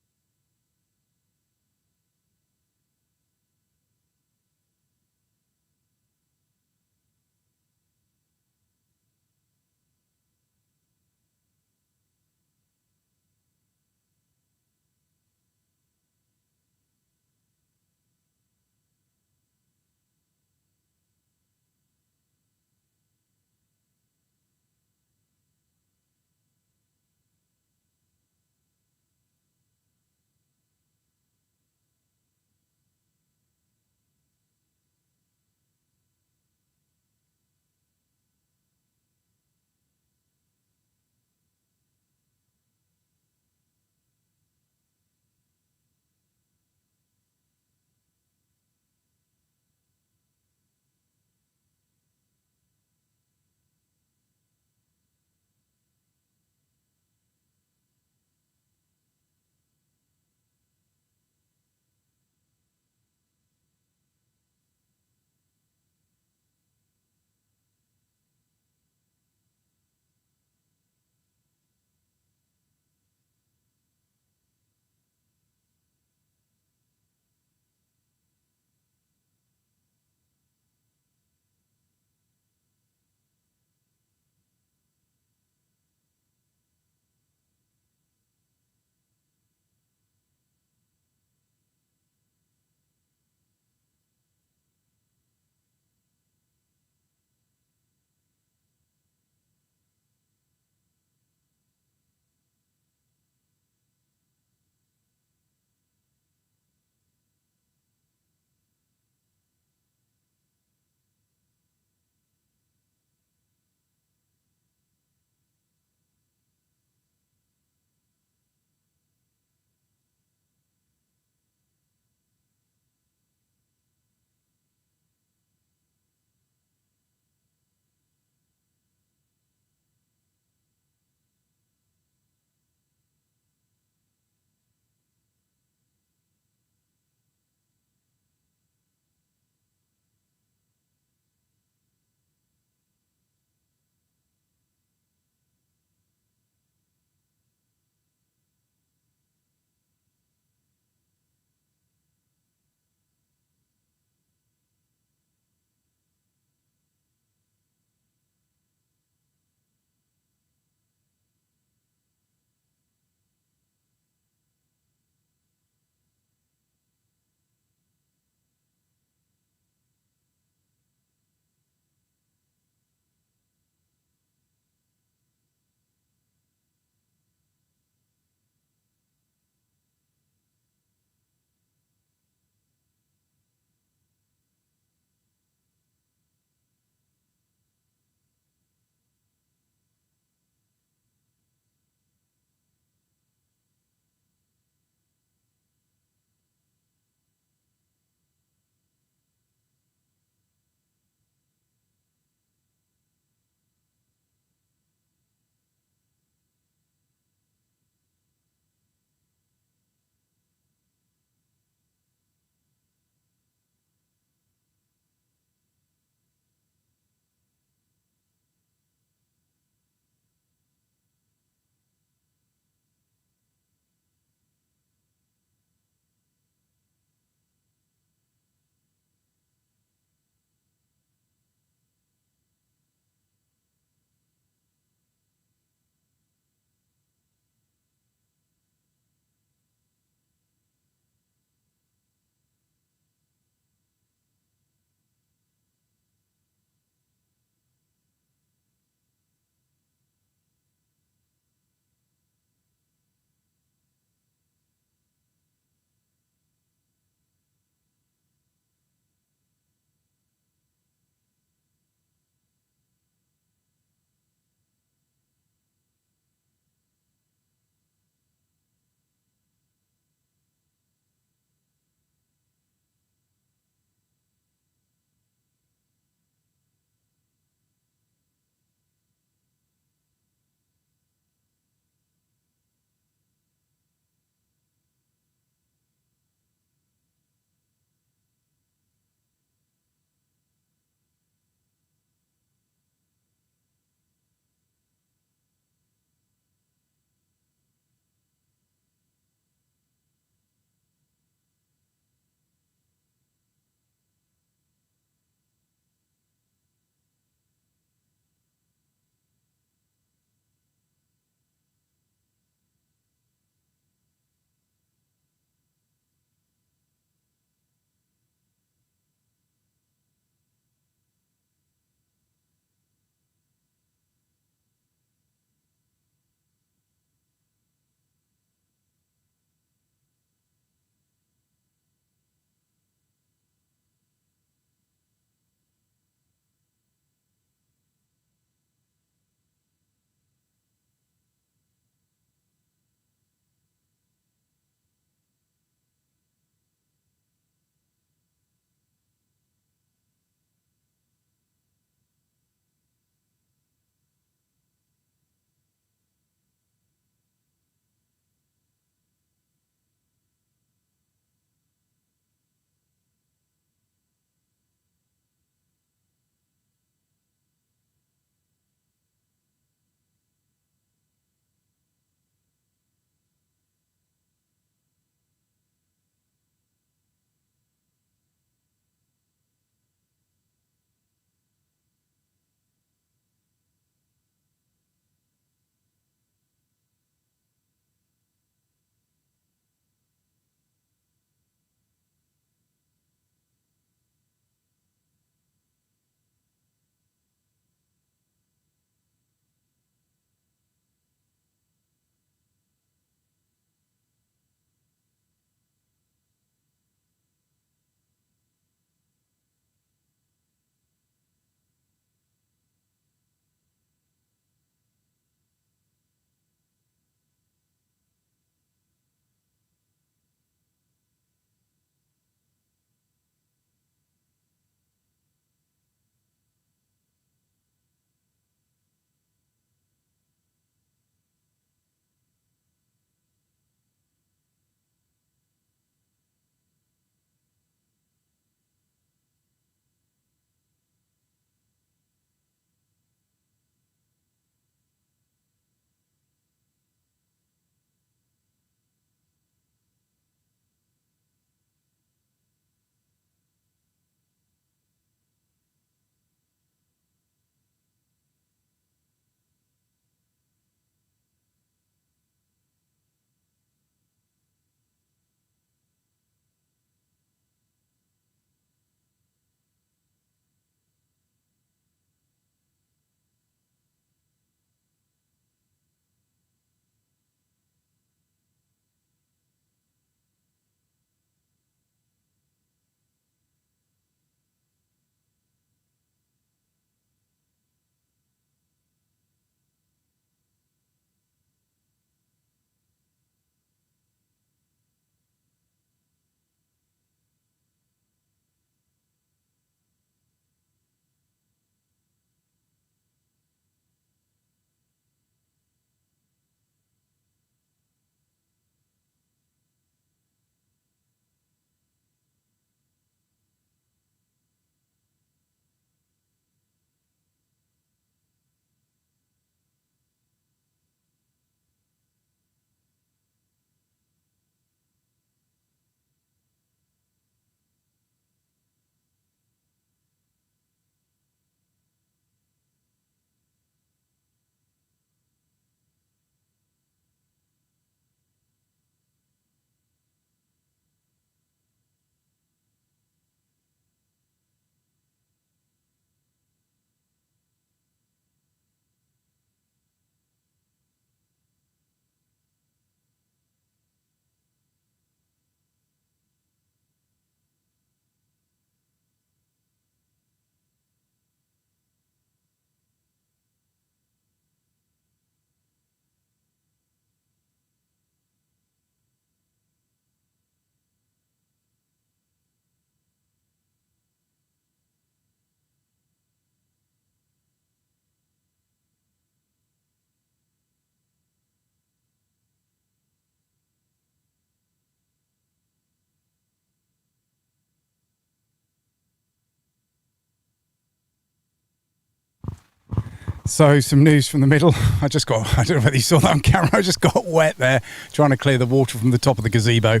So some news from the middle. I don't know whether you saw that on camera, I just got wet there trying to clear the water from the top of the gazebo.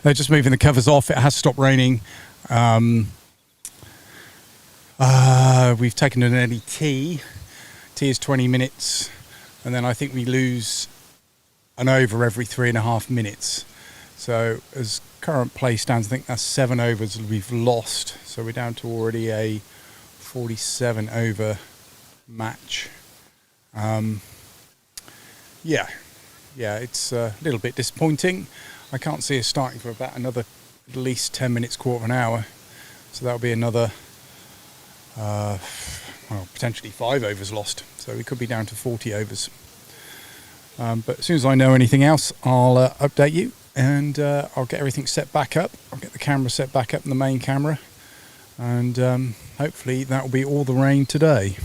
They're just moving the covers off. It has stopped raining. We've taken an early tea. Tea is 20 minutes, and then I think we lose an over every 3.5 minutes. So as current play stands, I think that's 7 overs we've lost. So we're down to already a 47 over match. Yeah, it's a little bit disappointing. I can't see us starting for about another at least 10 minutes, quarter of an hour. So that'll be another, potentially 5 overs lost. So we could be down to 40 overs. But as soon as I know anything else, I'll update you, and I'll get everything set back up. I'll get the camera set back up in the main camera, and hopefully that will be all the rain today.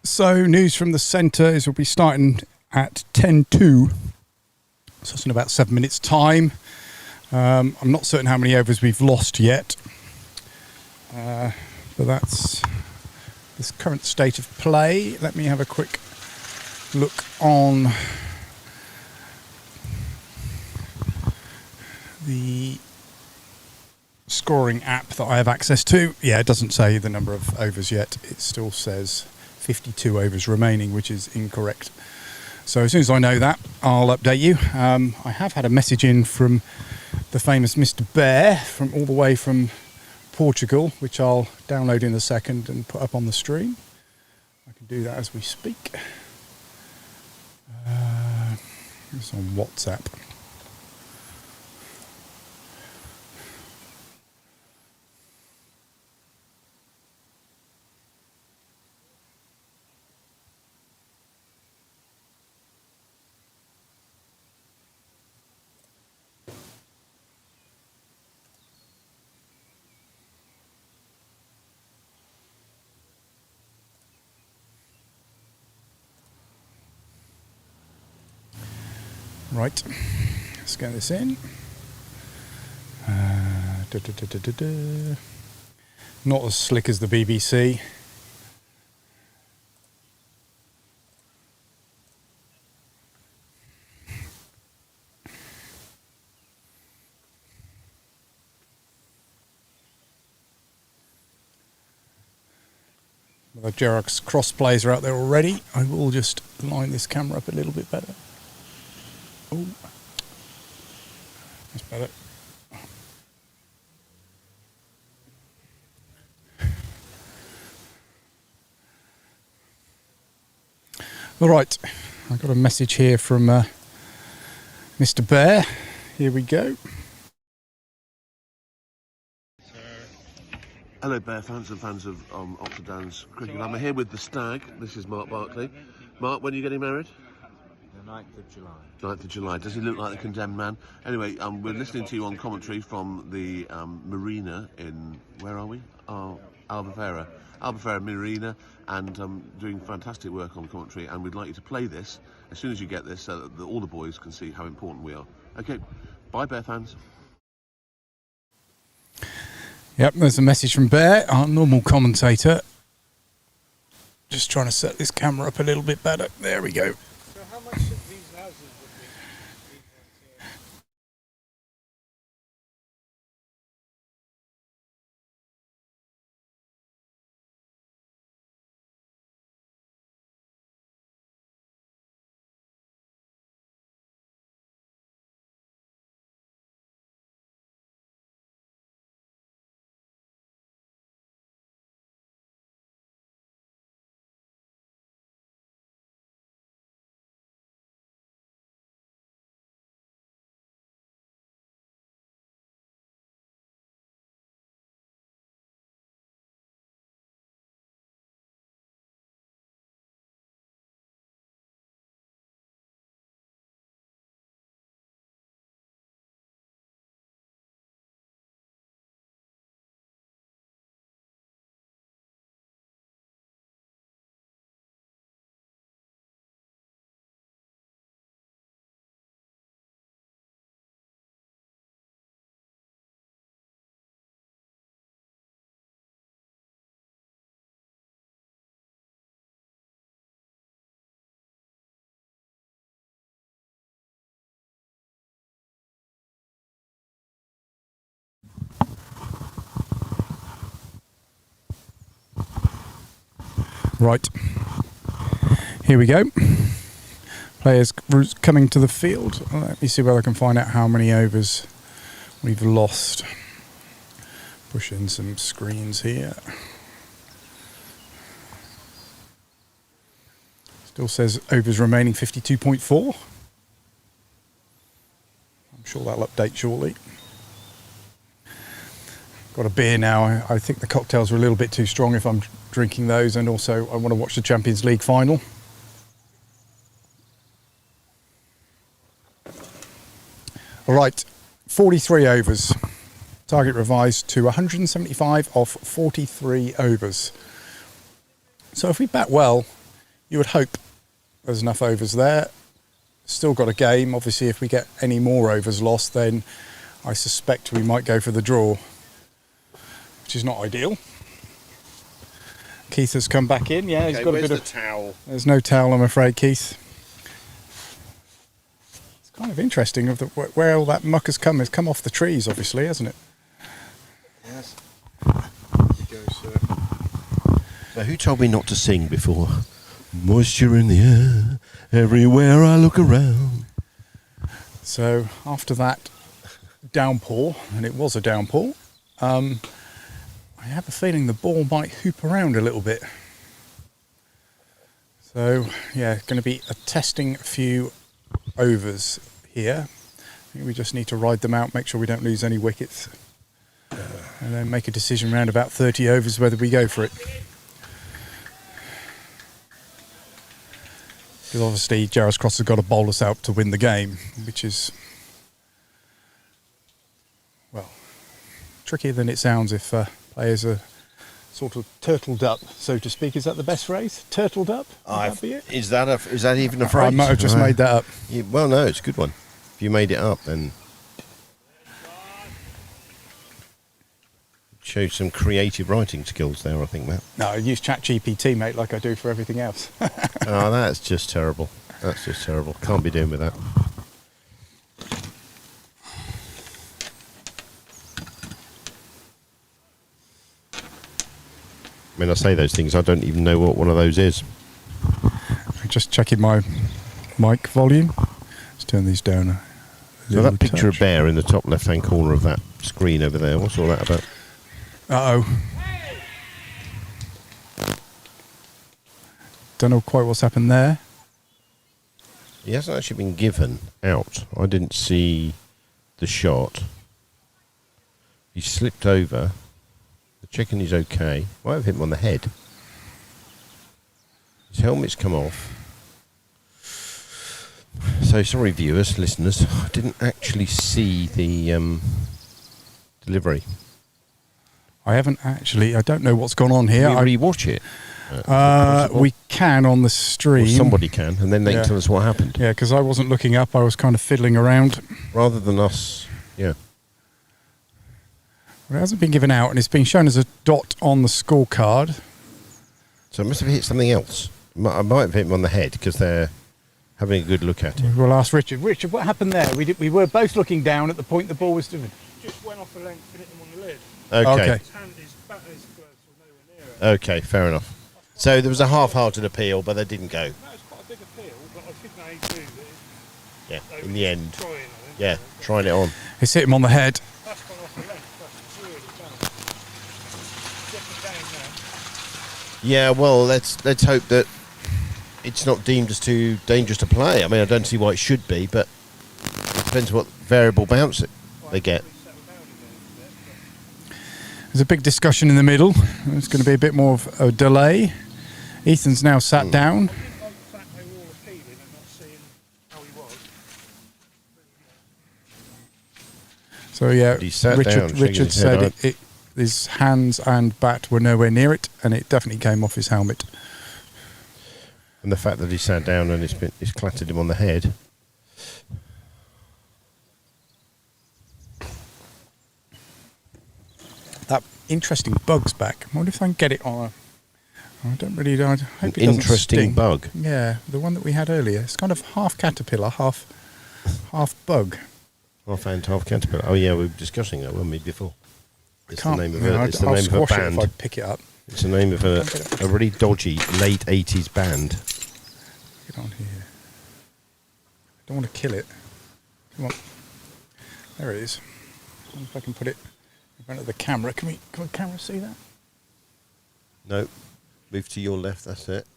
So news from the centre is we'll be starting at 10:02. So it's in about 7 minutes' time. I'm not certain how many overs we've lost yet. But that's this current state of play. Let me have a quick look on the scoring app that I have access to. Yeah, it doesn't say the number of overs yet. It still says 52 overs remaining, which is incorrect. So as soon as I know that, I'll update you. I have had a message in from the famous Mr. Bear from all the way from Portugal, which I'll download in a second and put up on the stream. I can do that as we speak. It's on WhatsApp. Right, let's get this in. Not as slick as the BBC. The Gerrards Cross players are out there already. I will just line this camera up a little bit better. Oh, that's better. All right, I got a message here from Mr. Bear. Here we go. Hello, Bear fans and fans of Oxford Downs Cricket Club. I'm here with the Stag. This is Mark Barkley. Mark, when are you getting married? The 9th of July. 9th of July. Does he look like the condemned man? Anyway, we're listening to you on commentary from the marina in, where are we? Albufeira Marina, and doing fantastic work on commentary, and we'd like you to play this as soon as you get this so that all the boys can see how important we are. Okay, bye Bear fans. Yep, there's a message from Bear, our normal commentator. Just trying to set this camera up a little bit better. There we go. So how much of these houses would be here? Right, here we go. Players coming to the field. Let me see whether I can find out how many overs we've lost. Push in some screens here. Still says overs remaining 52.4. I'm sure that'll update shortly. Got a beer now. I think the cocktails are a little bit too strong if I'm drinking those, and also I want to watch the Champions League final. All right, 43 overs. Target revised to 175 off 43 overs. So if we bat well, you would hope there's enough overs there. Still got a game. Obviously, if we get any more overs lost, then I suspect we might go for the draw, which is not ideal. Keith has come back in. Yeah, he's got a bit of towel. There's no towel, I'm afraid, Keith. It's kind of interesting of where all that muck has come. It's come off the trees, obviously, hasn't it? Yes. So who told me not to sing before? Moisture in the air, everywhere I look around. So after that downpour, and it was a downpour, I have a feeling the ball might hoop around a little bit. So yeah, going to be testing a few overs here. I think we just need to ride them out, make sure we don't lose any wickets, and then make a decision around about 30 overs whether we go for it. Because obviously Gerrards Cross has got to bowl us out to win the game, which is, well, trickier than it sounds if players are sort of turtled up, so to speak. Is that the best phrase? Turtled up? Would that be it? Is that even a phrase? I might have just made that up. Well, no, it's a good one. If you made it up, then show some creative writing skills there, I think, Matt. No, I use ChatGPT, mate, like I do for everything else. Oh, that's just terrible. That's just terrible. Can't be doing with that. I mean, I say those things, I don't even know what one of those is. Just checking my mic volume. Let's turn these down a So little that picture touch. of bear in the top left-hand corner of that screen over there, what's all that about? Uh-oh. Don't know quite what's happened there. He hasn't actually been given out. I didn't see the shot. He slipped over. The chicken is okay. Might have hit him on the head. His helmet's come off. So sorry, viewers, listeners. I didn't actually see the delivery. I haven't actually. I don't know what's gone on here. Can we rewatch it? We can on the stream. Or somebody can, and then they can tell us what happened. Yeah, because I wasn't looking up. I was kind of fiddling around. Rather than us, yeah. Well, it hasn't been given out, and it's been shown as a dot on the scorecard. So it must have hit something else. I might have hit him on the head because they're having a good look at it. We'll ask Richard. Richard, what happened there? We were both looking down at the point the ball was doing. Just went off a length and hit him on the lid. Okay. His hand, his gloves were nowhere near it. Okay, fair enough. So there was a half-hearted appeal, but they didn't go. That was quite a big appeal, but I think they do. Yeah, in the end. Yeah, trying it on. It's hit him on the head. That's gone off a length. That's really bad. Yeah, well, let's hope that it's not deemed as too dangerous to play. I mean, I don't see why it should be, but it depends what variable bounce they get. There's a big discussion in the middle. There's going to be a bit more of a delay. Ethan's now sat down. So yeah, Richard said his hands and bat were nowhere near it, and it definitely came off his helmet. And the fact that he sat down and it's clattered him on the head. That interesting bug's back. I wonder if I can get it on I don't really know. I hope An it doesn't interesting sting. bug. Yeah, the one that we had earlier. It's kind of half caterpillar, half bug. Half ant, half caterpillar. Oh yeah, we were discussing that, weren't we, before? It's the Can't- name of yeah, a, it's the I'll name of a squash it band. if I pick it up. It's the name of a really dodgy late 80s band. Get on here. Don't want to kill it. Come on. There it is. I wonder if I can put it in front of the camera. Can the camera see that? No. Move to your left, that's it.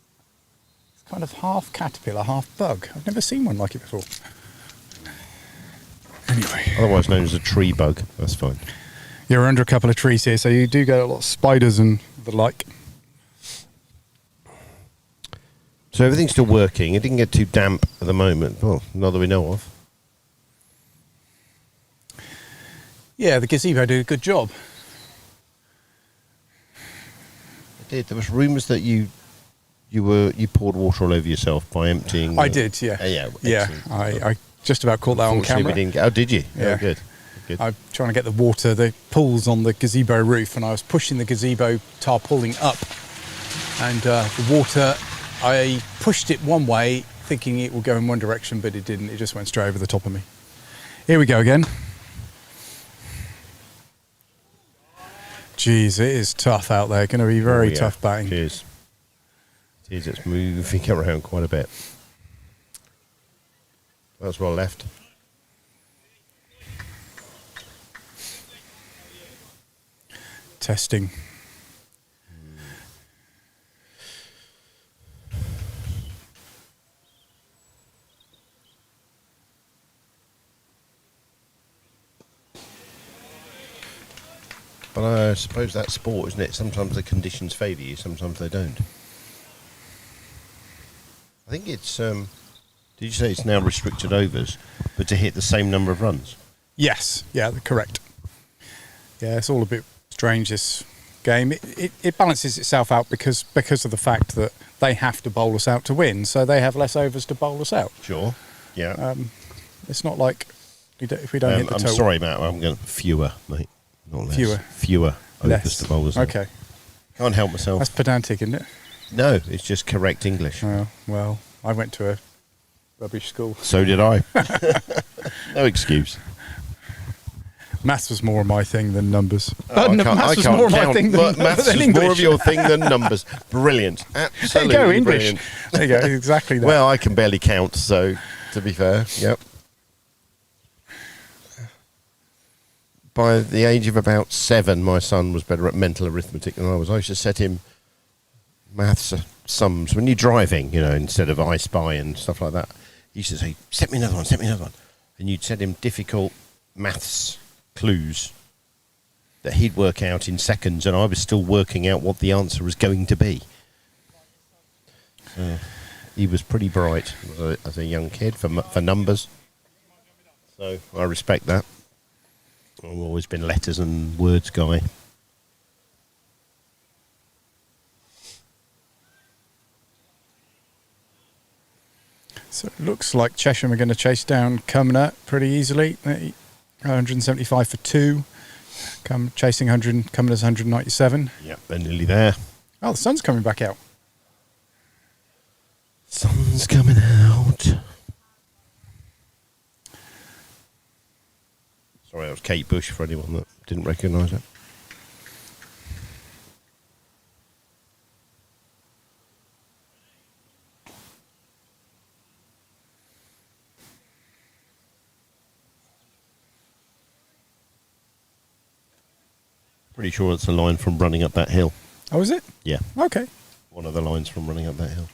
It's kind of half caterpillar, half bug. I've never seen one like it before. Anyway. Otherwise known as a tree bug. That's fine. You're under a couple of trees here, so you do get a lot of spiders and the like. So everything's still working. It didn't get too damp at the moment. Well, not that we know of. Yeah, the gazebo did a good job. It did. There was rumours that you You poured water all over yourself by emptying. I did, yeah. Yeah. I just about caught that on camera. Oh, did you? Yeah. Oh, good. I'm trying to get the pools on the gazebo roof, and I was pushing the gazebo tarpaulin up, and the water, I pushed it one way thinking it would go in one direction, but it didn't. It just went straight over the top of me. Here we go again. Jeez, it is tough out there. Going to be very tough batting. It is. It's moving around quite a bit. That's well left. Testing. But I suppose that's sport, isn't it? Sometimes the conditions favour you, sometimes they don't. I think it's... did you say it's now restricted overs, but to hit the same number of runs? Yes, yeah, correct. Yeah, it's all a bit strange, this game. It balances itself out because of the fact that they have to bowl us out to win, so they have less overs to bowl us out. Sure, yeah. It's not like if we don't hit the I'm total. sorry, Matt, I'm going fewer, mate. Not less. Fewer overs to bowl us out. Okay. Can't help myself. That's pedantic, isn't it? No, it's just correct English. Well, I went to a rubbish school. So did I. No excuse. Maths was more my thing than numbers. Maths was more my thing than Maths was English. more of your thing than numbers. Brilliant. Absolutely there you go, English. Brilliant. There you go, exactly that. Well, I can barely count, so to be fair, yep. By the age of about 7, my son was better at mental arithmetic than I was. I used to set him maths sums when you're driving, instead of I Spy and stuff like that. He used to say, set me another one. And you'd set him difficult maths clues that he'd work out in seconds, and I was still working out what the answer was going to be. So he was pretty bright as a young kid for numbers. So I respect that. I've always been letters and words guy. So it looks like Chesham are going to chase down Cumnor pretty easily. 175 for 2. Chasing Cumnor's 197. Yep, they're nearly there. Oh, the sun's coming back out. Sun's coming out. Sorry, that was Kate Bush for anyone that didn't recognise it. Pretty sure it's a line from running up that hill. Oh, is it? Yeah. Okay. One of the lines from running up that hill.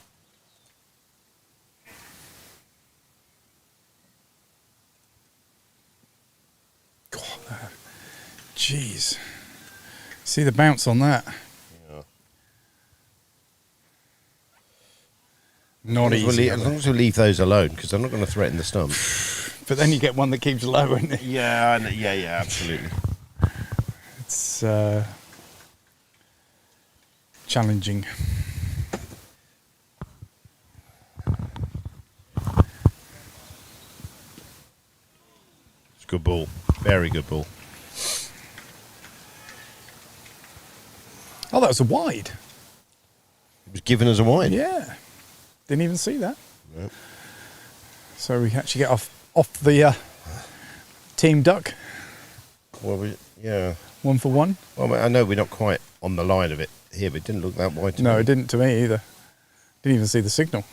Jeez. See the bounce on that? Yeah. Not easy. As long as we leave those alone, because they're not going to threaten the stump. But then you get one that keeps low, isn't it? Yeah, absolutely. It's challenging. It's a good ball. Very good ball. Oh, that was a wide. It was given as a wide. Yeah. Didn't even see that. Nope. So we actually get off the team duck. Well, yeah. 1 for 1. Well, I know we're not quite on the line of it here, but it didn't look that wide to me. No, it didn't to me either. Didn't even see the signal.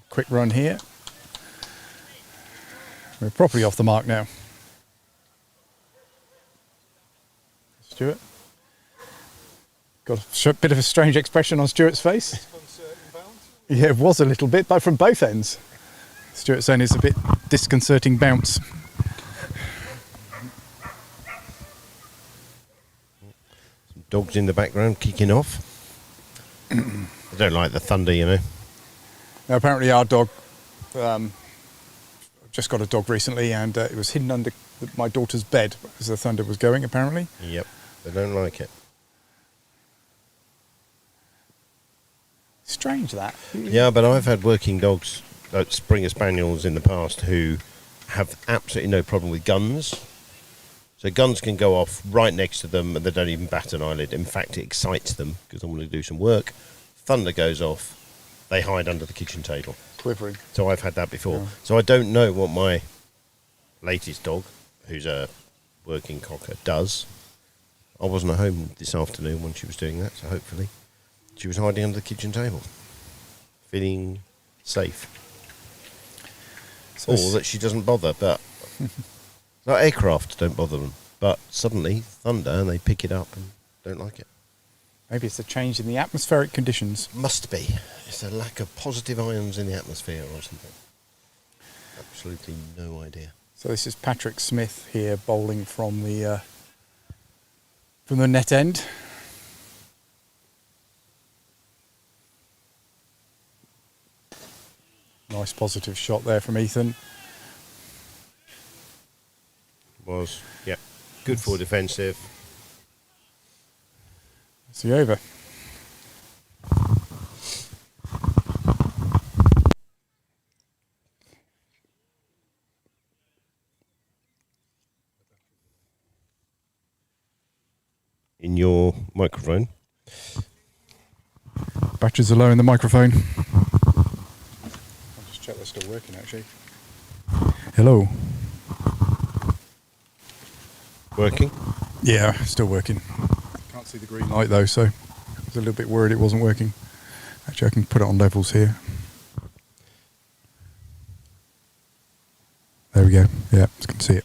Quick run here. We're properly off the mark now. Stuart. Got a bit of a strange expression on Stuart's face. Yeah, it was a little bit, but from both ends. Stuart's saying it's a bit disconcerting bounce. Some dogs in the background kicking off. I don't like the thunder, Now, apparently our dog, just got a dog recently, and it was hidden under my daughter's bed as the thunder was going, apparently. Yep, they don't like it. strange, that. Yeah, but I've had working dogs, Springer Spaniels in the past, who have absolutely no problem with guns. So guns can go off right next to them and they don't even bat an eyelid. In fact, it excites them because I want to do some work. Thunder goes off, they hide under the kitchen table. Quivering. So I've had that before. Yeah. So I don't know what my latest dog, who's a working cocker, does. I wasn't at home this afternoon when she was doing that, so hopefully she was hiding under the kitchen table, feeling safe. So or that she doesn't bother, but like aircraft don't bother them. But suddenly, thunder, and they pick it up and don't like it. Maybe it's a change in the atmospheric conditions. Must be. It's a lack of positive ions in the atmosphere or something. Absolutely no idea. So this is Patrick Smith here bowling from the net end. Nice positive shot there from Ethan. Was, yeah. Good for defensive. It's the over. In your microphone. Batteries are low in the microphone. I'll just check they're still working actually. Hello. Working? Yeah, still working. Can't see the green light though, so I was a little bit worried it wasn't working. Actually, I can put it on levels here. There we go. Yeah, you can see it.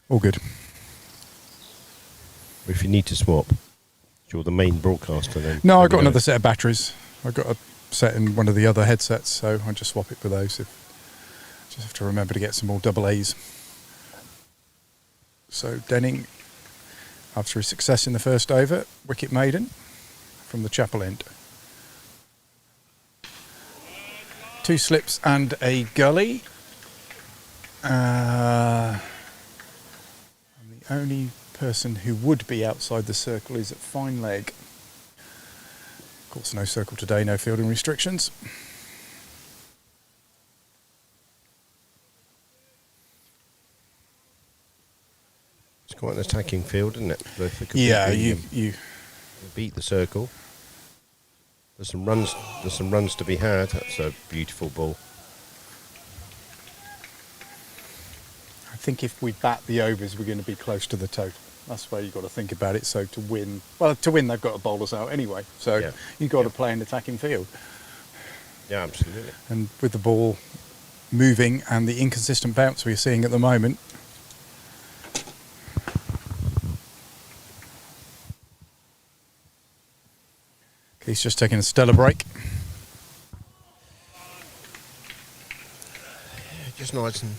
All good. If you need to swap, you're the main broadcaster then. No, I've got another set of batteries. I've got a set in one of the other headsets, so I'll just swap it for those. Just have to remember to get some more double A's. So Denning, after his success in the first over, wicket maiden from the chapel end. 2 slips and a gully. And the only person who would be outside the circle is at fine leg. Of course, no circle today, no fielding restrictions. It's quite an attacking field, isn't it? Yeah, you beat the circle. There's some runs to be had. That's a beautiful ball. I think if we bat the overs, we're going to be close to the total. That's where you've got to think about it. So to win, they've got to bowl us out anyway. So you've got to play an attacking field. Yeah, absolutely. And with the ball moving and the inconsistent bounce we're seeing at the moment, he's just taking a stellar break. Just nice and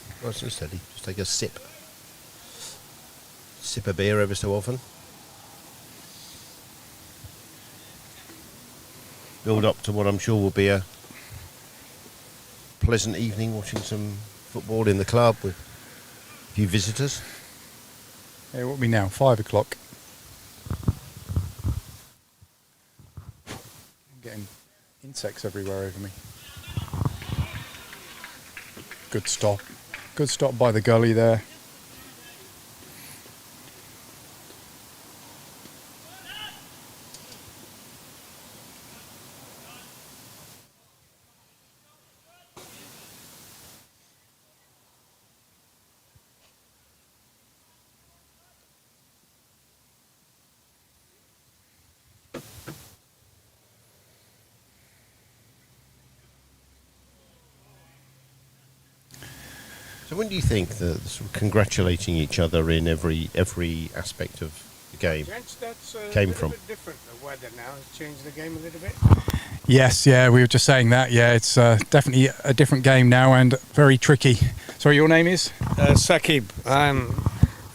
steady. Just take a sip. Sip a beer ever so often. Build up to what I'm sure will be a pleasant evening watching some football in the club with a few visitors. Yeah, what are we now? 5 o'clock. I'm getting insects everywhere over me. Good stop. Good stop by the gully there. So when do you think the sort of congratulating each other in every aspect of the game came from? It's a bit different, the weather now. It's changed the game a little bit. Yes, yeah, we were just saying that. Yeah, it's definitely a different game now and very tricky. Sorry, your name is? Saqib.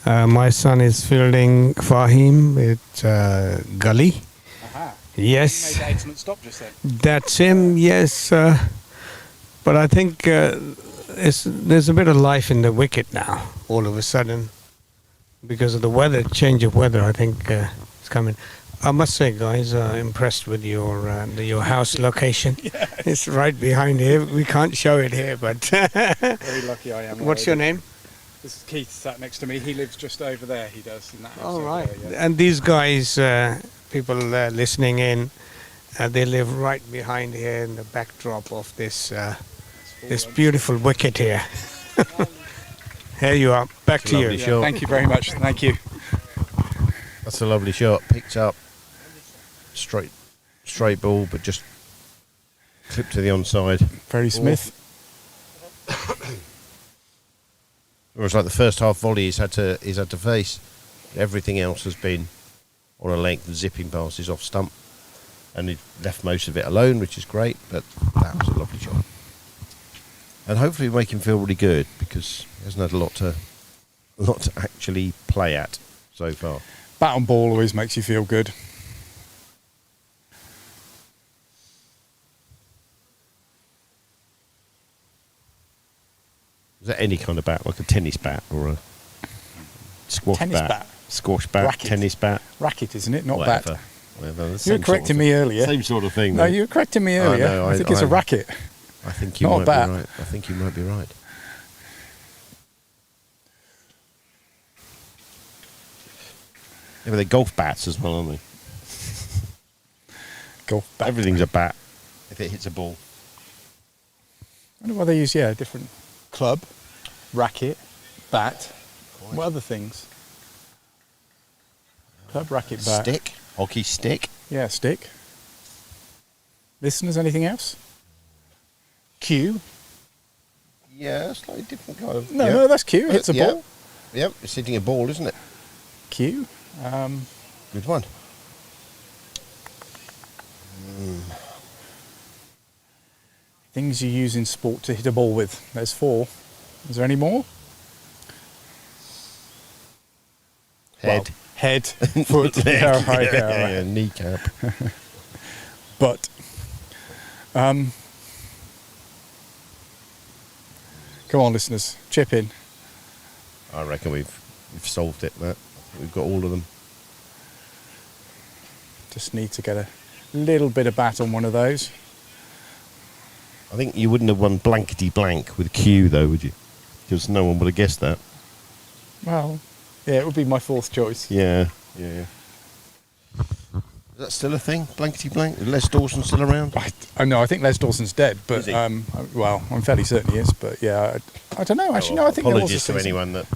My son is fielding for him with Gully. Aha. Yes. You made an excellent stop just then. That's him, yes. But I think there's a bit of life in the wicket now, all of a sudden. Because of the weather, change of weather, I think it's coming. I must say, guys, impressed with your house location. It's right behind here. We can't show it here, but Very lucky I am. What's your name? This is Keith, sat next to me. He lives just over there. He does. In that house All over right. there, yeah. And these guys, people listening in, they live right behind here in the backdrop of this this beautiful wicket here. Here you are. Back to you. Yeah, thank you very much. Thank you. That's a lovely shot. Picked up, straight ball, but just clipped to the onside. Very Smith. Whereas like the first half volley he's had to face. Everything else has been on a length of zipping passes off stump, and he left most of it alone, which is great. But that was a lovely shot, and hopefully make him feel really good because he hasn't had a lot to actually play at so far. Bat on ball always makes you feel good. Is that any kind of bat, like a tennis bat or a squash Tennis bat. Squash bat, Racket. tennis bat? Racket, isn't it? Not Whatever. bat. Whatever. You were correcting me earlier. Same sort of thing. No, though. you were correcting me earlier. no, I think it's a racket. I think you Not a might bat. be right. I think you might be right. Yeah, but they're golf bats as well, aren't they? Golf bat. Everything's a bat if it hits a ball. I wonder why they use, different club, racket, bat. What other things? Club, racket, bat. Stick? Hockey stick? Yeah, stick. Listeners, anything else? Cue? Yeah, slightly different kind of... No, that's cue. Hits a ball. Yep, it's hitting a ball, isn't it? Cue. Good one. Things you use in sport to hit a ball with. There's 4. Is there any more? Head. Well, head, foot, yeah, kneecap. But, come on, listeners, chip in. I reckon we've solved it, Matt. We've got all of them. Just need to get a little bit of bat on one of those. I think you wouldn't have won blankety blank with Q though, would you? Because no one would have guessed that. Well, yeah, it would be my 4th choice. Yeah. Is that still a thing? Blankety blank? Is Les Dawson still around? No, I think Les Dawson's dead, but Is he? well, I'm fairly certain he is. But yeah, I don't know. Actually, no, I think there was a apologies to season. anyone that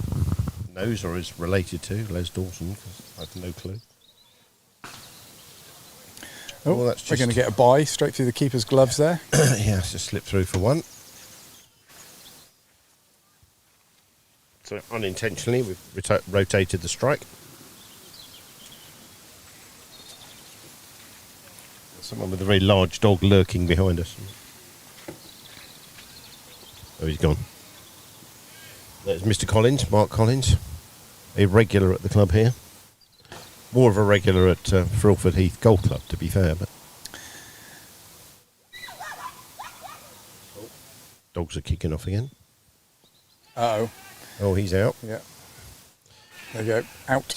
knows or is related to Les Dawson, because I have no clue. Oh, that's we're going to get a bye straight through the keeper's gloves there. Yeah, it's just slipped through for one. So unintentionally, we've rotated the strike. Someone with a very large dog lurking behind us. Oh, he's gone. There's Mr. Collins, Mark Collins, a regular at the club here. More of a regular at Frilford Heath Golf Club, to be fair. But dogs are kicking off again. Uh-oh. Oh, he's out. Yeah. There you go. Out.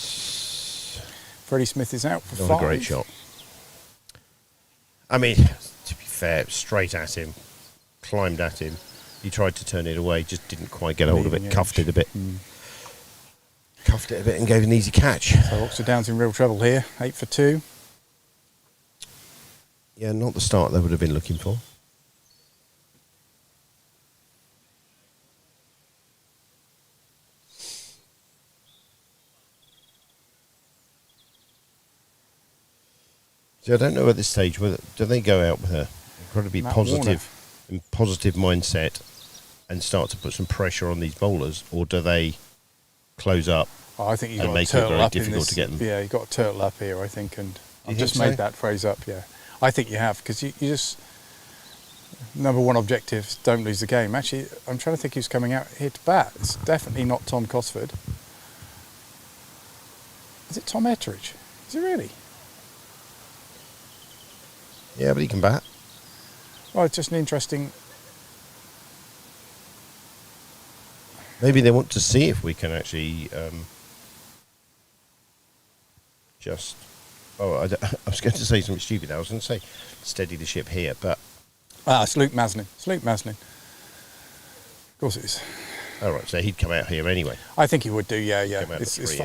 Freddie Smith is out for Not 5. a great shot. I mean, to be fair, straight at him, climbed at him. He tried to turn it away, just didn't quite get hold of it, cuffed it a bit. Cuffed it a bit and gave an easy catch. So Oxford Downs in real trouble here. 8 for 2. Yeah, not the start they would have been looking for. So I don't know at this stage whether do they go out with a incredibly Matt positive mindset and start to put some pressure on these bowlers, or do they close up? Oh, I think you've and got make to it turtle very up in difficult this. to get them. Yeah, you've got to turtle up here, I think, and you I've think just so? made that phrase up. Yeah, I think you have, because you just number one objective is don't lose the game. Actually, I'm trying to think who's coming out here to bat. It's definitely not Tom Cosford. Is it Tom Ettridge? Is it really? Yeah, but he can bat. Well, it's just an interesting. Maybe they want to see if we can actually just Oh, I was going to say something stupid. I was going to say steady the ship here, but... It's Luke Maslin. It's Luke Maslin. Of course it is. All right, so he'd come out here anyway. I think he would do, yeah.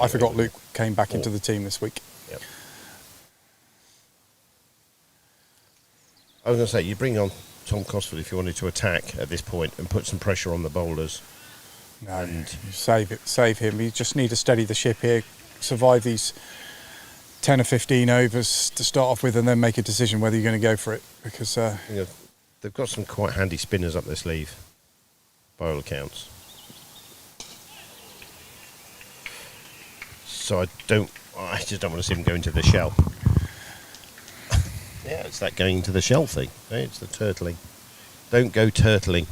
I forgot Luke came back into the team this week. Yep. I was going to say, you bring on Tom Cosford if you wanted to attack at this point and put some pressure on the bowlers. No, and save him. You just need to steady the ship here, survive these 10 or 15 overs to start off with, and then make a decision whether you're going to go for it. Because they've got some quite handy spinners up their sleeve, by all accounts. So I just don't want to see them go into the shell. Yeah, it's that going into the shell thing. Eh? It's the turtling. Don't go turtling.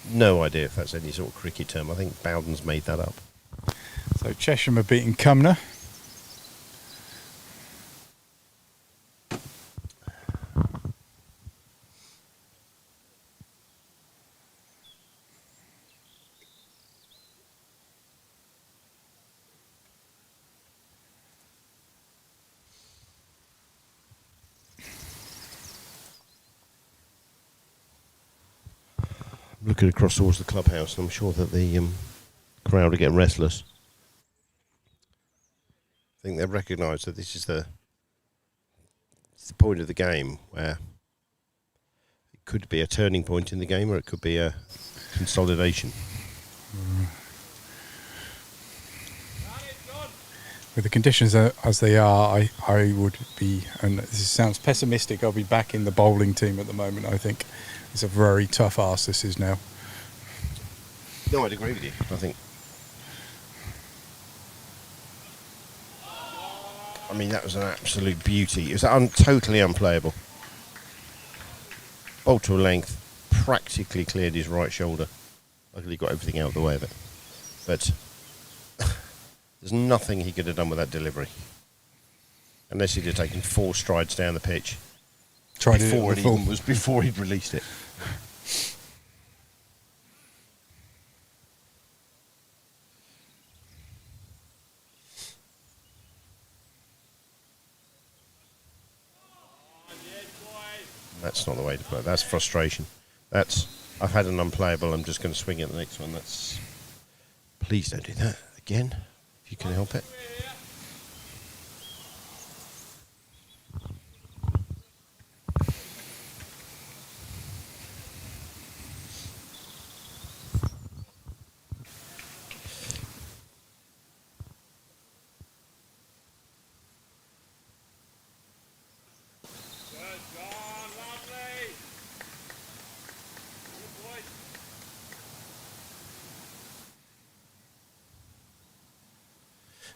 No idea if that's any sort of cricket term. I think Bowden's made that up. So Chesham are beating Cumnor. Looking across towards the clubhouse, and I'm sure that the crowd are getting restless. I think they've recognised that this is the point of the game where it could be a turning point in the game, or it could be a consolidation. With the conditions as they are, I would be, and this sounds pessimistic, I'll be back in the bowling team at the moment. I think it's a very tough ask this is now. No, I'd agree with you. I think. I mean, that was an absolute beauty. It was totally unplayable. Bowled to a length, practically cleared his right shoulder. Luckily got everything out of the way of it. But there's nothing he could have done with that delivery. Unless he'd have taken 4 strides down the pitch. Before he'd released it. That's not the way to play. That's frustration. I've had an unplayable, I'm just going to swing at the next one. Please don't do that again, if you can help it.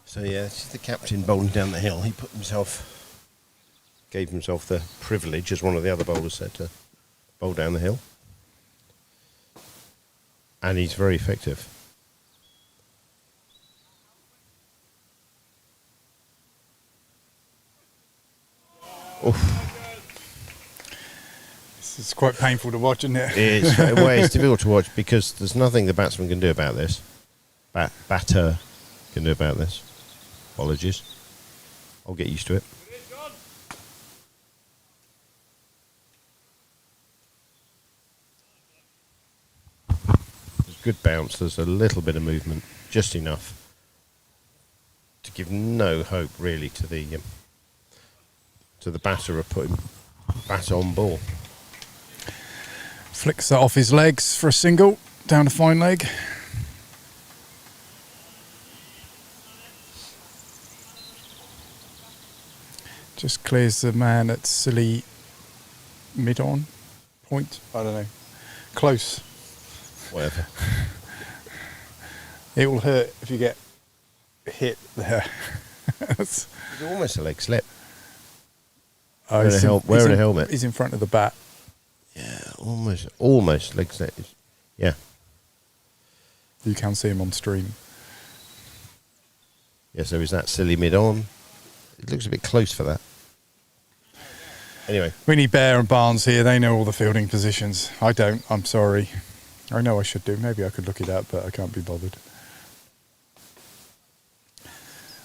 So yeah, this is the captain bowling down the hill. He gave himself the privilege, as one of the other bowlers said, to bowl down the hill. And he's very effective. Oof. This is quite painful to watch, isn't it? It is. Well, it's difficult to watch because there's nothing the batsman can do about this. Batter can do about this. Apologies. I'll get used to it. There's good bounce. There's a little bit of movement, just enough to give no hope really to the batter of putting bat on ball. Flicks that off his legs for a single, down to fine leg. Just clears the man at silly mid-on point. I don't know. Close. Whatever. It will hurt if you get hit there. It's almost a leg slip. Wearing a helmet. He's in front of the bat. Yeah, almost leg slip. Yeah. You can see him on stream. Yeah, so is that silly mid-on? It looks a bit close for that. Anyway. We need Bear and Barnes here. They know all the fielding positions. I don't. I'm sorry. I know I should do. Maybe I could look it up, but I can't be bothered.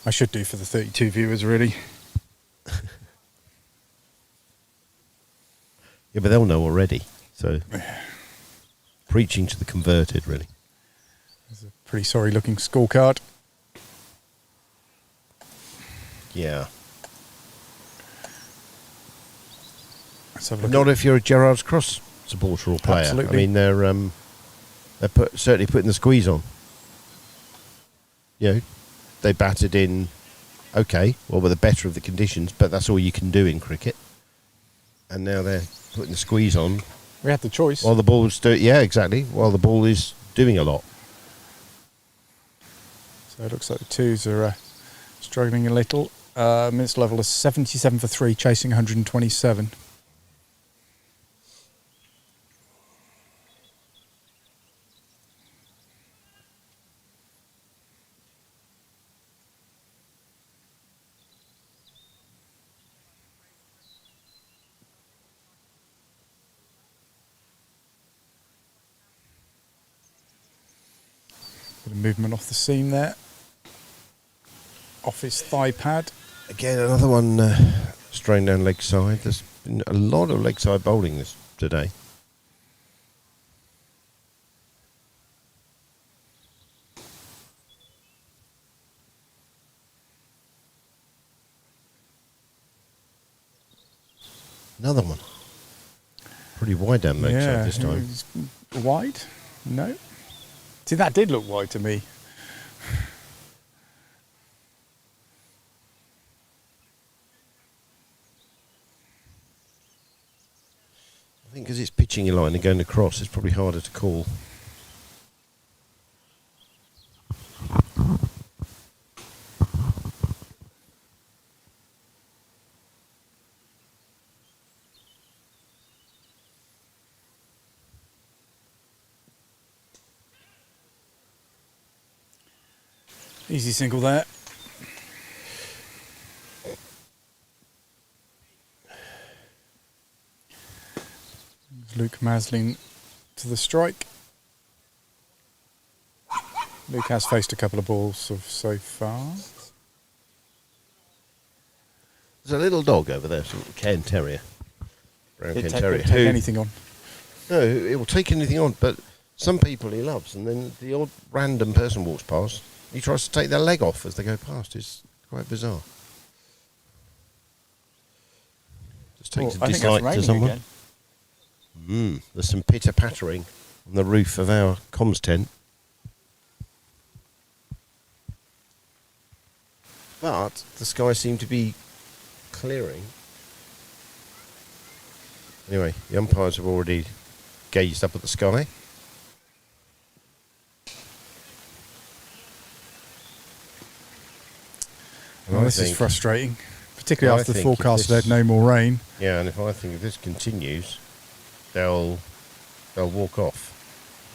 I should do for the 32 viewers, really. Yeah, but they'll know already. So, preaching to the converted, really. There's a pretty sorry-looking scorecard. Yeah. Let's have a look. Not if you're a Gerrards Cross supporter or player. Absolutely. I mean, they're certainly putting the squeeze on. You know, they batted in, okay, well, with the better of the conditions, but that's all you can do in cricket. And now they're putting the squeeze on. We had the choice. While the ball's yeah, exactly. While the ball is doing a lot. So it looks like the twos are struggling a little. Minutes level is 77 for 3, chasing 127. Bit of movement off the seam there. Off his thigh pad. Again, another one straying down leg side. There's been a lot of leg side bowling today. Another one. Pretty wide down leg side this time. Wide? No. See, that did look wide to me. I think because it's pitching a line and going across, it's probably harder to call. Easy single there. Luke Maslin to the strike. Luke has faced a couple of balls so far. There's a little dog over there, sort of Cairn Terrier. Brown Cairn Terrier. Take anything on. No, it will take anything on, but some people he loves, and then the odd random person walks past, he tries to take their leg off as they go past. It's quite bizarre. Just takes a dislike to someone. There's some pitter-pattering on the roof of our comms tent. But the sky seemed to be clearing. Anyway, the umpires have already gazed up at the sky. Well, this is frustrating, particularly after the forecast had no more rain. Yeah, and I think if this continues, they'll walk off,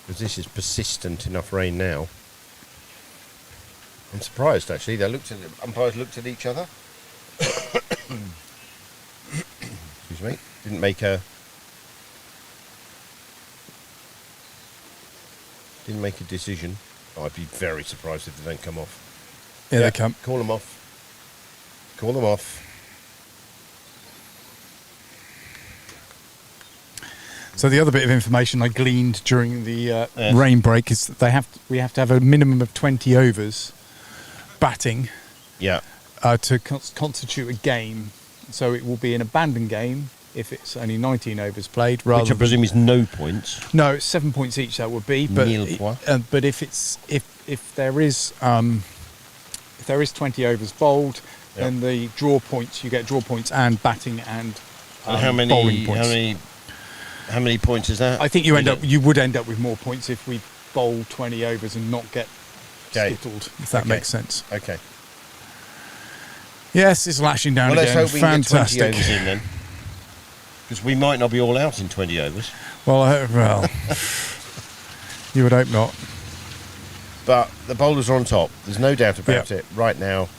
because this is persistent enough rain now. I'm surprised actually. Umpires looked at each other. Excuse me. Didn't make a decision. I'd be very surprised if they don't come off. Yeah, they come. Call them off. Call them off. So the other bit of information I gleaned during the rain break is that we have to have a minimum of 20 overs batting to constitute a game. So it will be an abandoned game if it's only 19 overs played. Which I presume is no points. No, it's 7 points each. That would be. But but if there is 20 overs bowled, then the draw points, you get draw points and batting and bowling points. How many points is that? I think you would end up with more points if we bowl 20 overs and not get skittled, if that makes sense. Okay. Yes, it's lashing down again. Let's hope we Fantastic. can get 20 overs in then. Because we might not be all out in 20 overs. Well, you would hope not. But the bowlers are on top. There's no doubt about it. Right now,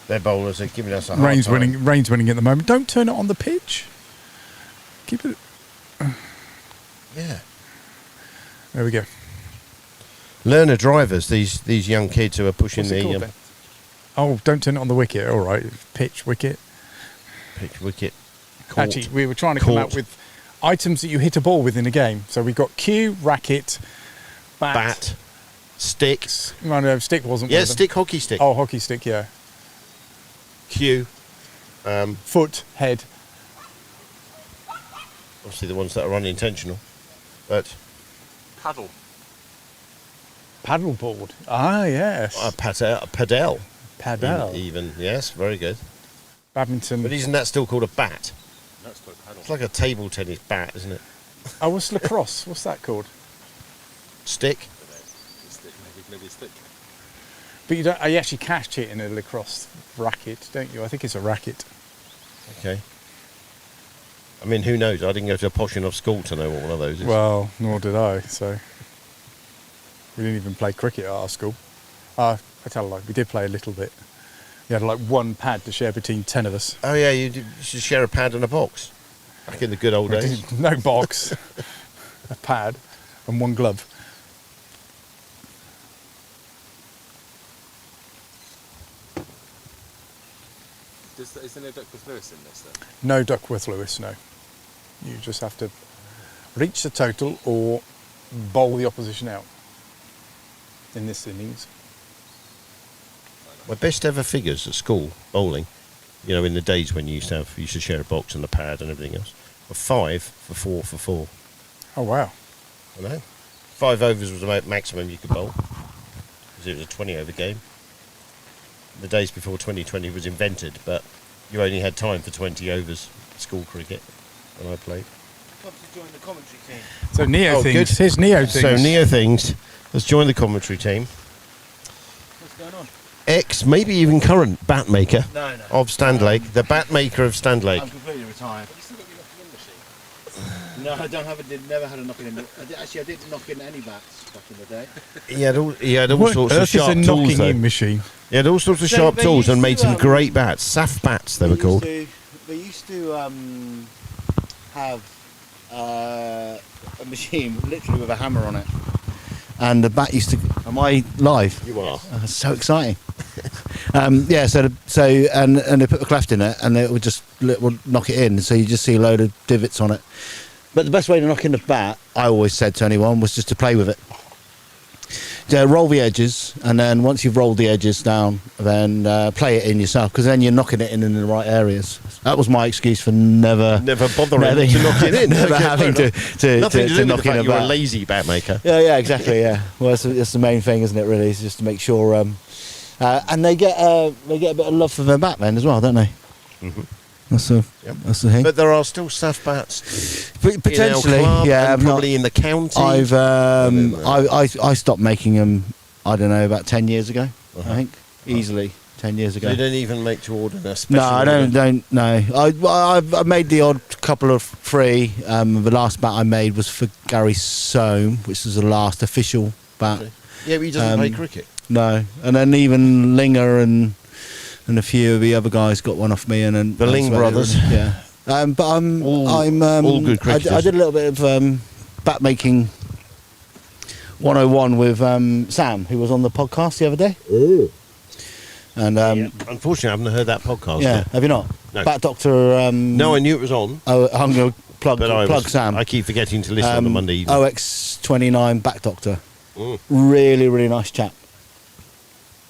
their bowlers are giving us a hard time. Rain's winning at the moment. Don't turn it on the pitch. Keep it. Yeah. There we go. Learner drivers, these young kids who are pushing Oh, don't turn it on the wicket. All right, pitch wicket. Pitch wicket. Court. Actually, we were trying to come up with items that you hit a ball with in a game. So we got cue, racket, bat, stick. No, stick wasn't. Yeah, one of them. stick, hockey stick. Oh, hockey stick, yeah. Cue. Foot, head. Obviously, the ones that are unintentional, but Paddle. Paddleboard. Ah, yes. Padel. Padel. Even yes, very good. Badminton. But isn't that still called a bat? That's called paddle. It's like a table tennis bat, isn't it? Oh, what's lacrosse? What's that called? Stick. Maybe a stick. But you don't. You actually catch it in a lacrosse racket, don't you? I think it's a racket. Okay. I mean, who knows? I didn't go to a posh enough school to know what one of those is. Well, nor did I. So we didn't even play cricket at our school. I tell a lie. We did play a little bit. You had like one pad to share between 10 of us. Oh yeah, you should share a pad and a box. Back in the good old days. No box, a pad, and one glove. Is there no Duckworth Lewis in this then? No Duckworth Lewis, no. You just have to reach the total or bowl the opposition out in this innings. My best ever figures at school, bowling, you know, in the days when you used to share a box and a pad and everything else, were 5 for 4 for 4. Oh, wow. I know. 5 overs was the maximum you could bowl, because it was a 20 over game. The days before 2020 was invented, but you only had time for 20 overs school cricket when I played. Come to join the commentary team. So Neo Things. Good. Here's Neo Things. So Neo Things has joined the commentary team. What's going on? Maybe even current bat maker No. of Standlake, the bat maker of Standlake. I'm completely retired. No, I don't have never had a knocking in. I didn't knock in any bats back in the day. He had all What sorts earth of sharp is a tools. knocking Though. in machine? He had all sorts of So sharp they tools used and made to, some great bats. Saf bats, they were called. They used to have a machine literally with a hammer on it, and the bat used to. Am I live? You are. So exciting. Yeah. So they put a cleft in it, and it would knock it in. So you just see a load of divots on it. But the best way to knock in the bat, I always said to anyone, was just to play with it. Roll the edges, and then once you've rolled the edges down, then play it in yourself, because then you're knocking it in the right areas. That was my excuse for never bothering to knock it in. never Okay, having to knock in a You're a bat. lazy bat maker. Yeah, exactly. Yeah. Well, that's the main thing, isn't it? Really, is just to make sure. And they get a bit of love for their bat then as well, don't they? Mm-hmm. That's the thing. But there are still Saf bats. Potentially, in our club yeah. and probably in the county. I stopped making them. I don't know, about 10 years ago. I think easily 10 years ago. They don't even make to order a special. No, I don't. No, I made the odd couple of free. The last bat I made was for Gary Soame, which was the last official bat. Yeah, but he doesn't play cricket. No, and then even Linger and a few of the other guys got one off me, and then The Ling brothers. Yeah. But I'm all good cricketers. I did a little bit of bat making 101 with Sam, who was on the podcast the other day. Ooh. And unfortunately, I haven't heard that podcast. yeah, yet. have you not? No. Bat Doctor. No, I knew it was on. Oh, I'm going to plug But Sam. I keep forgetting to listen on the Monday evening. OX29 Bat Doctor. Mm. Really, really nice chap.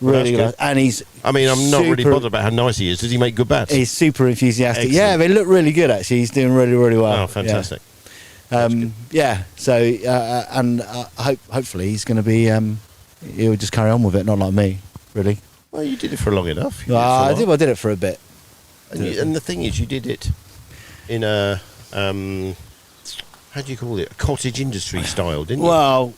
Well, Really that's good. And he's. I mean, I'm not really super- bothered about how nice he is. Does he make good bats? He's super enthusiastic. Excellent. Yeah, they look really good actually. He's doing really, really well. Oh, fantastic. Yeah. So hopefully he's going to be. He'll just carry on with it, not like me, really. Well, you did it for long enough. I did it for a bit. And the thing is, you did it in a how do you call it? A cottage industry style, didn't you? Well,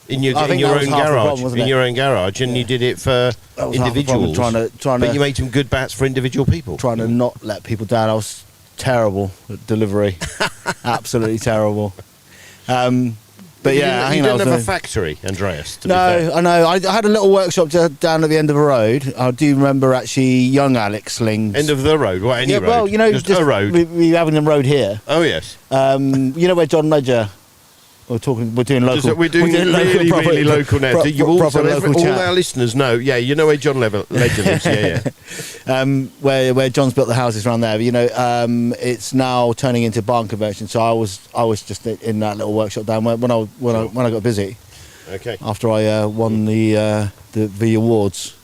in your I think own that was half the garage, problem, wasn't in it? your own garage, and you did it for That was half the problem, individuals. trying but to- you made some good bats for individual people. Trying to not let people down. I was terrible at delivery. Absolutely terrible. But yeah, I think you that didn't was have a factory, Andreas. To be No, fair. I know. I had a little workshop down at the end of the road. I do remember actually young Alex Lings. End of the road. What? Any yeah, road? well, you know, just a road. We having the road here. Oh yes. You know where John Ledger We're doing local. We're doing really, really local now. Do you all our listeners know? Yeah, you know where John Legend lives. Yeah. Where John's built the houses around there. It's now turning into barn conversion. So I was just in that little workshop down when I got busy. Okay. After I won the awards,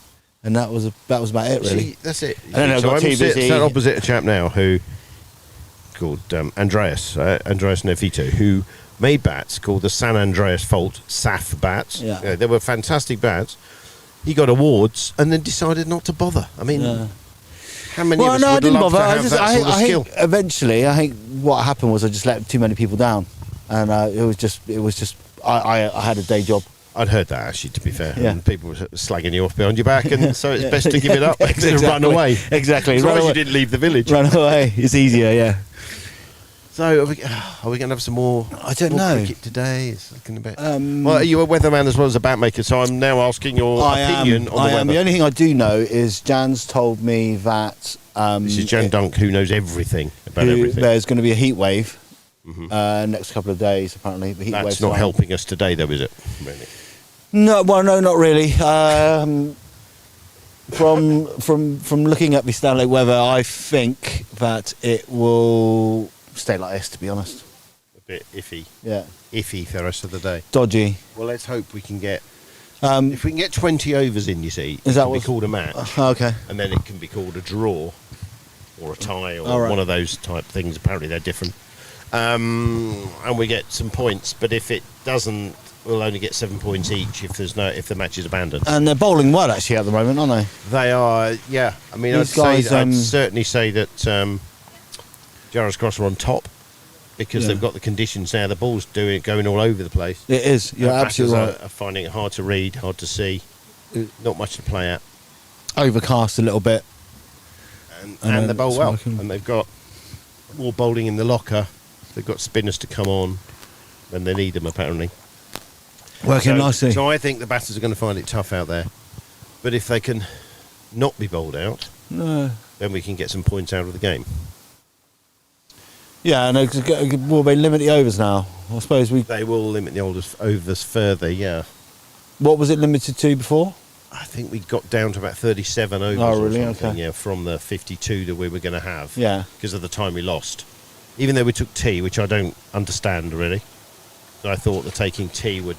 and that was about it really. See, that's it. And then I got too busy. Sat opposite a chap now who called Andreas Nevito, who made bats called the San Andreas Fault SAF bats. Yeah. They were fantastic bats. He got awards and then decided not to bother. I mean, how many of us would love to have that sort of skill? Eventually, I think what happened was I just let too many people down, and it was just I had a day job. I'd heard that actually, to be fair. Yeah. And people were slagging you off behind your back, and so it's best to give it up and run away. Exactly. As long as you didn't leave the village. Run away. It's easier, yeah. So are we going to have some more? I don't know. Cricket today. It's looking a bit. Well, are you a weatherman as well as a bat maker? So I'm now asking your opinion on the weather. The only thing I do know is Jan's told me that this is Jan Dunk, who knows everything about everything. There's going to be a heat wave next couple of days. Apparently, the heat That's wave's not fine. helping us today, though, is it? Really? No, well, no, not really. From looking at the Stanley weather, I think that it will stay like this, to be honest. A bit iffy. Yeah. Iffy for the rest of the day. Dodgy. Well, let's hope we can get... if we can get 20 overs in, you see, it can be called a match. Okay. And then it can be called a draw or a tie or one of those type things. Apparently they're different. And we get some points, but if it doesn't, we'll only get 7 points each if the match is abandoned. And they're bowling well, actually, at the moment, aren't they? They are, yeah. I mean, I'd certainly say that Gerrards Cross are on top because they've got the conditions now. The ball's going all over the place. It is. You're absolutely right. Are finding it hard to read, hard to see. Not much to play at. Overcast a little bit. And they bowl well. And they've got more bowling in the locker. They've got spinners to come on when they need them, apparently. Working nicely. So I think the batters are going to find it tough out there. But if they can not be bowled out, then we can get some points out of the game. Yeah, and will they limit the overs now? I suppose they will limit the overs further, yeah. What was it limited to before? I think we got down to about 37 overs or something, yeah, from the 52 that we were going to have. Yeah. Because of the time we lost. Even though we took tea, which I don't understand really. So I thought that taking tea would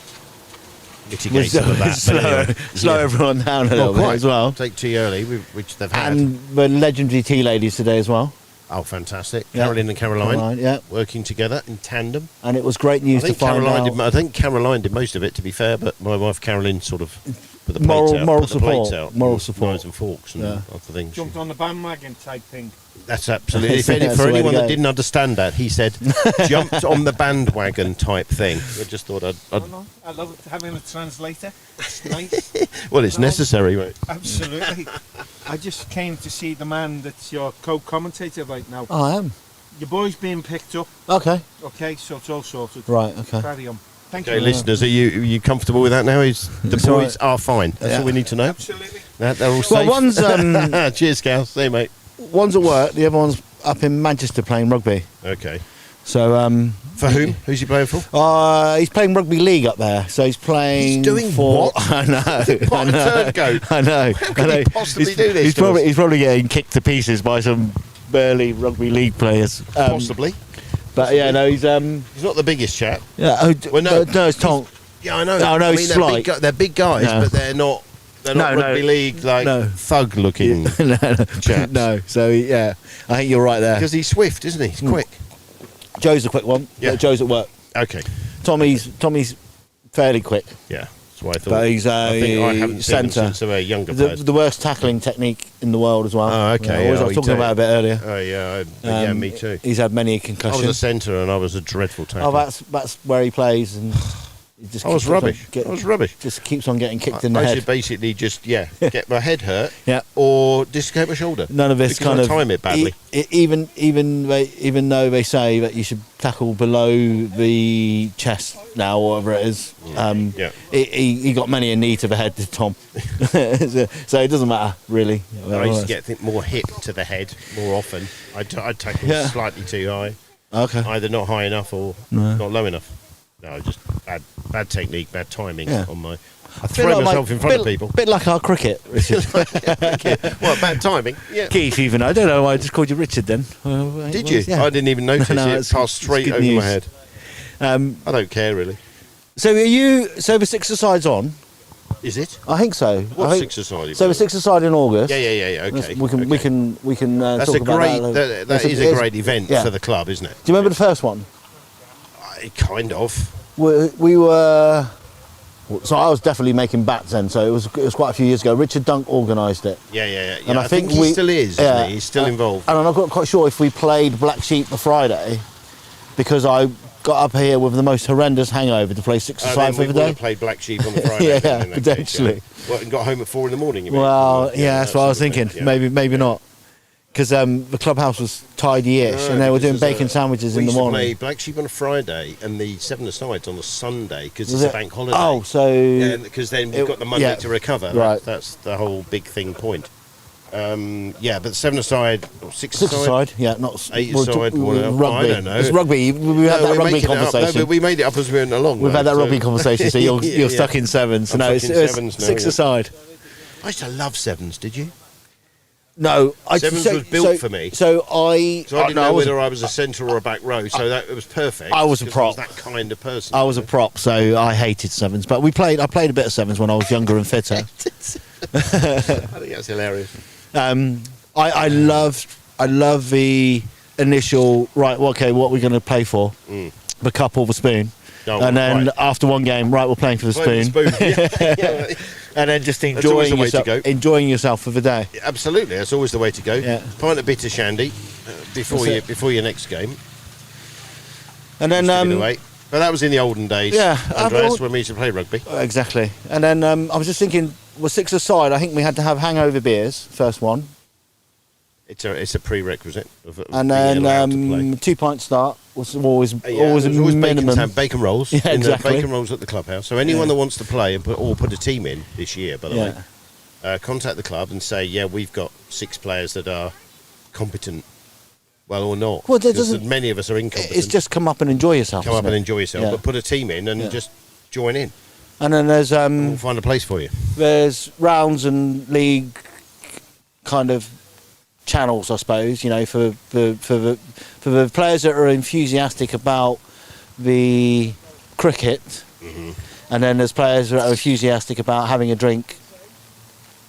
mitigate some of that. Slow everyone down a little bit as well. Take tea early, which they've had. And the legendary tea ladies today as well. Oh, fantastic. Caroline and Caroline working together in tandem. And it was great news to find out. I think Caroline did most of it, to be fair, but my wife Caroline sort of put the plates out. Moral support. Knives and forks and other things. Jumped on the bandwagon type thing. That's absolutely. For anyone that didn't understand that, he said, jumped on the bandwagon type thing. I just thought I love having a translator. It's nice. Well, it's necessary, mate. Absolutely. I just came to see the man that's your co-commentator right now. Oh, I am. Your boy's being picked up. Okay. Okay, so it's all sorted. Right, okay. Carry on. Thank you. Okay, listeners, are you comfortable with that now? The boys are fine. That's all we need to know. Absolutely. They're all safe. Well, one's... Cheers, Cal. See you, mate. One's at work, the other one's up in Manchester playing rugby. Okay. So, for whom? Who's he playing for? He's playing rugby league up there. So he's playing. He's doing for. What? I know. What a turd goat. I know. How can he possibly do this? He's probably getting kicked to pieces by some burly rugby league players. Possibly. But yeah, no, he's not the biggest chap. Yeah. No, it's Tom. Yeah, I know. No, he's slight. They're big guys, but they're not. They're not rugby league thug-looking chaps. No, so yeah, I think you're right there. Because he's swift, isn't he? He's quick. Joe's a quick one. Yeah. Joe's at work. Okay. Tommy's fairly quick. Yeah, that's what I thought. But he's I think I haven't seen him since they were younger players. The worst tackling technique in the world as well. Oh, okay. I was talking about it a bit earlier. Oh, yeah. Me too. He's had many concussions. I was a centre and I was a dreadful tackler. Oh, that's where he plays and. I was rubbish. Just keeps on getting kicked in the head. I should basically just get my head hurt, or dislocate my shoulder. None of this kind of time it badly. Even though they say that you should tackle below the chest now, or whatever it is. He got many a knee to the head to Tom, so it doesn't matter really. I used to get more hit to the head more often. I'd tackle slightly too high. Okay. Either not high enough or not low enough. No, just bad technique, bad timing Yeah. on my. I throw myself in front of people. Bit like our cricket, Richard. What, bad timing? Yeah. Keith, even. I don't know why I just called you Richard then. Did you? Yeah. I didn't even notice it. Passed straight over my head. I don't care really. So are you? So the six-a-side's on. Is it? I think so. What six-a-side? So the six-a-side in August. Yeah. Okay. We can. That's talk a great. about that. That is a great event yeah. for the club, isn't it? Do you remember the first one? Kind of. We were. So I was definitely making bats then. So it was quite a few years ago. Richard Dunk organised it. Yeah. And I think he still is. Isn't he? He's still involved. And I'm not quite sure if we played Black Sheep the Friday, because I got up here with the most horrendous hangover to play six-a-side for the day. We would have played Black Sheep on the Friday. yeah, potentially. What, and got home at 4 a.m. you mean? Well, that's what I was thinking. Yeah. Maybe not. Because the clubhouse was tidy-ish, and they were doing bacon sandwiches in the morning. We used to play Black Sheep on a Friday and the seven-a-sides on a Sunday because it's a bank holiday. Oh, so... Because then we've got the Monday to recover. Right. That's the whole big thing point. But seven-a-side, six-a-side, yeah, not... Eight-a-side, rugby. I don't know. It's rugby. We had that rugby conversation. No, but we made it up as we went along. We've had that rugby conversation, so you're stuck in sevens. I'm No, stuck in sevens now, six-a-side. I used to love sevens, did you? No, sevens was built for me. So I didn't know whether I was a centre or a back row, so that it was perfect. I was a prop. I was that kind of person. I was a prop, so I hated sevens. But I played a bit of sevens when I was younger and fitter. I think that's hilarious. I love the initial right. Okay, what we're going to play for? The cup or the spoon? And then after one game, right, we're playing for the spoon. Yeah. And then just enjoying yourself for the day. Absolutely, that's always the way to go. Yeah. Find a bit of shandy before your next game. And then but that was in the olden days. Yeah, Andreas, when we used to play rugby. Exactly. And then I was just thinking, well, six-a-side, I think we had to have hangover beers, first one. It's a prerequisite of and being allowed to play. 2 pint start was always a always minimum. Bacon rolls. Yeah, exactly. Bacon rolls at the clubhouse. So anyone that wants to play and put a team in this year, by the way, contact the club and say, we've got 6 players that are competent. Well, or not. Well, many of us are incompetent. It's just come up and enjoy yourself. Come up and enjoy yourself, but put a team in and just join in. And then there's we'll find a place for you. There's rounds and league kind of channels, I suppose, for the players that are enthusiastic about the cricket, and then there's players that are enthusiastic about having a drink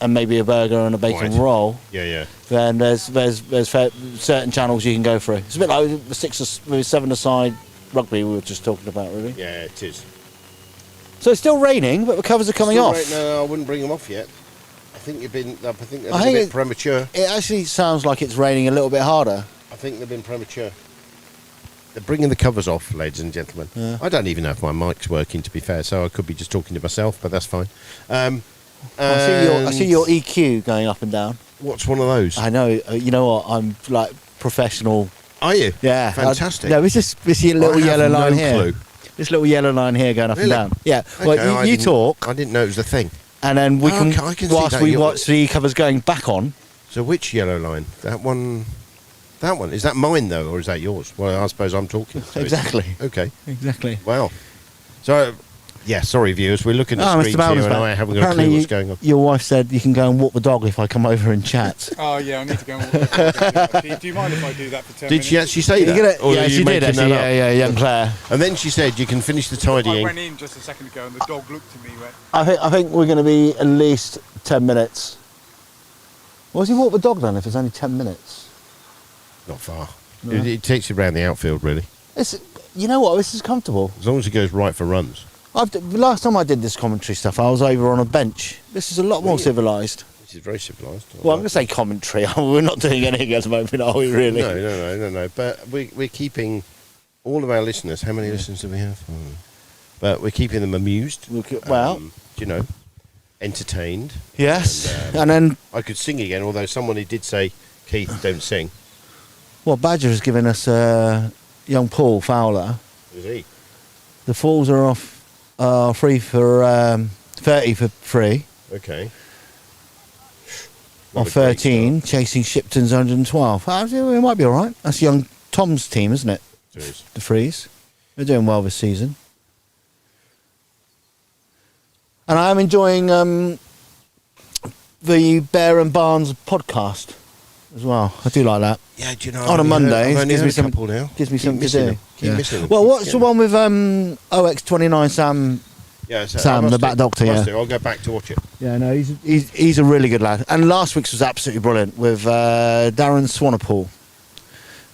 and maybe a burger and a bacon roll. Yeah. Then there's certain channels you can go through. It's a bit like the seven-a-side rugby we were just talking about, really. Yeah, it is. So it's still raining, but the covers are coming off. No, I wouldn't bring them off yet. I think they're a bit premature. It actually sounds like it's raining a little bit harder. I think they've been premature. They're bringing the covers off, ladies and gentlemen. Yeah. I don't even know if my mic's working, to be fair, so I could be just talking to myself, but that's fine. I see your EQ going up and down. What's one of those? I know. You know what? I'm like professional. Are you? Yeah. Fantastic. No, it's just this little yellow line here. Clue. This little yellow line here going up and down. Yeah. Okay, Well, you talk. I didn't know it was a thing. And then we can whilst we watch the covers going back on. So which yellow line? That one. That one. Is that mine though, or is that yours? Well, I suppose I'm talking. So Exactly. Okay. Exactly. Wow. So, sorry viewers, we're looking at screens here and I haven't got a clue what's going on. Your wife said you can go and walk the dog if I come over and chat. Oh yeah, I need to go and walk the dog. Do you mind if I do that for 10 minutes? Did she actually say that? Yeah, she did actually. Yeah, young Claire. And then she said you can finish the tidying. I went in just a second ago and the dog looked at me. I think we're going to be at least 10 minutes. Well, does he walk the dog then if it's only 10 minutes? Not far. No. It takes you around the outfield, really. You know what? This is comfortable. As long as it goes right for runs. The last time I did this commentary stuff, I was over on a bench. This is a lot more civilised. This is very civilised. Well, I'm going to say commentary. We're not doing anything at the moment, are we, really? No. But we're keeping all of our listeners. How many listeners do we have? But we're keeping them amused. Entertained. Yes. And then I could sing again, although someone did say, Keith, don't sing. Well, Badger has given us young Paul Fowler. Is he? The falls are off free for 30 for free. Okay. On 13, chasing Shipton's 112. It might be all right. That's young Tom's team, isn't it? It is. The Freeze. They're doing well this season. And I am enjoying the Bear and Barnes podcast as well. I do like that. Yeah, do you know? On a Monday, I've gives me some couple now. gives me Keep something to missing do. them. Keep missing them. Well, what's the one with OX29 Sam? Yeah, so I Sam, must the Bat Doctor. must Yeah. do. I'll go back to watch it. Yeah, no, he's a really good lad. And last week's was absolutely brilliant with Darren Swanepoel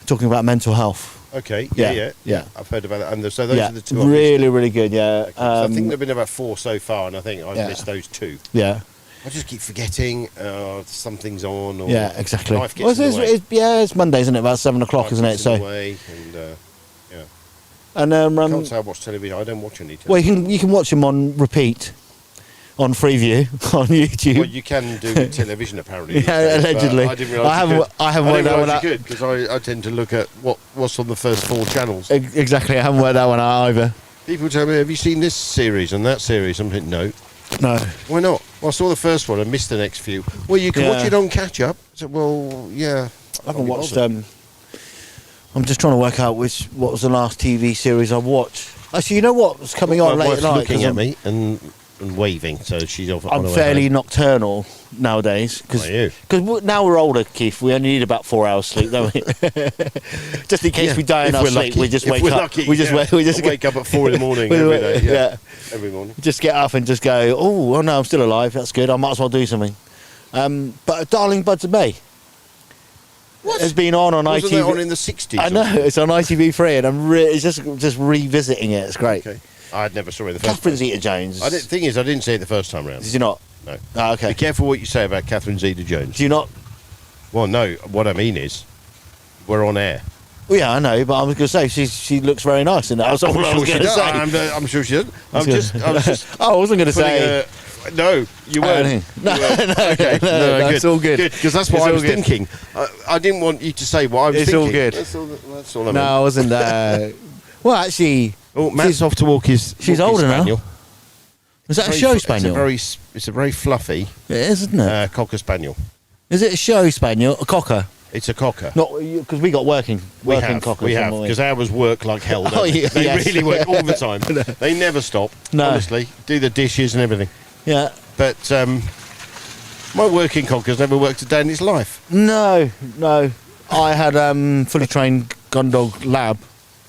talking about mental health. Okay. Yeah. I've heard about that. And so those are the two. Really, really good. Yeah. Okay. So I think there've been about 4 so far, and I think I've missed those 2. Yeah. I just keep forgetting something's on. Or Yeah, exactly. Life gets in the way. It's Monday, isn't it? About 7 o'clock, Life isn't it? gets So. in the way, and yeah. And I can't say I watch television. I don't watch any television. well, you can watch them on repeat, on Freeview on YouTube. Well, you can do with television apparently. Yeah, allegedly. I didn't realise I haven't worked that one out because I tend to look at what's on the first 4 channels. Exactly, I haven't worked that one out either. People tell me, "Have you seen this series and that series?" I'm thinking, no. No. Why not? Well, I saw the first one and missed the next few. Well, you can watch it on catch up. So, well, yeah. I haven't watched I'm just trying to work out what was the last TV series I watched. Actually, you know what's coming on late at night? Looking at me and waving, so she's off. I'm fairly nocturnal nowadays because now we're older, Keith. We only need about 4 hours sleep, don't we? Just in case we die in our sleep, we just wake up. We just wake up at 4 in the morning every day. Yeah, every morning. Just get up and just go. Oh no, I'm still alive. That's good. I might as well do something. But Darling Buds of May has been on Wasn't ITV. that on in the 60s? I know it's on ITV3, and I'm it's just revisiting it. It's great. Okay. I never saw it the first Catherine time. Zeta-Jones. The thing is, I didn't see it the first time round. Did you not? No. Oh, okay. Be careful what you say about Catherine Zeta-Jones. Do you not? Well, no. What I mean is, we're on air. Well, yeah, I know, but I was going to say she looks very nice in that. That's all I was going to say. I'm sure she does. I was just. Oh, I wasn't going to say. No, you weren't. No, okay. No, it's all good. Because that's what I was thinking. I didn't want you to say what I was it's thinking. It's all good. That's all I meant. No, I wasn't. Well, actually. Oh, Matt's off to walk his. She's older spaniel. now. Is that a show spaniel? It's a very fluffy. It is, isn't it? Cocker spaniel. Is it a show spaniel? A cocker? It's a cocker. Not because we got working cockers. We have because ours work like hell. They really work all the time. They never stop. No. Honestly, do the dishes and everything. Yeah. But my working cocker's never worked a day in its life. No. I had fully trained gun dog lab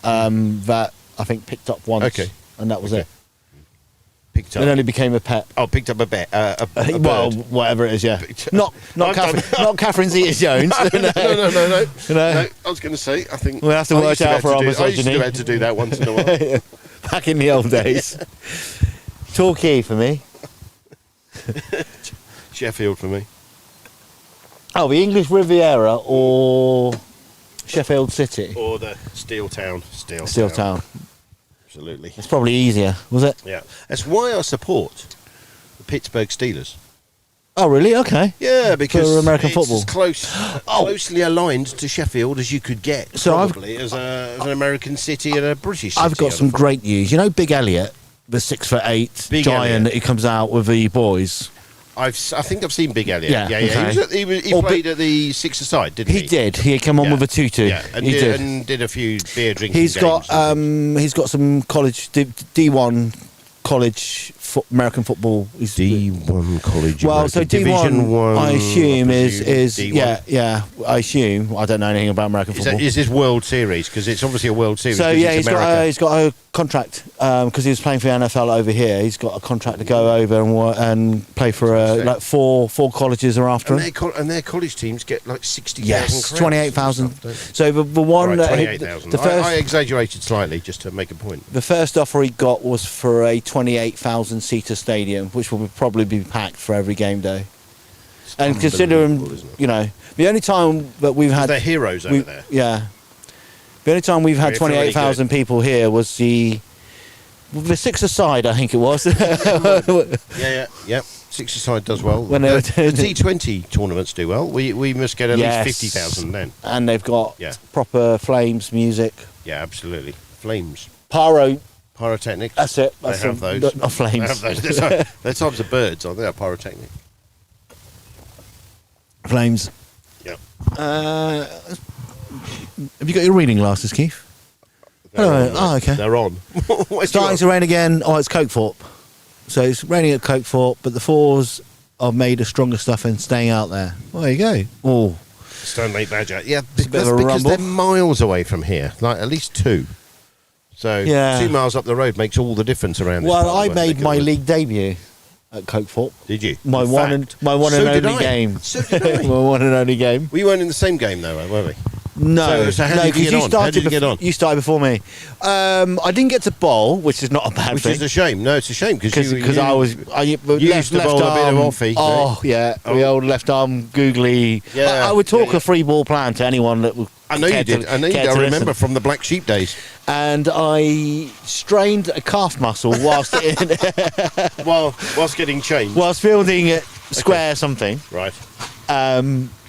that I think picked up once. Okay. And that was it. Picked up. It only became a pet. Oh, picked up a pet. A well, bird. whatever it is, yeah. Not Catherine Zeta-Jones. No. No. I was going to say, I think we'll have to watch out for our misogyny. I used to do that once in a while. Back in the old days. Torquay for me. Sheffield for me. Oh, the English Riviera or Sheffield City? Or the Steel Town. Steel Town. Absolutely. It's probably easier, was it? Yeah. That's why I support the Pittsburgh Steelers. Oh, really? Okay. Yeah, because for American it's football. as closely aligned to Sheffield as you could get, So probably, as an American city and a British city. I've got some great news. You know Big Elliot, the 6'8" Big giant Elliot. that comes out with the boys? I think I've seen Big Elliot. Yeah, He okay. played at the six-a-side, didn't he? He did. He came on with a tutu. Yeah, and he did. And did a few beer drinking He's games. got some college D1 college American football. D1 college. Well, American. so Division D1, One, I assume is D1. yeah. I assume I don't know anything about American football. Is this World Series? Because it's obviously a World Series. So 'cause yeah, it's he's got a contract because he was playing for the NFL over here. He's got a contract to go over and play for like four colleges are after him. And their college teams get like 60,000. Yes, 28,000. So the one right, 28,000. I exaggerated slightly just to make a point. The first offer he got was for a 28,000 seater stadium, which will probably be packed for every game day. And considering, you know, the only time that we've had... They're heroes over there. Yeah. The only time we've had 28,000 people here was the six-a-side, I think it was. Yeah. Six-a-side does well. When the T20 tournaments do well. We must get at least 50,000 then. And they've got proper flames music. Yeah, absolutely. Flames. Pyrotechnics. That's it. They have those. Not flames. They have those. They're types of birds, aren't they? Are pyrotechnic. Flames. Yeah. Have you got your reading glasses, Keith? Okay. They're on. Starting to rain again. Oh, it's Cokethorpe. So it's raining at Cokethorpe, but the 4s are made of stronger stuff and staying out there. Well, there you go. Oh, Stone Lake Badger. Yeah, It's a bit of a because rumble. they're miles away from here, like at least 2. So Yeah. 2 miles up the road makes all the difference around. This well, part I of the made my Wicklow. league debut at Cokethorpe. Did you? My In one fact. and So only did I. game. So did I. My one and only game. We weren't in the same game though, were we? No, So how no, did you get on? How started. did you get on? You started before me. I didn't get to bowl, which is not a bad Which thing. is a shame. No, it's a shame because I was used to bowl a bit of offie. Oh yeah, the old left arm googly. Yeah, I would talk yeah. a free ball plan to anyone that would. I know you did. I know you did. I remember from the Black Sheep days. And I strained a calf muscle whilst whilst getting changed. whilst fielding at square something. Right.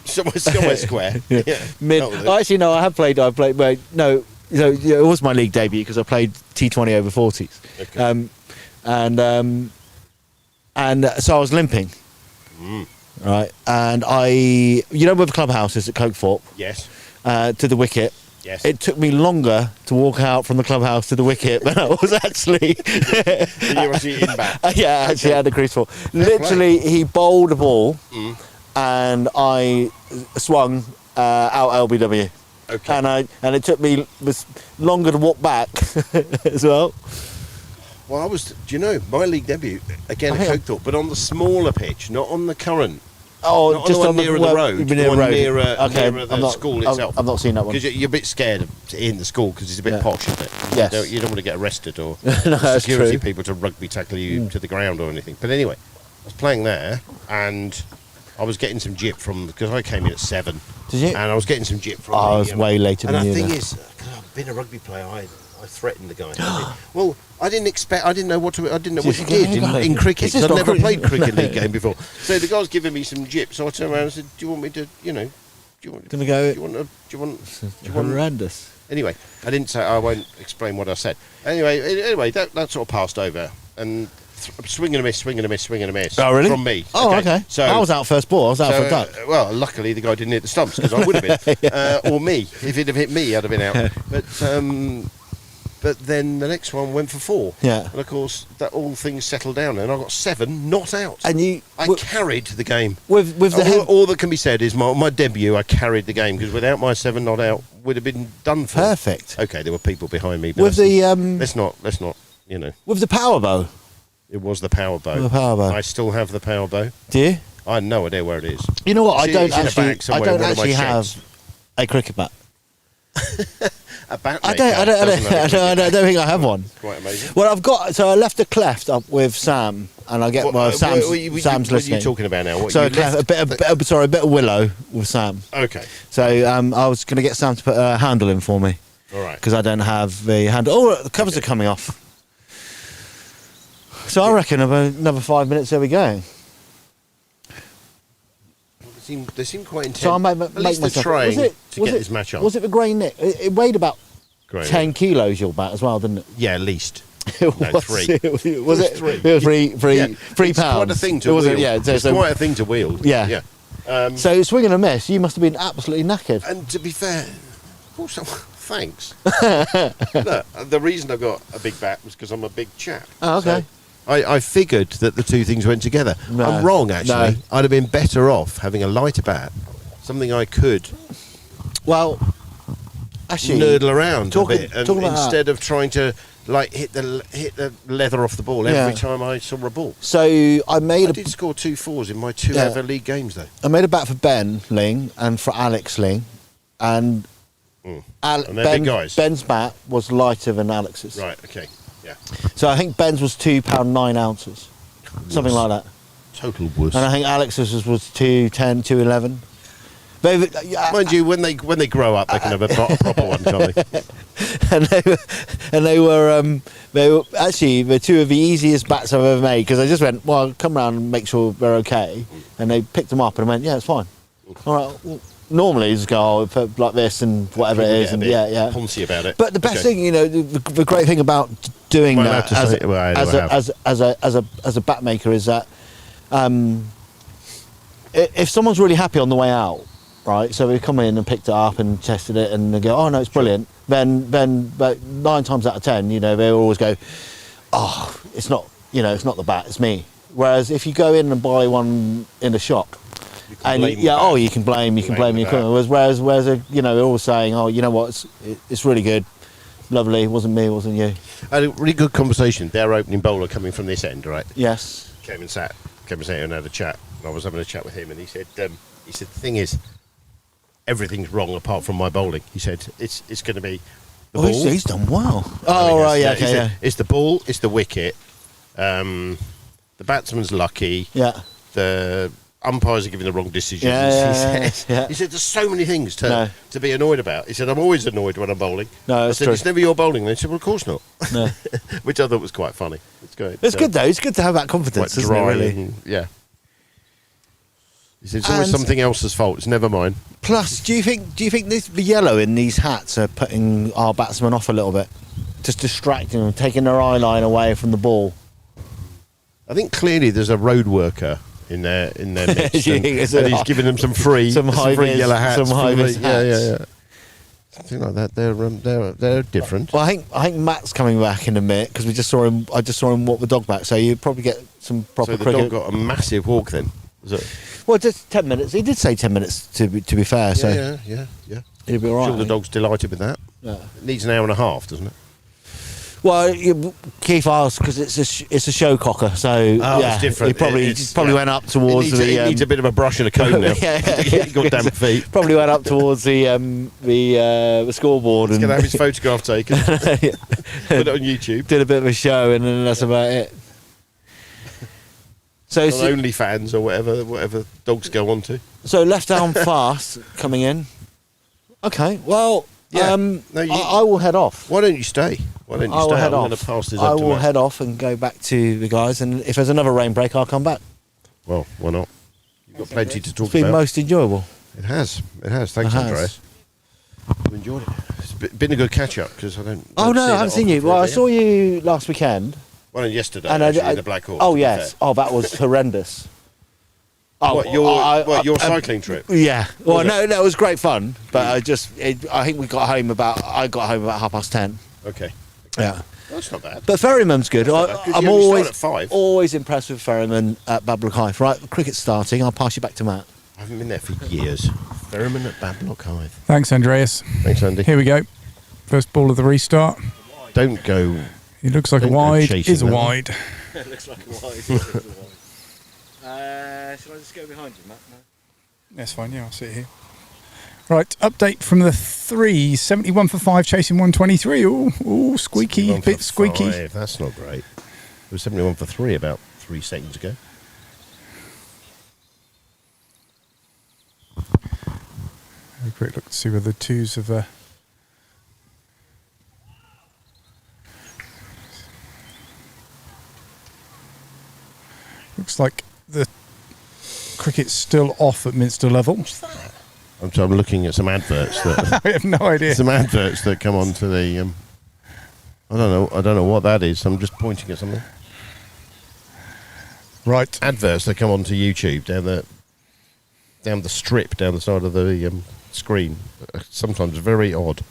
Somewhere square. Yeah. Mid. Actually, no. I played. Well, no. So yeah, it was my league debut because I played T20 over 40s. Okay. And so I was limping. Right. And you know where the clubhouse is at Cokethorpe? Yes. To the wicket. Yes. It took me longer to walk out from the clubhouse to the wicket than I was actually. You were actually in back. Yeah, I actually had the crease ball. Literally, he bowled a ball, and I swung out LBW. Okay. And it took me was longer to walk back as well. Well, do you know, my league debut again at Cokethorpe, but on the smaller pitch, not on the current. Oh, not just on on the the nearer the road, near the road. nearer Okay, the school itself. I've not seen that one. Because you're a bit scared in the school because it's a bit posh, isn't it? Yes. You don't want to get arrested or No, that's security true. people to rugby tackle you to the ground or anything. But anyway, I was playing there and I was getting some jip because I came in at 7. Did you? And I was getting some jip from. I was way later and than you. the thing then. is, because I've been a rugby player, I threatened the guy. Well, I didn't know what he did in cricket. It's just 'Cause I'd not never cricket. played cricket league game before. So the guy was giving me some jip. So I turned around and said, "Do you want me to, do you want Gonna go. Do you want Horrendous. Anyway, I didn't say. I won't explain what I said. Anyway, that sort of passed over and swing and a miss, swing and a miss, swing and a miss. Oh, really? From me. Oh, okay. So I was out first ball. I was out for a duck. Well, luckily the guy didn't hit the stumps because I would have been, or me. If he'd have hit me, I'd have been out. But then the next one went for 4. Yeah. And of course, that all things settled down, and I got 7 not out. And I carried the game. With the all that can be said is my debut. I carried the game because without my 7 not out, would have been done for. Perfect. Okay, there were people behind me. But With the let's not. with the power bow. It was the power bow. The power bow. I still have the power bow. Do you? I had no idea where it is. You know what? It's in a bag I somewhere don't in one of my actually sheds. have a cricket bat. A bat. I don't think I have one. Quite amazing. Well, I've got. So I left a cleft up with Sam, and I get Sam's what are you listening. talking about now? What, So you a cleft, left- a bit of willow with Sam. Okay. So I was going to get Sam to put a handle in for me. All right. Because I don't have the handle. Oh, the covers are coming off. So I reckon about another 5 minutes. There we go. They seem quite intense. So I make At least they're myself. trying to get it- this match on. Was it the grey nick? It weighed about Grey 10 kilos. Your bat as well, didn't it? Yeah, at least. It No, was 3. Was it 3? It was three Yeah, pounds. It's quite a thing to It was wield. yeah, it's quite a thing to wield. Yeah. Yeah. So swing and a miss. You must have been absolutely knackered. And to be fair, also, thanks. Look, the reason I got a big bat was because I'm a big chap. Oh, okay. So I figured that the two things went together. No. I'm wrong, actually. No. I'd have been better off having a lighter bat, something I could Well, actually, nerdle around talking- a bit, and talking about that. instead of trying to hit the leather off the ball Yeah. every time I saw a ball. So I did score 2 4s in my 2 Yeah. ever league games, though. I made a bat for Ben Ling and for Alex Ling, and And they're big guys. Ben's bat was lighter than Alex's. Right. Okay. Yeah. So I think Ben's was £2.9 something like that. Total wuss. And I think Alex's was 2.10, 2.11. Mind you, when they grow up, they can have a proper one, can't they? and they were actually the two of the easiest bats I've ever made because I just went, well, I'll come around and make sure they're okay, and they picked them up and I went, yeah, it's fine. All right. Well, normally you just go, oh, put like this and whatever it People is, get a and bit yeah. poncy about it. But the best Okay. thing, the great thing about doing Am I that allowed to say it? Well, I have. as a bat maker is that if someone's really happy on the way out, right? So they come in and picked it up and tested it, and they go, "Oh no, it's brilliant." Then, but 9 times out of 10, they always go, "Oh, it's not it's not the bat, it's me. Whereas if you go in and buy one in a shop, and you can blame your equipment. Whereas they're always saying, oh, you know what, it's really good, lovely, it wasn't me, it wasn't you. I had a really good conversation. Their opening bowler coming from this end, right? Yes. Came and sat and had a chat. And I was having a chat with him, and he said the thing is, everything's wrong apart from my bowling. He said it's going to be the ball. He's done well. Oh, right, yeah, okay, yeah. It's the ball, it's the wicket. The batsman's lucky. Yeah. The umpires are giving the wrong decisions. He said there's so many things to be annoyed about. He said I'm always annoyed when I'm bowling. No, I said true. it's never your bowling. And he said, well, of course not. No. Which I thought was quite funny. It's good. It's good though. It's good to have that confidence, isn't it? Really. Yeah. He said it's always something else's fault. It's never mine. Plus, do you think the yellow in these hats are putting our batsmen off a little bit, just distracting them, taking their eye line away from the ball? I think clearly there's a road worker in their midst, and he's giving them some free yellow hats, some high-vis hats. Yeah. Something like that. They're different. Well, I think Matt's coming back in a minute because we just saw him. I just saw him walk the dog back, so you probably get some proper cricket. So the dog got a massive walk then. Was it? Well, just 10 minutes. He did say 10 minutes to be fair. So yeah. He'll be all right. I'm sure the dog's delighted with that. Yeah. It needs an hour and a half, doesn't it? Well, Keith asked because it's a show cocker, so it's different. He probably went up towards He needs a bit of a brush and a comb now. Got damn feet. Probably went up towards the scoreboard. He's going to have his photograph taken. Put it on YouTube. Did a bit of a show, and then that's about it. So on OnlyFans or whatever dogs go on to. So left arm fast coming in. Okay, well, I will head off. Why don't you stay? I'm going to pass this I up to will Matt. head off and go back to the guys, and if there's another rain break, I'll come back. Well, why not? You've got plenty to talk about. It's been most enjoyable. It has. Thanks, Andreas. I've enjoyed it. It's been a good catch up because I don't. Oh no, I haven't seen you. Well, I saw you last weekend. Well, and yesterday, and actually, the Black Horse. Oh yes. Oh, that was horrendous. Oh, your cycling trip? Yeah. Well, no, it was great fun, but I think I got home about 10:30. Okay. Yeah. Well, that's not bad. But Ferryman's good. I'm at always impressed with Ferryman at Bablock High. Right, cricket's starting. I'll pass you back to Matt. I haven't been there for years. Ferryman at Bablock High. Thanks, Andreas. Thanks, Andy. Here we go. First ball of the restart. Don't go. It looks like a wide. Is a wide. It looks like a wide. Shall I just go behind you, Matt? No? That's fine, yeah, I'll sit here. Right, update from the 3, 71 for 5, chasing 123. Ooh, squeaky, bit squeaky. 5. That's not great. It was 71 for 3 about 3 seconds ago. Have a quick look to see whether the twos have... Looks like the cricket's still off at Minster level. What's that? I'm looking at some adverts that I have no idea. Some adverts that come onto the. I don't know what that is. I'm just pointing at something. Right. Adverts that come onto YouTube down the strip down the side of the screen. Sometimes very odd.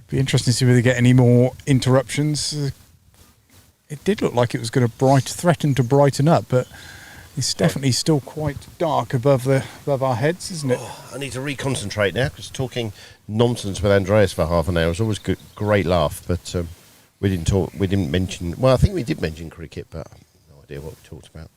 Be interesting to see whether they get any more interruptions. It did look like it was going to threaten to brighten up, but it's definitely still quite dark above our heads, isn't it? I need to reconcentrate now because talking nonsense with Andreas for half an hour is always good, great laugh. But we didn't mention. Well, I think we did mention cricket, but I have no idea what we talked about.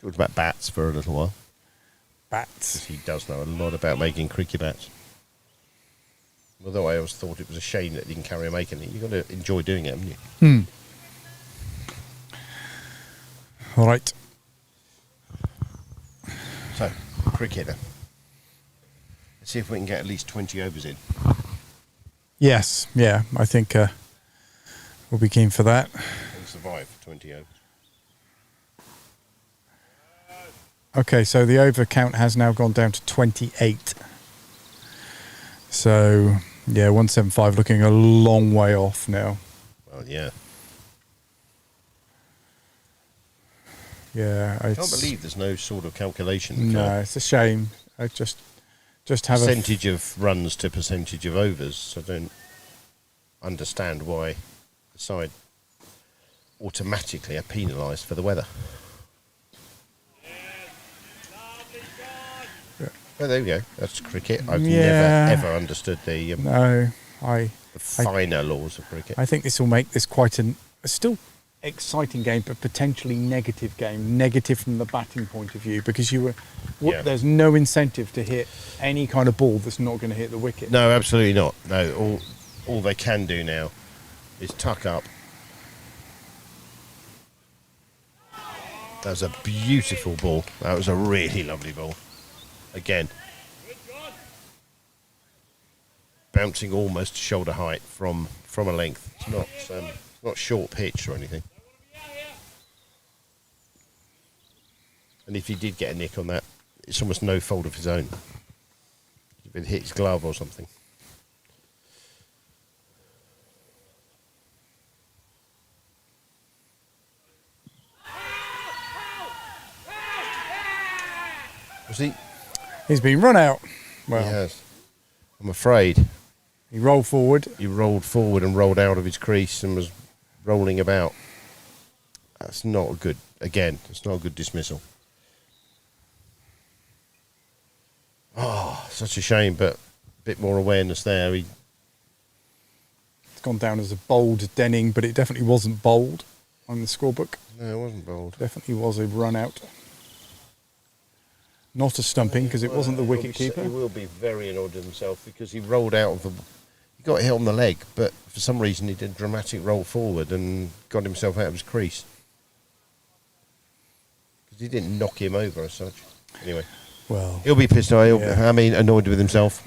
Talked about bats for a little while. Bats? He does know a lot about making cricket bats. Although I always thought it was a shame that he didn't carry on making it. You've got to enjoy doing it, haven't you? All right. So, cricket then. Let's see if we can get at least 20 overs in. Yes, yeah, I think we'll be keen for that. And survive 20 overs. Okay, so the over count has now gone down to 28. So, yeah, 175 looking a long way off now. Well, yeah. Yeah, I can't believe there's no sort of calculation. No, it's a shame. I just have percentage of runs to percentage of overs. I don't understand why the side automatically are penalised for the weather. Oh, there we go. That's cricket. I've never ever understood the finer laws of cricket. I think this will make this quite a still exciting game, but potentially negative game. Negative from the batting point of view, because there's no incentive to hit any kind of ball that's not going to hit the wicket. No, absolutely not. No, all they can do now is tuck up. That was a beautiful ball. That was a really lovely ball. Again, bouncing almost shoulder height from a length. It's not short pitch or anything. And if he did get a nick on that, it's almost no fault of his own. If it hit his glove or something. Was he? He's been run out. Well, he has. I'm afraid. He rolled forward. He rolled forward and rolled out of his crease and was rolling about. That's not a good. Again, it's not a good dismissal. Oh, such a shame, but a bit more awareness there. It's gone down as a bold Denning, but it definitely wasn't bold on the scorebook. No, it wasn't bold. Definitely was a run out. Not a stumping, because it wasn't the wicket keeper. He will be very annoyed with himself because he rolled out of the. He got hit on the leg, but for some reason he did a dramatic roll forward and got himself out of his crease. Because he didn't knock him over as such. Anyway. Well, he'll be pissed off. Annoyed with himself.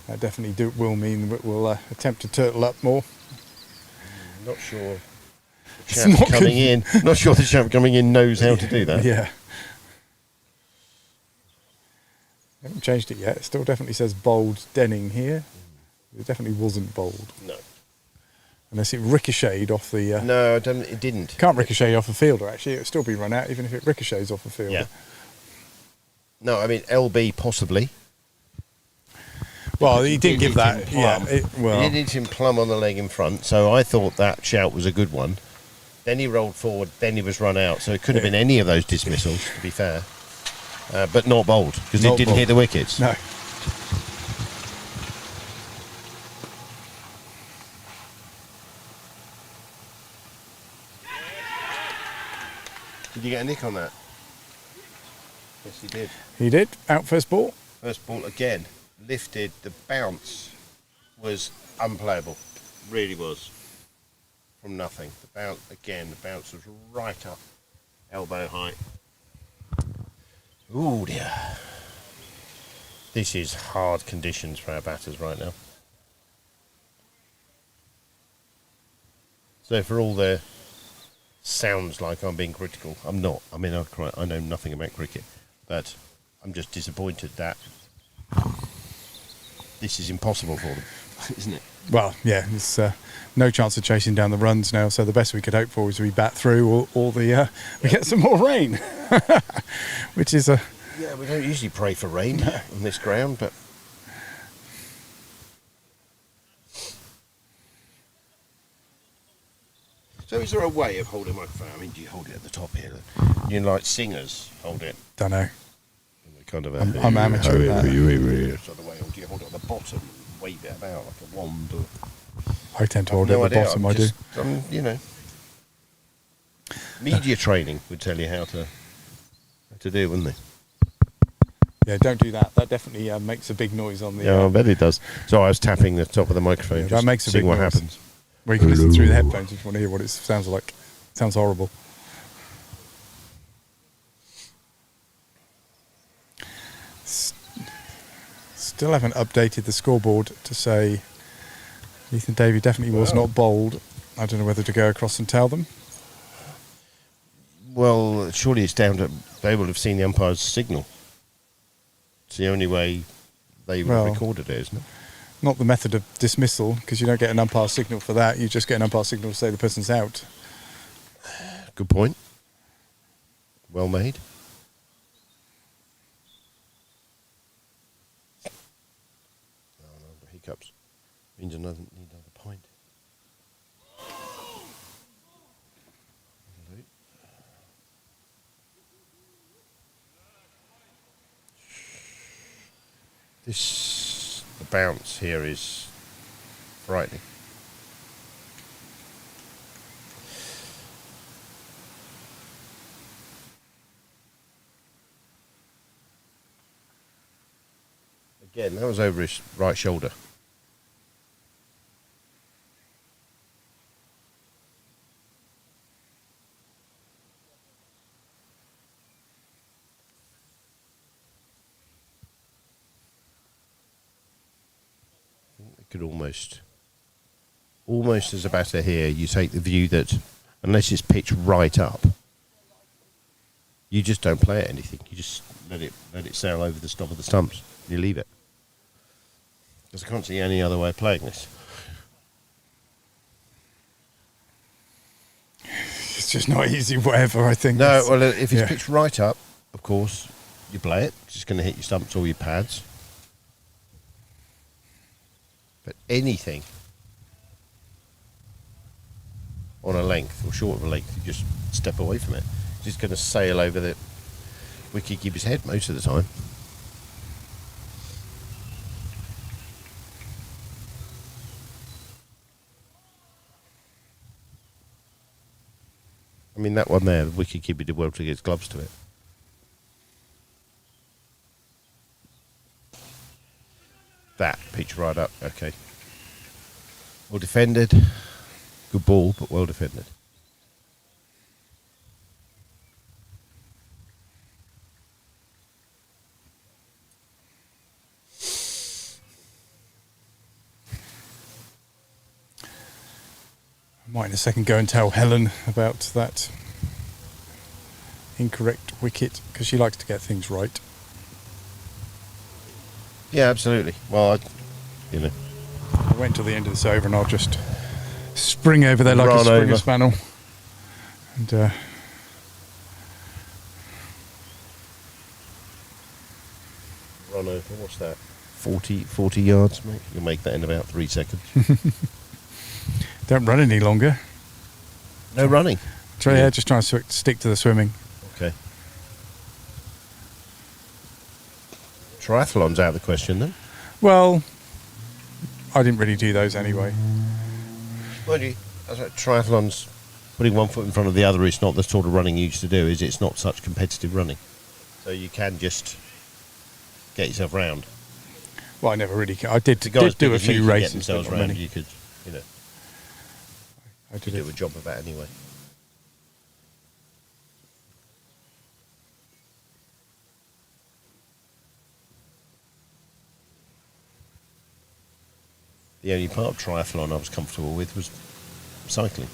That definitely will mean that we'll attempt to turtle up more. Not sure. The chap coming in. Not sure the chap coming in knows how to do that. Yeah. I haven't changed it yet. It still definitely says bold Denning here. It definitely wasn't bold. No. Unless it ricocheted off the... no, it didn't. Can't ricochet off a fielder, actually. It would still be run out, even if it ricochets off a fielder. Yeah. No, I mean, LB possibly. Well, he didn't give that. Yeah, he didn't hit him plumb on the leg in front, so I thought that shout was a good one. Then he rolled forward, then he was run out, so it could have been any of those dismissals, to be fair. But not bold, because it didn't hit the wickets. No. Did you get a nick on that? Yes, he did. He did. Out first ball. First ball again. Lifted. The bounce was unplayable. Really was. From nothing. The bounce was right up elbow height. Ooh dear. This is hard conditions for our batters right now. So for all the sounds like I'm being critical, I'm not. I mean, I know nothing about cricket, but I'm just disappointed that this is impossible for them, isn't it? Well, yeah, there's no chance of chasing down the runs now, so the best we could hope for is we bat through or we get some more rain, which is a... Yeah, we don't usually pray for rain on this ground, but... So is there a way of holding a microphone? I mean, do you hold it at the top here? You know, like singers hold it? Don't know. Kind of I'm amateur at that. Sort of way, or do you hold it at the bottom and wave it about like a wand? Or... I tend to hold it at the bottom, I do. You know, media training would tell you how to do it, wouldn't they? Yeah, don't do that. That definitely makes a big noise on the... Yeah, I bet it does. So I was tapping the top of the microphone, yeah, just that makes a seeing big what noise. happens. Well, you can listen through the headphones if you want to hear what it sounds like. It sounds horrible. Still haven't updated the scoreboard to say Ethan Davey definitely was not bowled. I don't know whether to go across and tell them. Well, surely it's down to... They will have seen the umpire's signal. It's the only way they would have recorded it, isn't it? Not the method of dismissal, because you don't get an umpire signal for that. You just get an umpire signal to say the person's out. Good point. well made. Oh no, the hiccups. Means need another pint. The bounce here is frightening. Again, that was over his right shoulder. Could almost as a batter here, you take the view that unless it's pitched right up, you just don't play at anything. You just let it sail over the top of the stumps. You leave it. Because I can't see any other way of playing this. It's just not easy, whatever, I think. No, well, if it's pitched right up, of course, you play it. It's just going to hit your stumps or your pads. But anything on a length or short of a length, you just step away from it. It's just going to sail over the wicketkeeper's head most of the time. I mean, that one there, the wicketkeeper did well to get his gloves to it. That pitch right up, okay. Well defended. Good ball, but well defended. I might in a second go and tell Helen about that incorrect wicket, because she likes to get things right. Yeah, absolutely. Well, I wait till the end of this over and I'll just spring over there like a Springer Spaniel. And run over, what's that? 40 yards, mate. You'll make that in about 3 seconds. Don't run any longer. No running? Just try and stick to the swimming. Okay. Triathlon's out of the question then? Well, I didn't really do those anyway. Well, triathlon's putting one foot in front of the other. It's not the sort of running you used to do, is it? It's not such competitive running. So you can just get yourself round. Well, I never really. I did do a few races. Themselves but not round, many. you could, I did do a job of that anyway. The only part of triathlon I was comfortable with was cycling.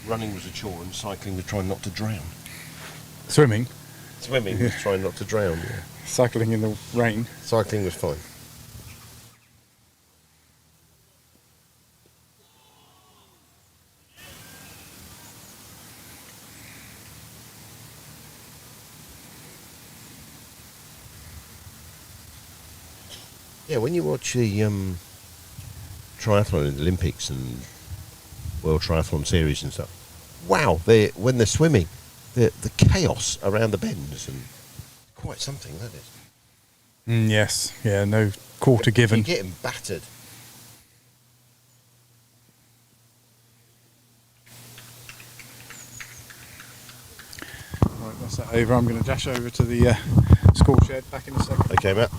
Running was a chore and cycling was trying not to drown. Swimming? Swimming was trying not to drown, yeah. Cycling in the rain? Cycling was fine. Yeah, when you watch the triathlon in the Olympics and World Triathlon Series and stuff, wow, when they're swimming, the chaos around the bends, and quite something, that is. Yes, yeah, no quarter given. You're getting battered. Right, that's that over. I'm going to dash over to the school shed. Back in a second. Okay, Matt.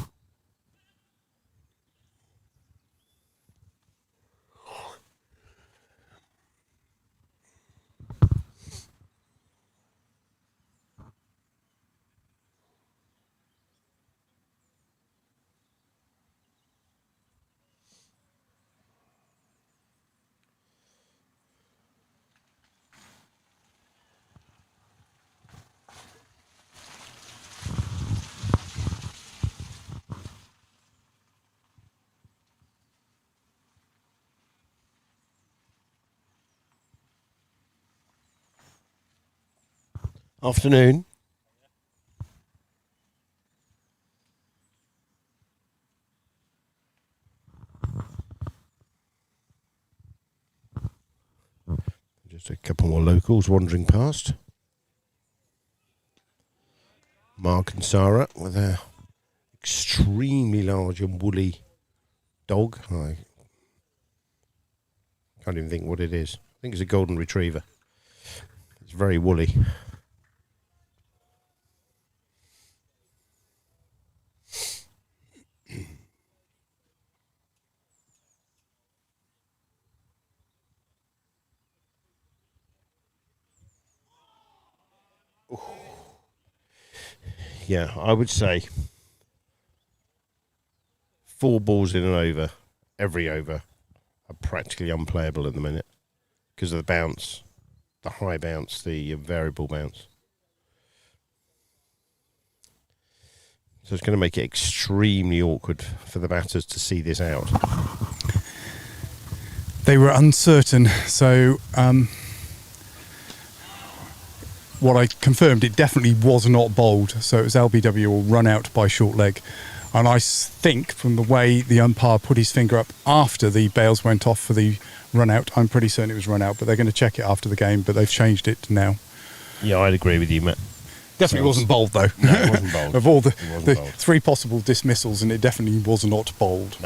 Afternoon. Just a couple more locals wandering past. Mark and Sarah with their extremely large and woolly dog. I can't even think what it is. I think it's a golden retriever. It's very woolly. Yeah, I would say 4 balls in an over, every over, are practically unplayable at the minute because of the bounce, the high bounce, the variable bounce. So it's going to make it extremely awkward for the batters to see this out. They were uncertain, so what I confirmed, it definitely was not bowled, so it was LBW or run out by short leg. And I think from the way the umpire put his finger up after the bails went off for the run out, I'm pretty certain it was run out, but they're going to check it after the game, but they've changed it now. Yeah, I'd agree with you, Matt. Definitely wasn't bowled, though. No, it wasn't bowled. Of all the bowled. 3 possible dismissals, and it definitely was not bowled.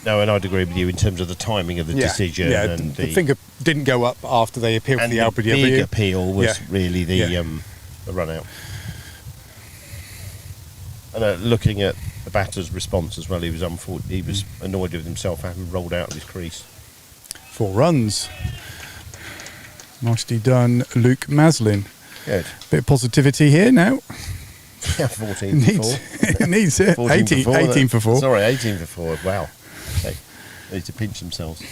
No, and I'd agree with you in terms of the timing of the decision. Yeah, and the finger didn't go up after they appealed for the LBW. The big appeal was really the run out. And looking at the batter's response as well, he was annoyed with himself having rolled out of his crease. 4 runs. Nicely done, Luke Maslin. Good. Bit of positivity here now. Yeah, 14 for 4. It needs it. 18 for 4. Sorry, 18 for 4. Wow. They need to pinch themselves.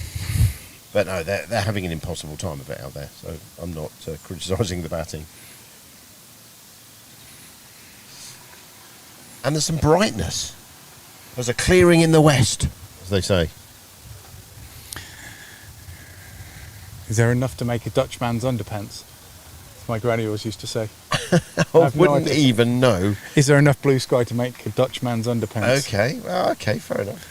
But no, they're having an impossible time of it out there, so I'm not criticising the batting. And there's some brightness. There's a clearing in the west, as they say. Is there enough to make a Dutchman's underpants? As my granny always used to say. I wouldn't even know. Is there enough blue sky to make a Dutchman's underpants? Okay, well, okay, fair enough.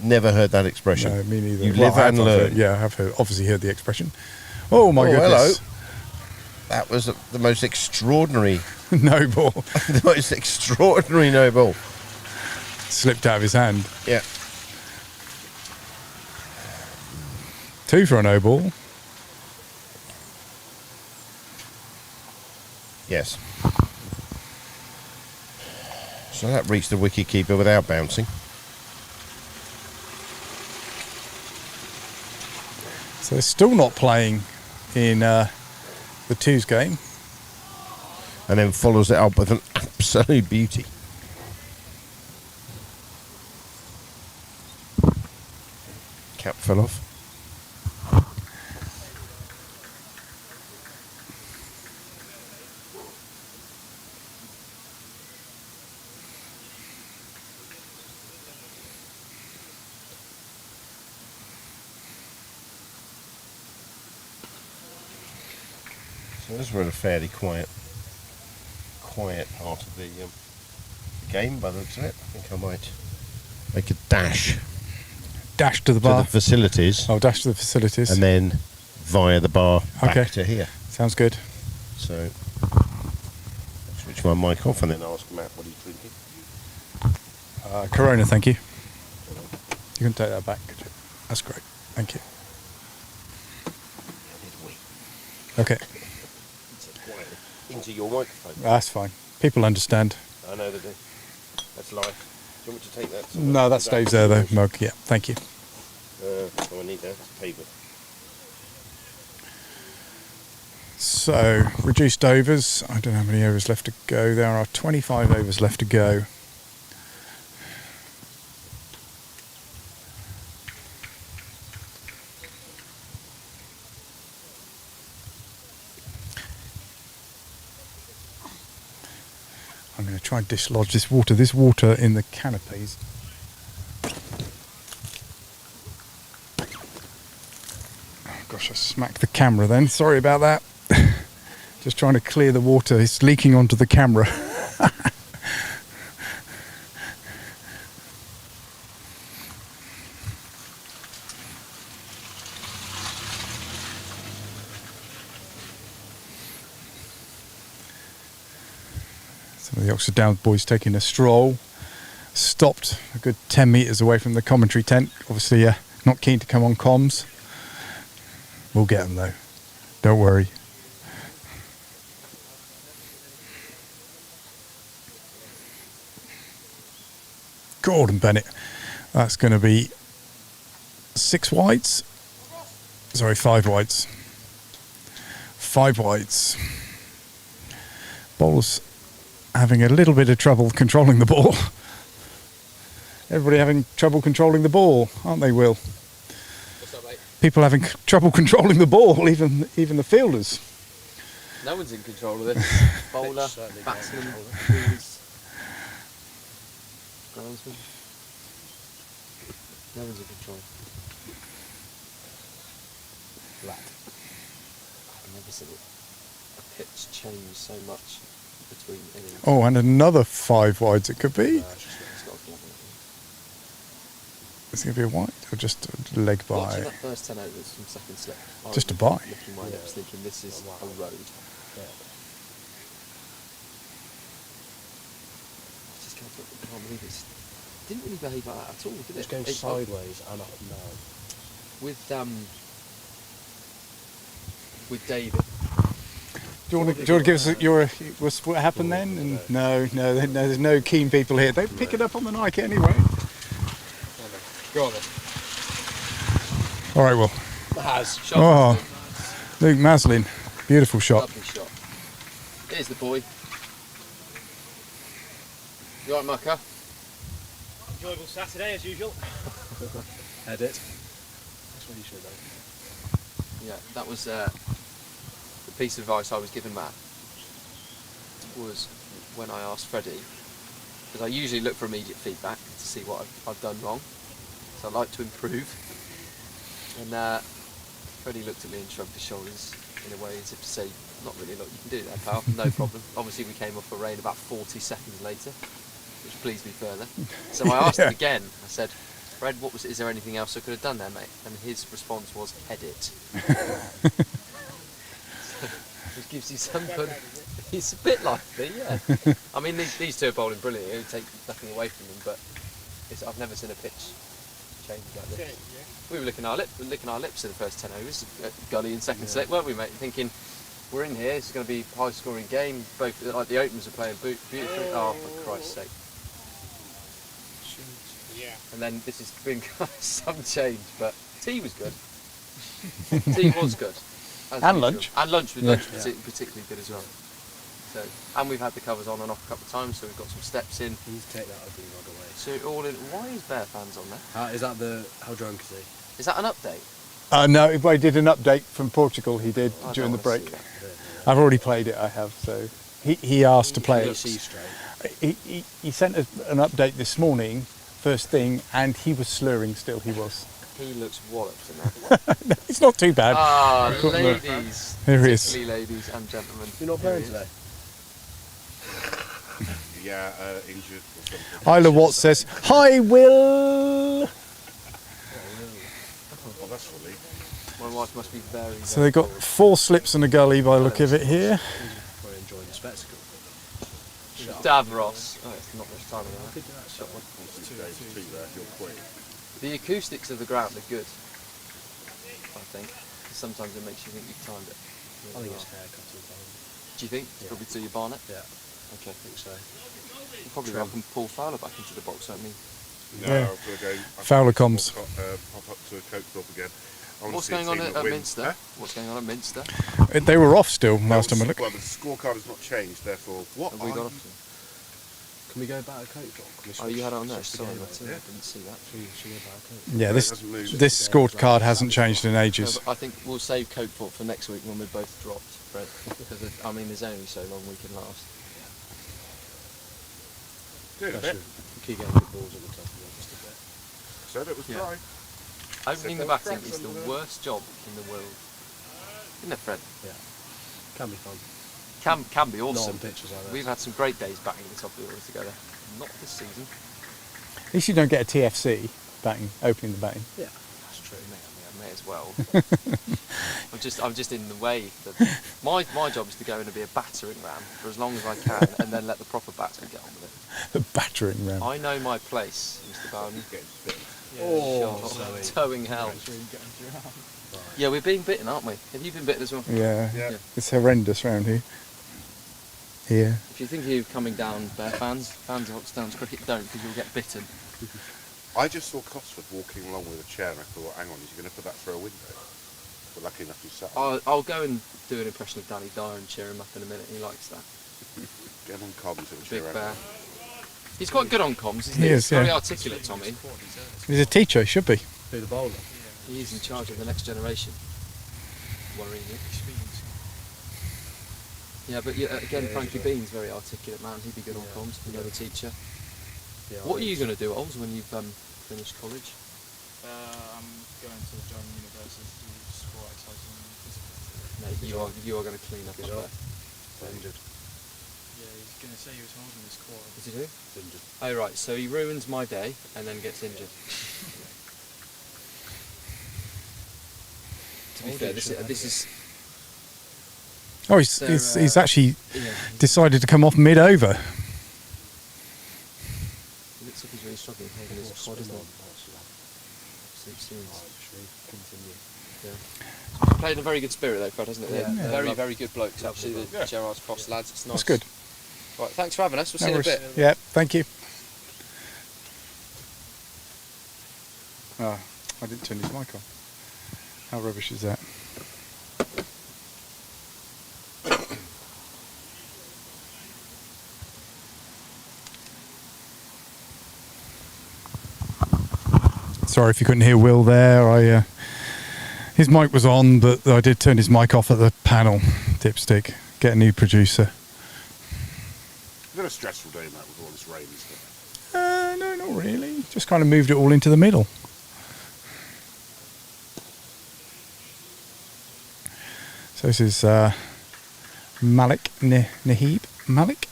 Never heard that expression. No, me neither. You live and learn. Yeah, I have obviously heard the expression. Oh my goodness. Hello. That was the most extraordinary no ball. The most extraordinary no ball. Slipped out of his hand. Yeah. 2 for a no ball. Yes. So that reached the wicket keeper without bouncing. So they're still not playing in the 2's game. And then follows it up with an absolute beauty. Cap fell off. So this was a fairly quiet part of the game by the looks of it. I think I might make a dash. Dash to the bar? To the facilities. Oh, dash to the facilities. And then via the bar back to here. Sounds good. So I'll switch my mic off and then ask Matt what he's drinking. Corona, thank you. You can take that back. That's great. Thank you. Okay. Into your microphone. That's fine. People understand. I know they do. That's live. Do you want me to take that? No, that stays there though, mug. Yeah, thank you. Oh, I need that. It's paper. So, reduced overs. I don't know how many overs left to go. There are 25 overs left to go. I'm going to try and dislodge this water. This water in the canopies. Oh gosh, I smacked the camera then. Sorry about that. Just trying to clear the water. It's leaking onto the camera. Some of the Oxford Downs boys taking a stroll. Stopped a good 10 metres away from the commentary tent. Obviously not keen to come on comms. We'll get them though. Don't worry. Gordon Bennett. That's going to be 6 wides. Sorry, 5 wides. 5 wides. Bowlers having a little bit of trouble controlling the ball. Everybody having trouble controlling the ball, aren't they, Will? What's up, mate? People having trouble controlling the ball, even the fielders. No one's in control of this. Bowler, batsman, fielders, groundsman. No one's in control. Flat. I've never seen a pitch change so much between innings. Oh, and another 5 wides it could be. Is it going to be a wide or just a leg by? Watching that first 10 overs from second slip. Just a bye. Looking my lips, thinking this is a road. I just can't believe it. Didn't really behave like that at all, did it? It's going sideways and up and down. With David. Do you want to give us what happened then? And no, there's no keen people here. They pick it up on the Nike anyway. Go on then. All right, well. Shot. Oh, Luke Maslin, beautiful shot. Lovely shot. Here's the boy. You alright, Mucker? Enjoyable Saturday as usual. Edit. That's what you should have done. Yeah, that was the piece of advice I was given Matt. Was when I asked Freddie, because I usually look for immediate feedback to see what I've done wrong. So I like to improve. And Freddie looked at me and shrugged his shoulders in a way as if to say, not really a lot you can do there, pal, no problem. Obviously we came off a rain about 40 seconds later, which pleased me further. So I asked him again, I said, Fred, is there anything else I could have done there, mate? And his response was, head it. Which gives you some kind of, it's a bit like me, yeah. I mean, these two are bowling brilliantly, it take nothing away from them, but I've never seen a pitch change like this. We were licking our lips in the first 10 overs, gully and second slip, weren't we, mate? Thinking, we're in here, it's going to be a high-scoring game. Both, like the openers are playing beautifully. Oh, for Christ's sake! Yeah. And then this has been some change, but tea was good. Tea was good. And lunch. And lunch was particularly good as well. So, and we've had the covers on and off a couple of times, so we've got some steps in. You need to take that ugly rug away. So all in. Why is Bear fans on there? Is that how drunk is he? Is that an update? No, I did an update from Portugal. He did during the break. I've already played it. I have. So he asked to play it. He sent us an update this morning, first thing, and he was slurring still. He was. He looks walloped in that. No, it's not too bad. Ah, ladies. Here he is. Particularly ladies and gentlemen. You're not playing today? Yeah, injured or something. Isla Watts says, "Hi, Will." Oh, that's funny. My wife must be very. So they've got 4 slips and a gully by the look of it here. Probably enjoying the spectacle. Davros. Oh, it's not much time ago. Shot one. The acoustics of the ground are good, I think. Because sometimes it makes you think you've timed it. I think it's haircut and time. Do you think? It's probably to your barnet? Yeah. Okay, I think so. We'll probably welcome Paul Fowler back into the box, don't we? No, Yeah. I'm going to go. Fowler comms. Pop up to a coat club again. What's going on at Minster? What's going on at Minster? They were off still last time I looked. Well, the scorecard has not changed, therefore. What Have we got off to? Can we go back a coat drop? Oh, you had it on there. Sorry, I didn't see that. Should we go back a coat? Yeah, this scorecard hasn't changed in ages. No, I think we'll save Coatfort for next week when we're both dropped, Fred. Because I mean, there's only so long we can last. Good, a bit. Keep getting good balls at the top of it just a bit. Said it was dry. Opening the batting is the worst job in the world. Isn't it, Fred? Yeah. Can be fun. Can be awesome. Not on pitches like that. We've had some great days batting the top of the order together. Not this season. At least you don't get a TFC batting, opening the batting. Yeah, that's true. I may as well. I'm just in the way. My job is to go in and be a battering ram for as long as I can, and then let the proper batsman get on with it. The battering ram. I know my place, Mr. Bowden. Oh, towing hell. Yeah, we're being bitten, aren't we? Have you been bitten as well? Yeah. It's horrendous round here. Yeah. If you think you're coming down, fans of Oxdowns Cricket don't, because you'll get bitten. I just saw Cosford walking along with a chair and I thought, hang on, is he going to put that through a window? But lucky enough he sat. I'll go and do an impression of Danny Dyer and cheer him up in a minute. He likes that. Get him on comms and Big cheer bear. him. He's quite good on comms, isn't He he? is, He's very yeah. articulate, Tommy. He's a teacher, he should be. Who, the bowler? He's in charge of the next generation. Worrying you. Yeah, but again, Frankie Bean's very articulate man. He'd be good on comms. Another teacher. Yeah, What are you going to do, Ols, when you've finished college? I'm going to join university to do sport exercise and physical. Mate, you are going to clean up up there. Injured. Yeah, he's going to say he was holding his quad. Does he do? Injured. Oh right, so he ruins my day and then gets injured. To be fair, this is. Oh, he's actually decided to come off mid-over. It looks like he's really struggling holding his quad, isn't he? Yeah. Played in a very good spirit though, Fred, hasn't it? Yeah. Very, very good blokes actually, the Gerrards Cross lads. It's nice. That's good. Right, thanks for having us. We'll see you in a bit. Yeah, thank you. Oh, I didn't turn his mic on. How rubbish is that? Sorry if you couldn't hear Will there. His mic was on, but I did turn his mic off at the panel. Dipstick. Get a new producer. It's been a stressful day, Matt, with all this rain and stuff. No, not really. Just kind of moved it all into the middle. So this is Malik Nahib Malik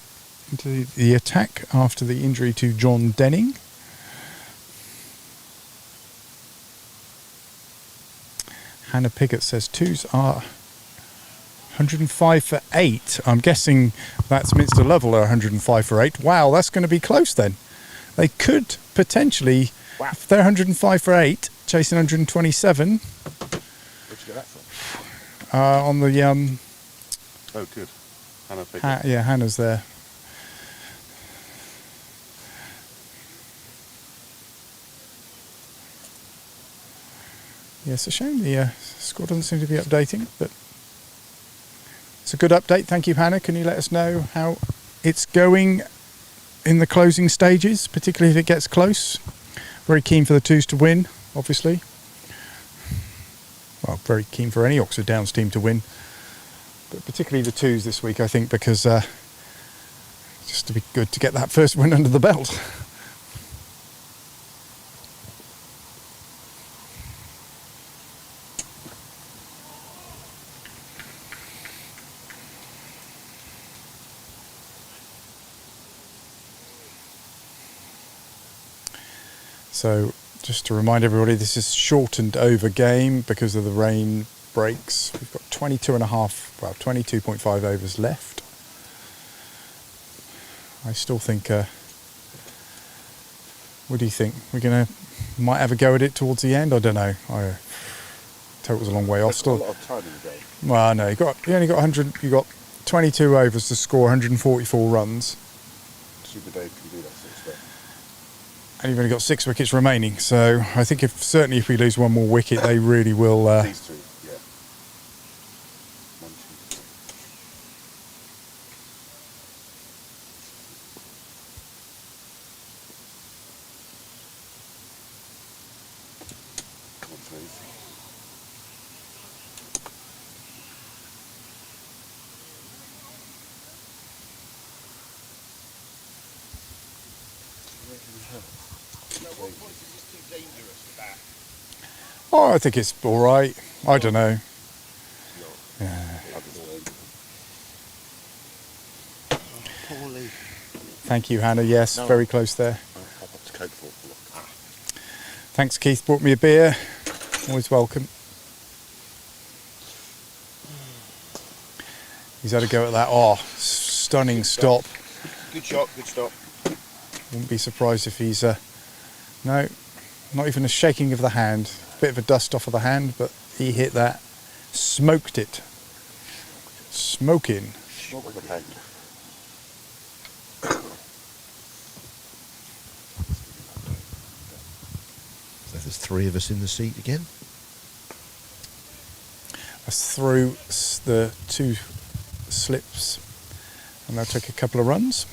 into the attack after the injury to John Denning. Hannah Piggott says twos are 105 for 8. I'm guessing that's Minster Lovell are 105 for 8. Wow, that's going to be close then. They could potentially, if they're 105 for 8, chasing 127. Where'd you get that from? On the Oh, good. Hannah Piggott. yeah, Hannah's there. Yeah, it's a shame the score doesn't seem to be updating, but it's a good update. Thank you, Hannah. Can you let us know how it's going in the closing stages, particularly if it gets close? Very keen for the twos to win, obviously. Well, very keen for any Oxford Downs team to win, but particularly the twos this week, I think, because just to be good to get that first win under the belt. So just to remind everybody, this is shortened over game because of the rain breaks. We've got 22.5 overs left. I still think, what do you think? Might have a go at it towards the end? I don't know. Total's a long way off still. A lot of time in the game. Well, no, you only got 100, you got 22 overs to score 144 runs. Super Dave can do that sort of stuff. And you've only got 6 wickets remaining, so I think certainly if we lose one more wicket, they really will. These two, yeah. 1, 2, 3. Come on, please. Oh, I think it's all right. I don't know. Yeah. Paulie. Thank you, Hannah. Yes, No. very close there. I'll pop up to Coke for. Thanks, Keith. Brought me a beer. Always welcome. He's had a go at that. Oh, stunning stop. Good shot, good stop. Wouldn't be surprised if he's... no, not even a shaking of the hand. Bit of a dust off of the hand, but he hit that. Smoked it. Smoking. Smoke the pen. So there's 3 of us in the seat again. That's through the 2 slips, and they'll take a couple of runs.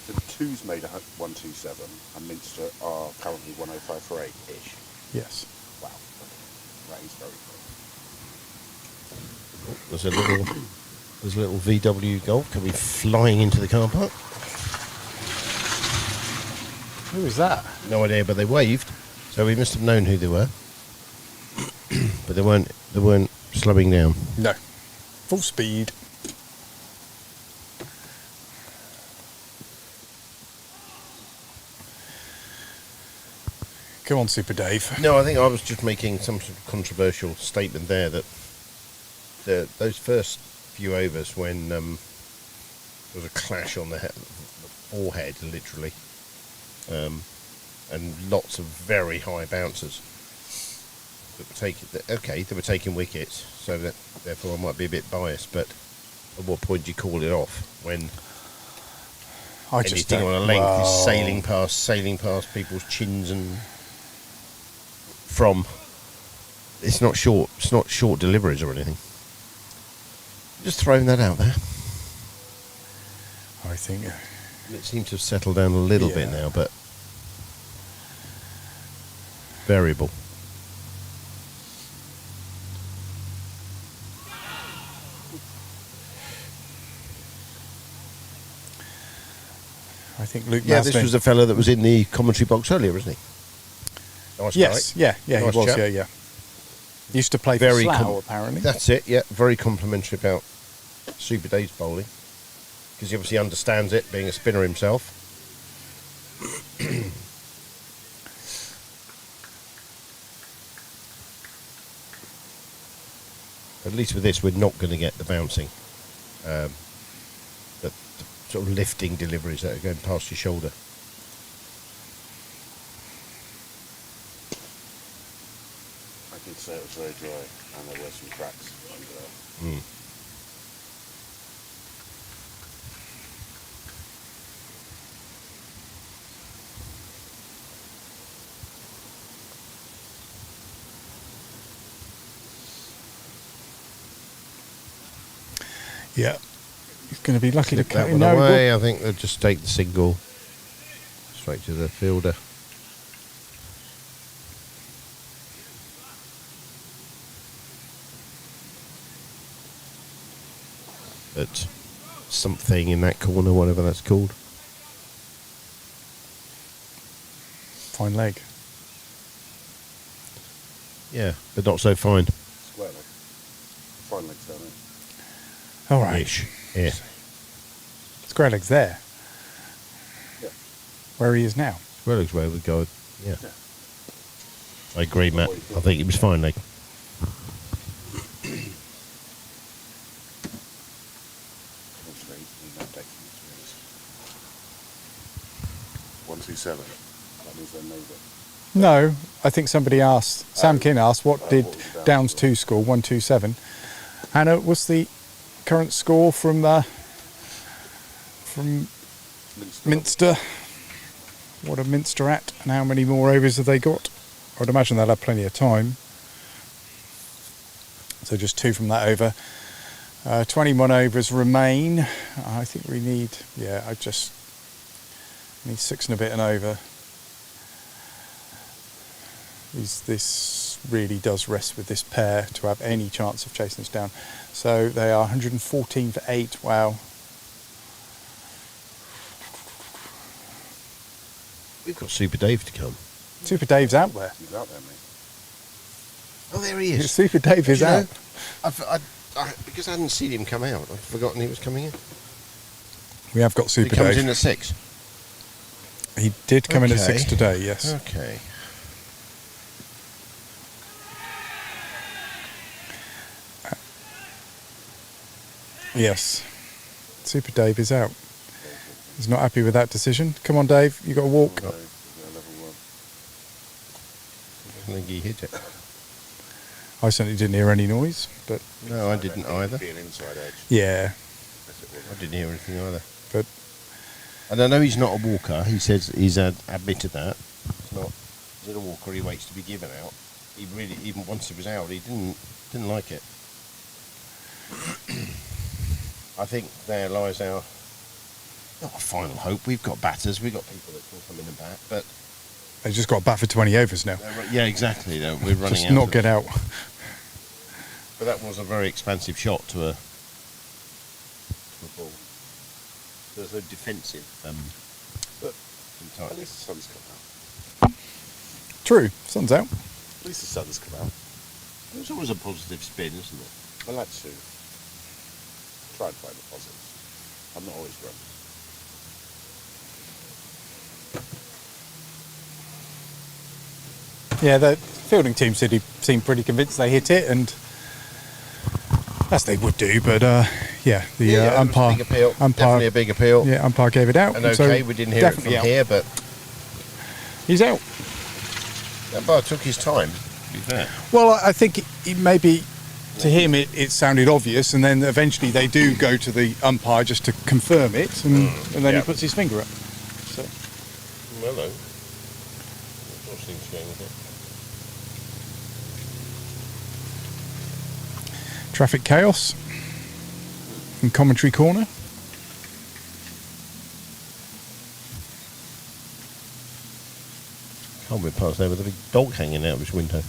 The 2's made 127, and Minster are currently 105 for 8-ish. Yes. Wow. That is very good. There's a little VW Golf coming flying into the car park. Who is that? No idea, but they waved, so we must have known who they were. But they weren't slowing down. No. Full speed. Come on, Super Dave. No, I think I was just making some sort of controversial statement there that those first few overs when there was a clash on the forehead, literally, and lots of very high bouncers that were taking wickets, so that therefore I might be a bit biased, but at what point do you call it off when anything on a length is sailing past people's chins and from it's not short deliveries or anything. Just throwing that out there. I think it seems to have settled down a little bit now, but variable. I think Luke this was the fella that was in the commentary box earlier, wasn't he? Nice yes, guy. yeah, Nice he was, chap. yeah. Used to play for Slough, apparently. That's it, yeah. Very complimentary about Super Dave's bowling, because he obviously understands it, being a spinner himself. At least with this, we're not going to get the bouncing, the sort of lifting deliveries that are going past your shoulder. I did say it was very dry, and there were some cracks under there. Yeah, he's going to be lucky to cut that one away. I think they'll just take the single straight to the fielder. But something in that corner, whatever that's called. Fine leg. Yeah, but not so fine. Square leg. Fine legs down there. All right. Ish. Yeah. Square leg's there. Yeah. Where he is now. Square leg's where we go. Yeah. I agree, Matt. I think it was fine leg. Seven. That means they made it. No, I think somebody asked. Sam King asked, "What did Downs 2 score? 127." Hannah, what's the current score from Minster? What are Minster at, and how many more overs have they got? I'd imagine they'll have plenty of time. So just 2 from that over. 21 overs remain. I think we need. Yeah, I just. Need 6 and a bit and over. This really does rest with this pair to have any chance of chasing us down. So they are 114 for 8. Wow. We've got Super Dave to come. Super Dave's out there. He's out there, mate. Oh, there he is. Super Dave is out. because I hadn't seen him come out, I'd forgotten he was coming in. We have got Super He comes Dave. in at 6. He did come in at 6 Okay. today, yes. Okay. Yes. Super Dave is out. He's not happy with that decision. Come on, Dave, you got to walk. I think he hit it. I certainly didn't hear any noise, but No, I didn't either. Be an inside edge. yeah. I didn't hear anything either. But And I know he's not a walker. He says he's admitted that. He's not. He's not a walker. He waits to be given out. He really, even once he was out, he didn't like it. I think there lies our not a final hope. We've got batters. We've got people that can come in and bat, but they just got a bat for 20 overs now. yeah, exactly. We're running Just out. not get out. But that was a very expansive shot to a ball. There's no defensive. But entirely. at least the sun's come out. True, sun's out. At least the sun's come out. There's always a positive spin, isn't there? I like to try and find the positives. I'm not always grumpy. Yeah, the fielding team seemed pretty convinced they hit it, and as they would do. But yeah, the it was umpire, a big appeal. Definitely a big appeal. Yeah, umpire gave it out. And so okay, we didn't hear it from definitely out. here, but He's out. the umpire took his time. To be fair. Well, I think it maybe to him it sounded obvious, and then eventually they do go to the umpire just to confirm it, and then he puts his finger up. So. Well, no. What's things going with it? Traffic chaos in commentary corner. Can't be past there with a big dog hanging out of his window.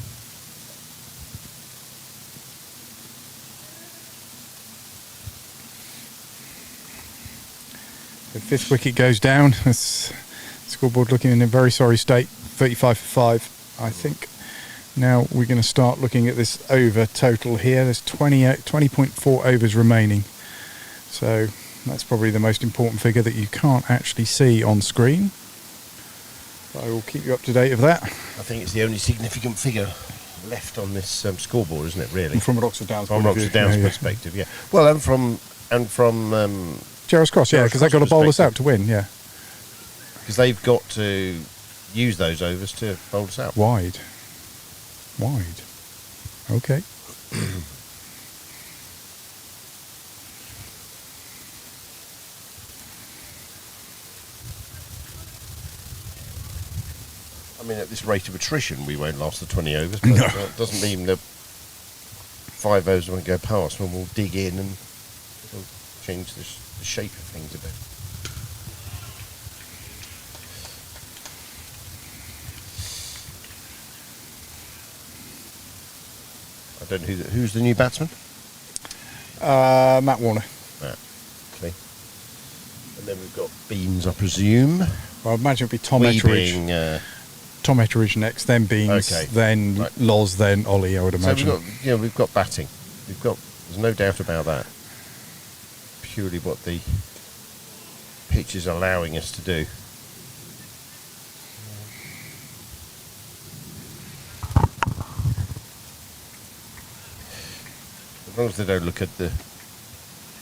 The 5th wicket goes down. This scoreboard looking in a very sorry state. 35 for 5, I think. Now we're going to start looking at this over total here. There's 20.4 overs remaining. So that's probably the most important figure that you can't actually see on screen. I will keep you up to date of that. I think it's the only significant figure left on this scoreboard, isn't it? Really, And from an Oxford Downs from point of view, Oxford Downs yeah, yeah. perspective, yeah. Well, and from Gerrards Cross, yeah, Gerrards because they've got to Cross bowl us out perspective. to win, yeah. Because they've got to use those overs to bowl us out. Wide. Okay. I mean, at this rate of attrition, we won't last the 20 overs. But that doesn't mean that 5 overs won't go past when we'll dig in and it'll change the shape of things a bit. I don't know who's the new batsman. Matt Warner. Matt. Okay. And then we've got Beans, I presume. Well, I'd imagine it'd be Tom We Etheridge. being, Tom Etheridge next, then Beans, Okay. then Right. Loz, then Ollie, I would imagine. So we've got batting. There's no doubt about that. Purely what the pitch is allowing us to do. As long as they don't look at the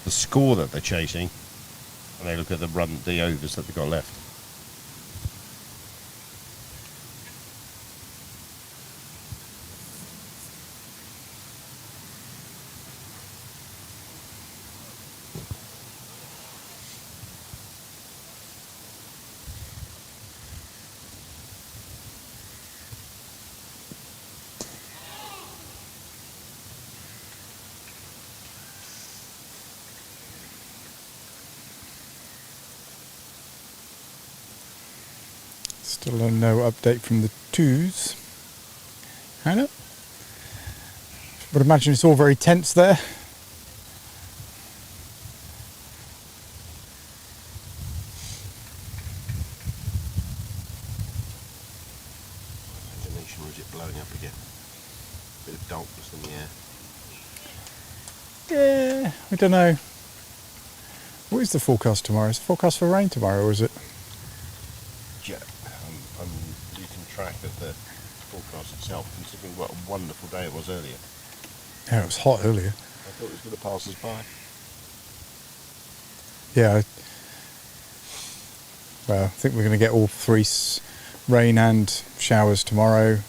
score that they're chasing, and they look at the overs that they've got left. Still no update from the twos. Hannah? Would imagine it's all very tense there. Imagination, or is it blowing up again? Bit of darkness in the air. Yeah, I don't know. What is the forecast tomorrow? Is the forecast for rain tomorrow, or is it? Yeah, I'm losing track of the forecast itself, considering what a wonderful day it was earlier. Yeah, it was hot earlier. I thought it was going to pass us by. Yeah. Well, I think we're going to get all three rain and showers tomorrow.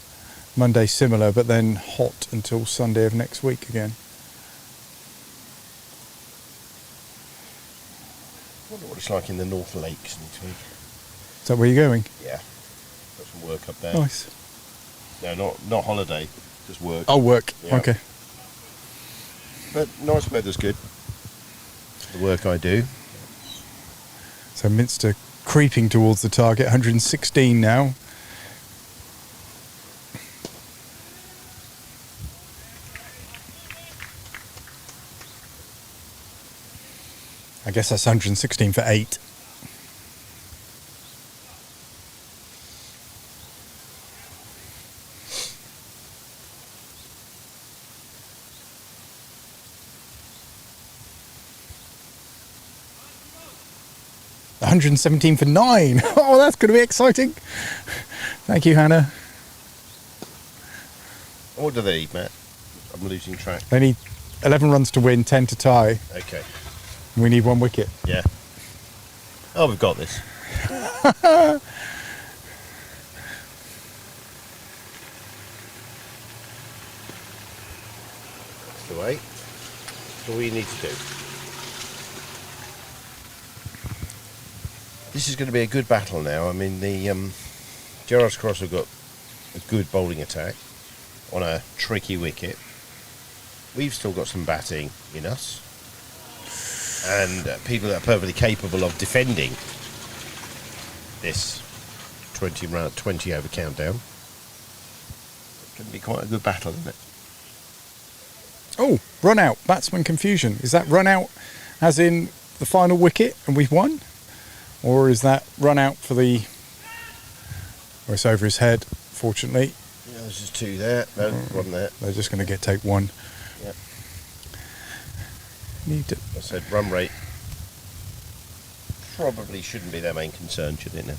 Monday similar, but then hot until Sunday of next week again. I wonder what it's like in the North Lakes next week. Is that where you're going? Yeah. Got some work up there. Nice. No, not holiday, just work. Oh, work. Yeah. Okay. But nice weather's good. The work I do. So Minster creeping towards the target, 116 now. I guess that's 116 for 8. $117 for 9. Oh, that's going to be exciting. Thank you, Hannah. What do they need, Matt? I'm losing track. They need 11 runs to win, 10 to tie. Okay. We need 1 wicket. Yeah. Oh, we've got this. That's the way. That's all you need to do. This is going to be a good battle now. I mean, the Gerrards Cross have got a good bowling attack on a tricky wicket. We've still got some batting in us. And people that are perfectly capable of defending this 20 over countdown. It can be quite a good battle, isn't it? Oh, run out, batsman confusion. Is that run out as in the final wicket and we've won? Or is that run out for the... Oh, it's over his head, fortunately. Yeah, there's just 2 there. No, 1 there. They're just going to take 1. Yeah. Need to... I said run rate probably shouldn't be their main concern, should it now?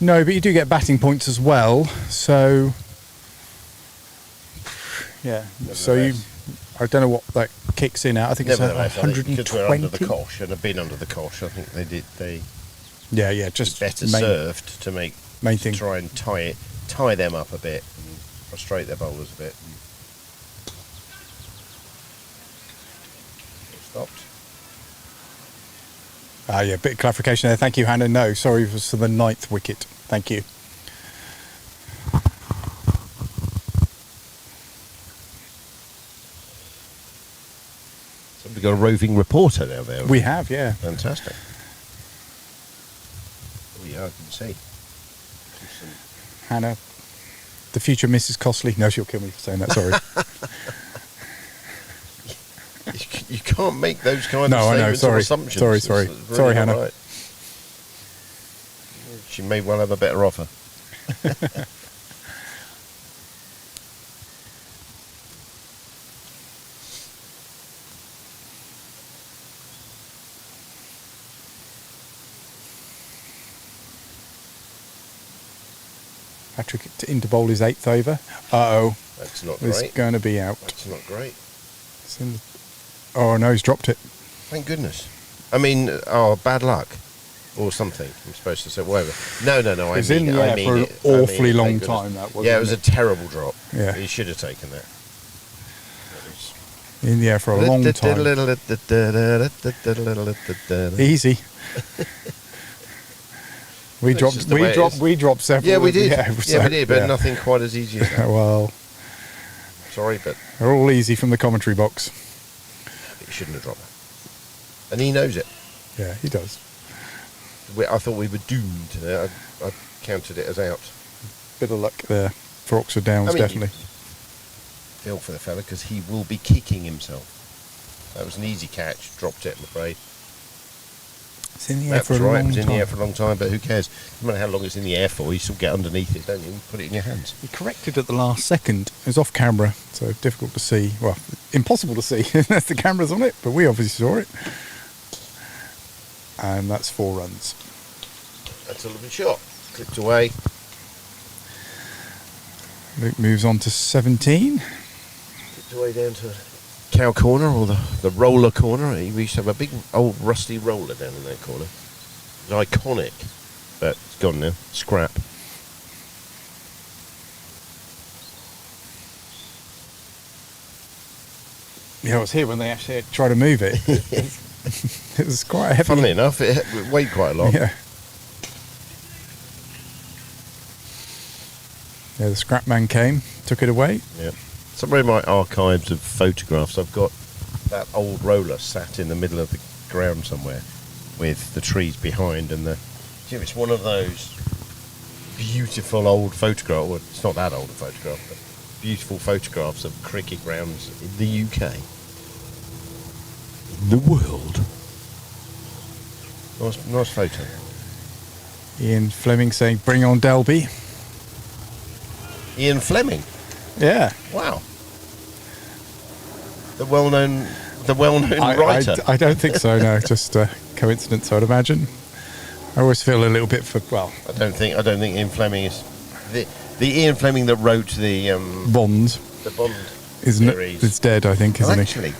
No, but you do get batting points as well, so... Yeah, so you... I don't know what that kicks in at. I think it's 120. Because we're under the cosh and have been under the cosh, I think they yeah, just better served to make main thing. Try and tie them up a bit and frustrate their bowlers a bit. Stopped. Ah, yeah, bit of clarification there. Thank you, Hannah. No, sorry, it was for the 9th wicket. Thank you. We've got a roving reporter now there. We have, yeah. Fantastic. Oh yeah, I can see. Hannah, the future Mrs. Costley. No, she'll kill me for saying that, sorry. You can't make those kind of no, I know, statements sorry. or assumptions. Sorry. Really Sorry, Hannah. right. She may well have a better offer. Patrick into bowl his 8th over. Uh-oh. That's not It's great. going to be out. That's not great. It's in the... Oh, no, he's dropped it. Thank goodness. I mean, bad luck. Or something. I'm supposed to say whatever. No. It was in the air for an awfully long time, that wasn't Yeah, it was it? a terrible drop. Yeah. He should have taken that. In the air for a long time. Easy. We dropped several. Yeah, we did. So, we did, but nothing quite as easy as that. Well, sorry, but they're all easy from the commentary box. He shouldn't have dropped that, and he knows it. Yeah, he does. I thought we were doomed. I counted it as out. Bit of luck there for Oxford Downs, definitely. Feel for the fella because he will be kicking himself. That was an easy catch. Dropped it, I'm afraid. It's in the air That's for a right, long it was in time. the air for a long time, but who cares? No matter how long it's in the air for, you still get underneath it, don't you? And put it in your hands. He corrected at the last second. It was off camera, so difficult to see. Well, impossible to see. That's the cameras on it, but we obviously saw it. And that's 4 runs. That's a lovely shot. Clipped away. Luke moves on to 17. Clipped away down to cow corner, or the roller corner. We used to have a big old rusty roller down in that corner. It was iconic, but it's gone now. Scrap. Yeah, I was here when they actually tried to move it. It was quite heavy. Funnily enough, it weighed quite a lot. Yeah. Yeah, the scrap man came, took it away. Yeah. Somewhere in my archives of photographs, I've got that old roller sat in the middle of the ground somewhere with the trees behind, and it's one of those beautiful old photographs. Well, it's not that old a photograph, but beautiful photographs of cricket grounds in the UK. In the world. Nice photo. Ian Fleming saying, "Bring on Delby." Ian Fleming. Yeah. Wow. The well-known writer. I don't think so. No, just coincidence, I'd imagine. I always feel a little bit for I don't think Ian Fleming is the Ian Fleming that wrote the Bond. The Bond series. It's dead, I think, isn't actually,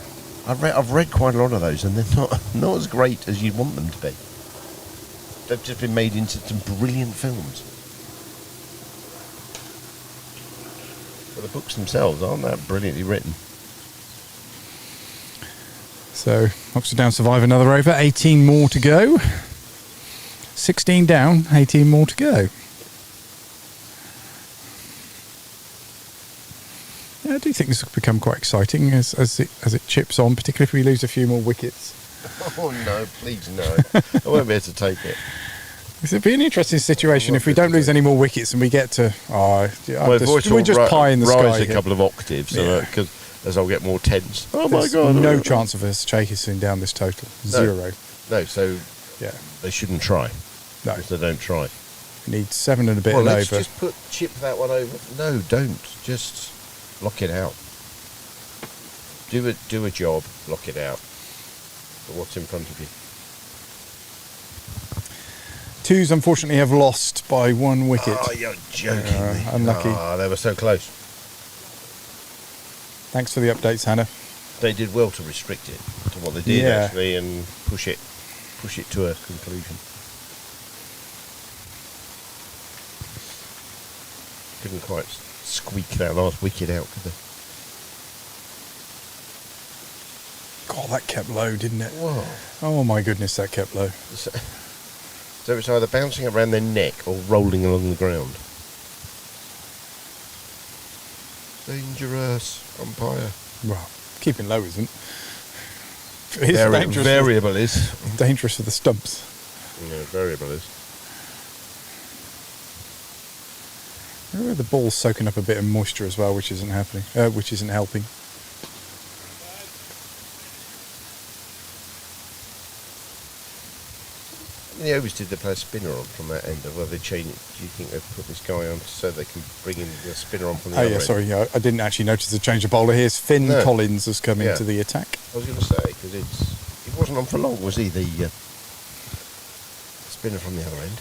I've read quite a lot of those, and they're not as great as you'd want them to be. They've just been made into some brilliant films. But the books themselves aren't that brilliantly written. So, Oxford Down survive another over. 18 more to go. 16 down, 18 more to go. Yeah, I do think this will become quite exciting as it chips on, particularly if we lose a few more wickets. Oh no, please no. I won't be able to take it. It'd be an interesting situation if we don't lose any more wickets and we get to. We just will pie in the sky. Rise a here. couple of octaves, because as I'll get more tense. Oh There's my God! No chance of us chasing down this total. Zero. No, so yeah, they shouldn't try. No, because they don't try. We need 7 and a bit well, and let's over. just chip that one over. No, don't. Just lock it out. Do a job. Lock it out. For what's in front of you. Twos, unfortunately, have lost by 1 wicket. Oh, you're joking me. Unlucky. Oh, they were so close. Thanks for the updates, Hannah. They did well to restrict it to what they did, actually, and push it to a conclusion. Couldn't quite squeak that last wicket out, could they? God, that kept low, didn't it? Whoa. Oh my goodness, that kept low. So it's either bouncing around their neck or rolling along the ground. Dangerous, umpire. Well, keeping low isn't. It's dangerous. Variable is. Dangerous for the stumps. Yeah, variable is. The ball's soaking up a bit of moisture as well, which isn't happening. Which isn't helping. They always did. They play a spinner on from that end. Well, they change it. Do you think they've put this guy on so they can bring in the spinner on from the other end? Sorry, I didn't actually notice the change of bowler. Here's Finn Collins has come into the attack. I was going to say, because he wasn't on for long, was he? The spinner from the other end.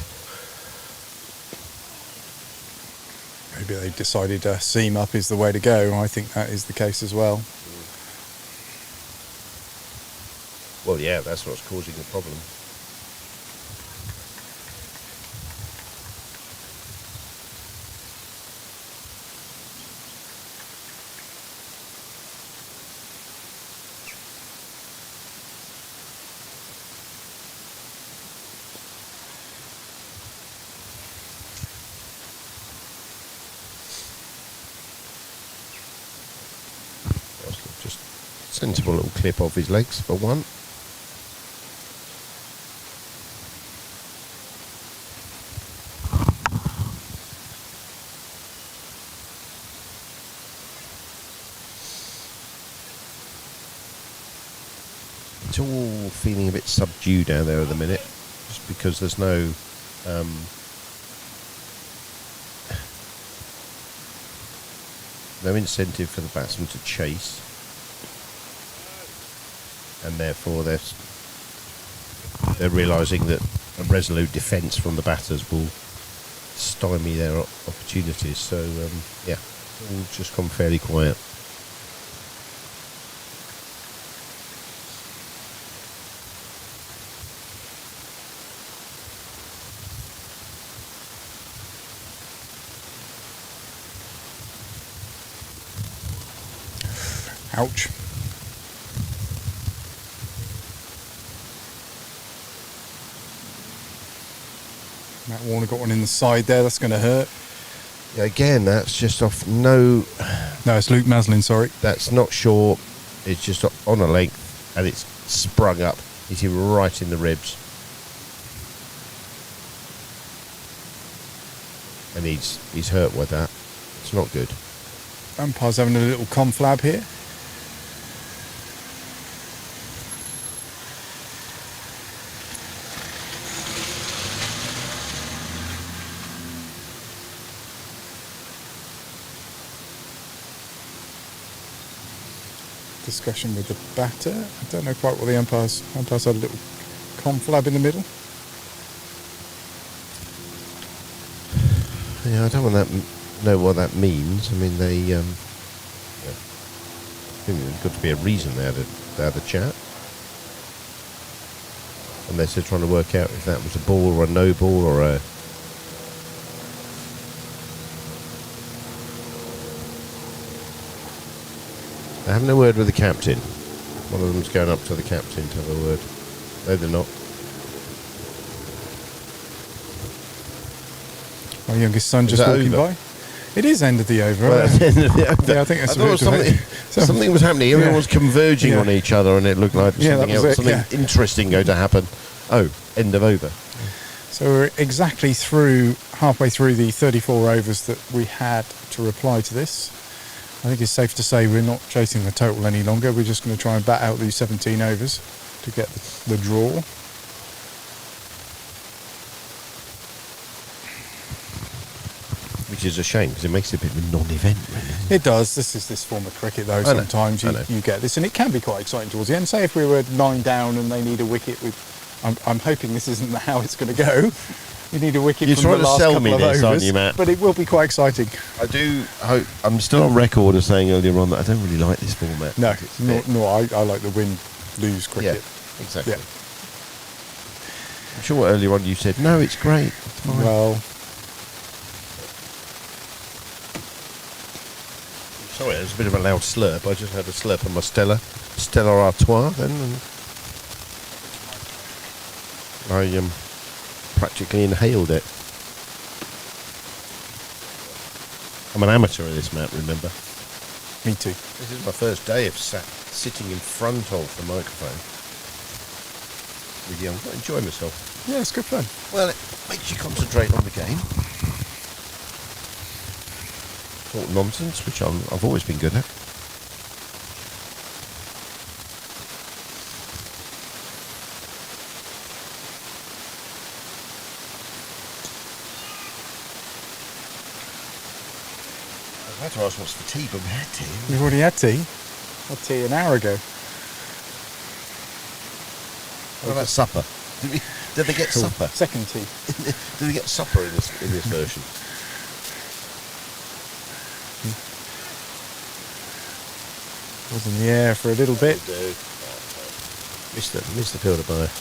Maybe they've decided seam up is the way to go. I think that is the case as well. Well, yeah, that's what's causing the problem. Sensible little clip off his legs for one. It's all feeling a bit subdued out there at the minute. just because there's no no incentive for the batsman to chase, and therefore they're realising that a resolute defence from the batters will stymie their opportunities. So yeah, all just gone fairly quiet. Ouch. Matt Warner got one in the side there, that's going to hurt. Yeah, again, that's just off no... No, it's Luke Maslin, sorry. That's not short, it's just on a length, and it's sprung up. Hit him right in the ribs. And he's hurt with that. It's not good. Umpire's having a little conflab here. Discussion with the batter. I don't know quite what the umpires had a little conflab in the middle. Yeah, I don't know what that means. I mean, they I think there's got to be a reason they had a chat, unless they're trying to work out if that was a ball or a no ball or a... They're having a word with the captain. One of them's going up to the captain to have a word. No, they're not. My youngest son just walking by. It is end of the over. Well, that's end of the over. Yeah, I think that's something was happening. Everyone was converging on each other, and it looked like something else, something interesting going to happen. Oh, end of over. So we're exactly halfway through the 34 overs that we had to reply to this. I think it's safe to say we're not chasing the total any longer. We're just going to try and bat out these 17 overs to get the draw. Which is a shame, because it makes it a bit of a non-event, really. It does. This is this form of cricket, though. Sometimes you get this, and it can be quite exciting towards the end. Say if we were 9 down and they need a wicket, I'm hoping this isn't how it's going to go. You need a wicket from the last couple of overs, aren't you, Matt? But it will be quite exciting. I do hope. I'm still on record as saying earlier on that I don't really like this format. No, I like the win-lose cricket. Yeah, exactly. Yeah. I'm sure earlier on you said, no, it's great. It's fine. Well... Sorry, there's a bit of a loud slurp. I just had a slurp of my Stella Artois then. And I practically inhaled it. I'm an amateur of this, Matt, remember? Me too. This is my first day of sitting in front of the microphone. Really, I'm quite enjoying myself. Yeah, it's good fun. Well, it makes you concentrate on the game. Talk nonsense, which I've always been good at. I had to ask what's for tea, but we had tea. You've already had tea? I had tea an hour ago. What about supper? Did they get supper? Second tea. Did they get supper in this version? Was in the air for a little bit. Missed the fielder by about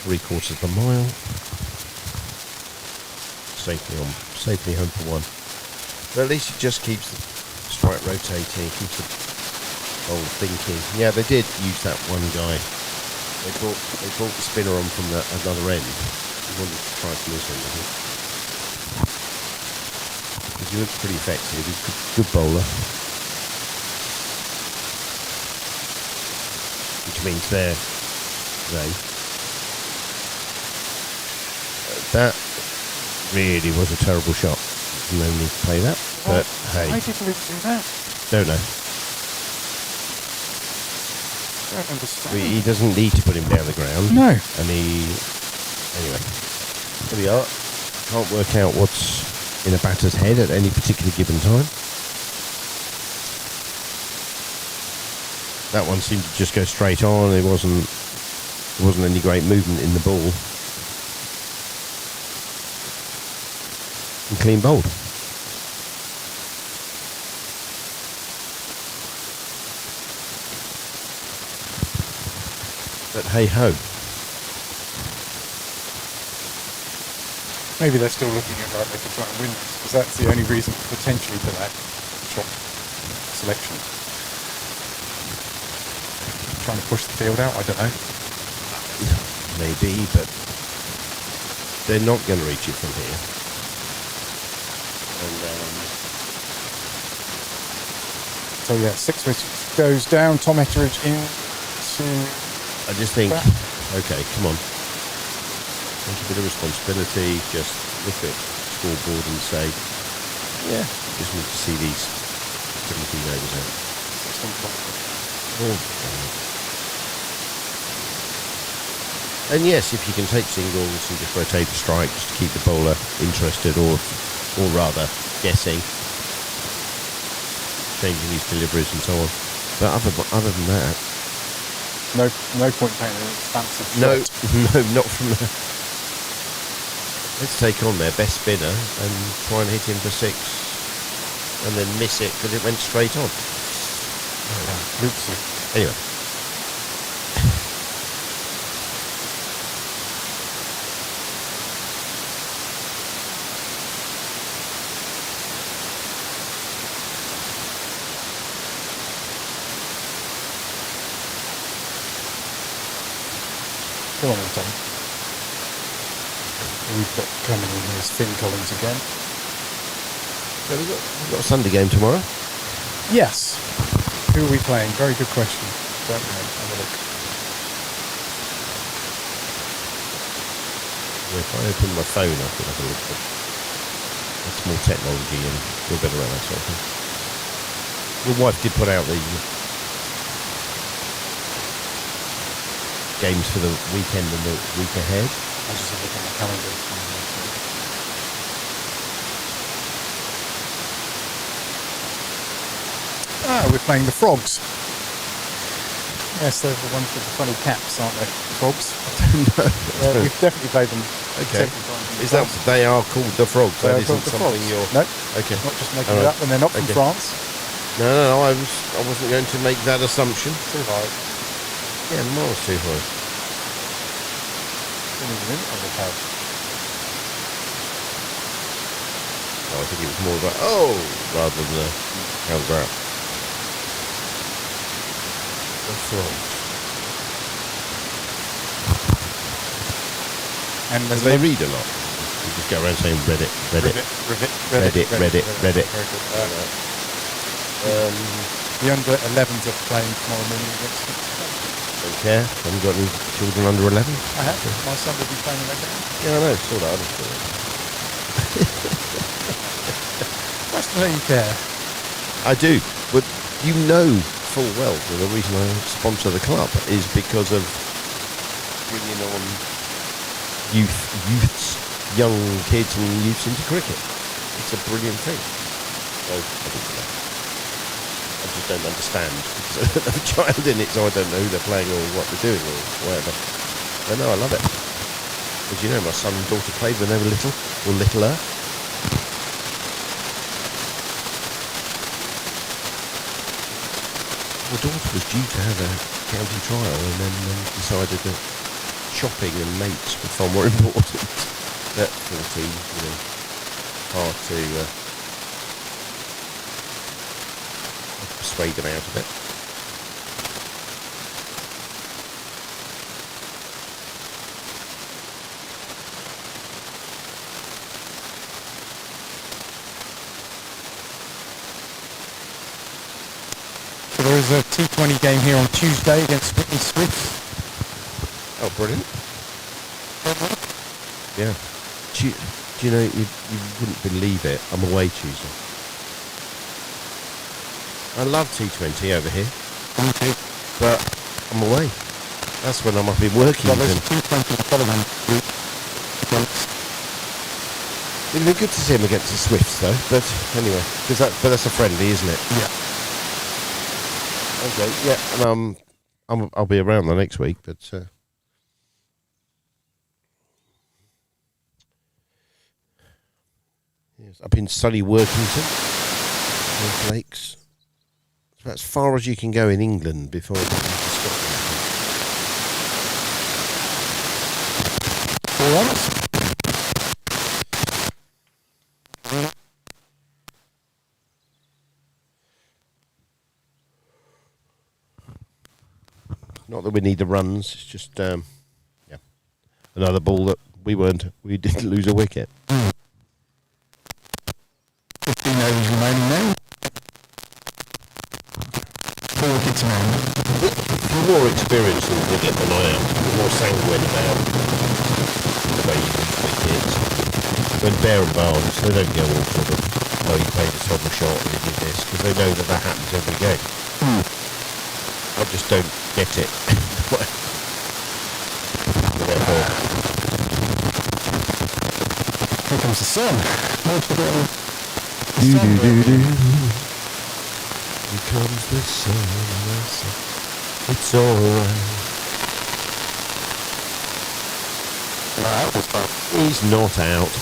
3/4 of a mile. Safely home for one. But at least it just keeps the strike rotating, keeps the ball thinking. Yeah, they did use that one guy. They brought the spinner on from the another end. He wanted to try from this end, I think. He looked pretty effective. He's a good bowler. Which means that really was a terrible shot. No need to play that, but hey. Why did we do that? Don't know. Don't understand. He doesn't need to put him down the ground. No. And Anyway, here we are. Can't work out what's in a batter's head at any particular given time. That one seemed to just go straight on. There wasn't any great movement in the ball. And clean bowled. But hey ho. Maybe they're still looking at like they could try and win this, because that's the only reason potentially for that shot selection. Trying to push the field out, I don't know. Maybe, but they're not going to reach it from here. And, so yeah, 6 wickets goes down. Tom Etheridge in to... I just think, okay, come on. Take a bit of responsibility, just look at the scoreboard and say, yeah, just need to see these 17 overs out. And yes, if you can take singles and just rotate the strikes to keep the bowler interested or rather guessing, changing his deliveries and so on. But other than that, no point paying an expansive no, shot. not from the. Let's take on their best spinner and try and hit him for 6 and then miss it because it went straight on. Anyway. Come on, Tom. We've got coming in is Finn Collins again. So we've got a Sunday game tomorrow? Yes. Who are we playing? Very good question. Don't know. Have a look. Well, if I open my phone I could have a look, but that's more technology and we're better at that sort of thing. Your wife did put out the games for the weekend and the week ahead. I'll just have a look at my calendar. We're playing the Frogs. Yes, they're the ones with the funny caps, aren't they? Frogs? No. We've definitely played them. Okay. Is that they are called the Frogs? They That are called isn't the something Frogs. you're. No. Okay. Not just making it up, and they're not from France. No, I wasn't going to make that assumption. Too high. Yeah, miles too high. I think it was more about rather than how's that? The Frogs. And do they read a lot? You just go around saying Reddit. Reddit. The under 11s are playing tomorrow morning against them. Don't care. Haven't got any children under 11. I have. My son will be playing in that game. Yeah, I know. Saw that. I just saw that. That's the way you care. I do, but you know full well that the reason I sponsor the club is because of bringing on youths, young kids and youths into cricket. It's a brilliant thing. So I do that. I just don't understand because I don't have a child in it, so I don't know who they're playing or what they're doing or whatever. But no, I love it. As you know, my son and daughter played when they were little, or littler. My daughter was due to have a county trial and then decided that shopping and mates were far more important. At 14, hard to persuade them out of it. So there is a T20 game here on Tuesday against Whitney Swifts. Oh, brilliant. Yeah. Do you know, you wouldn't believe it, I'm away Tuesday. I love T20 over here. Okay. But I'm away. That's when I'm up in working. Well, there's T20 following It'd be good to see him against the Swifts, though. But anyway, but that's a friendly, isn't it? Yeah. Okay. Yeah, and I'll be around the next week, but. Yes, up in sunny Workington, North Lakes. It's about as far as you can go in England before you get to Scotland. Not that we need the runs, it's just yeah, another ball that we didn't lose a wicket. 15 overs remaining now. 4 wickets remaining. You're more experienced in cricket than I am. You're more sanguine about the way you lose wickets. When Bear and Barnes, they don't go all sort of, oh, you played a sovereign shot and you did this, because they know that happens every game. I just don't get it. Therefore, here comes the sun. Here comes the sun. It's alright. He's not out.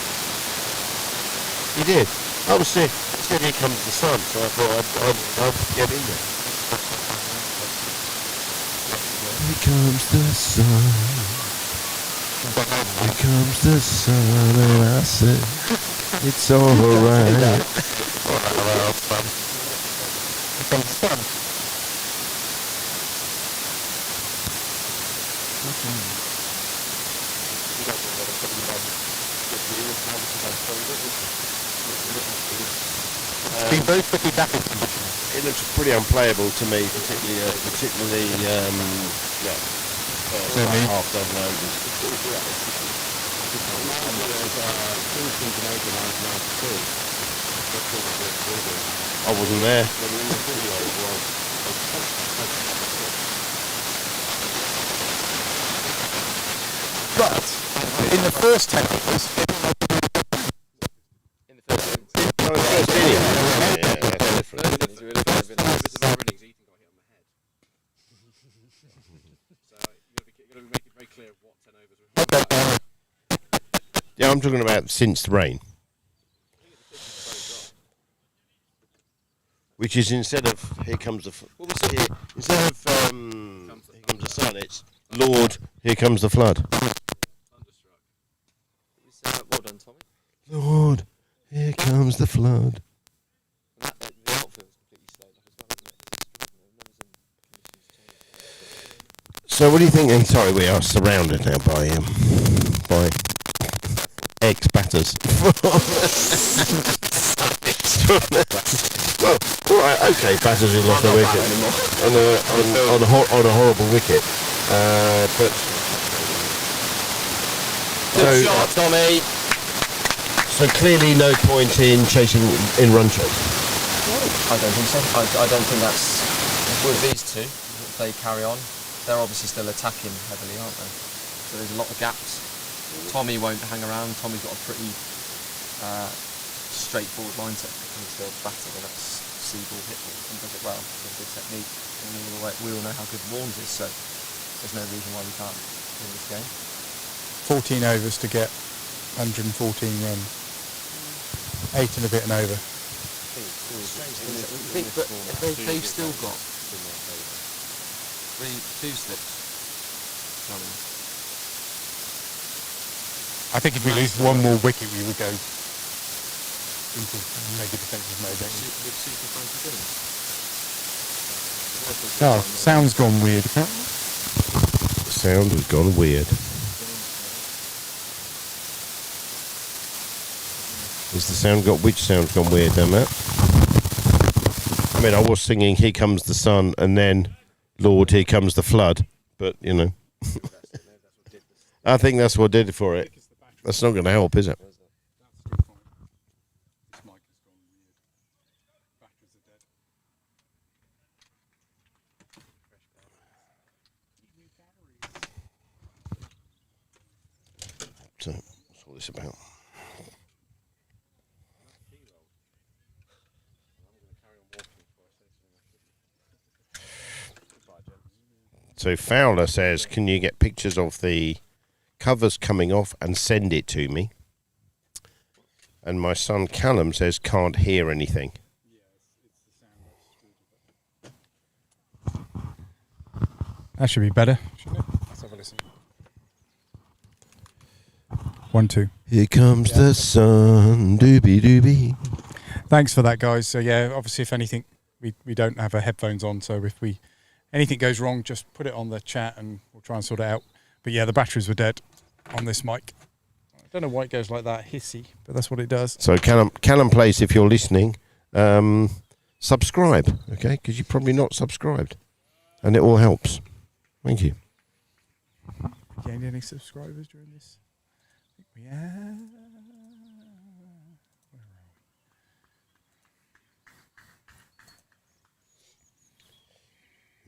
He did. I was sick. He said here comes the sun, so I thought I'd get in there. Here comes the sun. Here comes the sun, and I said, it's alright. Been very quickly back. It looks pretty unplayable to me, particularly half dozen overs. I wasn't there. But in the first 10 overs, first inning. Yeah, that's different. Yeah, I'm talking about since the rain. Which is instead of here comes the here comes the sun, it's Lord, here comes the flood. Well done, Tommy. Lord, here comes the flood. So what do you think? Sorry, we are surrounded now by ex-batters. Well, all right, okay, batters who lost their wicket on a horrible wicket, but Good shot, Tommy. So clearly, no point in chasing in run chase. I don't think so. I don't think that's with these two. If they carry on, they're obviously still attacking heavily, aren't they? So there's a lot of gaps. Tommy won't hang around. Tommy's got a pretty straightforward mindset when it comes to batting, and that's see ball, hit ball, and does it well. It's a good technique. And we all know how good Warnes is, so there's no reason why we can't win this game. 14 overs to get 114 runs. 8 and a bit and over. But they've still got 2 slips coming. I think if we lose one more wicket, we would go into mega defensive mode. Oh, sound's gone weird. The sound has gone weird. Is the sound got which sound's gone weird then, Matt? I mean, I was singing "Here Comes the Sun" and then "Lord, Here Comes the Flood," but you know, I think that's what did it for it. That's not going to help, is it? So, that's what it's about. So Fowler says, can you get pictures of the covers coming off and send it to me? And my son Callum says, can't hear anything. That should be better, shouldn't it? Let's have a listen. 1, 2. Here comes the sun, doobie doobie. Thanks for that, guys. So yeah, obviously, if anything, we don't have our headphones on, so if anything goes wrong, just put it on the chat and we'll try and sort it out. But yeah, the batteries were dead on this mic. I don't know why it goes like that, hissy, but that's what it does. So Callum Place, if you're listening, subscribe, okay? Because you're probably not subscribed, and it all helps. Thank you. Gained any subscribers during this? I think we have.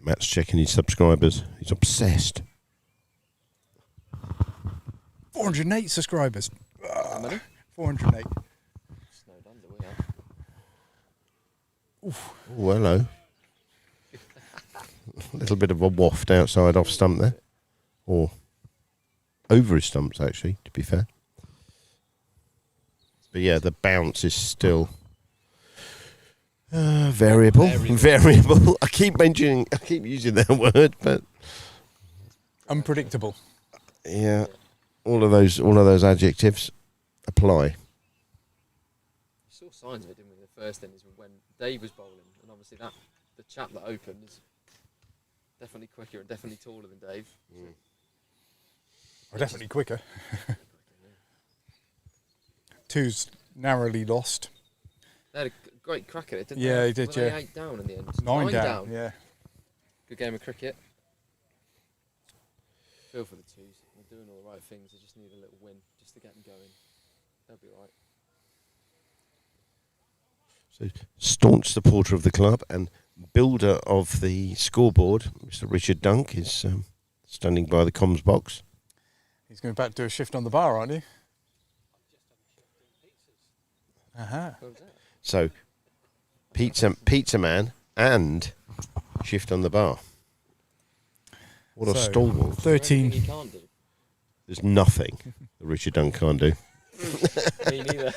Matt's checking his subscribers. He's obsessed. 408 subscribers. How many? 408. Snowed under, we are. Oof. Oh, hello. A little bit of a waft outside off stump there. Or over his stumps, actually, to be fair. But yeah, the bounce is still variable. Variable. I keep using that word, but unpredictable. Yeah, all of those adjectives apply. You saw signs of it, didn't we? The first innings when Dave was bowling, and obviously the chap that opened is definitely quicker and definitely taller than Dave. Well, definitely quicker. Two's narrowly lost. They had a great crack at it, didn't Yeah, they? he did, Were they yeah. 8 down in the end? 9 down, yeah. Good game of cricket. Feel for the twos. They're doing all the right things. They just need a little win just to get them going. They'll be all right. So, staunch supporter of the club and builder of the scoreboard, Mr. Richard Dunk, is standing by the comms box. He's going to do a shift on the bar, aren't you? So, pizza man and shift on the bar. What a stalwart. 13. There's nothing that Richard Dunk can't do. Me neither.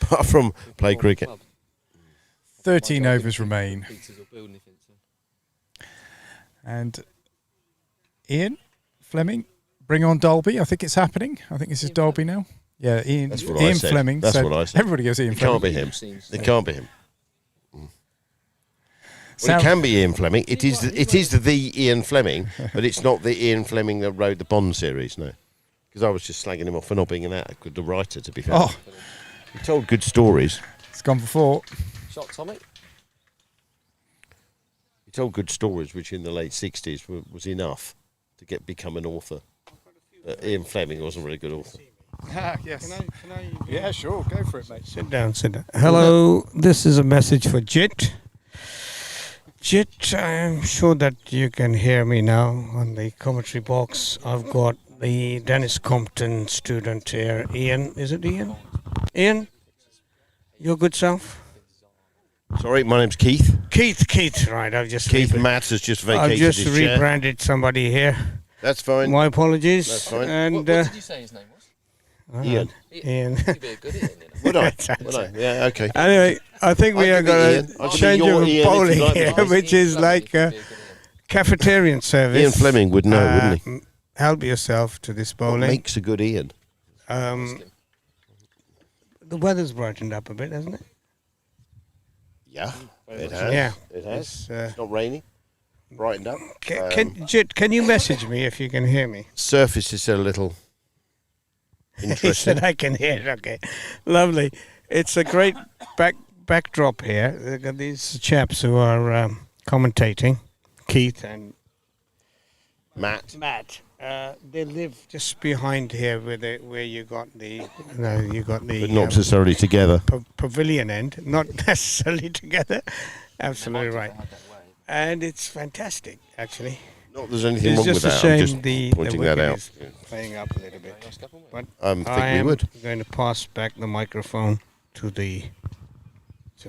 Apart from play cricket. 13 overs remain. And Ian Fleming, bring on Dolby. I think it's happening. I think this is Dolby now. Yeah, Ian. That's what Ian I said. Fleming. That's what I said. Everybody goes Ian It Fleming. can't be him. It can't be him. Well, it can be Ian Fleming. It is the Ian Fleming, but it's not the Ian Fleming that wrote the Bond series, no. Because I was just slagging him off for not being an actor, the writer, to be fair. Oh. He told good stories. It's gone for 4. Shot Tommy. He told good stories, which in the late 60s was enough to become an author. Ian Fleming wasn't a really good author. Yes. Can I yeah, sure. Go for it, mate. Sit down. Hello, this is a message for Jit. Jit, I'm sure that you can hear me now on the commentary box. I've got the Dennis Compton student here. Ian, is it Ian? Ian, your good self? Sorry, my name's Keith. Keith, right. Keith Matts has just vacated I've just his chair. rebranded somebody here. That's fine. My apologies. That's fine. And, What did you say his name was? Ian. Ian. You'd be a good Ian, you know. Would I? Would I? Yeah, okay. Anyway, I think we are going to change your of Ian if bowling you like me here, to. which is like a cafeterian service. Ian Fleming would know, wouldn't he? Help yourself to this bowling. What makes a good Ian? The weather's brightened up a bit, hasn't it? Yeah, it has. Yeah. It has. It's not raining. Brightened up. Jit, can you message me if you can hear me? Surface is a little interesting. He said I can hear it. Okay, lovely. It's a great backdrop here. They've got these chaps who are commentating, Keith and Matt. They live just behind here, where you got the But not necessarily together. Pavilion end, not necessarily together. Absolutely right. And it's fantastic, actually. Not that there's anything wrong with that. It's just a I'm shame just the pointing that wicket out. is playing up a little bit. But I think I we am would. going to pass back the microphone to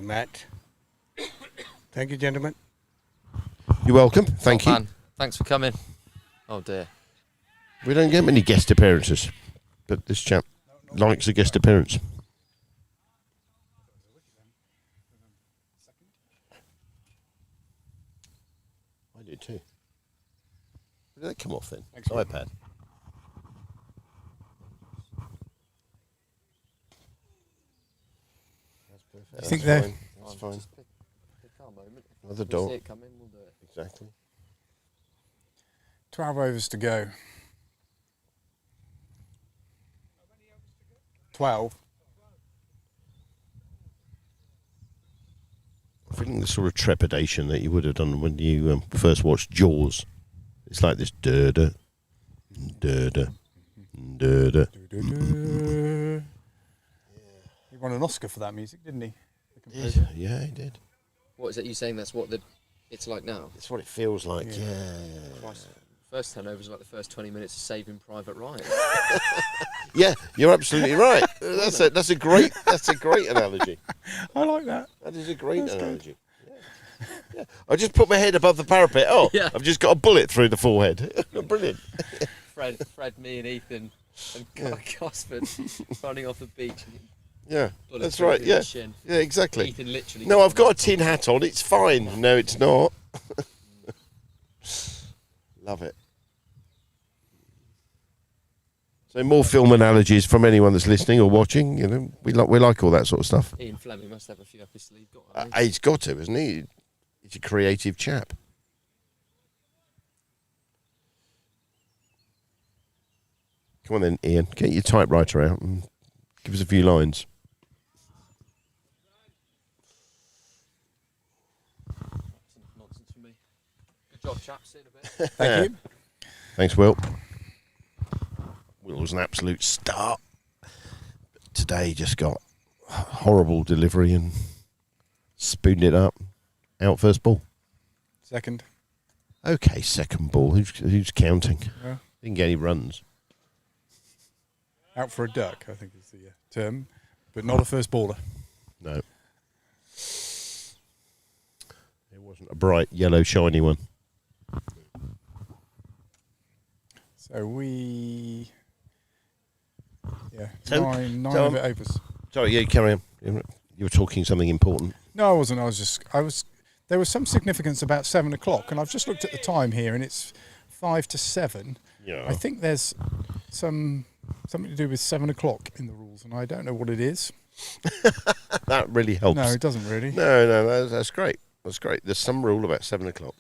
Matt. Thank you, gentlemen. You're welcome. Thank you. Thanks for coming. Oh dear. We don't get many guest appearances, but this chap likes a guest appearance. I do too. Where did that come off then? Thanks, iPad. That's perfect. You think they're... Fine. That's fine. Pick our moment. Another If we dot. see it coming, we'll do it. Exactly. 12 overs to go. 12. I'm feeling the sort of trepidation that you would have done when you first watched Jaws. It's like this da-da, da-da, da-da. He won an Oscar for that music, didn't he? Yeah, he did. What is it? You saying that's what it's like now? It's what it feels like. Yeah. Christ. First turnover is like the first 20 minutes of Saving Private Ryan. Yeah, you're absolutely right. That's a great analogy. I like that. That is a great analogy. Yeah. I just put my head above the parapet. Oh, yeah. I've just got a bullet through the forehead. Brilliant. Fred, me and Ethan and Gosford running off the beach. Yeah, that's right. Yeah, yeah, exactly. Ethan literally. No, I've got a tin hat on. It's fine. No, it's not. Love it. So more film analogies from anyone that's listening or watching. You know, we like all that sort of stuff. Ian Fleming must have a few up his sleeve. He's got to, hasn't he? He's a creative chap. Come on then, Ian. Get your typewriter out and give us a few lines. Nonsense for me. Good job, chaps. See you in a bit. Thank you. Thanks, Will. Will was an absolute start. Today just got a horrible delivery and spooned it up. Out first ball. Second. Okay, second ball. Who's counting? Yeah. Didn't get any runs. Out for a duck, I think is the term, but not a first baller. No. It wasn't a bright, yellow, shiny one. So we... Yeah, So- nine so, of it overs. Sorry, yeah, carry on. You were talking something important. No, I wasn't. There was some significance about 7 o'clock, and I've just looked at the time here, and it's 5 to 7. Yeah. I think there's something to do with 7 o'clock in the rules, and I don't know what it is. That really helps. No, it doesn't really. No, that's great. That's great. There's some rule about 7 o'clock.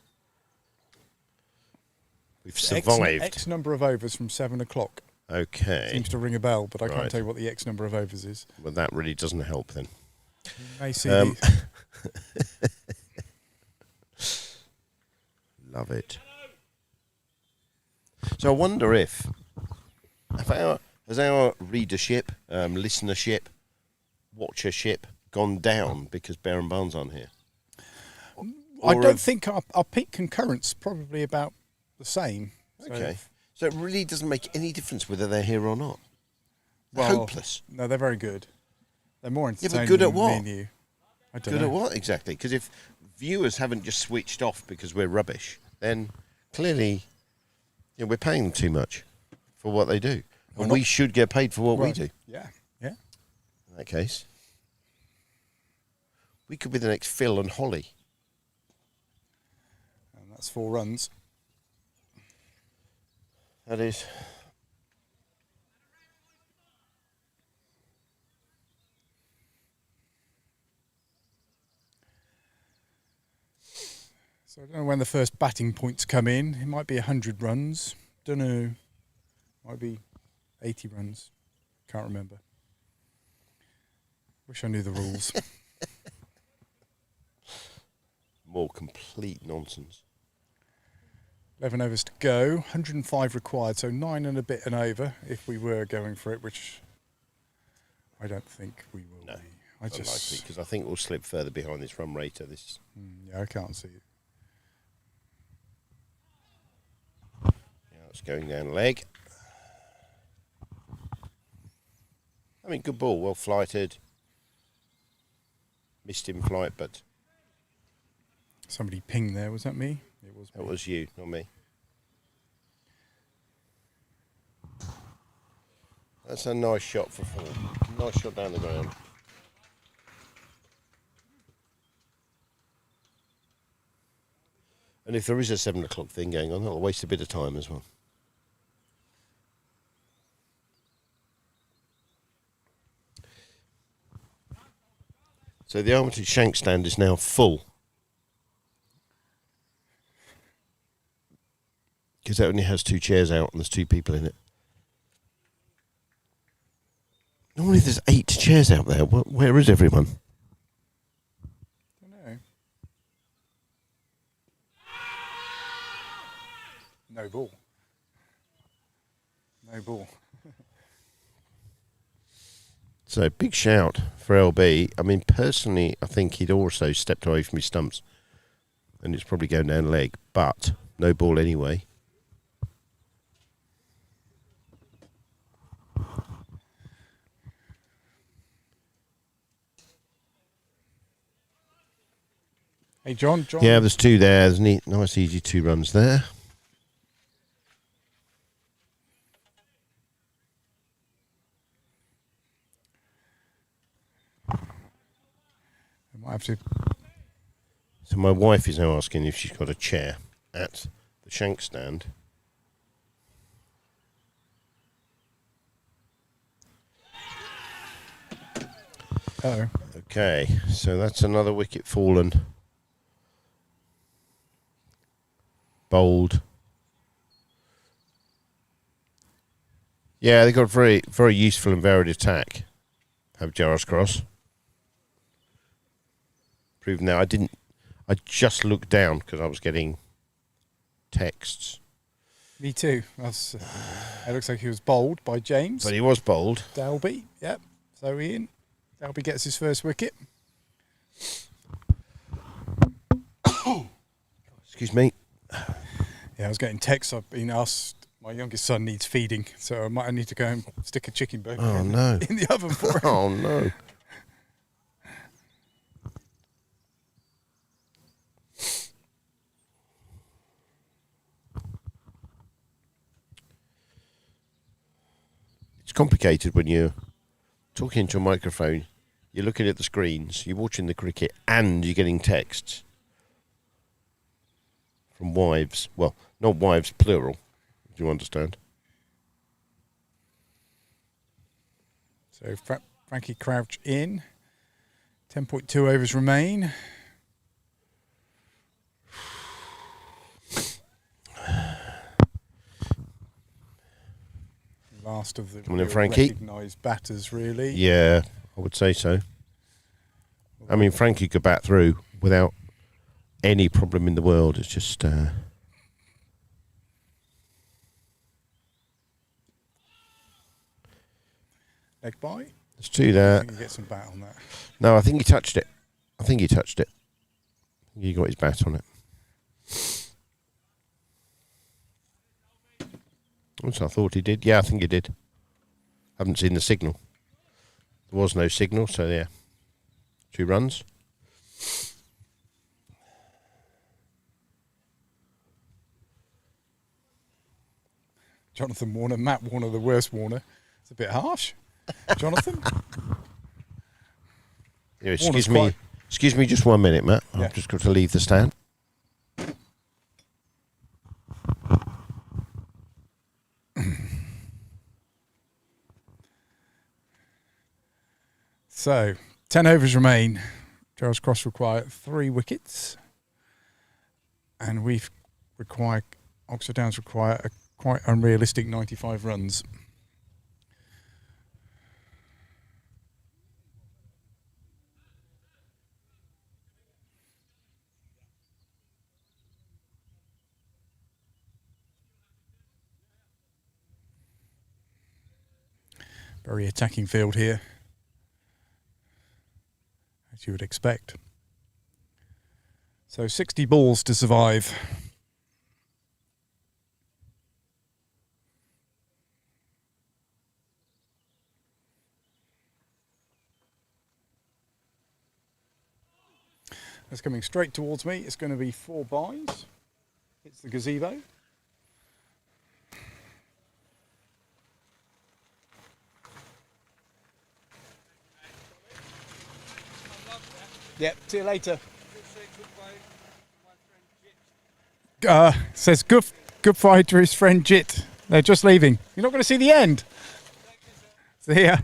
We've survived. X number of overs from 7 o'clock. Okay. Seems to ring a bell, but I can't Right. tell you what the X number of overs is. Well, that really doesn't help then. You may see these. Love it. So I wonder if has our readership, listenership, watchership gone down because Bear and Barnes aren't here? I don't think our peak concurrence probably about the same. Okay. So it really doesn't make any difference whether they're here or not. They're Well, hopeless. No, they're very good. They're more Yeah, entertaining but good at than what? me and you. I don't Good know. at what exactly? Because if viewers haven't just switched off because we're rubbish, then clearly we're paying them too much for what they do. And we should get paid for what we Well, do. Yeah, yeah. In that case, we could be the next Phil and Holly. And that's 4 runs. That is. So I don't know when the first batting points come in. It might be 100 runs. Don't know. Might be 80 runs. Can't remember. Wish I knew the rules. More complete nonsense. 11 overs to go. 105 required, so 9 and a bit and over if we were going for it, which I don't think we will be. Unlikely, because I think we'll slip further behind this run rate. Yeah, I can't see it. Yeah, it's going down leg. I mean, good ball, well flighted. Missed in flight, but Somebody pinged there. Was that me? It was. That was you, not me. That's a nice shot for 4. Nice shot down the ground. And if there is a 7 o'clock thing going on, that'll waste a bit of time as well. So the armature shank stand is now full. Because it only has 2 chairs out and there's 2 people in it. Normally there's 8 chairs out there. Where is everyone? Don't know. No ball. No ball. So big shout for LB. I mean, personally, I think he'd also stepped away from his stumps. And it's probably going down leg. But no ball anyway. Hey, John. Yeah, there's 2 there. There's nice, easy 2 runs there. I might have to. So my wife is now asking if she's got a chair at the shank stand. Oh. Okay, so that's another wicket fallen. Bowled. Yeah, they've got a very, very useful and varied attack. Have Gerrards Cross. Proven now. I just looked down because I was getting texts. Me too. That's. It looks like he was bowled by James. But he was bowled. Dalby. Yep. So Ian. Dalby gets his first wicket. Excuse me. Yeah, I was getting texts. I've been asked. My youngest son needs feeding, so I might need to go and stick a chicken bone in the oven for him. Oh no. It's complicated when you're talking to a microphone, you're looking at the screens, you're watching the cricket, and you're getting texts from wives. Well, not wives, plural. Do you understand? So Frankie Crouch in. 10.2 overs remain. Last of the Come on in, Frankie. recognised batters, really. Yeah, I would say so. I mean, Frankie could bat through without any problem in the world. It's just... Leg bye. Let's do that. I think you get some bat on that. No, I think he touched it. I think he touched it. He got his bat on it. Which I thought he did. Yeah, I think he did. Haven't seen the signal. There was no signal, so yeah. 2 runs. Jonathan Warner, Matt Warner, the worst Warner. It's a bit harsh. Jonathan? Yeah, excuse me just 1 minute, Matt. Yeah. I've just got to leave the stand. So, 10 overs remain. Gerrards Cross require 3 wickets. And Oxford Downs require a quite unrealistic 95 runs. Very attacking field here, as you would expect. So 60 balls to survive. That's coming straight towards me. It's going to be 4 byes. It's the gazebo. Yep, see you later. Says goodbye to his friend Jit. They're just leaving. You're not going to see the end. See ya.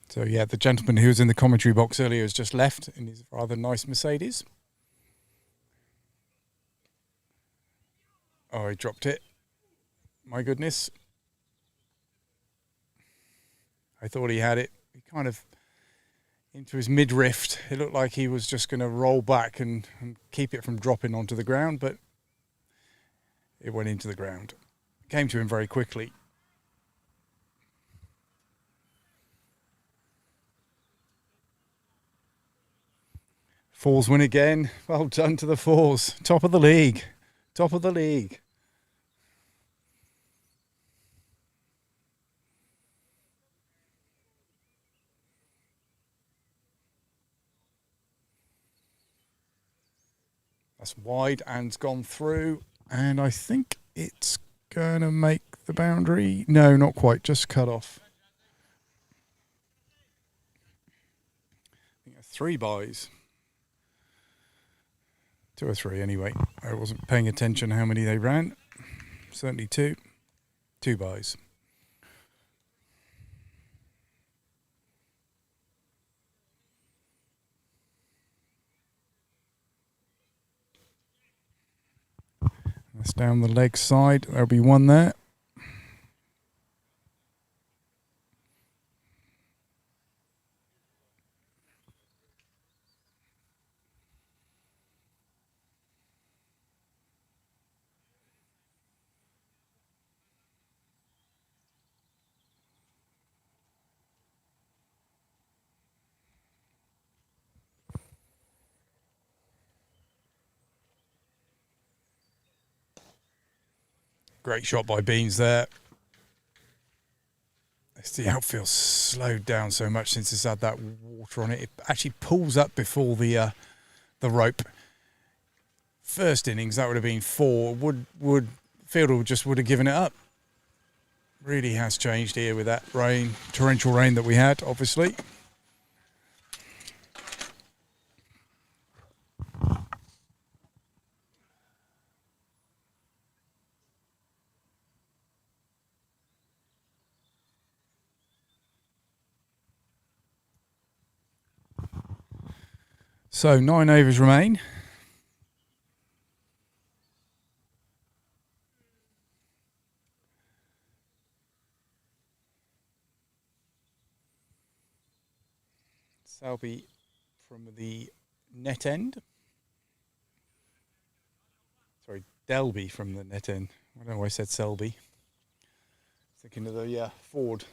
So yeah, the gentleman who was in the commentary box earlier has just left in his rather nice Mercedes. Oh, he dropped it. My goodness. I thought he had it. He kind of into his mid-rift. It looked like he was just going to roll back and keep it from dropping onto the ground, but it went into the ground. It came to him very quickly. Fours win again. Well done to the Fours. Top of the league. Top of the league. That's wide and gone through. And I think it's going to make the boundary. No, not quite. Just cut off. I think 3 buys. 2 or 3 anyway. I wasn't paying attention how many they ran. Certainly 2. 2 buys. That's down the leg side. There'll be 1 there. Great shot by Beans there. The outfield's slowed down so much since it's had that water on it. It actually pulls up before the rope. First innings, that would have been 4. Fielder just would have given it up. Really has changed here with that rain, torrential rain that we had, obviously. So 9 overs remain. Selby from the net end. Sorry, Delby from the net end. I don't know why I said Selby. Thinking of the forward.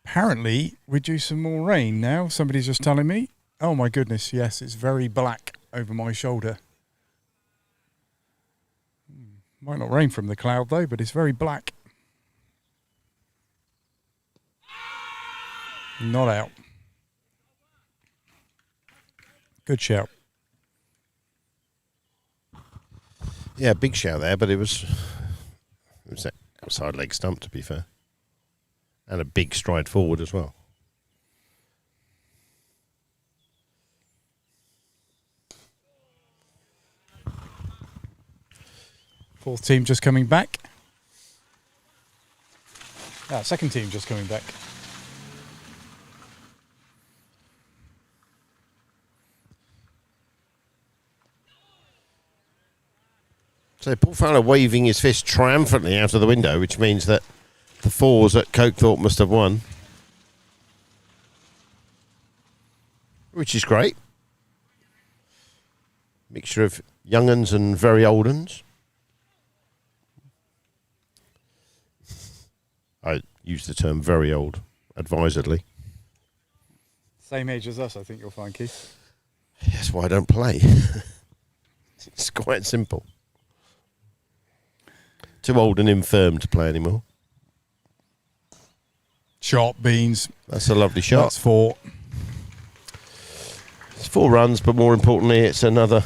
Apparently, we're due some more rain now. Somebody's just telling me. Oh my goodness, yes, it's very black over my shoulder. Might not rain from the cloud though, but it's very black. Not out. Good shout. Yeah, big shout there, but it was that outside leg stump, to be fair. And a big stride forward as well. Fourth team just coming back. Second team just coming back. So Paul Fowler waving his fist triumphantly out of the window, which means that the Fours at Cokethorpe must have won. Which is great. Mixture of young uns and very old uns. I use the term very old advisedly. Same age as us, I think you'll find, Keith. That's why I don't play. It's quite simple. Too old and infirm to play anymore. Shot, beans. That's a lovely shot. That's 4. It's 4 runs, but more importantly, it's another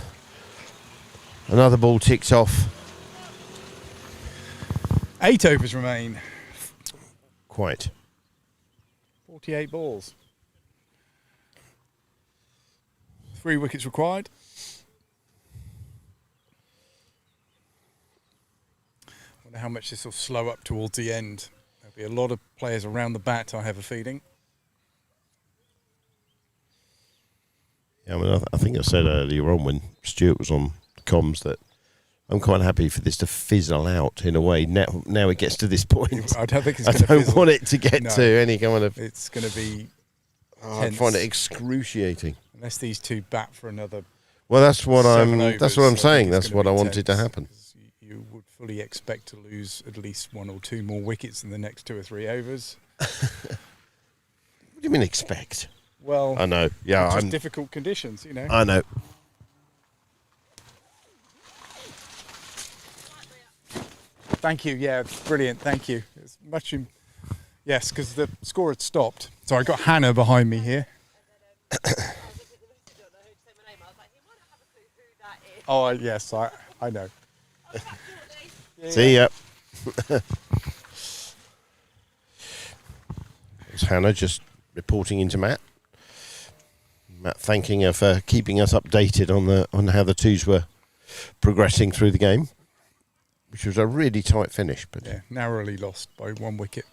ball ticked off. 8 overs remain. Quite. 48 balls. 3 wickets required. Wonder how much this will slow up towards the end. There'll be a lot of players around the bat, I have a feeling. Yeah, I mean, I think I said earlier on when Stuart was on comms that I'm quite happy for this to fizzle out in a way. Now it gets to this point. I don't think it's I going to don't want it to get to any kind of. It's going to be. I find it excruciating. Unless these two bat for another. Well, that's what overs, I'm saying. That's what I wanted to happen. You would fully expect to lose at least 1 or 2 more wickets in the next 2 or 3 overs. What do you mean expect? Well, I know. Yeah, just difficult conditions, you know. I know. Thank you. Yeah, brilliant. Thank you. It's much. Yes, because the score had stopped. So I got Hannah behind me here. Oh yes, I know. See ya. It's Hannah just reporting into Matt. Matt thanking her for keeping us updated on how the twos were progressing through the game, which was a really tight finish. But yeah, narrowly lost by 1 wicket.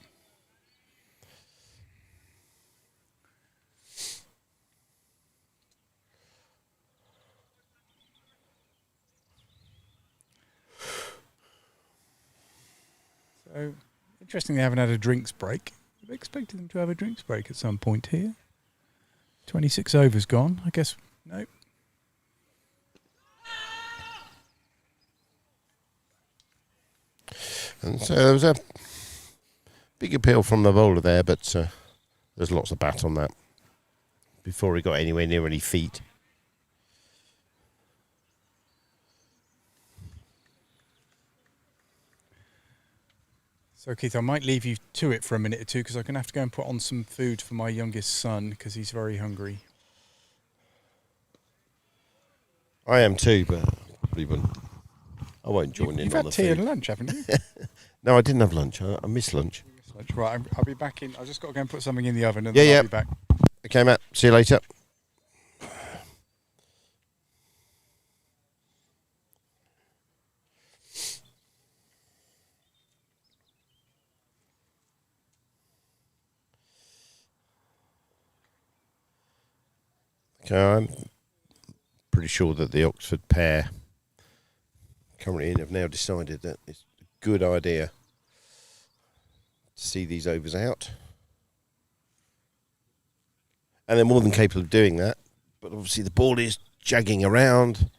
So, interesting they haven't had a drinks break. I expected them to have a drinks break at some point here. 26 overs gone. I guess, no. And so there was a big appeal from the bowler there, but there's lots of bat on that before he got anywhere near any feet. So, Keith, I might leave you to it for a minute or two because I'm going to have to go and put on some food for my youngest son because he's very hungry. I am too, but probably I won't join in You've on had the tea food. and lunch, haven't you? No, I didn't have lunch. I missed lunch. Right, I'll be back in. I've just got to go and put something in the oven and then I'll be back. Okay, Matt. See you later. Okay, I'm pretty sure that the Oxford pair currently in have now decided that it's a good idea to see these overs out. And they're more than capable of doing that. But obviously the ball is jagging around.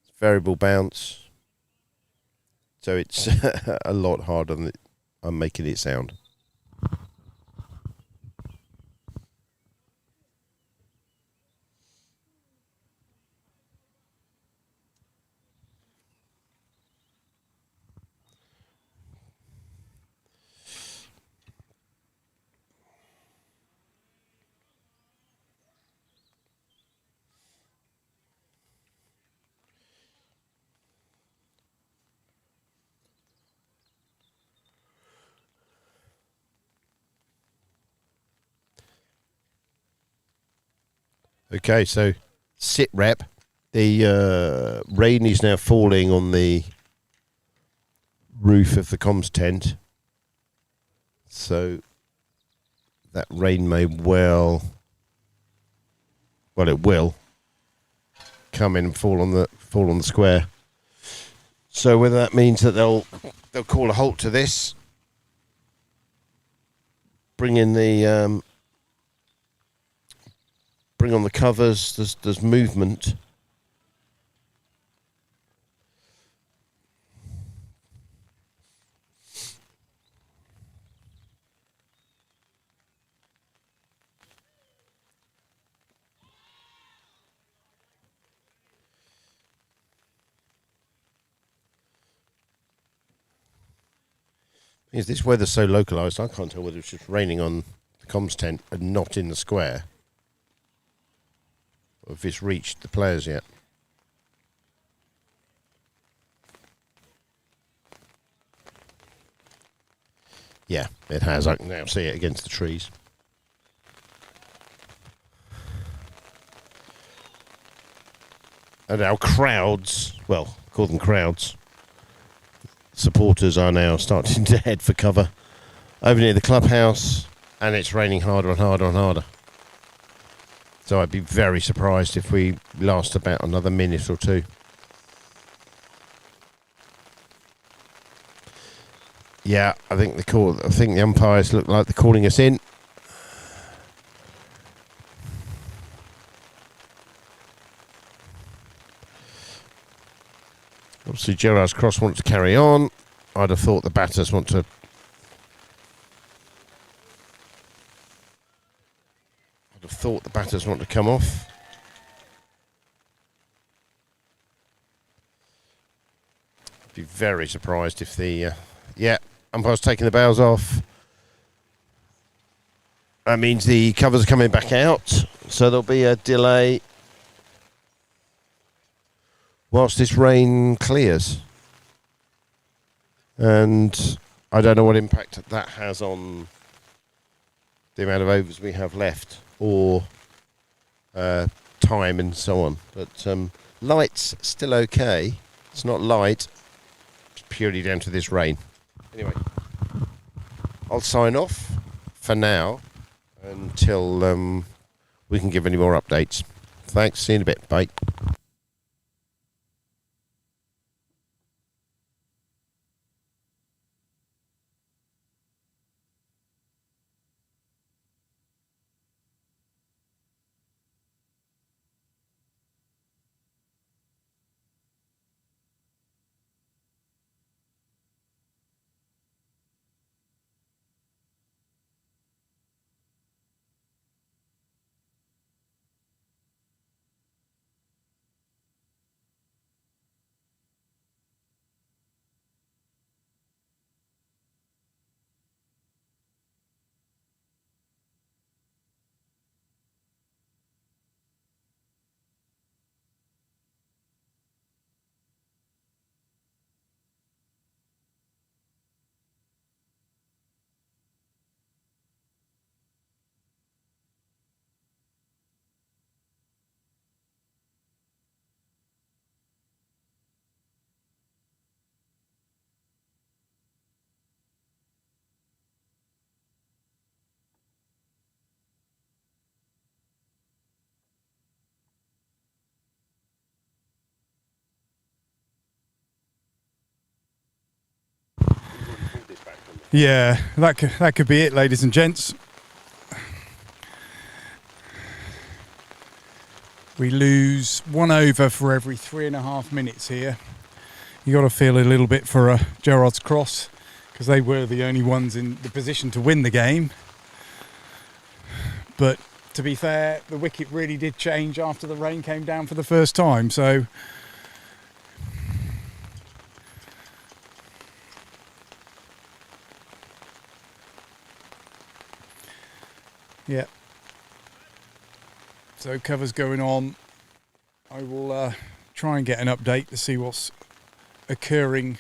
It's variable bounce. So it's a lot harder than I'm making it sound. Okay, so sit rep. The rain is now falling on the roof of the comms tent. So that rain may it will come in and fall on the square. So whether that means that they'll call a halt to this, bring on the covers. There's movement. Is this weather's so localised, I can't tell whether it's just raining on the comms tent and not in the square, or if it's reached the players yet. Yeah, it has. I can now see it against the trees. And our crowds, well, call them crowds, supporters are now starting to head for cover over near the clubhouse, and it's raining harder and harder and harder. So I'd be very surprised if we last about another minute or two. Yeah, I think the umpires look like they're calling us in. Obviously, Gerrards Cross want to carry on. I'd have thought the batters want to. Come off. I'd be very surprised if the umpire's taking the bails off. That means the covers are coming back out, so there'll be a delay whilst this rain clears. And I don't know what impact that has on the amount of overs we have left, or time and so on. But light's still okay. It's not light. It's purely down to this rain. Anyway, I'll sign off for now until we can give any more updates. Thanks. See you in a bit. Bye. Yeah, that could be it, ladies and gents. We lose 1 over for every 3.5 minutes here. You got to feel a little bit for Gerrards Cross, because they were the only ones in the position to win the game. But to be fair, the wicket really did change after the rain came down for the first time. So yeah. So cover's going on. I will try and get an update to see what's occurring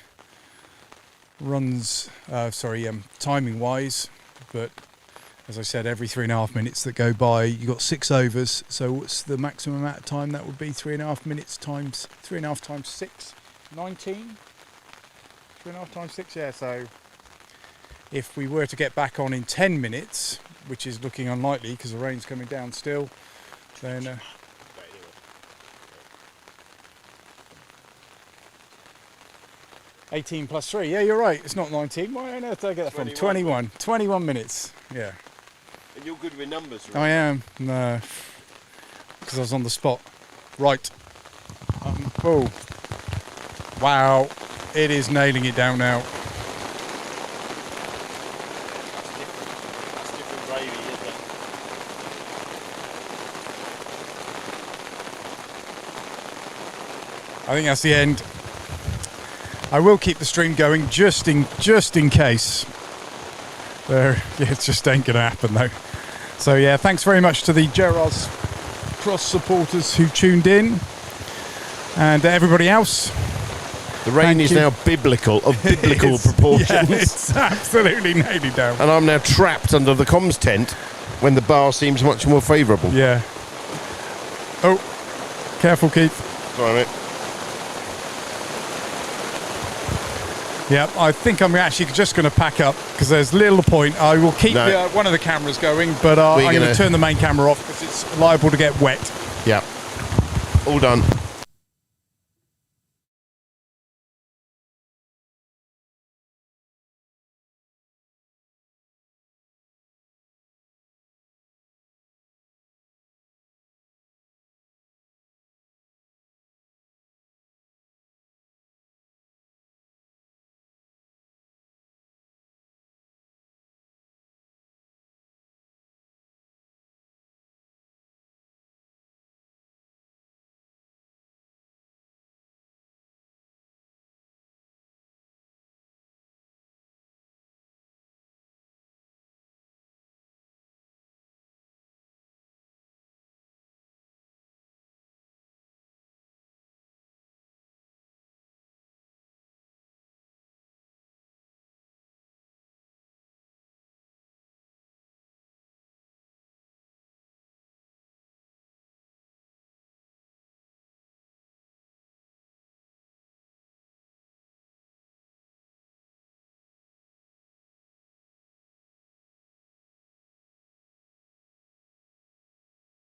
timing wise, but as I said, every 3.5 minutes that go by, you got 6 overs. So what's the maximum amount of time? That would be 3.5 minutes times 3.5 times 6, 19. 3.5 times 6, yeah. So if we were to get back on in 10 minutes, which is looking unlikely because the rain's coming down still, then 18 plus 3, yeah, you're right, it's not 19. Why on earth did I get that from? 21 minutes, yeah. And you're good with numbers, right? I am, no, because I was on the spot. Right. Oh, wow, it is nailing it down now. That's different gravy, isn't it? I think that's the end. I will keep the stream going just in case. It just ain't going to happen though. So yeah, thanks very much to the Gerrards Cross supporters who tuned in, and everybody else. The rain is now biblical, of biblical proportions. Yeah, it's absolutely nailing down. And I'm now trapped under the comms tent when the bar seems much more favourable. Yeah. Oh, careful, Keith. Sorry, mate. Yeah, I think I'm actually just going to pack up because there's little point. I will keep one of the cameras going, but I'm going to turn the main camera off because it's liable to get wet. Yeah. All done.